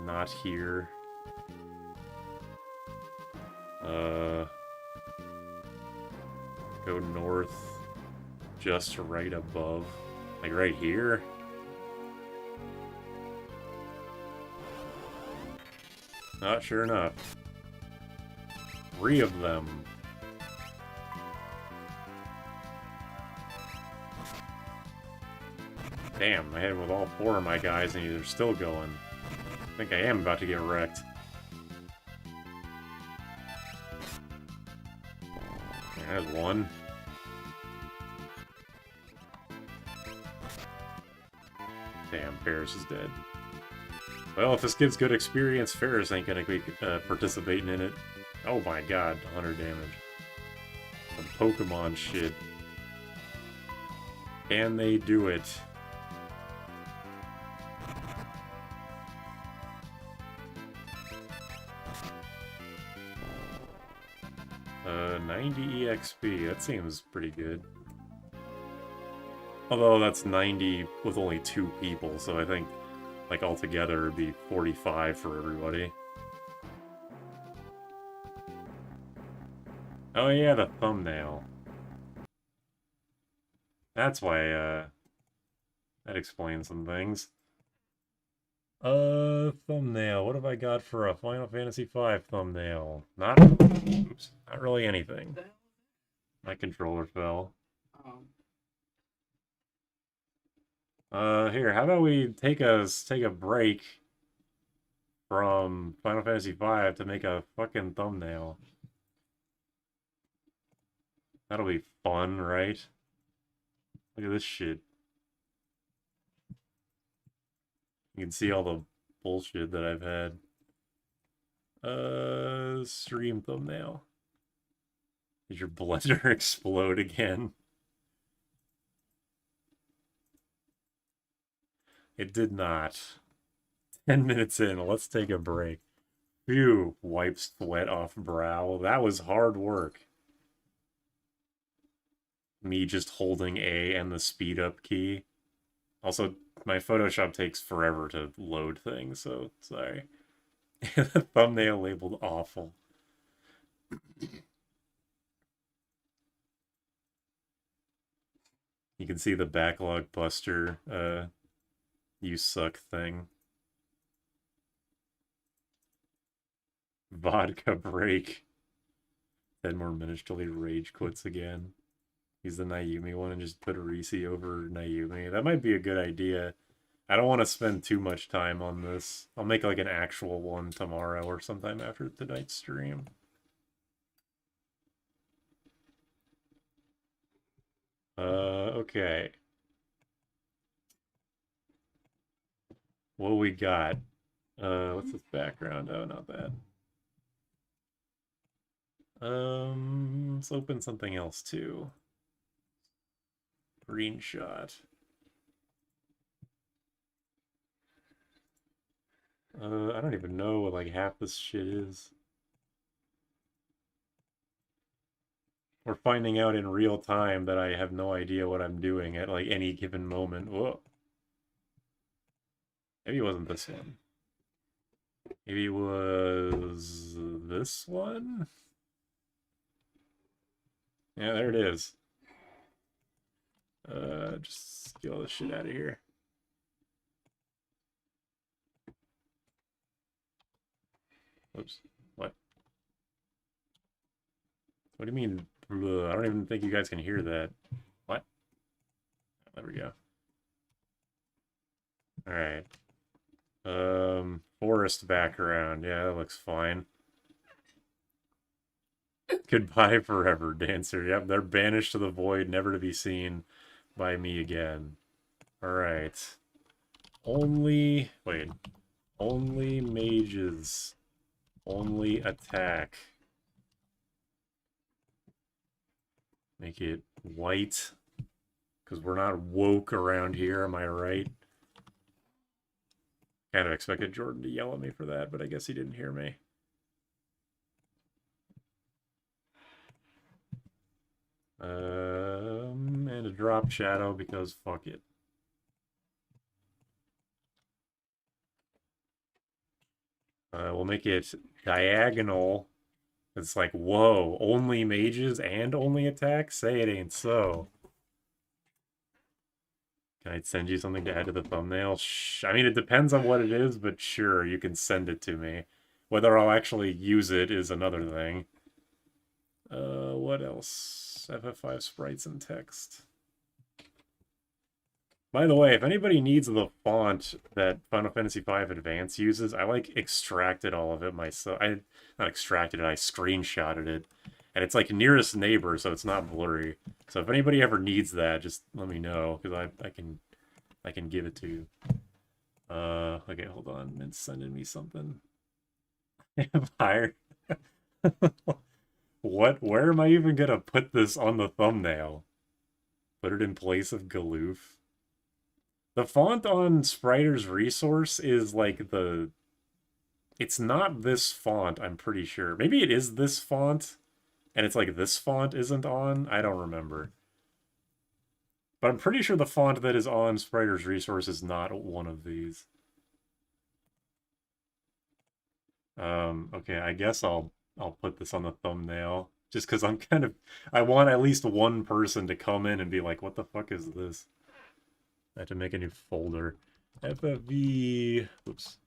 Not here. Go north. Just right above. Like right here? Not sure enough. 3 of them. Damn, I hit with all 4 of my guys and they're still going. I think I am about to get wrecked. There's one. Damn, Ferris is dead. Well, if this gives good experience, Ferris ain't gonna be participating in it. Oh my god, 100 damage. Some Pokemon shit. Can they do it? 90 EXP, that seems pretty good. Although that's 90 with only 2 people, so I think, like, altogether it'd be 45 for everybody. Oh yeah, the thumbnail. That's why, that explains some things. Thumbnail. What have I got for a Final Fantasy V thumbnail? Oops, not really anything. My controller fell. Here, how about we take a break from Final Fantasy V to make a fucking thumbnail. That'll be fun, right? Look at this shit. You can see all the bullshit that I've had. Stream thumbnail. Did your blender explode again? It did not. 10 minutes in, let's take a break. Phew, wipe sweat off brow. That was hard work. Me just holding A and the speed up key. Also, my Photoshop takes forever to load things, so sorry. The thumbnail labeled awful. You can see the backlog buster, you suck thing. Vodka break. 10 more minutes till he rage quits again. He's the Naomi one and just put Risi over Naomi. That might be a good idea. I don't want to spend too much time on this. I'll make like an actual one tomorrow or sometime after tonight's stream. Okay. What we got? What's this background? Oh, not that. Let's open something else too. Screenshot. I don't even know what like half this shit is. We're finding out in real time that I have no idea what I'm doing at like any given moment. Whoa. Maybe it wasn't this one. Maybe it was this one? Yeah, there it is. Just get all this shit out of here. Oops. What? What do you mean? Bleh? I don't even think you guys can hear that. What? There we go. Alright. Forest background. Yeah, that looks fine. Goodbye forever, Dancer. Yep, they're banished to the void, never to be seen by me again. Alright. Only... Wait. Only mages. Only attack. Make it white. Because we're not woke around here, am I right? Kind of expected Jordan to yell at me for that, but I guess he didn't hear me. And a drop shadow because fuck it. We'll make it diagonal. It's like, whoa, only mages and only attacks? Say it ain't so. Can I send you something to add to the thumbnail? I mean, it depends on what it is, but sure, you can send it to me. Whether I'll actually use it is another thing. What else? FF5 sprites and text. By the way, if anybody needs the font that Final Fantasy V Advance uses, I like extracted all of it myself. Not extracted it, I screenshotted it. And it's like nearest neighbor, so it's not blurry. So if anybody ever needs that, just let me know, because I can give it to you. Okay, hold on. It's sending me something. Empire. What? Where am I even gonna put this on the thumbnail? Put it in place of Galoof? The font on Spriter's Resource is like the... It's not this font, I'm pretty sure. Maybe it is this font, and it's like this font isn't on? I don't remember. But I'm pretty sure the font that is on Spriter's Resource is not one of these. Okay, I guess I'll put this on the thumbnail. Just because I'm kind of... I want at least one person to come in and be like, what the fuck is this? I have to make a new folder. FFV. Oops.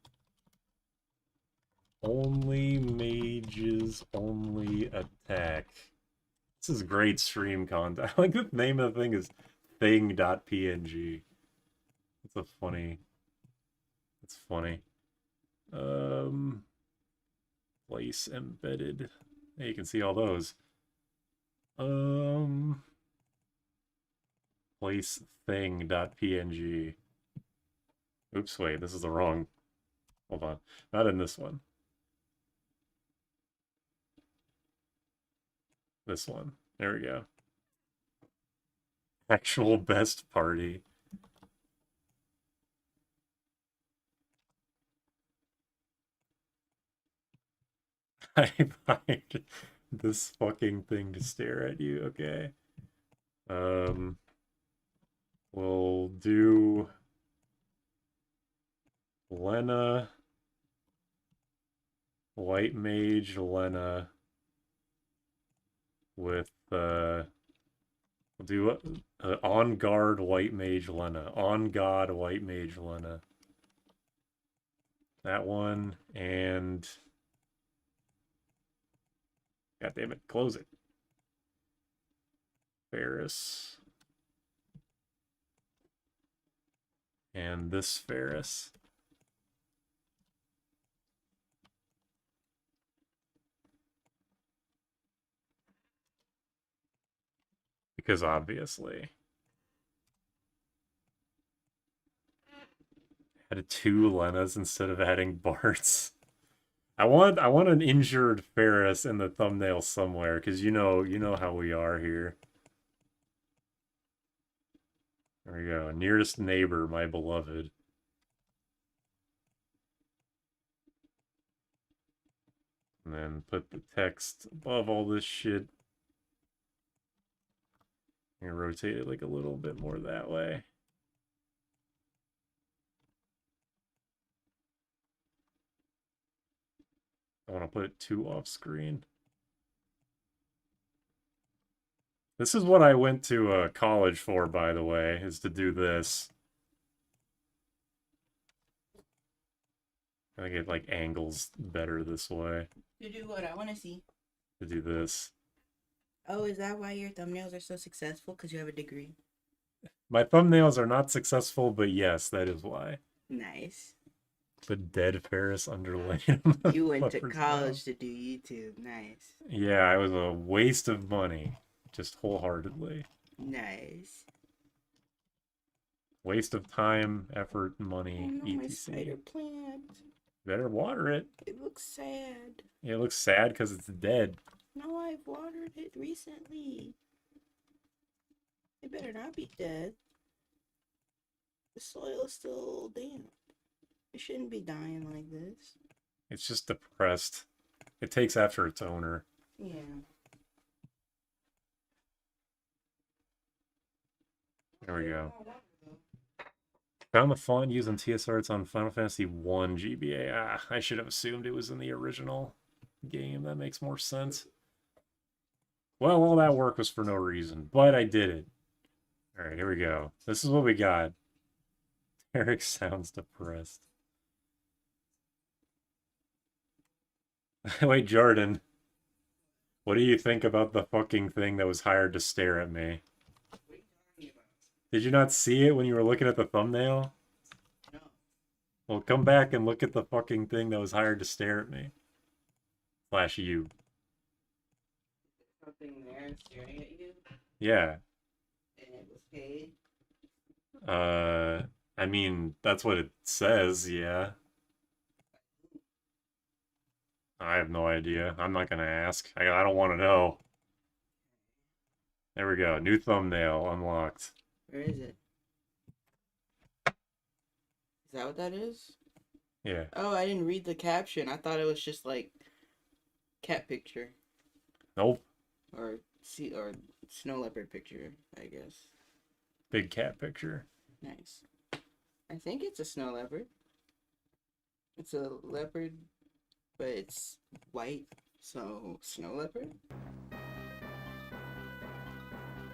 Only mages, only attack. This is great stream content. I like the name of the thing is thing.png. It's a funny. It's funny. Place embedded. Hey, you can see all those. Place thing.png. Oops, wait, this is the wrong. Hold on. Not in this one. This one. There we go. Actual best party. I find this fucking thing to stare at you, okay. We'll do Lena, White Mage Lena with we'll do On Guard White Mage Lena. On God White Mage Lena. That one, and God damn it, close it. Ferris. And this Ferris. Because obviously. Added 2 Lenas instead of adding Barts. I want an injured Ferris in the thumbnail somewhere, because you know how we are here. There we go. Nearest neighbor, my beloved. And then put the text above all this shit. And rotate it like a little bit more that way. I want to put it 2 off screen. This is what I went to college for, by the way, is to do this. I get like angles better this way. To do what I want to see. To do this. Oh, is that why your thumbnails are so successful? Because you have a degree. My thumbnails are not successful, but yes, that is why. Nice. The dead Ferris underlaid. You went to college to do YouTube. Nice. Yeah, it was a waste of money. Just wholeheartedly. Nice. Waste of time, effort, money, Oh, no, my etc. spider plant. Better water it. It looks sad. Yeah, it looks sad because it's dead. No, I've watered it recently. It better not be dead. The soil is still damp. It shouldn't be dying like this. It's just depressed. It takes after its owner. Yeah. There we go. Found the font using TSR. On Final Fantasy 1 GBA. Ah, I should have assumed it was in the original game. That makes more sense. Well, all that work was for no reason, but I did it. Alright, here we go. This is what we got. Eric sounds depressed. Wait, Jordan. What do you think about the fucking thing that was hired to stare at me? Did you not see it when you were looking at the thumbnail? No. Well, come back and look at the fucking thing that was hired to stare at me. Slash you. Something there staring at you, Yeah. and it was paid. I mean, that's what it says, yeah. I have no idea. I'm not gonna ask. I don't want to know. There we go. New thumbnail unlocked. Where is it? Is that what that is? Yeah. Oh, I didn't read the caption. I thought it was just like cat picture Nope. or snow leopard picture, I guess. Big cat picture. Nice. I think it's a snow leopard. It's a leopard, but it's white, so snow leopard.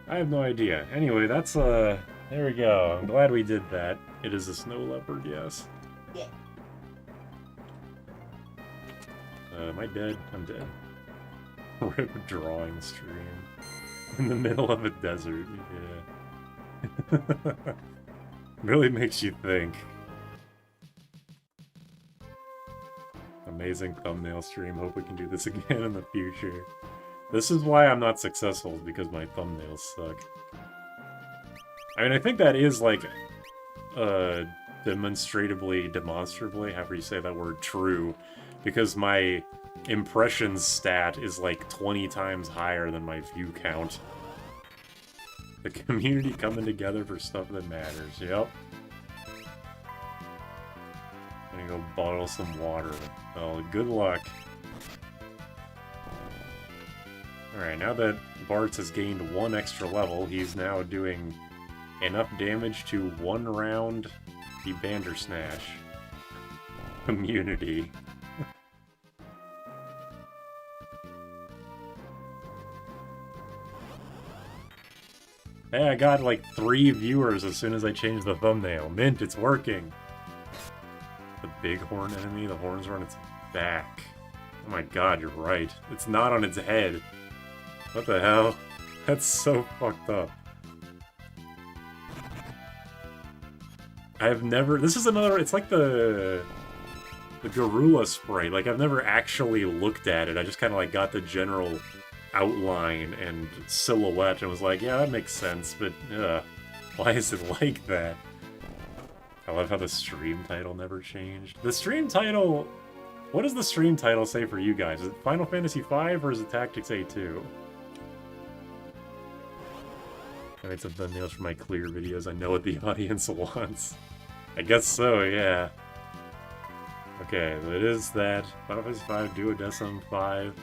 I have no idea. Anyway, that's there we go. I'm glad we did that. It is a snow leopard, yes. Yeah. Am I dead? I'm dead. Rip drawing stream. In the middle of a desert, yeah. Really makes you think. Amazing thumbnail stream. Hope we can do this again in the future. This is why I'm not successful, is because my thumbnails suck. I mean, I think that is, like, demonstrably, however you say that word, true. Because my impressions stat is, like, 20 times higher than my view count. The community coming together for stuff that matters, yep. I'm gonna go bottle some water. Well, good luck. Alright, now that Bartz has gained 1 extra level, he's now doing enough damage to 1 round the Bandersnatch. Immunity. Hey, I got like 3 viewers as soon as I changed the thumbnail. Mint, it's working! The bighorn enemy, the horns are on its back. Oh my god, you're right. It's not on its head. What the hell? That's so fucked up. I've never... This is another... It's like the Garula sprite. Like, I've never actually looked at it. I just kind of, like, got the general outline and silhouette and was like, yeah, that makes sense, but, why is it like that? I love how the stream title never changed. The stream title... What does the stream title say for you guys? Is it Final Fantasy V or is it Tactics A2? I made some thumbnails for my clear videos. I know what the audience wants. I guess so, yeah. Okay, it is that. Final Fantasy V, Duodecim 5,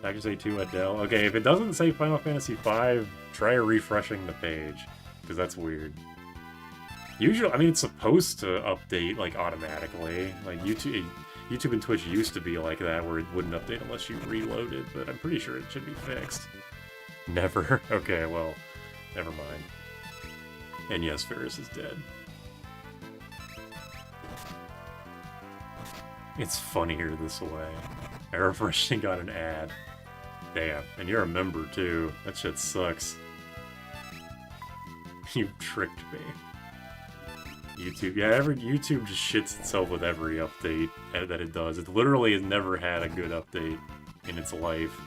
Tactics A2, Adele. Okay, if it doesn't say Final Fantasy V, try refreshing the page, because that's weird. Usually, I mean, it's supposed to update, like, automatically. Like, YouTube and Twitch used to be like that, where it wouldn't update unless you reloaded, but I'm pretty sure it should be fixed. Never? Okay, well... Never mind. And yes, Ferris is dead. It's funnier this way. I refreshed and got an ad. Damn, and you're a member too. That shit sucks. You tricked me. YouTube, yeah, YouTube just shits itself with every update that it does. It literally has never had a good update in its life.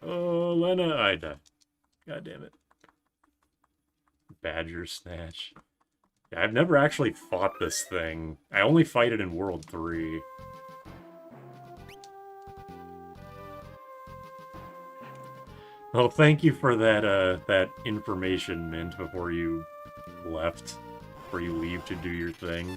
Oh, Lena, I died. God damn it. Badger Snatch. Yeah, I've never actually fought this thing. I only fight it in World 3. Well, thank you for that, that information, Mint, before you left. Before you leave to do your thing.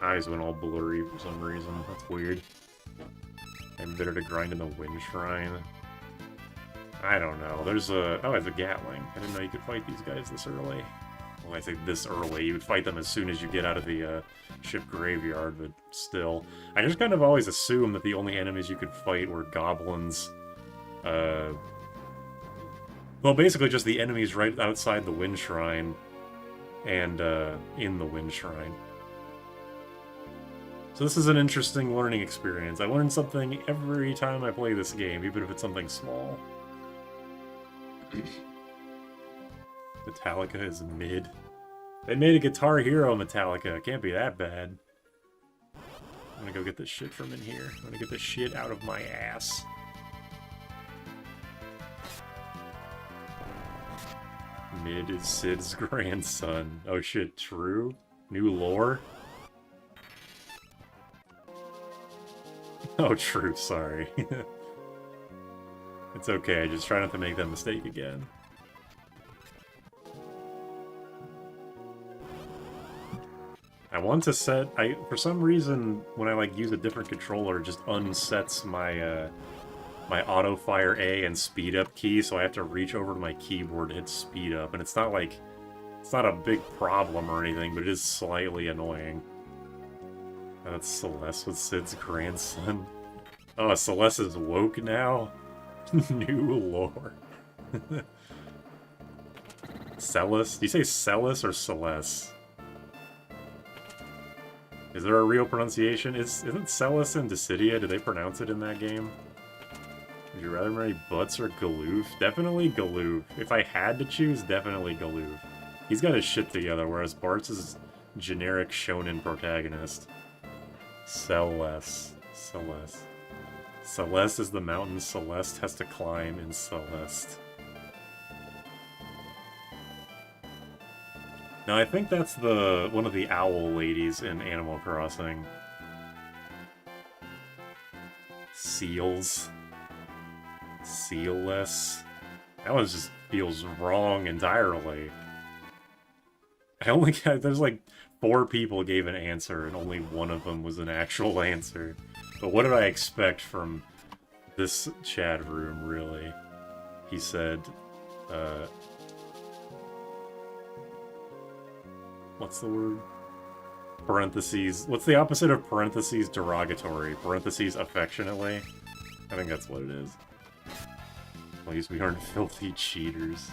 Eyes went all blurry for some reason. That's weird. I'm bitter to grind in the Wind Shrine. I don't know. There's a... Oh, it's a Gatling. I didn't know you could fight these guys this early. Well, I say this early. You would fight them as soon as you get out of the ship graveyard, but still. I just kind of always assumed that the only enemies you could fight were goblins. Well, basically just the enemies right outside the Wind Shrine and in the Wind Shrine. So this is an interesting learning experience. I learn something every time I play this game, even if it's something small. Metallica is mid. They made a Guitar Hero Metallica. It can't be that bad. I'm gonna go get this shit from in here. I'm gonna get this shit out of my ass. Mid is Sid's grandson. Oh shit, true? New lore? Oh, true, sorry. It's okay, I just try not to make that mistake again. I want to set... for some reason, when I like use a different controller, it just unsets my my auto fire A and speed up key, so I have to reach over to my keyboard to hit speed up, and it's not It's not a big problem or anything, but it is slightly annoying. That's Celeste with Sid's grandson. Oh, Celeste is woke now? New lore. Celis? Do you say Celis or Celeste? Is there a real pronunciation? Isn't Celis in Dissidia? Do they pronounce it in that game? Would you rather marry Butts or Galoof? Definitely Galoof. If I had to choose, definitely Galoof. He's got his shit together, whereas Bart's is generic shonen protagonist. Celeste. Celeste. Celeste is the mountain Celeste has to climb in Celeste. No, I think that's one of the owl ladies in Animal Crossing. Seals. Sealless. That one just feels wrong entirely. There's like 4 people gave an answer, and only one of them was an actual answer. But what did I expect from this chat room, really? He said, what's the word? Parentheses. What's the opposite of parentheses derogatory? Parentheses affectionately? I think that's what it is. At least we aren't filthy cheaters.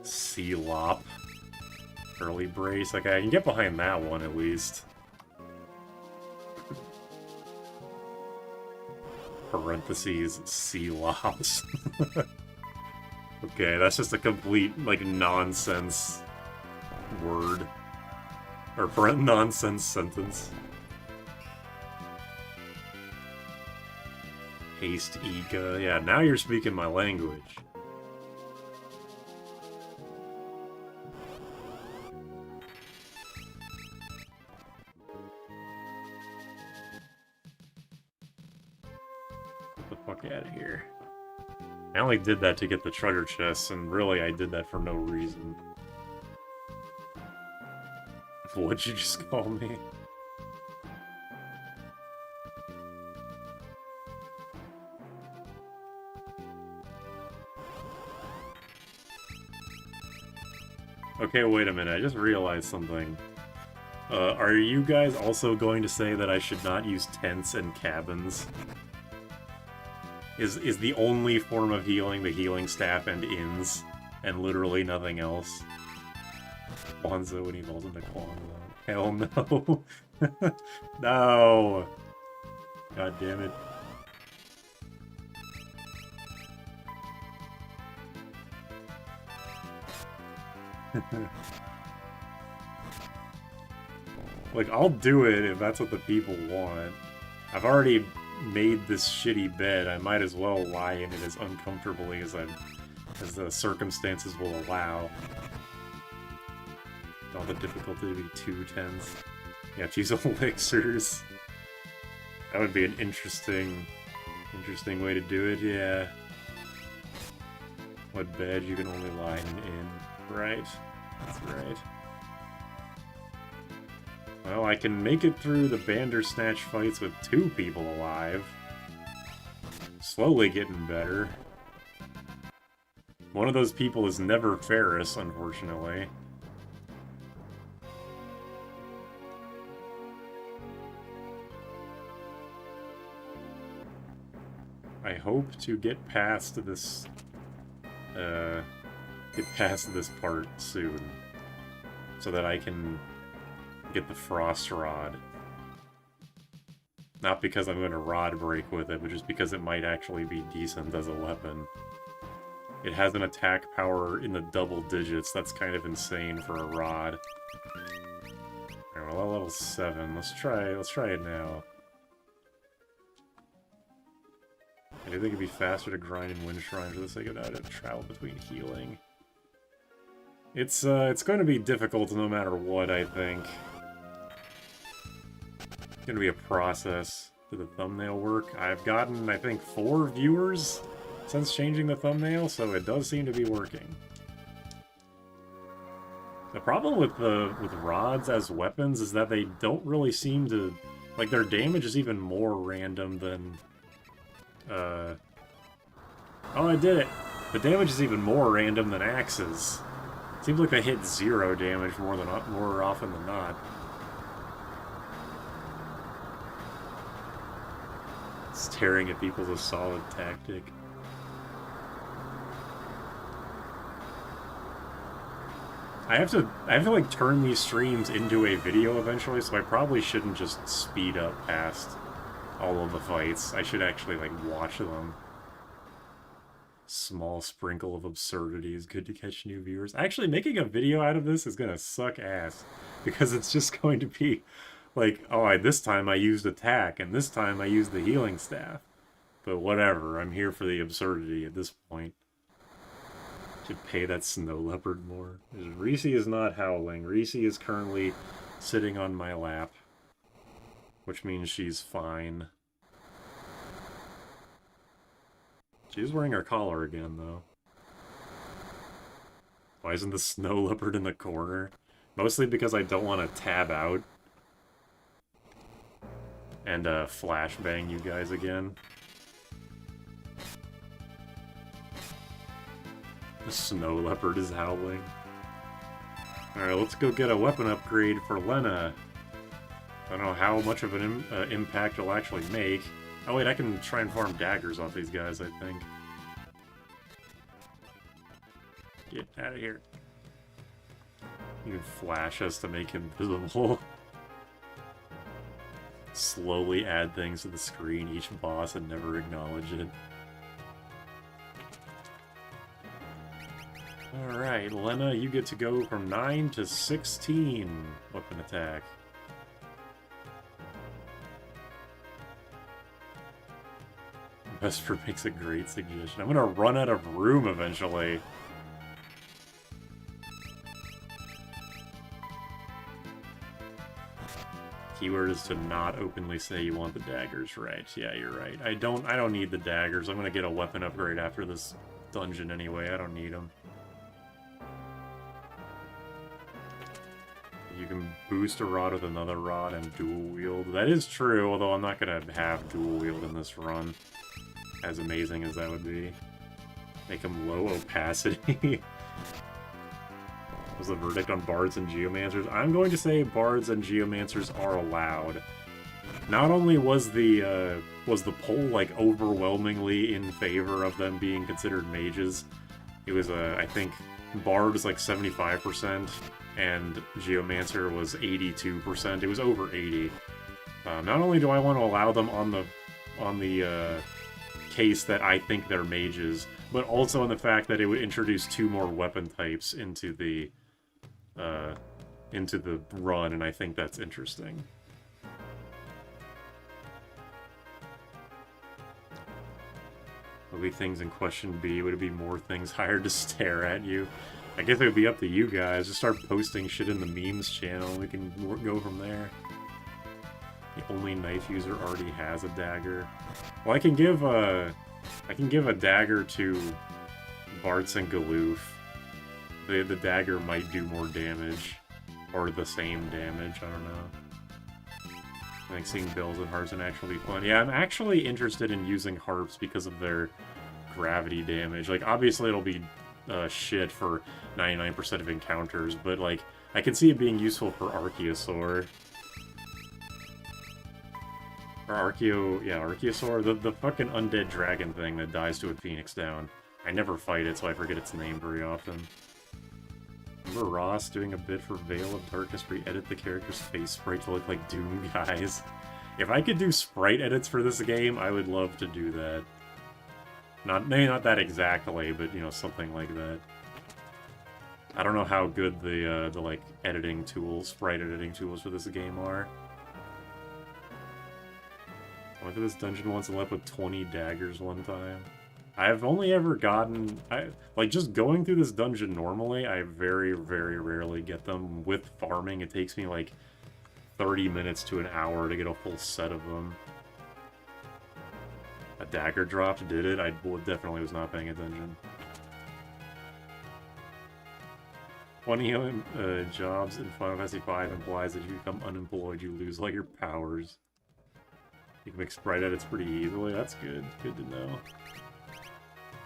Sea-lop. Early brace. Okay, I can get behind that one at least. Parentheses, sea-lops. Okay, that's just a complete, like, nonsense word. Or nonsense sentence. Haste Ega. Yeah, now you're speaking my language. Get the fuck out of here. I only did that to get the treasure chests, and really I did that for no reason. What'd you just call me? Okay, wait a minute, I just realized something. Are you guys also going to say that I should not use tents and cabins? Is the only form of healing the healing staff and inns, and literally nothing else? Kwanzaa when he falls into Kwanzaa. Hell no. No! God damn it. Like, I'll do it if that's what the people want. I've already made this shitty bed. I might as well lie in it as uncomfortably as the circumstances will allow. All the difficulty to be 2 tens. You have to use elixirs. That would be an interesting way to do it, yeah. What bed you can only lie in. Right. That's right. Well, I can make it through the Bandersnatch fights with 2 people alive. Slowly getting better. One of those people is never Ferris, unfortunately. I hope to get past this part soon, so that I can get the Frost Rod. Not because I'm going to Rod Break with it, but just because it might actually be decent as a weapon. It has an attack power in the double digits. That's kind of insane for a Rod. Alright, well, level 7. Let's try it now. I do think it'd be faster to grind in Wind Shrine for the sake of that to travel between healing. It's going to be difficult no matter what, I think. It's going to be a process for the thumbnail work. I've gotten, I think, 4 viewers since changing the thumbnail, so it does seem to be working. The problem with rods as weapons is that they don't really seem to... Like, their damage is even more random than... Oh, I did it! The damage is even more random than axes. Seems like they hit 0 damage more often than not. Staring at people's a solid tactic. I have to like turn these streams into a video eventually, so I probably shouldn't just speed up past all of the fights. I should actually like watch them. Small sprinkle of absurdity is good to catch new viewers. Actually, making a video out of this is gonna suck ass, because it's just going to be like, oh, this time I used attack, and this time I used the healing staff. But whatever, I'm here for the absurdity at this point. Should pay that snow leopard more. Reese is not howling. Reese is currently sitting on my lap, which means she's fine. She's wearing her collar again, though. Why isn't the snow leopard in the corner? Mostly because I don't want to tab out and flashbang you guys again. The snow leopard is howling. Alright, let's go get a weapon upgrade for Lena. I don't know how much of an impact it'll actually make. Oh wait, I can try and farm daggers off these guys, I think. Get out of here. You can flash us to make him visible. Slowly add things to the screen, each boss, and never acknowledge it. Alright, Lena, you get to go from 9 to 16 weapon attack. Vesper makes a great suggestion. I'm gonna run out of room eventually. Keyword is to not openly say you want the daggers, right? Yeah, you're right. I don't need the daggers. I'm gonna get a weapon upgrade after this dungeon anyway. I don't need them. You can boost a rod with another rod and dual wield. That is true, although I'm not gonna have dual wield in this run. As amazing as that would be. Make them low opacity. Was the verdict on bards and geomancers? I'm going to say bards and geomancers are allowed. Not only was the poll like overwhelmingly in favor of them being considered mages, it was I think bard was like 75% and geomancer was 82%. It was over 80. Not only do I want to allow them on the case that I think they're mages, but also in the fact that it would introduce 2 more weapon types into the run, and I think that's interesting. Would be things in question B? Would it be more things hired to stare at you? I guess it would be up to you guys. Just start posting shit in the memes channel. We can go from there. The only knife user already has a dagger. Well, I can give a dagger to Bartz and Galoof. The dagger might do more damage, or the same damage. I don't know. I think seeing bills and harps would actually be fun. Yeah, I'm actually interested in using harps because of their gravity damage. Like, obviously it'll be shit for 99% of encounters, but like, I can see it being useful for Archeosaur. Or Archeosaur, the fucking undead dragon thing that dies to a phoenix down. I never fight it, so I forget its name very often. Remember Ross doing a bit for Veil of Darkness where he edit the character's face sprite to look like Doom guys? If I could do sprite edits for this game, I would love to do that. Maybe not that exactly, but, you know, something like that. I don't know how good the like, editing tools, sprite editing tools for this game are. I went through this dungeon once and left with 20 daggers one time. I've only ever gotten... like, just going through this dungeon normally, I very, very rarely get them. With farming, it takes me, like, 30 minutes to an hour to get a full set of them. A dagger dropped, did it? I definitely was not paying attention. 20 jobs in Final Fantasy V implies that if you become unemployed, you lose all your powers. You can make sprite edits pretty easily. That's good. Good to know.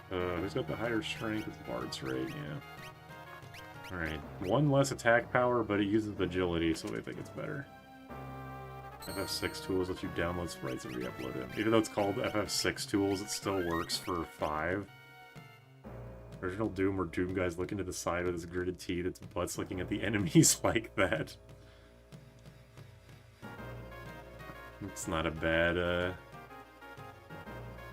Who's got the higher strength? It's Bard's, right? Yeah. Alright. One less attack power, but it uses agility, so I think it's better. FF6 tools lets you download sprites and re-upload it. Even though it's called FF6 tools, it still works for 5. Original Doom or Doom guy's looking to the side with his gritted teeth, its butt's looking at the enemies like that. It's not a bad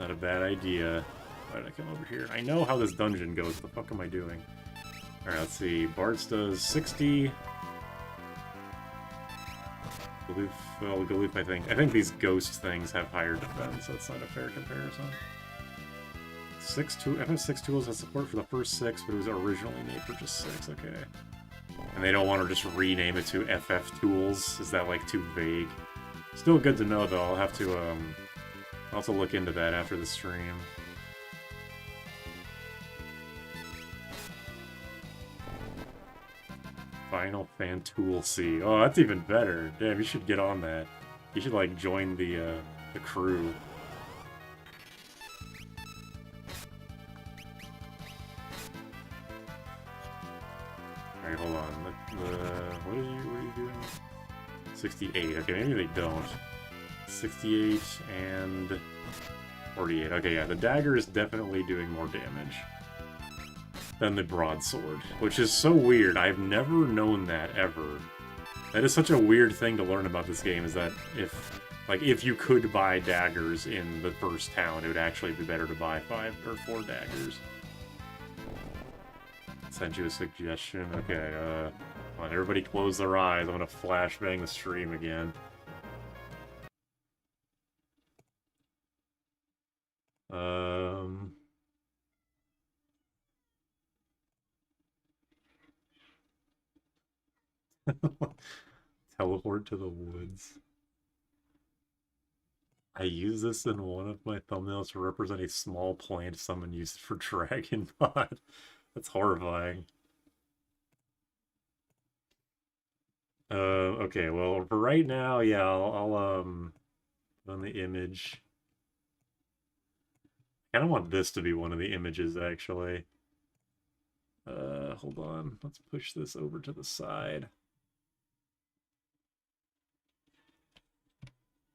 idea. Why did I come over here? I know how this dungeon goes. What the fuck am I doing? Alright, let's see. Bart's does 60. Galoof, I think. I think these ghost things have higher defense, so it's not a fair comparison. FF6 tools has support for the first 6, but it was originally made for just 6, okay. And they don't want to just rename it to FF tools? Is that, like, too vague? Still good to know, though. I'll have to look into that after the stream. Final Fan Tool C. Oh, that's even better. Damn, you should get on that. You should, like, join the crew. Alright, hold on. What are you doing? 68. Okay, maybe they don't. 68 and 48. Okay, yeah, the dagger is definitely doing more damage than the broadsword, which is so weird. I've never known that ever. That is such a weird thing to learn about this game, is that if you could buy daggers in the first town, it would actually be better to buy 5 or 4 daggers. Send you a suggestion. Okay, come on, everybody close their eyes. I'm gonna flashbang the stream again. Teleport to the woods. I use this in one of my thumbnails to represent a small plant someone used for Dragon Pod. That's horrifying. Okay, well, for right now, yeah, I'll put on the image. I kind of want this to be one of the images, actually. Hold on. Let's push this over to the side.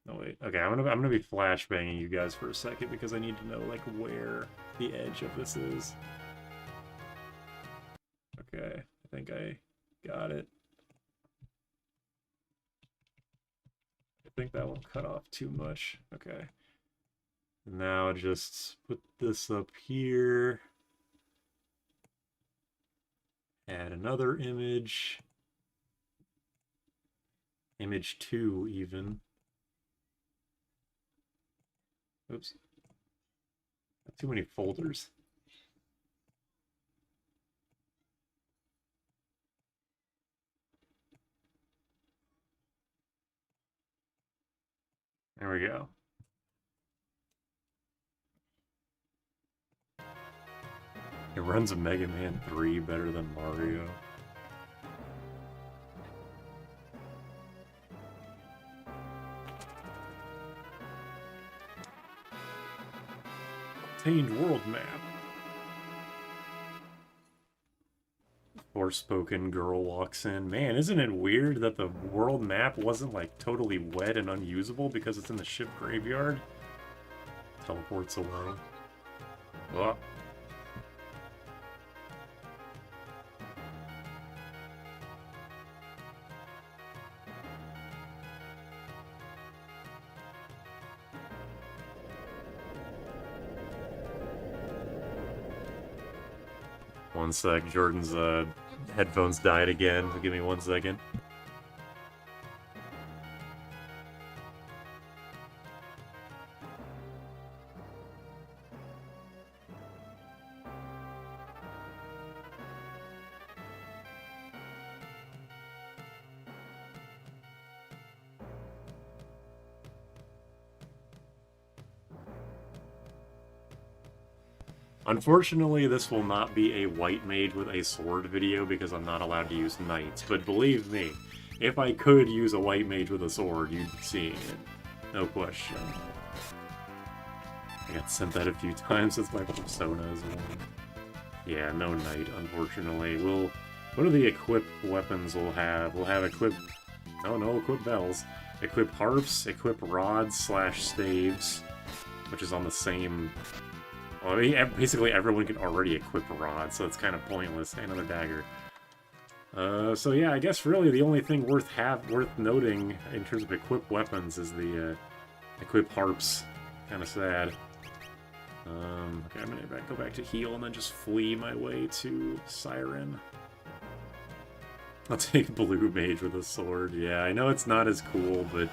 No, wait. Okay, I'm gonna be flashbanging you guys for a second because I need to know, like, where the edge of this is. Okay, I think I got it. I think that won't cut off too much. Okay. Now just put this up here. Add another image. Image 2, even. Oops. Too many folders. There we go. It runs a Mega Man 3 better than Mario. Obtained world map. Forspoken girl walks in. Man, isn't it weird that the world map wasn't, like, totally wet and unusable because it's in the ship graveyard? Teleports away. Oh. One sec, Jordan's headphones died again. Give me 1 second. Unfortunately, this will not be a white mage with a sword video because I'm not allowed to use knights, but believe me, if I could use a white mage with a sword, you'd be seeing it. No question. I got sent that a few times since my persona is one. Yeah, no knight, unfortunately. What are the equipped weapons we'll have? We'll have equip... Oh no, equip bells. Equip harps, equip rods slash staves, which is on the same... Well, I mean, basically everyone can already equip rods, so it's kind of pointless. Hey, another dagger. So yeah, I guess really the only thing worth noting in terms of equipped weapons is the equip harps. Kind of sad. Okay, I'm gonna go back to heal and then just flee my way to Siren. I'll take blue mage with a sword. Yeah, I know it's not as cool, but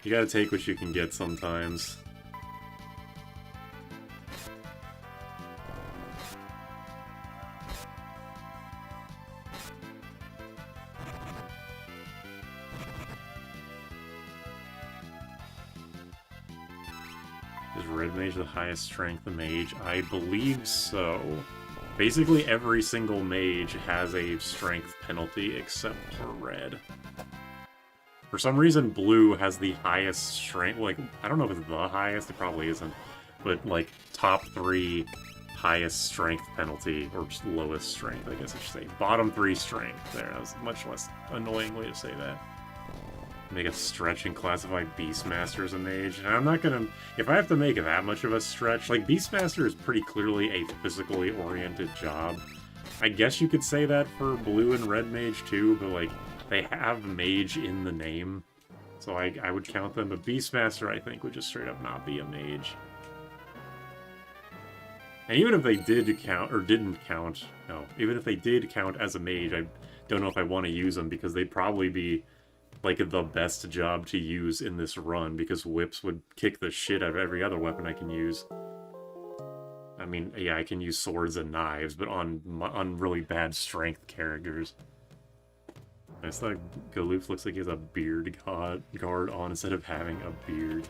you gotta take what you can get sometimes. Is red mage the highest strength mage? I believe so. Basically, every single mage has a strength penalty except for red. For some reason, blue has the highest strength. Like, I don't know if it's the highest, it probably isn't. But, like, top 3 highest strength penalty, or just lowest strength, I guess I should say. Bottom 3 strength. There, that was a much less annoying way to say that. Make a stretch and classify Beastmaster as a mage. And I'm not gonna... If I have to make that much of a stretch... Like, Beastmaster is pretty clearly a physically oriented job. I guess you could say that for blue and red mage too, but, like, they have mage in the name. So I would count them, but Beastmaster, I think, would just straight up not be a mage. And even if they did count, or didn't count... No, even if they did count as a mage, I don't know if I want to use them, because they'd probably be... like the best job to use in this run, because whips would kick the shit out of every other weapon I can use. I mean, yeah, I can use swords and knives, but on really bad strength characters. I just thought Galoof looks like he has a beard guard on instead of having a beard.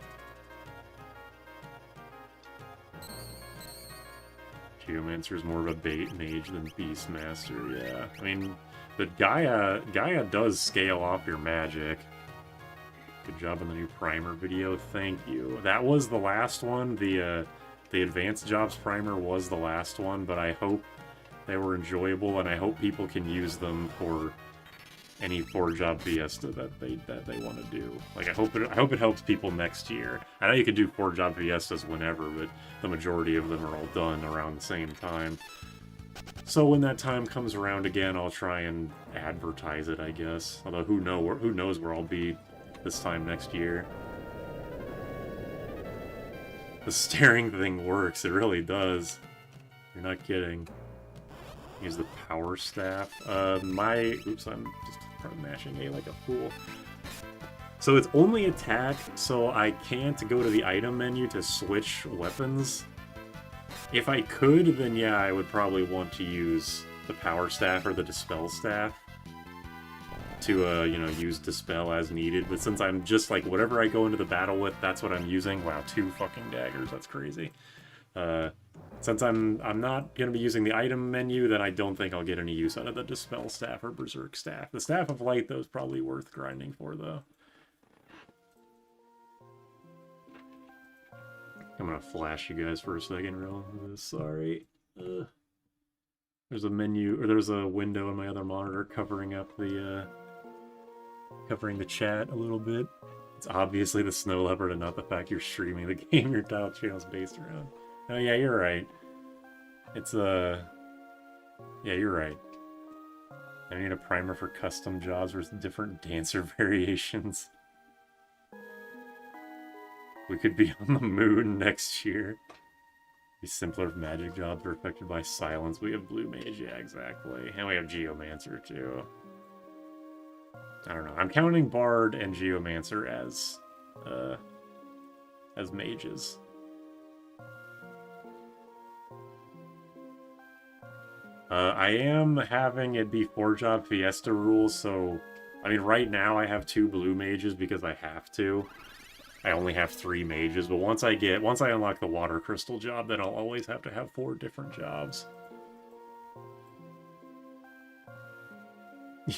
Geomancer is more of a bait mage than Beastmaster, yeah. I mean, but Gaia does scale off your magic. Good job on the new primer video, thank you. That was the last one, the advanced jobs primer was the last one, but I hope they were enjoyable, and I hope people can use them for any 4-job Fiesta that they want to do. Like, I hope it helps people next year. I know you can do 4-job Fiestas whenever, but the majority of them are all done around the same time. So when that time comes around again, I'll try and advertise it, I guess. Although who knows where I'll be this time next year. The staring thing works, it really does. You're not kidding. Use the power staff. Oops, I'm just mashing A like a fool. So it's only attack, so I can't go to the item menu to switch weapons. If I could, then yeah, I would probably want to use the power staff or the dispel staff to, you know, use dispel as needed. But since I'm just, like, whatever I go into the battle with, that's what I'm using. Wow, 2 fucking daggers, that's crazy. Since I'm not going to be using the item menu, then I don't think I'll get any use out of the dispel staff or berserk staff. The staff of light, though, is probably worth grinding for, though. I'm gonna flash you guys for a second, real. Sorry. There's a menu, or there's a window in my other monitor covering up the, covering the chat a little bit. It's obviously the snow leopard and not the fact you're streaming the game your title channel's based around. Oh yeah, you're right. It's, yeah, you're right. I need a primer for custom jobs with different dancer variations. We could be on the moon next year. Be simpler if magic jobs are affected by silence. We have blue mage, yeah, exactly. And we have geomancer too. I don't know. I'm counting bard and geomancer as mages. I am having it be 4-job Fiesta rules, so... I mean, right now I have 2 blue mages because I have to. I only have 3 mages, but once I unlock the water crystal job, then I'll always have to have 4 different jobs.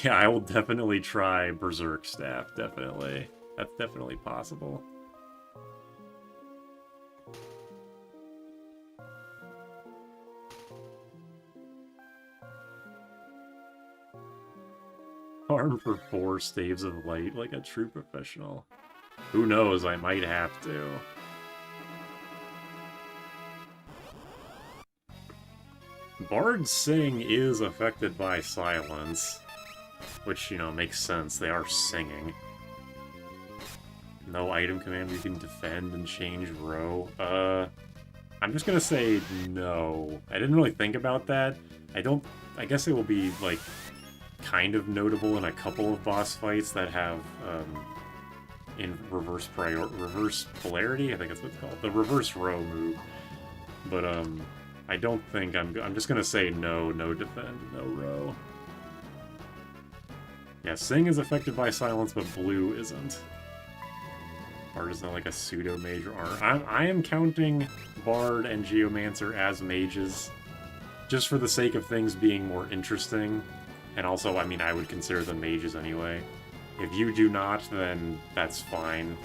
Yeah, I will definitely try berserk staff, definitely. That's definitely possible. Arm for 4 staves of light like a true professional. Who knows, I might have to. Bard Sing is affected by silence, which, you know, makes sense. They are singing. No item command you can defend and change row. I'm just gonna say no. I didn't really think about that. I guess it will be, like, kind of notable in a couple of boss fights that have, in reverse polarity, I think that's what it's called. The reverse row move. But, I don't think I'm just gonna say no defend, no row. Yeah, Sing is affected by silence, but blue isn't. Bard is not like a pseudo-mage or I am counting Bard and Geomancer as mages, just for the sake of things being more interesting. And also, I mean, I would consider them mages anyway. If you do not, then that's fine.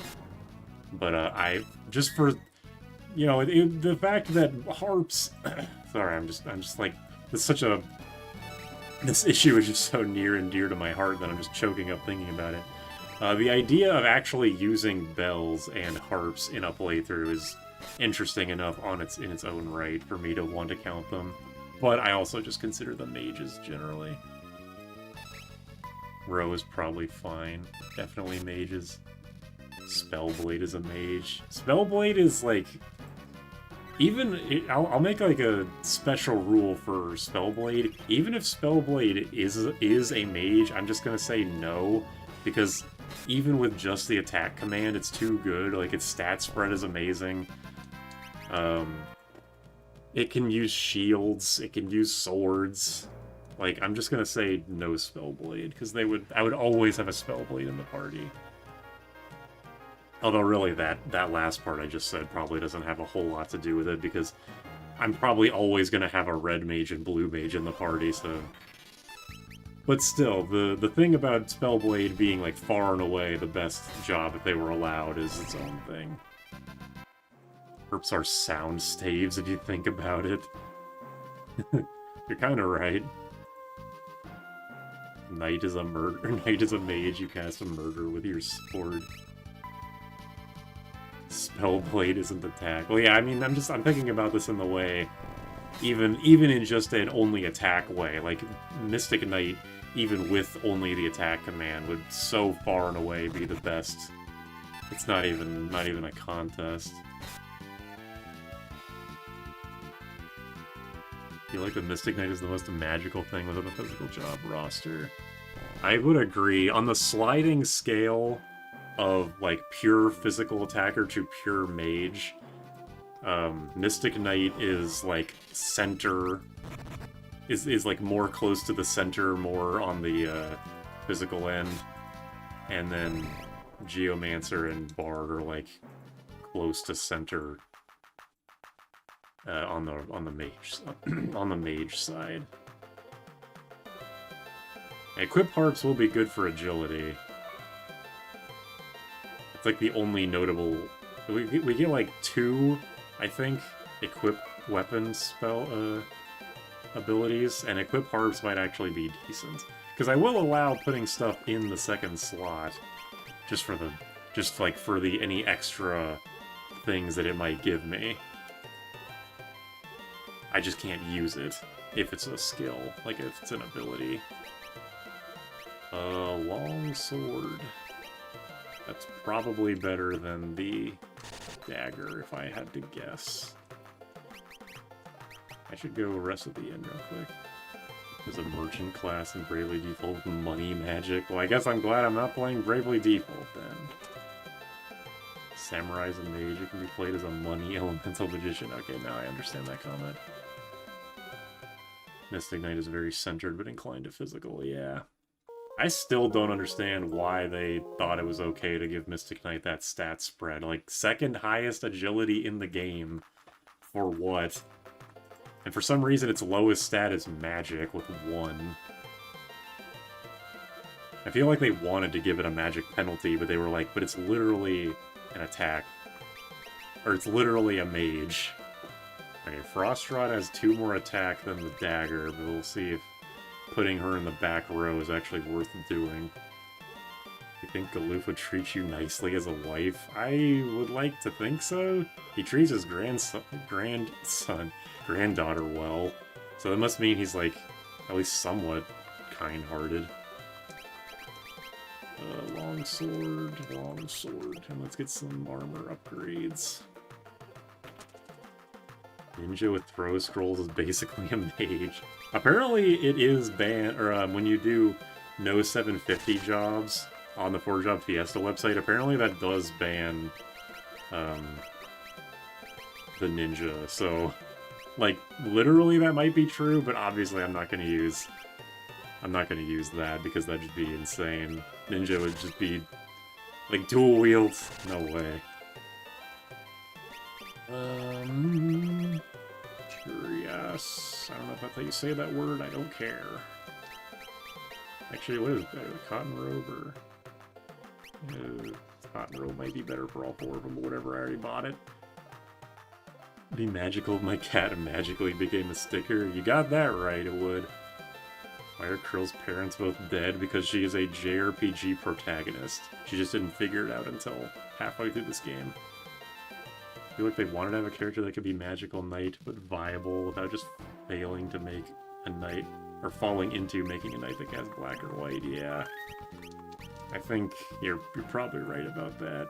But, just for, you know, the fact that harps... Sorry, I'm just like, this issue is just so near and dear to my heart that I'm just choking up thinking about it. The idea of actually using bells and harps in a playthrough is interesting enough in its own right for me to want to count them. But I also just consider them mages generally. Row is probably fine. Definitely mages. Spellblade is a mage. Spellblade is like... I'll make like a special rule for Spellblade. Even if Spellblade is a mage, I'm just gonna say no, because even with just the attack command, it's too good. Like, its stat spread is amazing. It can use shields, it can use swords. Like, I'm just gonna say no Spellblade, because I would always have a Spellblade in the party. Although, really, that last part I just said probably doesn't have a whole lot to do with it, because I'm probably always going to have a red mage and blue mage in the party, so... But still, the thing about Spellblade being, like, far and away the best job if they were allowed is its own thing. Herps are sound staves, if you think about it. You're kind of right. Knight is a mage, you cast a murder with your sword. Spellblade isn't attack. Well, yeah, I mean, I'm thinking about this in the way, even in just an only attack way. Like, Mystic Knight, even with only the attack command, would so far and away be the best. It's not even a contest. I feel like the Mystic Knight is the most magical thing within the physical job roster. I would agree. On the sliding scale of, like, pure physical attacker to pure mage, Mystic Knight is, like, center... is like, more close to the center, more on the, physical end. And then Geomancer and Bard are, like, close to center, on the mage side. Equip harps will be good for agility. Like the only notable... We get like 2, I think, equip weapon spell abilities, and equip harps might actually be decent. Because I will allow putting stuff in the second slot, just for any extra things that it might give me. I just can't use it if it's a skill, like if it's an ability. Long sword. That's probably better than the dagger, if I had to guess. I should go rest at the inn real quick. There's a merchant class in Bravely Default with money magic. Well, I guess I'm glad I'm not playing Bravely Default, then. Samurai's a mage. It can be played as a money elemental magician. Okay, now I understand that comment. Mystic Knight is very centered, but inclined to physical, yeah. I still don't understand why they thought it was okay to give Mystic Knight that stat spread. Like, second highest agility in the game. For what? And for some reason, its lowest stat is magic with 1. I feel like they wanted to give it a magic penalty, but they were like, but it's literally an attack. Or it's literally a mage. Okay, Frost Rod has 2 more attack than the dagger, but we'll see if putting her in the back row is actually worth doing. You think Galoof would treat you nicely as a wife? I would like to think so. He treats his granddaughter well. So that must mean he's, like, at least somewhat kind-hearted. Long sword. And let's get some armor upgrades. Ninja with throw scrolls is basically a mage. Apparently it is banned, or when you do no 750 jobs on the 4-Job Fiesta website, apparently that does ban the ninja. So, like, literally that might be true, but obviously I'm not gonna use that because that'd just be insane. Ninja would just be, like, dual wield. No way. Curious. I don't know if that's how you say that word. I don't care. Actually, what is better, the cotton robe or... cotton robe might be better for all 4 of them, but whatever, I already bought it. Be magical if my cat magically became a sticker. You got that right, it would. Why are Krill's parents both dead? Because she is a JRPG protagonist. She just didn't figure it out until halfway through this game. I feel like they wanted to have a character that could be magical knight, but viable without just failing to make a knight, or falling into making a knight that has black or white. Yeah. I think you're probably right about that.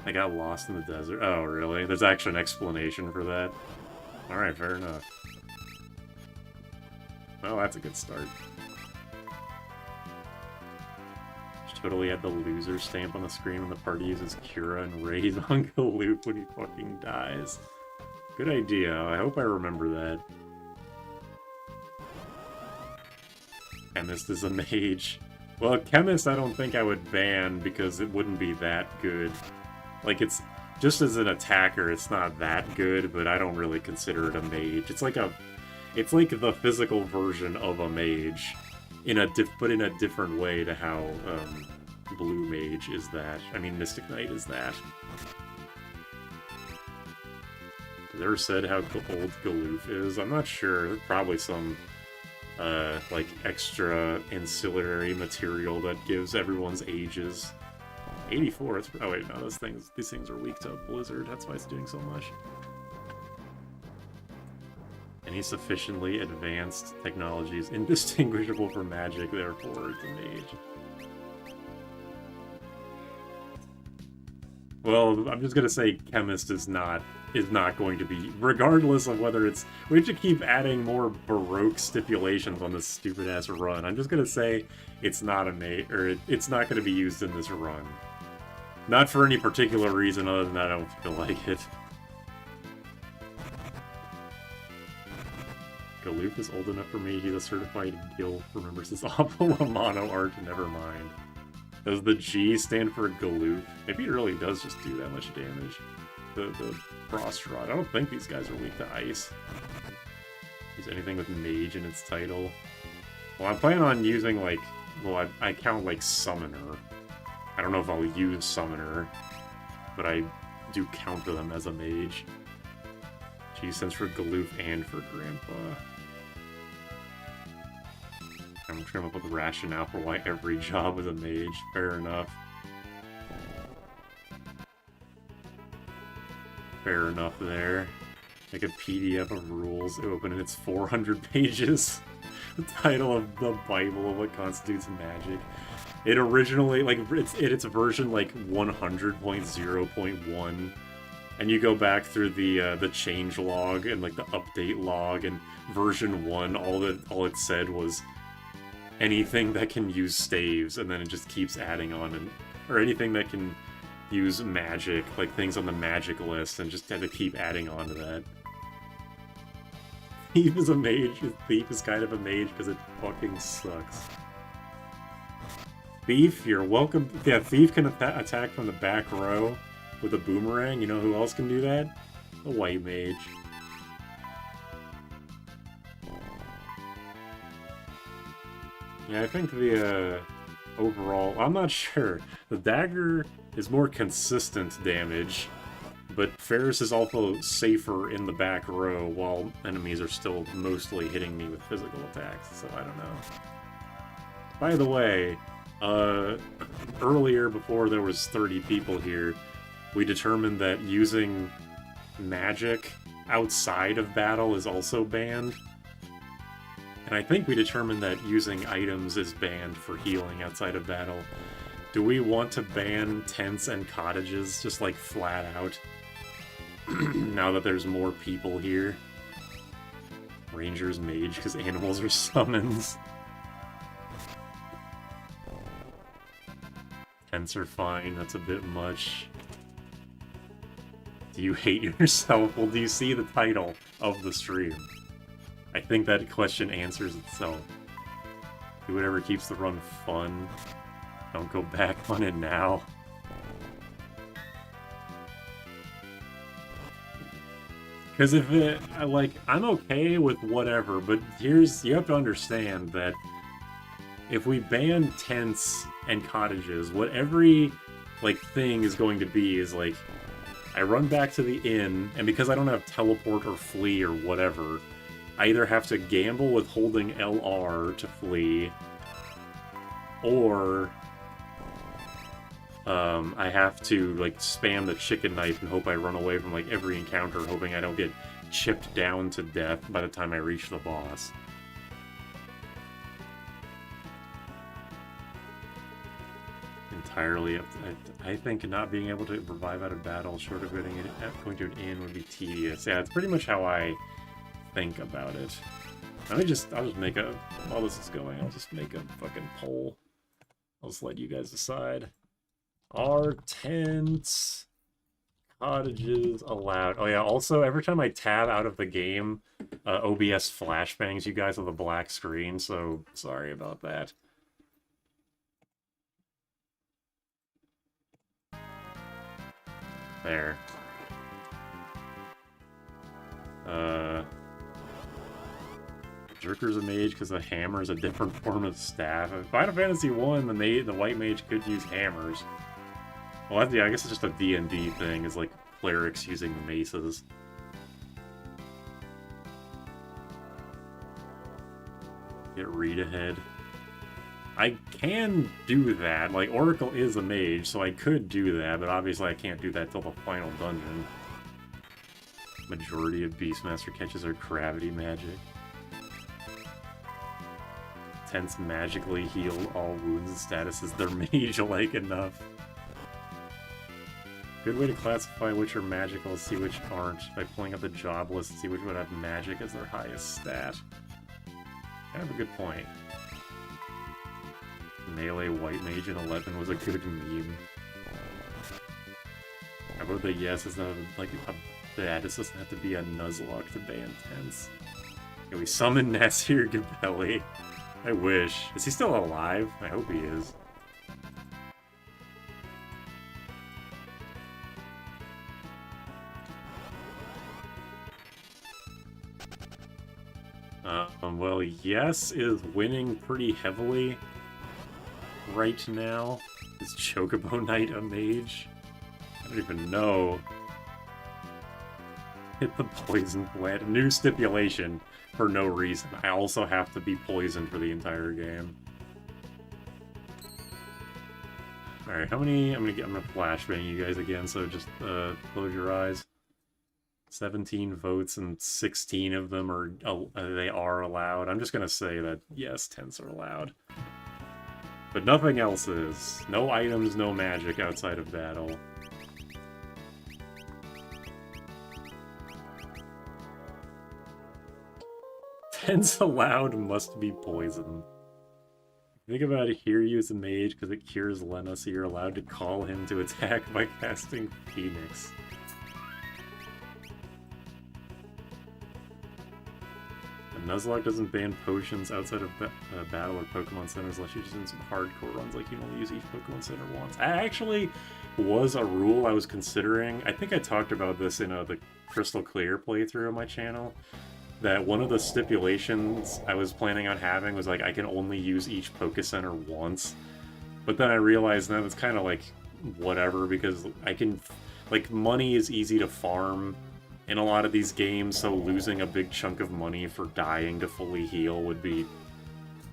I got lost in the desert. Oh, really? There's actually an explanation for that. Alright, fair enough. Well, that's a good start. Just totally had the loser stamp on the screen when the party uses Cura and raise on Galoof when he fucking dies. Good idea. I hope I remember that. Chemist is a mage. Well, Chemist I don't think I would ban because it wouldn't be that good. Like, it's... just as an attacker, it's not that good, but I don't really consider it a mage. It's like a... it's like the physical version of a mage, but in a different way to how Blue Mage is that. I mean, Mystic Knight is that. Has ever said how old Galoof is? I'm not sure. There's probably some, like, extra ancillary material that gives everyone's ages. 84, that's... oh wait, no, these things are weak to Blizzard, that's why it's doing so much. Any sufficiently advanced technology is indistinguishable from magic, therefore it's a mage. Well, I'm just gonna say Chemist is not going to be, regardless of whether it's... we have to keep adding more Baroque stipulations on this stupid-ass run. I'm just gonna say it's not a mage, or it's not gonna be used in this run. Not for any particular reason other than that I don't feel like it. Galoof is old enough for me. He's a certified guild. Remembers his awful mono art. Never mind. Does the G stand for Galoof? Maybe it really does just do that much damage. The Frost Rod. I don't think these guys are weak to ice. Use anything with mage in its title. Well, I'm planning on using, like... well, I count, like, Summoner. I don't know if I'll use Summoner, but I do count them as a mage. G stands for Galoof and for Grandpa. I'm trying to come up with a rationale for why every job is a mage. Fair enough. Fair enough there. Like a PDF of rules open and it's 400 pages. The title of the Bible of what constitutes magic. It originally, like, it's version, like, 100.0.1. And you go back through the change log and, like, the update log, and version 1, all it said was anything that can use staves, and then it just keeps adding on, and or anything that can use magic, like things on the magic list, and just had to keep adding on to that. Thief is a mage. Thief is kind of a mage because it fucking sucks. Thief, you're welcome. Yeah, Thief can attack from the back row with a boomerang. You know who else can do that? The white mage. Yeah, I think the overall... I'm not sure. The dagger is more consistent damage, but Ferris is also safer in the back row while enemies are still mostly hitting me with physical attacks, so I don't know. By the way, earlier, before there was 30 people here, we determined that using magic outside of battle is also banned. And I think we determined that using items is banned for healing outside of battle. Do we want to ban tents and cottages just like flat out? Now that there's more people here. Rangers mage because animals are summons. Tents are fine, that's a bit much. Do you hate yourself? Well, do you see the title of the stream? I think that question answers itself. Do whatever keeps the run fun. Don't go back on it now. Because if it, I'm okay with whatever, but you have to understand that if we ban tents and cottages, what every, thing is going to be is, I run back to the inn, and because I don't have teleport or flee or whatever, I either have to gamble with holding LR to flee, or I have to, spam the chicken knife and hope I run away from, every encounter, hoping I don't get chipped down to death by the time I reach the boss. Entirely up to, I think not being able to revive out of battle short of going to an inn would be tedious. Yeah, it's pretty much how I think about it. I'll just make a, while this is going, I'll just make a fucking poll. I'll just let you guys decide. Are tents, cottages allowed? Oh yeah, also every time I tab out of the game, OBS flashbangs you guys with a black screen, so sorry about that. There. Jerker's a mage because the hammer is a different form of staff. In Final Fantasy 1, the white mage could use hammers. Well, yeah, I guess it's just a D&D thing, is clerics using the maces. Get read ahead. I can do that. Oracle is a mage, so I could do that, but obviously I can't do that till the final dungeon. Majority of Beastmaster catches are gravity magic. Tents magically heal all wounds and statuses. They're mage-like enough. Good way to classify which are magical, see which aren't, by pulling up the job list and see which would have magic as their highest stat. Kind of a good point. Melee white mage in 11 was a good meme. How about the yes is not this doesn't have to be a Nuzlocke to ban tents. Can we summon Nasir Gabelli? I wish. Is he still alive? I hope he is. Well, yes is winning pretty heavily right now. Is Chocobo Knight a mage? I don't even know. Hit the poison plant. New stipulation for no reason. I also have to be poisoned for the entire game. Alright, how many... I'm gonna flashbang you guys again, so just close your eyes. 17 votes and 16 of them are they are allowed. I'm just gonna say that yes, tents are allowed. But nothing else is. No items, no magic outside of battle. Tents allowed must be poison. Think about it, here use a mage because it cures Lena, so you're allowed to call him to attack by casting Phoenix. The Nuzlocke doesn't ban potions outside of battle or Pokemon centers unless you're just in some hardcore runs, like you only use each Pokemon center once. That actually was a rule I was considering. I think I talked about this in the Crystal Clear playthrough on my channel. That one of the stipulations I was planning on having was I can only use each Poké Center once. But then I realized that it's kind of whatever, because like, money is easy to farm in a lot of these games, so losing a big chunk of money for dying to fully heal would be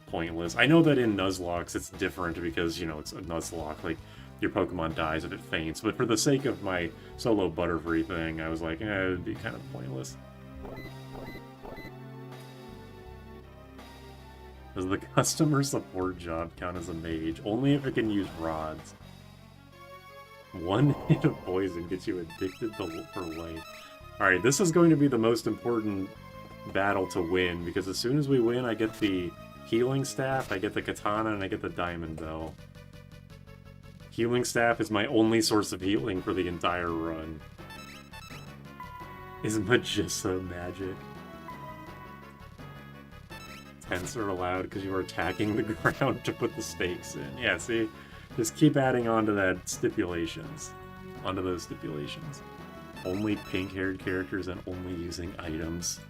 pointless. I know that in Nuzlocke it's different because, you know, it's a Nuzlocke, like, your Pokemon dies if it faints, but for the sake of my solo Butterfree thing, I was like, it'd be kind of pointless. Does the customer support job count as a mage? Only if it can use rods. One hit of poison gets you addicted for life. Alright, this is going to be the most important battle to win, because as soon as we win, I get the healing staff, I get the katana, and I get the diamond bell. Healing staff is my only source of healing for the entire run. Is Magissa magic? Tents are allowed because you are attacking the ground to put the stakes in. Yeah, see? Just keep adding on to that stipulations. Onto those stipulations. Only pink-haired characters and only using items.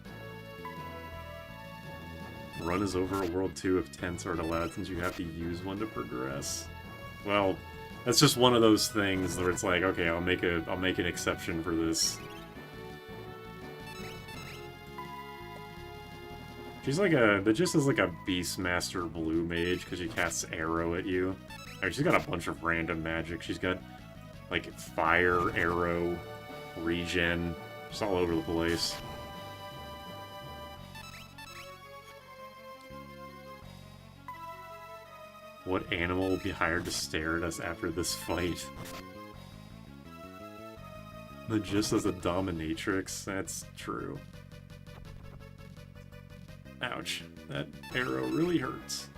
Run is over World 2 if tents aren't allowed since you have to use one to progress. Well, that's just one of those things where it's like, okay, I'll make an exception for this. She's like just is like a Beastmaster Blue Mage because she casts arrow at you. She's got a bunch of random magic. She's got like fire, arrow, regen, just all over the place. What animal will be hired to stare at us after this fight? Magissa's a dominatrix, that's true. Ouch, that arrow really hurts.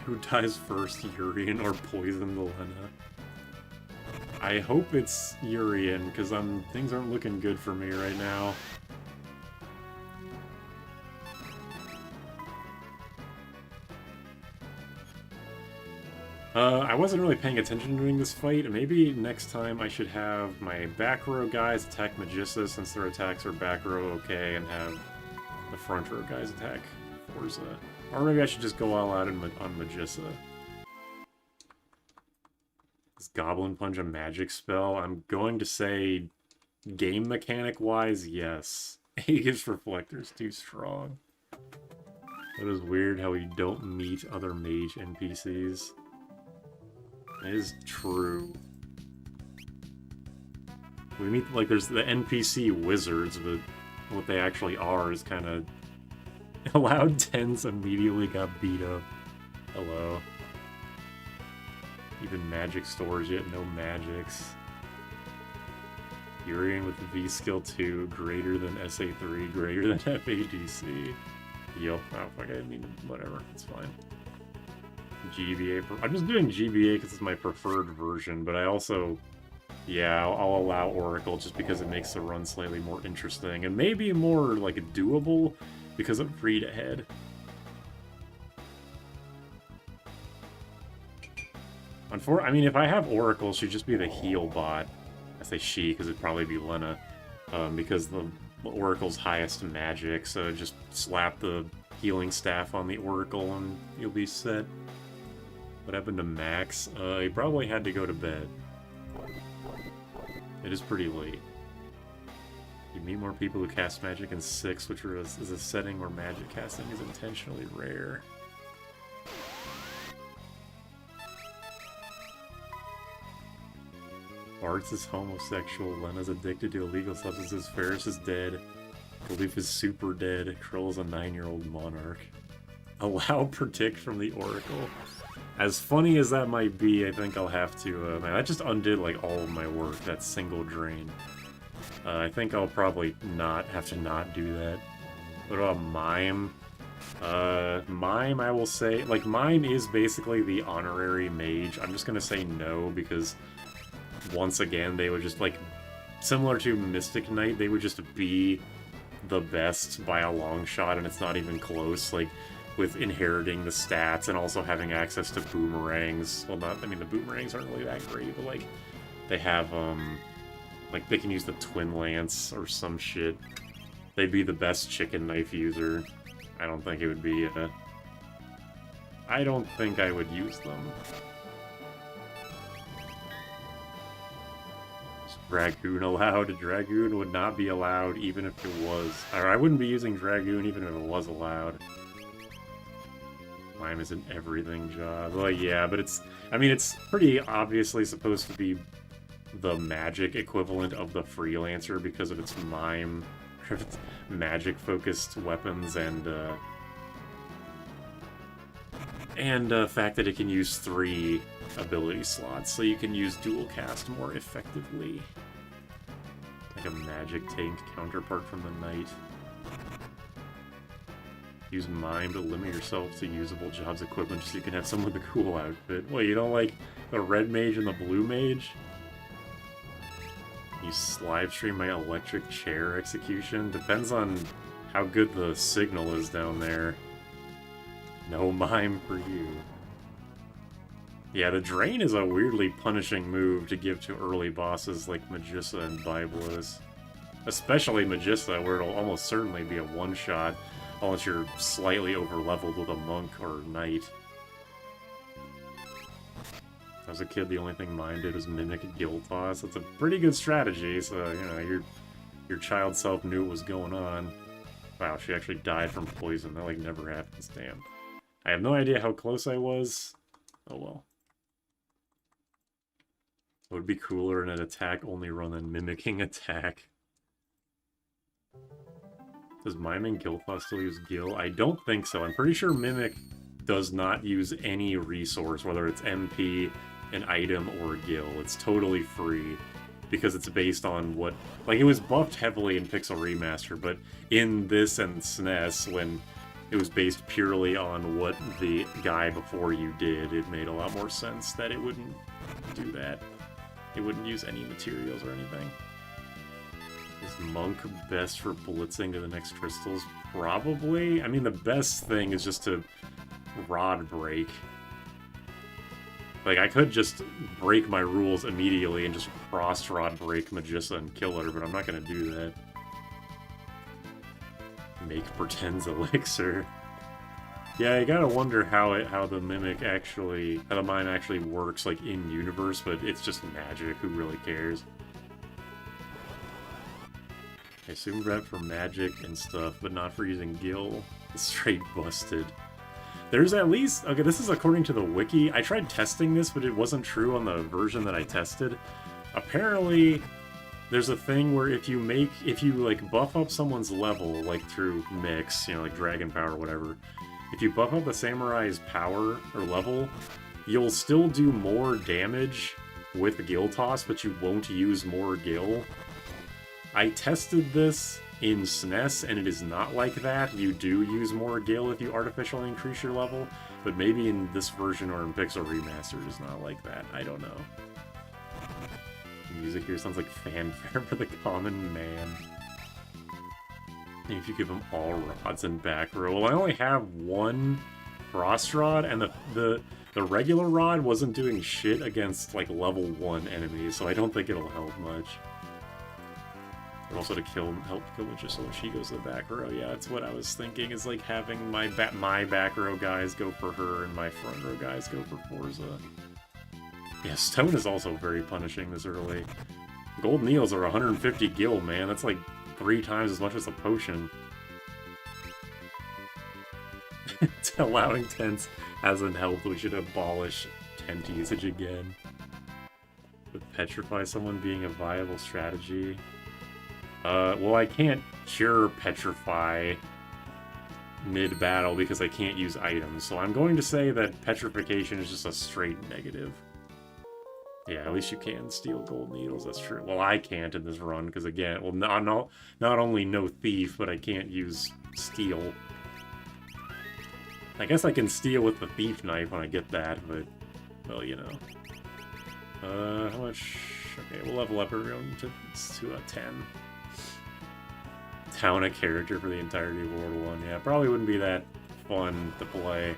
Who dies first, Urian or Poison Milena? I hope it's Urian, because things aren't looking good for me right now. I wasn't really paying attention during this fight. Maybe next time I should have my back row guys attack Magissa since their attacks are back row okay, and have the front row guys attack Forza. Or maybe I should just go all out on Magissa. Is Goblin Punch a magic spell? I'm going to say, game mechanic-wise, yes. Aegis Reflector's too strong. It is weird how we don't meet other mage NPCs. It is true. We meet, like, there's the NPC wizards, but what they actually are is kind of... Allowed 10s immediately got beat up. Hello. Even magic stores, yet no magics. Urian with the V skill 2, greater than SA3, greater than FADC. Yo, oh fuck, I didn't mean to, whatever, it's fine. GBA, I'm just doing GBA because it's my preferred version, but I also, yeah, I'll allow Oracle just because it makes the run slightly more interesting, and maybe more, like, doable because of read-ahead. I mean, if I have Oracle, she'd just be the heal bot. I say she, because it'd probably be Lena, because the Oracle's highest magic, so just slap the healing staff on the Oracle and you'll be set. What happened to Max? He probably had to go to bed. It is pretty late. You meet more people who cast magic in 6, which is a setting where magic casting is intentionally rare. Bartz is homosexual, Lena's addicted to illegal substances, Ferris is dead, Galoof is super dead, Krill is a 9-year-old monarch. Allow predict from the Oracle. As funny as that might be, I think I'll have to, man, that just undid, like, all of my work, that single drain. I think I'll probably have to not do that. What about Mime? Mime, I will say, like, Mime is basically the honorary mage. I'm just gonna say no, because once again, they would just, like, similar to Mystic Knight, they would just be the best by a long shot, and it's not even close, like, with inheriting the stats and also having access to boomerangs. Well, I mean, the boomerangs aren't really that great, but, like, they have, like, they can use the Twin Lance or some shit. They'd be the best chicken knife user. I don't think it would be, I don't think I would use them. Dragoon allowed? Dragoon would not be allowed even if it was. Or I wouldn't be using Dragoon even if it was allowed. Mime is an everything job. Well, yeah, but it's... I mean, it's pretty obviously supposed to be the magic equivalent of the Freelancer because of its mime... magic-focused weapons and fact that it can use 3 ability slots, so you can use dual cast more effectively. Like a magic tank counterpart from the knight. Use mime to limit yourself to usable jobs equipment so you can have someone with a cool outfit. Well, you don't like the red mage and the blue mage? You live stream my electric chair execution? Depends on how good the signal is down there. No mime for you. Yeah, the Drain is a weirdly punishing move to give to early bosses like Magissa and Biblos. Especially Magissa, where it'll almost certainly be a one-shot, unless you're slightly over-leveled with a monk or knight. As a kid, the only thing mine did was mimic a guild toss. That's a pretty good strategy, so, you know, your child self knew what was going on. Wow, she actually died from poison. That, like, never happens, damn. I have no idea how close I was. Oh well. It would be cooler in an attack-only run than mimicking attack. Does Miming Guildfloss still use Gil? I don't think so. I'm pretty sure Mimic does not use any resource, whether it's MP, an item, or Gil. It's totally free, because it's based on what... Like, it was buffed heavily in Pixel Remaster, but in this and SNES, when it was based purely on what the guy before you did, it made a lot more sense that it wouldn't do that. It wouldn't use any materials or anything. Is Monk best for blitzing to the next crystals? Probably. I mean, the best thing is just to rod break. Like, I could just break my rules immediately and just cross rod break Magissa and kill her, but I'm not gonna do that. Make pretends elixir. Yeah, you gotta wonder how the mimic actually, how the mime actually works, like, in universe, but it's just magic. Who really cares? I assume that for magic and stuff, but not for using Gil. It's straight busted. There's at least... Okay, this is according to the wiki. I tried testing this, but it wasn't true on the version that I tested. Apparently, there's a thing where if you, like, buff up someone's level, like, through mix, you know, like Dragon Power or whatever, if you buff up the Samurai's power or level, you'll still do more damage with Gil Toss, but you won't use more Gil. I tested this in SNES, and it is not like that. You do use more Gil if you artificially increase your level, but maybe in this version or in Pixel Remastered it's not like that. I don't know. The music here sounds like fanfare for the common man. If you give him all rods and back row. Well, I only have one frost rod, and the regular rod wasn't doing shit against, like, level 1 enemies, so I don't think it'll help much. But also to help kill Magissa when she goes to the back row. Yeah, that's what I was thinking, is like having my back row guys go for her and my front row guys go for Forza. Yeah, Stone is also very punishing this early. Gold Needles are 150 gil, man. That's like 3 times as much as a potion. Allowing tents hasn't helped. We should abolish tent usage again. Would petrify someone being a viable strategy? Well, I can't cure Petrify mid-battle because I can't use items, so I'm going to say that Petrification is just a straight negative. Yeah, at least you can steal gold needles, that's true. Well, I can't in this run, because again, well, not only no thief, but I can't use steal. I guess I can steal with the thief knife when I get that, but, well, you know. How much? Okay, we'll level up everyone to 10. Town a character for the entirety of World 1. Yeah, probably wouldn't be that fun to play.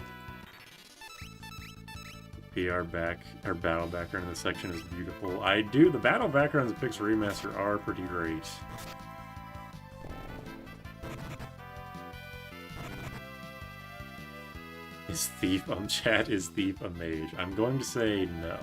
PR battle background in this section is beautiful. The battle backgrounds in Pixel Remaster are pretty great. Is Thief chat, is Thief a mage? I'm going to say no.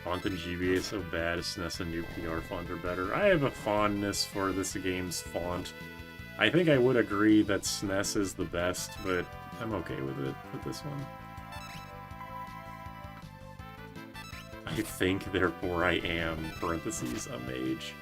Font and GBA is so bad, SNES and new PR font are better. I have a fondness for this game's font. I think I would agree that SNES is the best, but I'm okay with it with this one. I think, therefore I am, parentheses, a mage.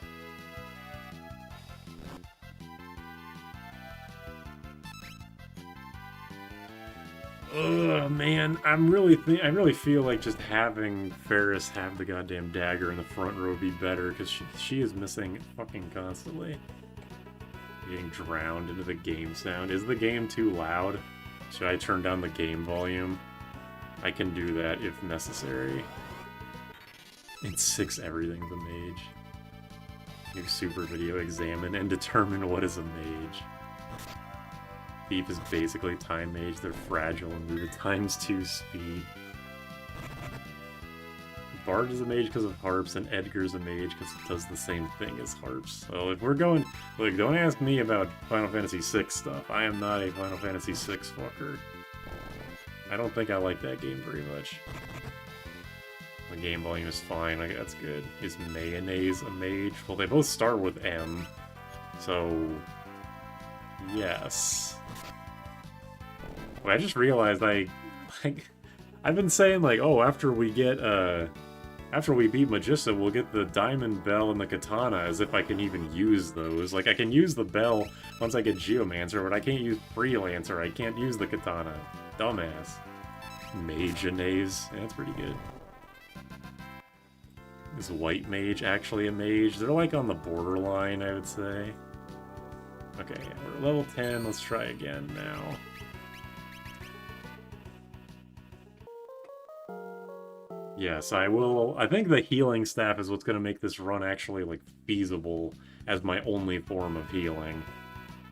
Ugh, man, I really feel like just having Ferris have the goddamn dagger in the front row would be better, because she is missing fucking constantly. Getting drowned into the game sound. Is the game too loud? Should I turn down the game volume? I can do that if necessary. In 6, everything's a mage. New super video, examine and determine what is a mage. Thief is basically time mage. They're fragile and move at ×2 speed. Bard is a mage because of harps, and Edgar's a mage because it does the same thing as harps. So if we're going... Look, don't ask me about Final Fantasy VI stuff. I am not a Final Fantasy VI fucker. I don't think I like that game very much. The game volume is fine, that's good. Is Mayonnaise a mage? Well, they both start with M. So... yes. Well, I just realized I've been saying like, oh, after we beat Magissa, we'll get the Diamond Bell and the Katana, as if I can even use those. Like, I can use the Bell once I get Geomancer, but I can't use Freelancer, I can't use the Katana. Dumbass. Mageanaise. Yeah, that's pretty good. Is White Mage actually a mage? They're like on the borderline, I would say. Okay, yeah, we're level 10, let's try again now. Yes, I think the healing staff is what's going to make this run actually, like, feasible as my only form of healing.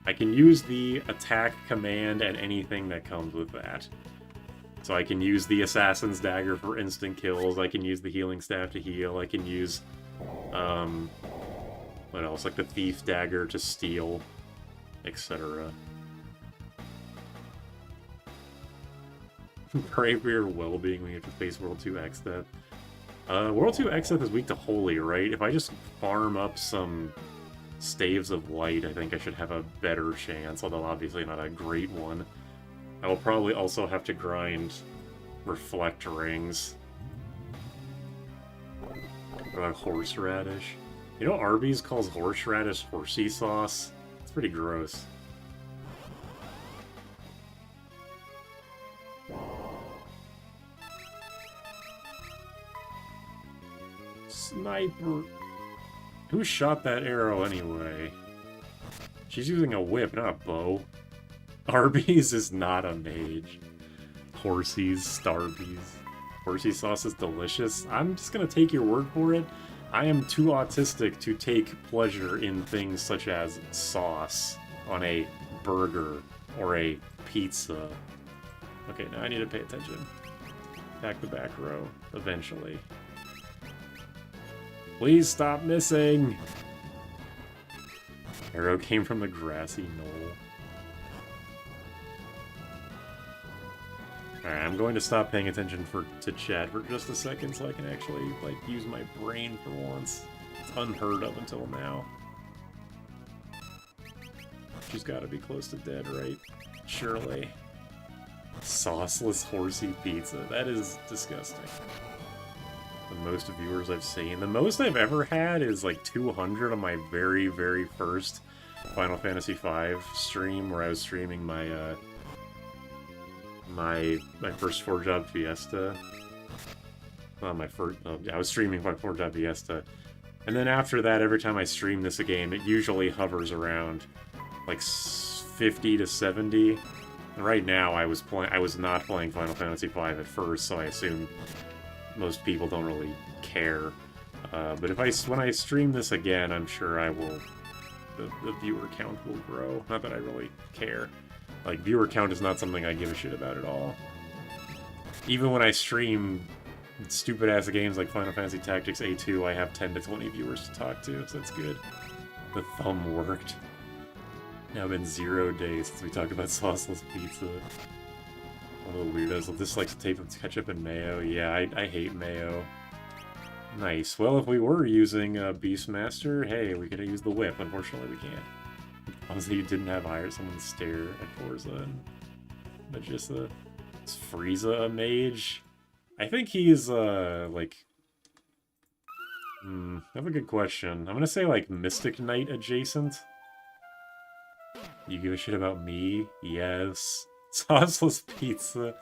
I can use the attack command and anything that comes with that. So I can use the Assassin's Dagger for instant kills, I can use the healing staff to heal, I can use, what else, like the Thief Dagger to steal, etc. Pray for your well-being when you have to face World 2 Exdeath. World 2 Exdeath is weak to Holy, right? If I just farm up some Staves of Light, I think I should have a better chance, although obviously not a great one. I will probably also have to grind Reflect Rings. What about Horseradish? You know Arby's calls horseradish horsey sauce? It's pretty gross. Sniper! Who shot that arrow anyway? She's using a whip, not a bow. Arby's is not a mage. Horsey's, Starbies. Horsey sauce is delicious. I'm just gonna take your word for it. I am too autistic to take pleasure in things such as sauce on a burger or a pizza. Okay, now I need to pay attention. Back the back row, eventually. Please stop missing! Arrow came from the grassy knoll. Alright, I'm going to stop paying attention to chat for just a second so I can actually, like, use my brain for once. It's unheard of until now. She's gotta be close to dead, right? Surely. Sauceless horsey pizza. That is disgusting. The most viewers I've seen. The most I've ever had is like 200 on my very, very first Final Fantasy V stream, where I was streaming my my first 4-job Fiesta. Well, I was streaming my 4-job Fiesta. And then after that, every time I stream this game, it usually hovers around like 50 to 70. And right now, I was not playing Final Fantasy V at first, so I assume most people don't really care. But when I stream this again, I'm sure the viewer count will grow. Not that I really care. Like, viewer count is not something I give a shit about at all. Even when I stream stupid-ass games like Final Fantasy Tactics A2, I have 10 to 20 viewers to talk to, so that's good. The thumb worked. Now been 0 days since we talked about sauceless pizza. One of the weirdos. This likes to tape with ketchup and mayo. Yeah, I hate mayo. Nice. Well, if we were using Beastmaster, hey, we could have used the whip. Unfortunately, we can't. Honestly, you didn't have hire someone stare at Forza and Magissa. Is Frieza a mage? I think he's, like... that's a good question. I'm gonna say, like, Mystic Knight adjacent. You give a shit about me? Yes. Sauceless pizza.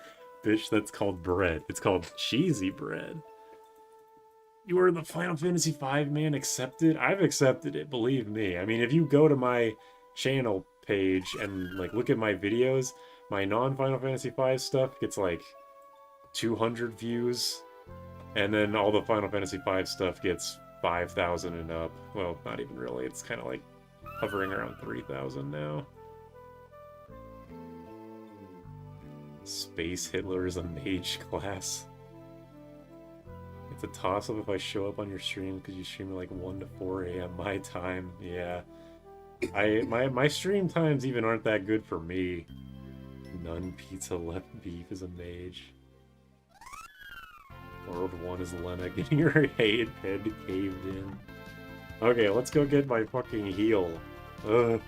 Bitch, that's called bread. It's called cheesy bread. You are the Final Fantasy V man accepted? I've accepted it, believe me. I mean, if you go to my channel page and, like, look at my videos, my non-Final Fantasy V stuff gets, like, 200 views. And then all the Final Fantasy V stuff gets 5,000 and up. Well, not even really. It's kind of, like, hovering around 3,000 now. Space Hitler is a mage class. It's a toss-up if I show up on your stream because you stream at like 1 to 4 a.m. my time. Yeah. My stream times even aren't that good for me. None pizza left beef is a mage. World 1 is Lena getting her head caved in. Okay, let's go get my fucking heal. Ugh.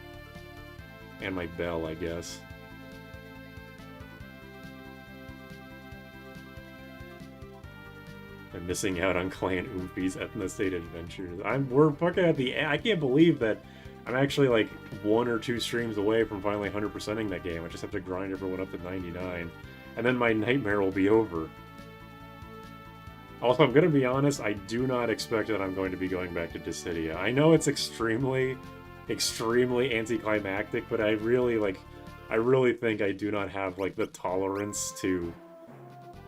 And my bell, I guess. I'm missing out on Clan Oomfie's Ethnostate adventures. We're fucking at the end. I can't believe that I'm actually like 1 or 2 streams away from finally 100%ing that game. I just have to grind everyone up to 99. And then my nightmare will be over. Also, I'm gonna be honest, I do not expect that I'm going to be going back to Dissidia. I know it's extremely anticlimactic, but I really think I do not have, like, the tolerance to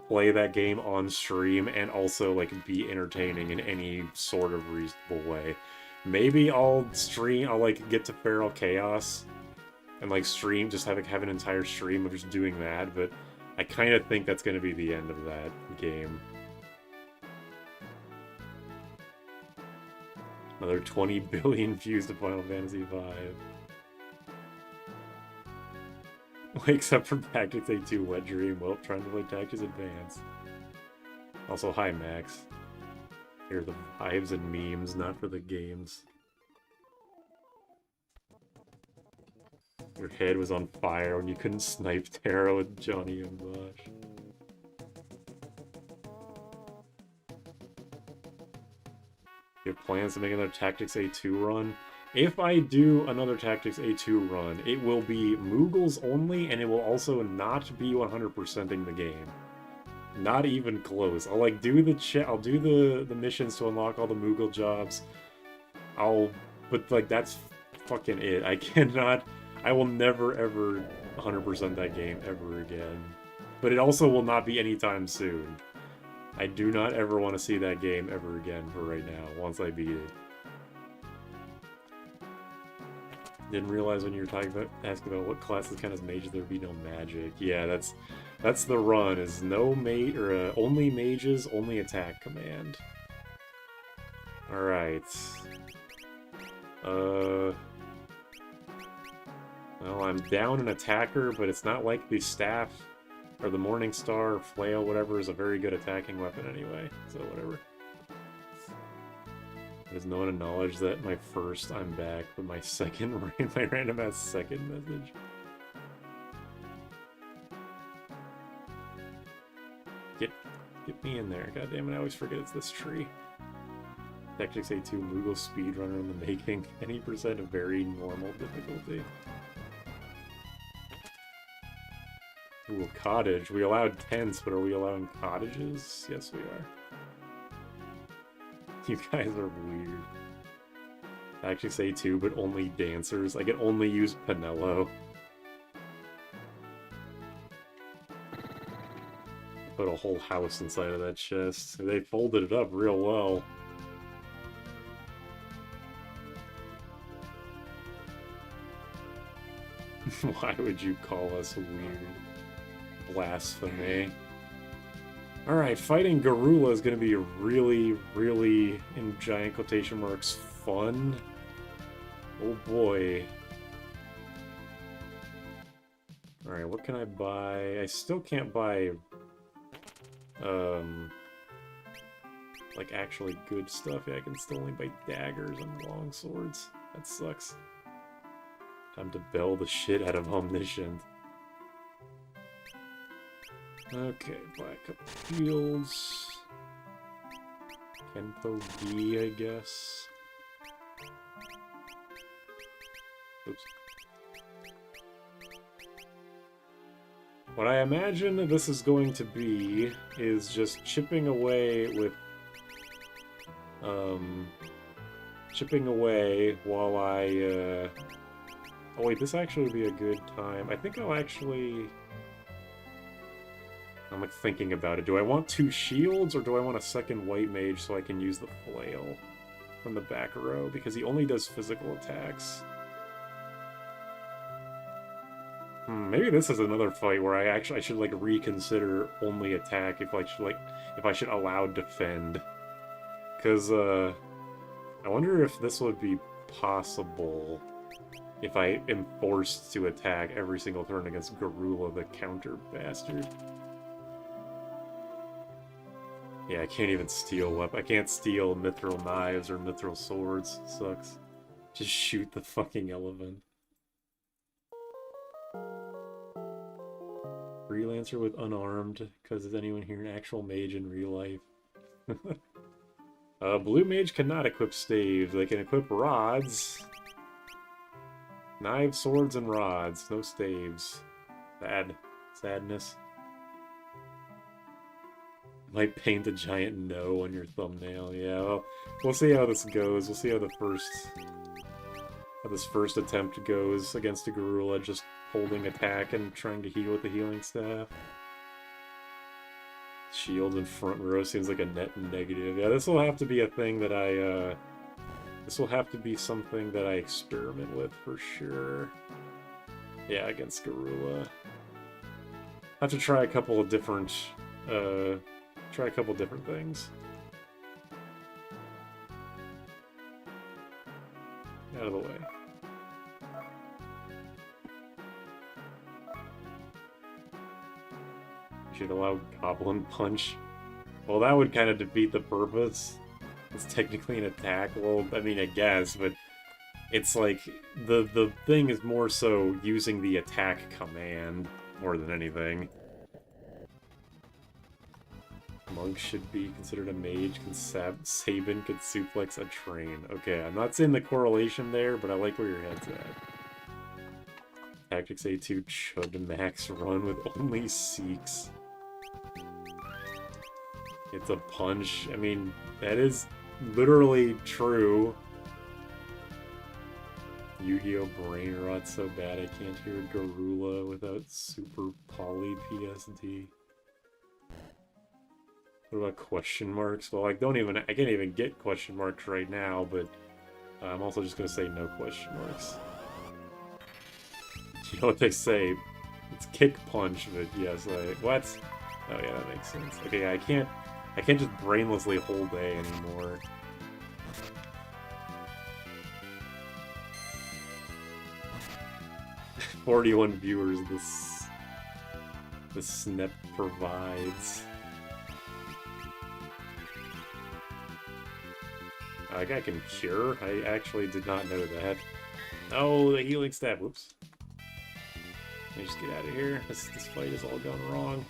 play that game on stream and also, like, be entertaining in any sort of reasonable way. Maybe I'll like, get to Feral Chaos and, like, stream, just have an entire stream of just doing that, but I kind of think that's going to be the end of that game. Another 20 billion views to Final Fantasy V. Except for Tactics A2 Wet Dream. Well, trying to play Tactics Advance. Also, hi Max. Here are the vibes and memes, not for the games. Your head was on fire when you couldn't snipe Tara with Johnny and Bosch. You have plans to make another Tactics A2 run? If I do another Tactics A2 run, it will be Moogles only, and it will also not be 100%ing the game. Not even close. I'll like do the missions to unlock all the Moogle jobs. But like that's fucking it. I will never ever 100% that game ever again. But it also will not be anytime soon. I do not ever want to see that game ever again for right now, once I beat it. Didn't realize when you were asking about what classes count as mages, there would be no magic. Yeah, that's the run, is no mage, or only mages, only attack command. Alright. Well, I'm down an attacker, but it's not like the staff, or the Morning Star, or flail, whatever, is a very good attacking weapon anyway, so whatever. Does no one acknowledge that my first I'm back, but my second, my random ass second message? Get me in there. God damn it, I always forget it's this tree. Tactics A2 Moogle speedrunner in the making. Any percent of very normal difficulty. Ooh, a cottage. We allowed tents, but are we allowing cottages? Yes, we are. You guys are weird. Tactics A2, but only dancers. I can only use Pinello. Put a whole house inside of that chest. They folded it up real well. Why would you call us weird? Blasphemy. Alright, fighting Garula is going to be really, really, in giant quotation marks, fun. Oh boy. Alright, what can I buy? I still can't buy, like actually good stuff. Yeah, I can still only buy daggers and long swords. That sucks. Time to bell the shit out of Omniscient. Okay, buy a couple fields. Kenpo V, I guess. Oops. What I imagine this is going to be is just chipping away with chipping away while I oh wait, this actually would be a good time. I think I'll actually I'm like thinking about it. Do I want 2 shields or do I want a second white mage so I can use the flail from the back row? Because he only does physical attacks. Maybe this is another fight where I should like reconsider only attack if I should allow defend. Cause I wonder if this would be possible if I am forced to attack every single turn against Garula, the counter bastard. Yeah, I can't even steal I can't steal mithril knives or mithril swords. Sucks. Just shoot the fucking elephant. Freelancer with unarmed, because is anyone here an actual mage in real life? Blue mage cannot equip staves. They can equip rods. Knives, swords, and rods. No staves. Sad. Sadness. Might paint a giant no on your thumbnail. Yeah, well, we'll see how this goes. We'll see how this first attempt goes against a Garula, just holding attack and trying to heal with the healing staff. Shield in front row seems like a net negative. Yeah, this will have to be a thing that this will have to be something that I experiment with for sure. Yeah, against Garula. I have to try a couple of different, things. Out of the way. Should allow Goblin Punch. Well, that would kind of defeat the purpose. It's technically an attack. Well, I mean, I guess, but it's like the thing is more so using the attack command more than anything. Monk should be considered a mage. Sabin could suplex a train. Okay, I'm not seeing the correlation there, but I like where your head's at. Tactics A2 Chud Max run with only Seeks. It's a punch. I mean, that is literally true. Yu-Gi-Oh! Brain Rot so bad I can't hear Garula without super poly PSD. What about question marks? Well, I can't even get question marks right now, but I'm also just gonna say no question marks. You know what they say? It's kick punch, but yes, what? Oh yeah, that makes sense. Okay, I can't just brainlessly hold A anymore. "41 viewers this snap provides." A guy can cure? I actually did not know that. Oh, the healing stab. Whoops. Let me just get out of here. This fight has all gone wrong.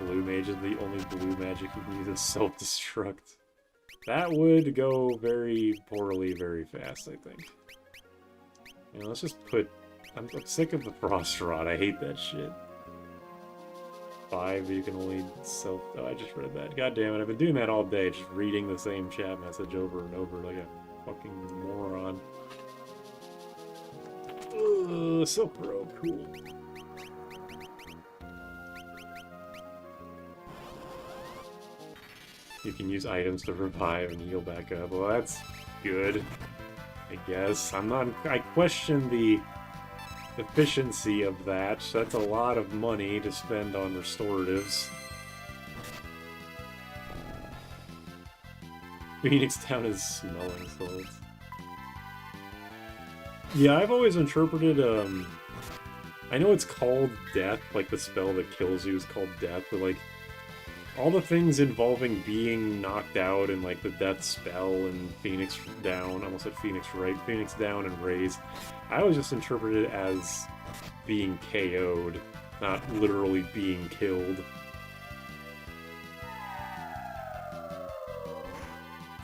Blue mage is the only blue magic you can use as self-destruct. That would go very poorly very fast, I think. You know, let's just put... I'm sick of the frost rod. I hate that shit. 5, you can only self... Oh, I just read that. God damn it, I've been doing that all day, just reading the same chat message over and over like a fucking moron. Ugh, Silk Robe, cool. You can use items to revive and heal back up. Well, that's good, I guess. I question the efficiency of that. That's a lot of money to spend on restoratives. Phoenix Town is smelling salts. Yeah, I've always interpreted, I know it's called death, like the spell that kills you is called death, but like, All the things involving being knocked out and like the death spell and Phoenix down, I almost said Phoenix right, Phoenix down and raised, I always just interpreted it as being KO'd, not literally being killed.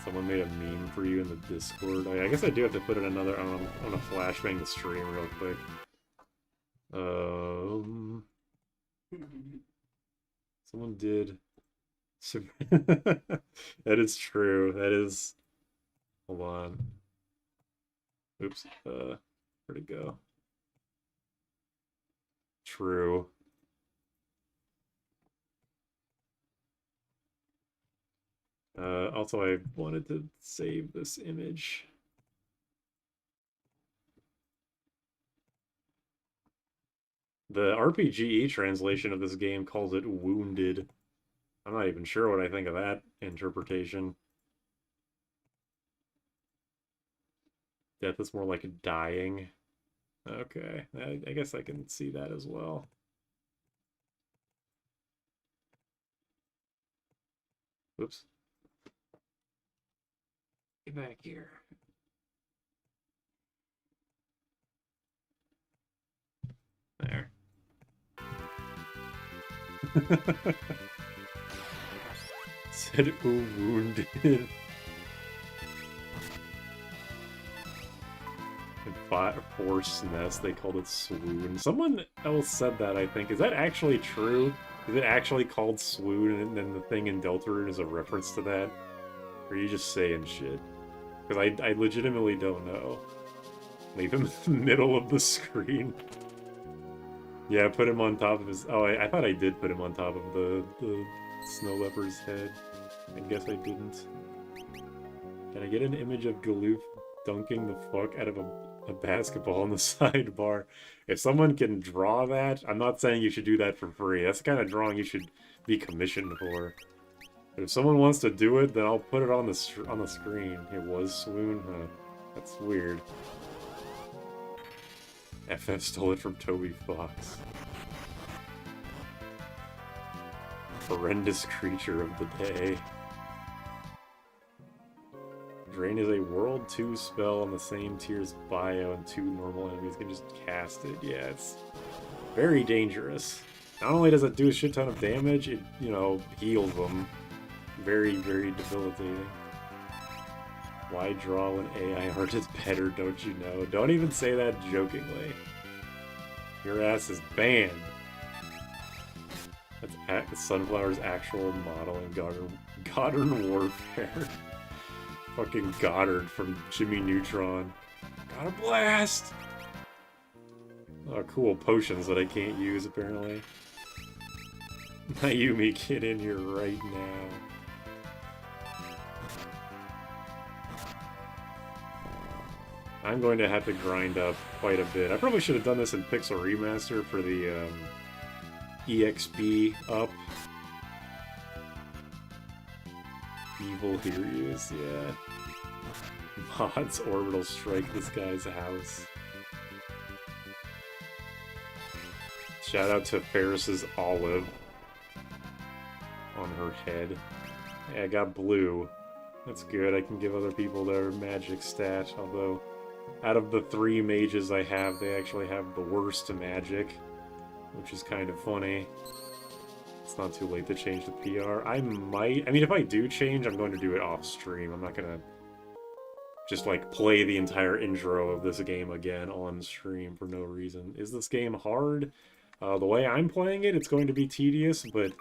Someone made a meme for you in the Discord. I guess I do have to put in another. I'm gonna flashbang the stream real quick. Someone did. That is true. That is. Hold on. Oops. Where'd it go? True. Also, I wanted to save this image. The RPGE translation of this game calls it wounded. I'm not even sure what I think of that interpretation. Death is more like dying. Okay, I guess I can see that as well. Whoops. Get back here. There. Said ooh, wounded. Force nest, they called it swoon. Someone else said that, I think. Is that actually true? Is it actually called swoon and then the thing in Deltarune is a reference to that? Or are you just saying shit? Because I legitimately don't know. Leave him in the middle of the screen. Yeah, put him on top of his... Oh, I thought I did put him on top of the snow leopard's head. I guess I didn't. Can I get an image of Galoof dunking the fuck out of a basketball on the sidebar? If someone can draw that, I'm not saying you should do that for free. That's the kind of drawing you should be commissioned for. But if someone wants to do it, then I'll put it on the screen. It was swoon? Huh. That's weird. FF stole it from Toby Fox. Horrendous creature of the day. Drain is a World 2 spell on the same tier as Bio, and 2 normal enemies can just cast it. Yeah, it's very dangerous. Not only does it do a shit ton of damage, it, you know, heals them. Very, very debilitating. Why draw when AI art is better, don't you know? Don't even say that jokingly. Your ass is banned. That's Sunflower's actual model in Goddard Warfare. Fucking Goddard from Jimmy Neutron. Got a blast! Oh, cool potions that I can't use, apparently. Mayumi, get in here right now. I'm going to have to grind up quite a bit. I probably should have done this in Pixel Remaster for the EXP up. Evil, here he is, yeah. Mods orbital strike this guy's house. Shout out to Ferris's olive on her head. Yeah, I got blue. That's good. I can give other people their magic stat, although out of the 3 mages I have, they actually have the worst magic, which is kind of funny. It's not too late to change the PR. I mean, if I do change, I'm going to do it off stream. I'm not gonna just, like, play the entire intro of this game again on stream for no reason. Is this game hard? The way I'm playing it, it's going to be tedious, but...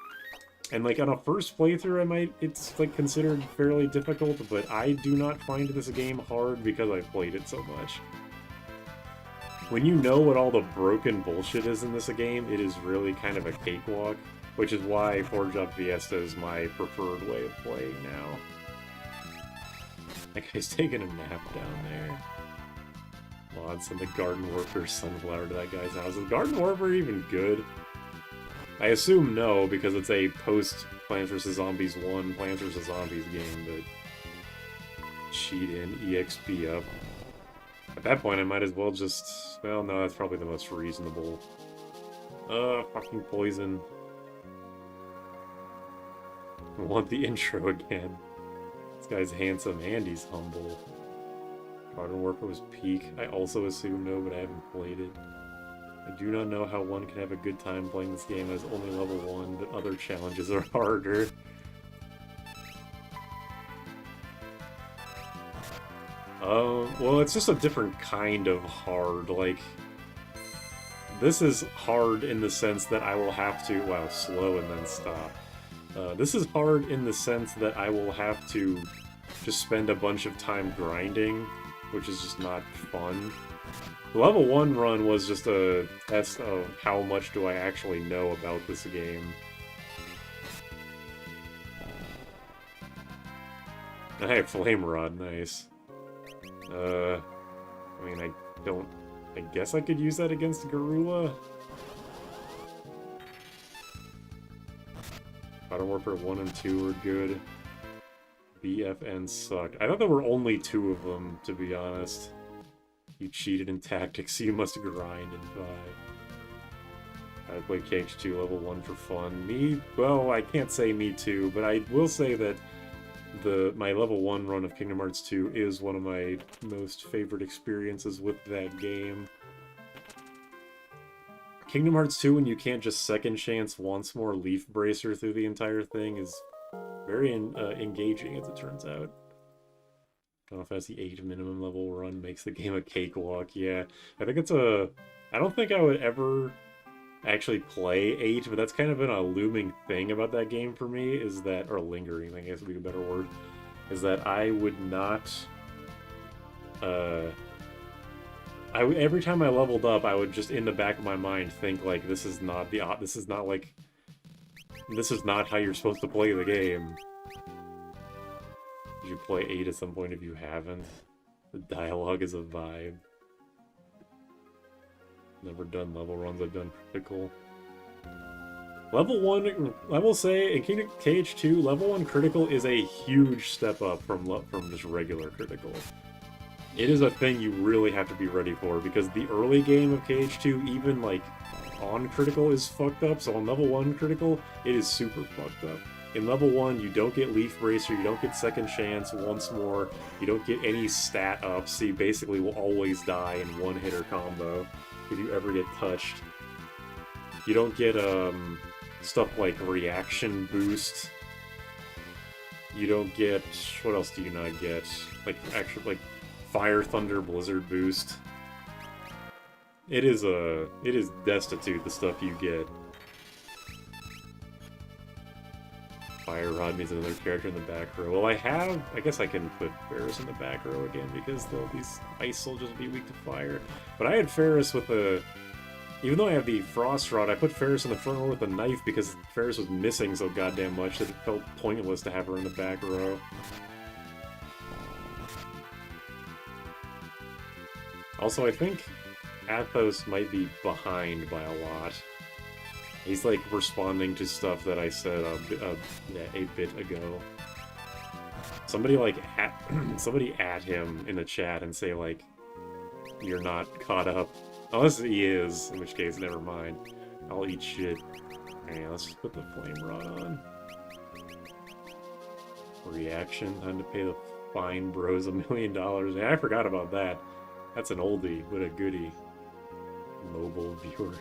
And, like, on a first playthrough, it's, like, considered fairly difficult, but I do not find this game hard because I've played it so much. When you know what all the broken bullshit is in this game, it is really kind of a cakewalk, which is why Forge Up Fiesta is my preferred way of playing now. That guy's taking a nap down there. Mod send the Garden Warfare Sunflower to that guy's house. Is Garden Warfare even good? I assume no, because it's a post-Plants vs. Zombies 1 Plants vs. Zombies game, but... cheat in, EXP up. At that point, I might as well just... Well, no, that's probably the most reasonable. Fucking poison. I want the intro again. This guy's handsome and he's humble. Garden Warfare was peak. I also assume no, but I haven't played it. I do not know how one can have a good time playing this game as only level 1, but other challenges are harder. Well, it's just a different kind of hard. Like, this is hard in the sense that I will have to... Wow, slow and then stop. This is hard in the sense that I will have to just spend a bunch of time grinding, which is just not fun. The level 1 run was just a test of how much do I actually know about this game. Hey, Flame Rod, nice. I mean, I guess I could use that against Garula? Modern Warfare 1 and 2 were good. BFN sucked. I thought there were only 2 of them, to be honest. You cheated in tactics, so you must grind in 5. I played KH2 level 1 for fun. Me, well, I can't say me too, but I will say that my level 1 run of Kingdom Hearts 2 is one of my most favorite experiences with that game. Kingdom Hearts 2, when you can't just second chance once more Leaf Bracer through the entire thing, is very engaging, as it turns out. I don't know if that's the 8 minimum level run makes the game a cakewalk. Yeah, I think it's a... I don't think I would ever actually play 8, but that's kind of been a looming thing about that game for me, is that... Or lingering, I guess would be a better word. Is that I would not... every time I leveled up, I would just in the back of my mind think, like, this is not how you're supposed to play the game. You should play 8 at some point if you haven't. The dialogue is a vibe. Never done level runs, I've done critical. Level 1, I will say, in KH2, level 1 critical is a huge step up from just regular critical. It is a thing you really have to be ready for, because the early game of KH2, even, like, on critical is fucked up, so on level 1 critical, it is super fucked up. In level 1, you don't get Leaf Bracer, you don't get Second Chance once more, you don't get any stat ups, so you basically will always die in one-hitter combo if you ever get touched. You don't get, stuff like Reaction Boost. You don't get... What else do you not get? Like, actually, like, Fire, Thunder, Blizzard Boost. It is destitute, the stuff you get. Fire Rod means another character in the back row. Well, I guess I can put Ferris in the back row again, because these ice soldiers will be weak to fire. But I had Ferris with a... Even though I have the Frost Rod, I put Ferris in the front row with a knife because Ferris was missing so goddamn much that it felt pointless to have her in the back row. Also, I think Athos might be behind by a lot. He's, like, responding to stuff that I said a bit ago. Somebody, like, somebody at him in the chat and say, like, you're not caught up. Unless he is, in which case, never mind. I'll eat shit. Okay, let's just put the Flame Rod on. Reaction, time to pay the fine bros $1 million. Yeah, I forgot about that. That's an oldie, what a goodie. Mobile viewer.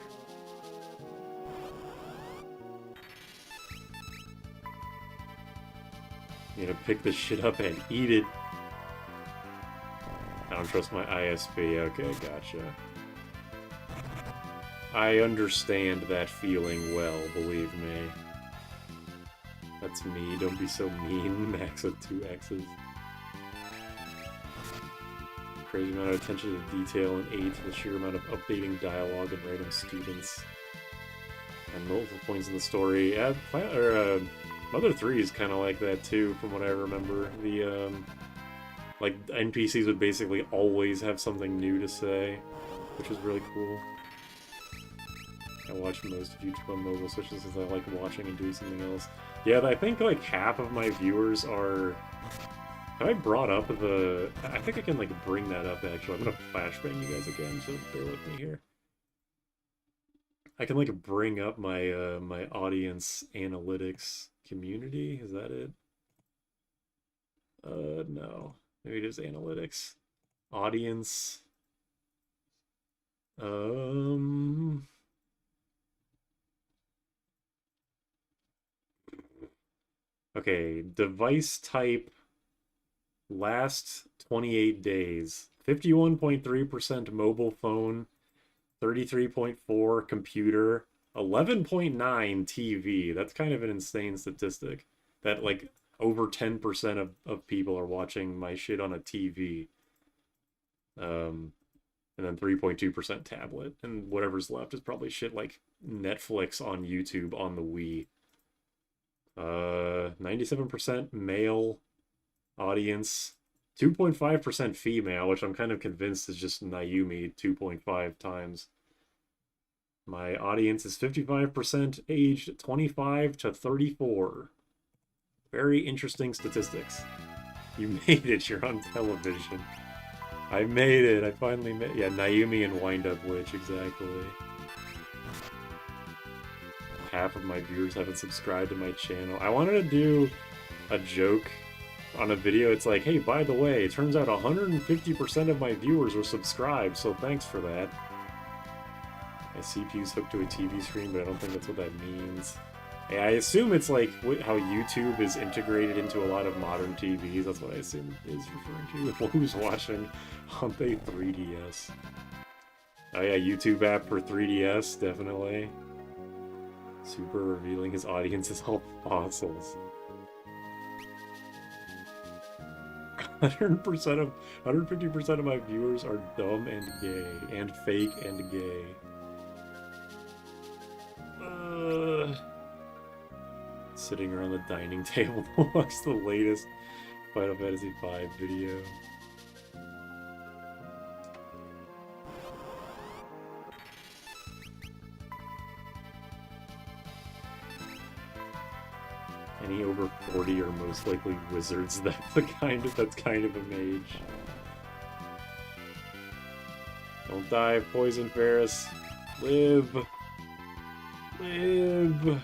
You gotta pick this shit up and eat it. I don't trust my ISP. Okay, gotcha. I understand that feeling well, believe me. That's me, don't be so mean. Max with 2 X's. Crazy amount of attention to detail in 8, the sheer amount of updating dialogue and random students. And multiple points in the story. Yeah, Mother 3 is kind of like that too, from what I remember. The, like, NPCs would basically always have something new to say, which is really cool. I watch most of YouTube on mobile, especially since I like watching and doing something else. Yeah, I think, like, half of my viewers are... Have I brought up the... I think I can, like, bring that up, actually. I'm gonna flashbang you guys again, so bear with me here. I can, like, bring up my, my audience analytics Community, is that it? No. Maybe it is analytics. Audience. Okay, device type last 28 days. 51.3% mobile phone, 33.4 computer, 11.9 TV. That's kind of an insane statistic. That like over 10% of people are watching my shit on a TV. And then 3.2% tablet. And whatever's left is probably shit like Netflix on YouTube on the Wii. 97% male audience, 2.5% female, which I'm kind of convinced is just Naomi 2.5 times. My audience is 55% aged 25 to 34. Very interesting statistics. You made it, you're on television. I made it, I finally made it. Yeah, Naomi and Wind Up Witch, exactly. Half of my viewers haven't subscribed to my channel. I wanted to do a joke on a video. It's like, hey, by the way, it turns out 150% of my viewers are subscribed, so thanks for that. My CPU's hooked to a TV screen, but I don't think that's what that means. Yeah, I assume it's like how YouTube is integrated into a lot of modern TVs. That's what I assume it is referring to. Who's watching on the 3DS? Oh yeah, YouTube app for 3DS, definitely. Super revealing his audience is all fossils. 150% of my viewers are dumb and gay, and fake and gay. Sitting around the dining table to watch the latest Final Fantasy V video. Any over 40 are most likely wizards. That's kind of a mage. Don't die, Poison Ferris. Live. Live.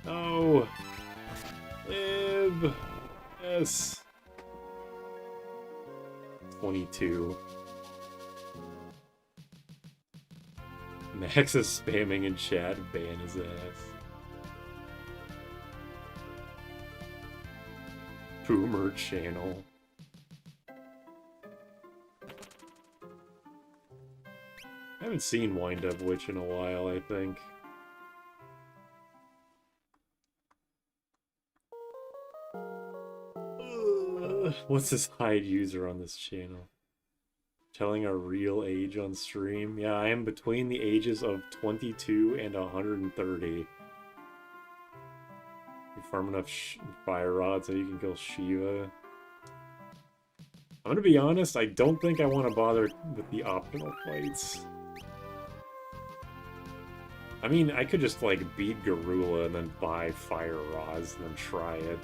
No. Live. Yes. 22. Max is spamming in chat. Ban his ass. Boomer channel. I haven't seen Wind Up Witch in a while, I think. What's this hide user on this channel? Telling our real age on stream? Yeah, I am between the ages of 22 and 130. You farm enough fire rods so you can kill Shiva. I'm gonna be honest, I don't think I want to bother with the optional fights. I mean, I could just, like, beat Garula and then buy fire rods and then try it.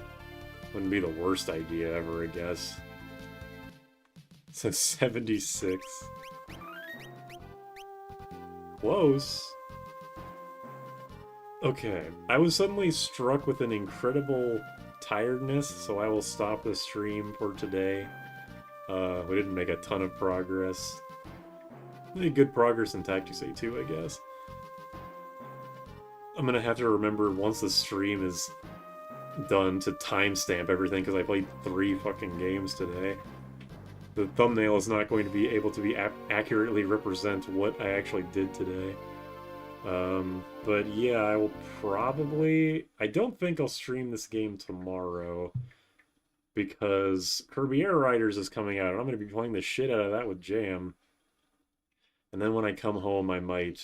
Wouldn't be the worst idea ever, I guess. So 76. Close. Okay, I was suddenly struck with an incredible tiredness, so I will stop the stream for today. We didn't make a ton of progress. Made good progress in Tactics A2, I guess. I'm gonna have to remember once the stream is done to timestamp everything, because I played 3 fucking games today. The thumbnail is not going to be able to be accurately represent what I actually did today. But yeah, I will probably... I don't think I'll stream this game tomorrow, because Kirby Air Riders is coming out, and I'm going to be playing the shit out of that with Jam. And then when I come home, I might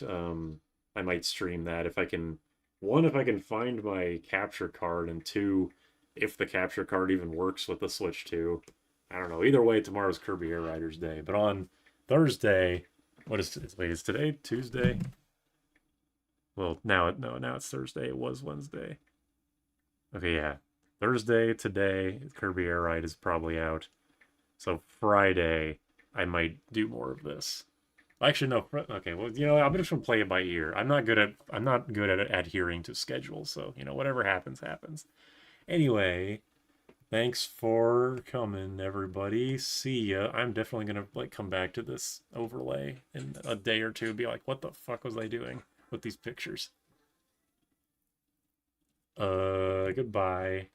stream that if I can... 1, if I can find my capture card, and 2, if the capture card even works with the Switch 2. I don't know. Either way, tomorrow's Kirby Air Riders Day. But on Thursday... What is today? Wait, is today Tuesday? Well, now it's Thursday. It was Wednesday. Okay, yeah. Thursday, today, Kirby Air Ride is probably out. So Friday, I might do more of this. Actually, no. Okay, well, you know, I'm just gonna play it by ear. I'm not good at adhering to schedules, so you know, whatever happens, happens. Anyway, thanks for coming, everybody. See ya. I'm definitely gonna like come back to this overlay in a day or two. Be like, what the fuck was I doing with these pictures? Goodbye.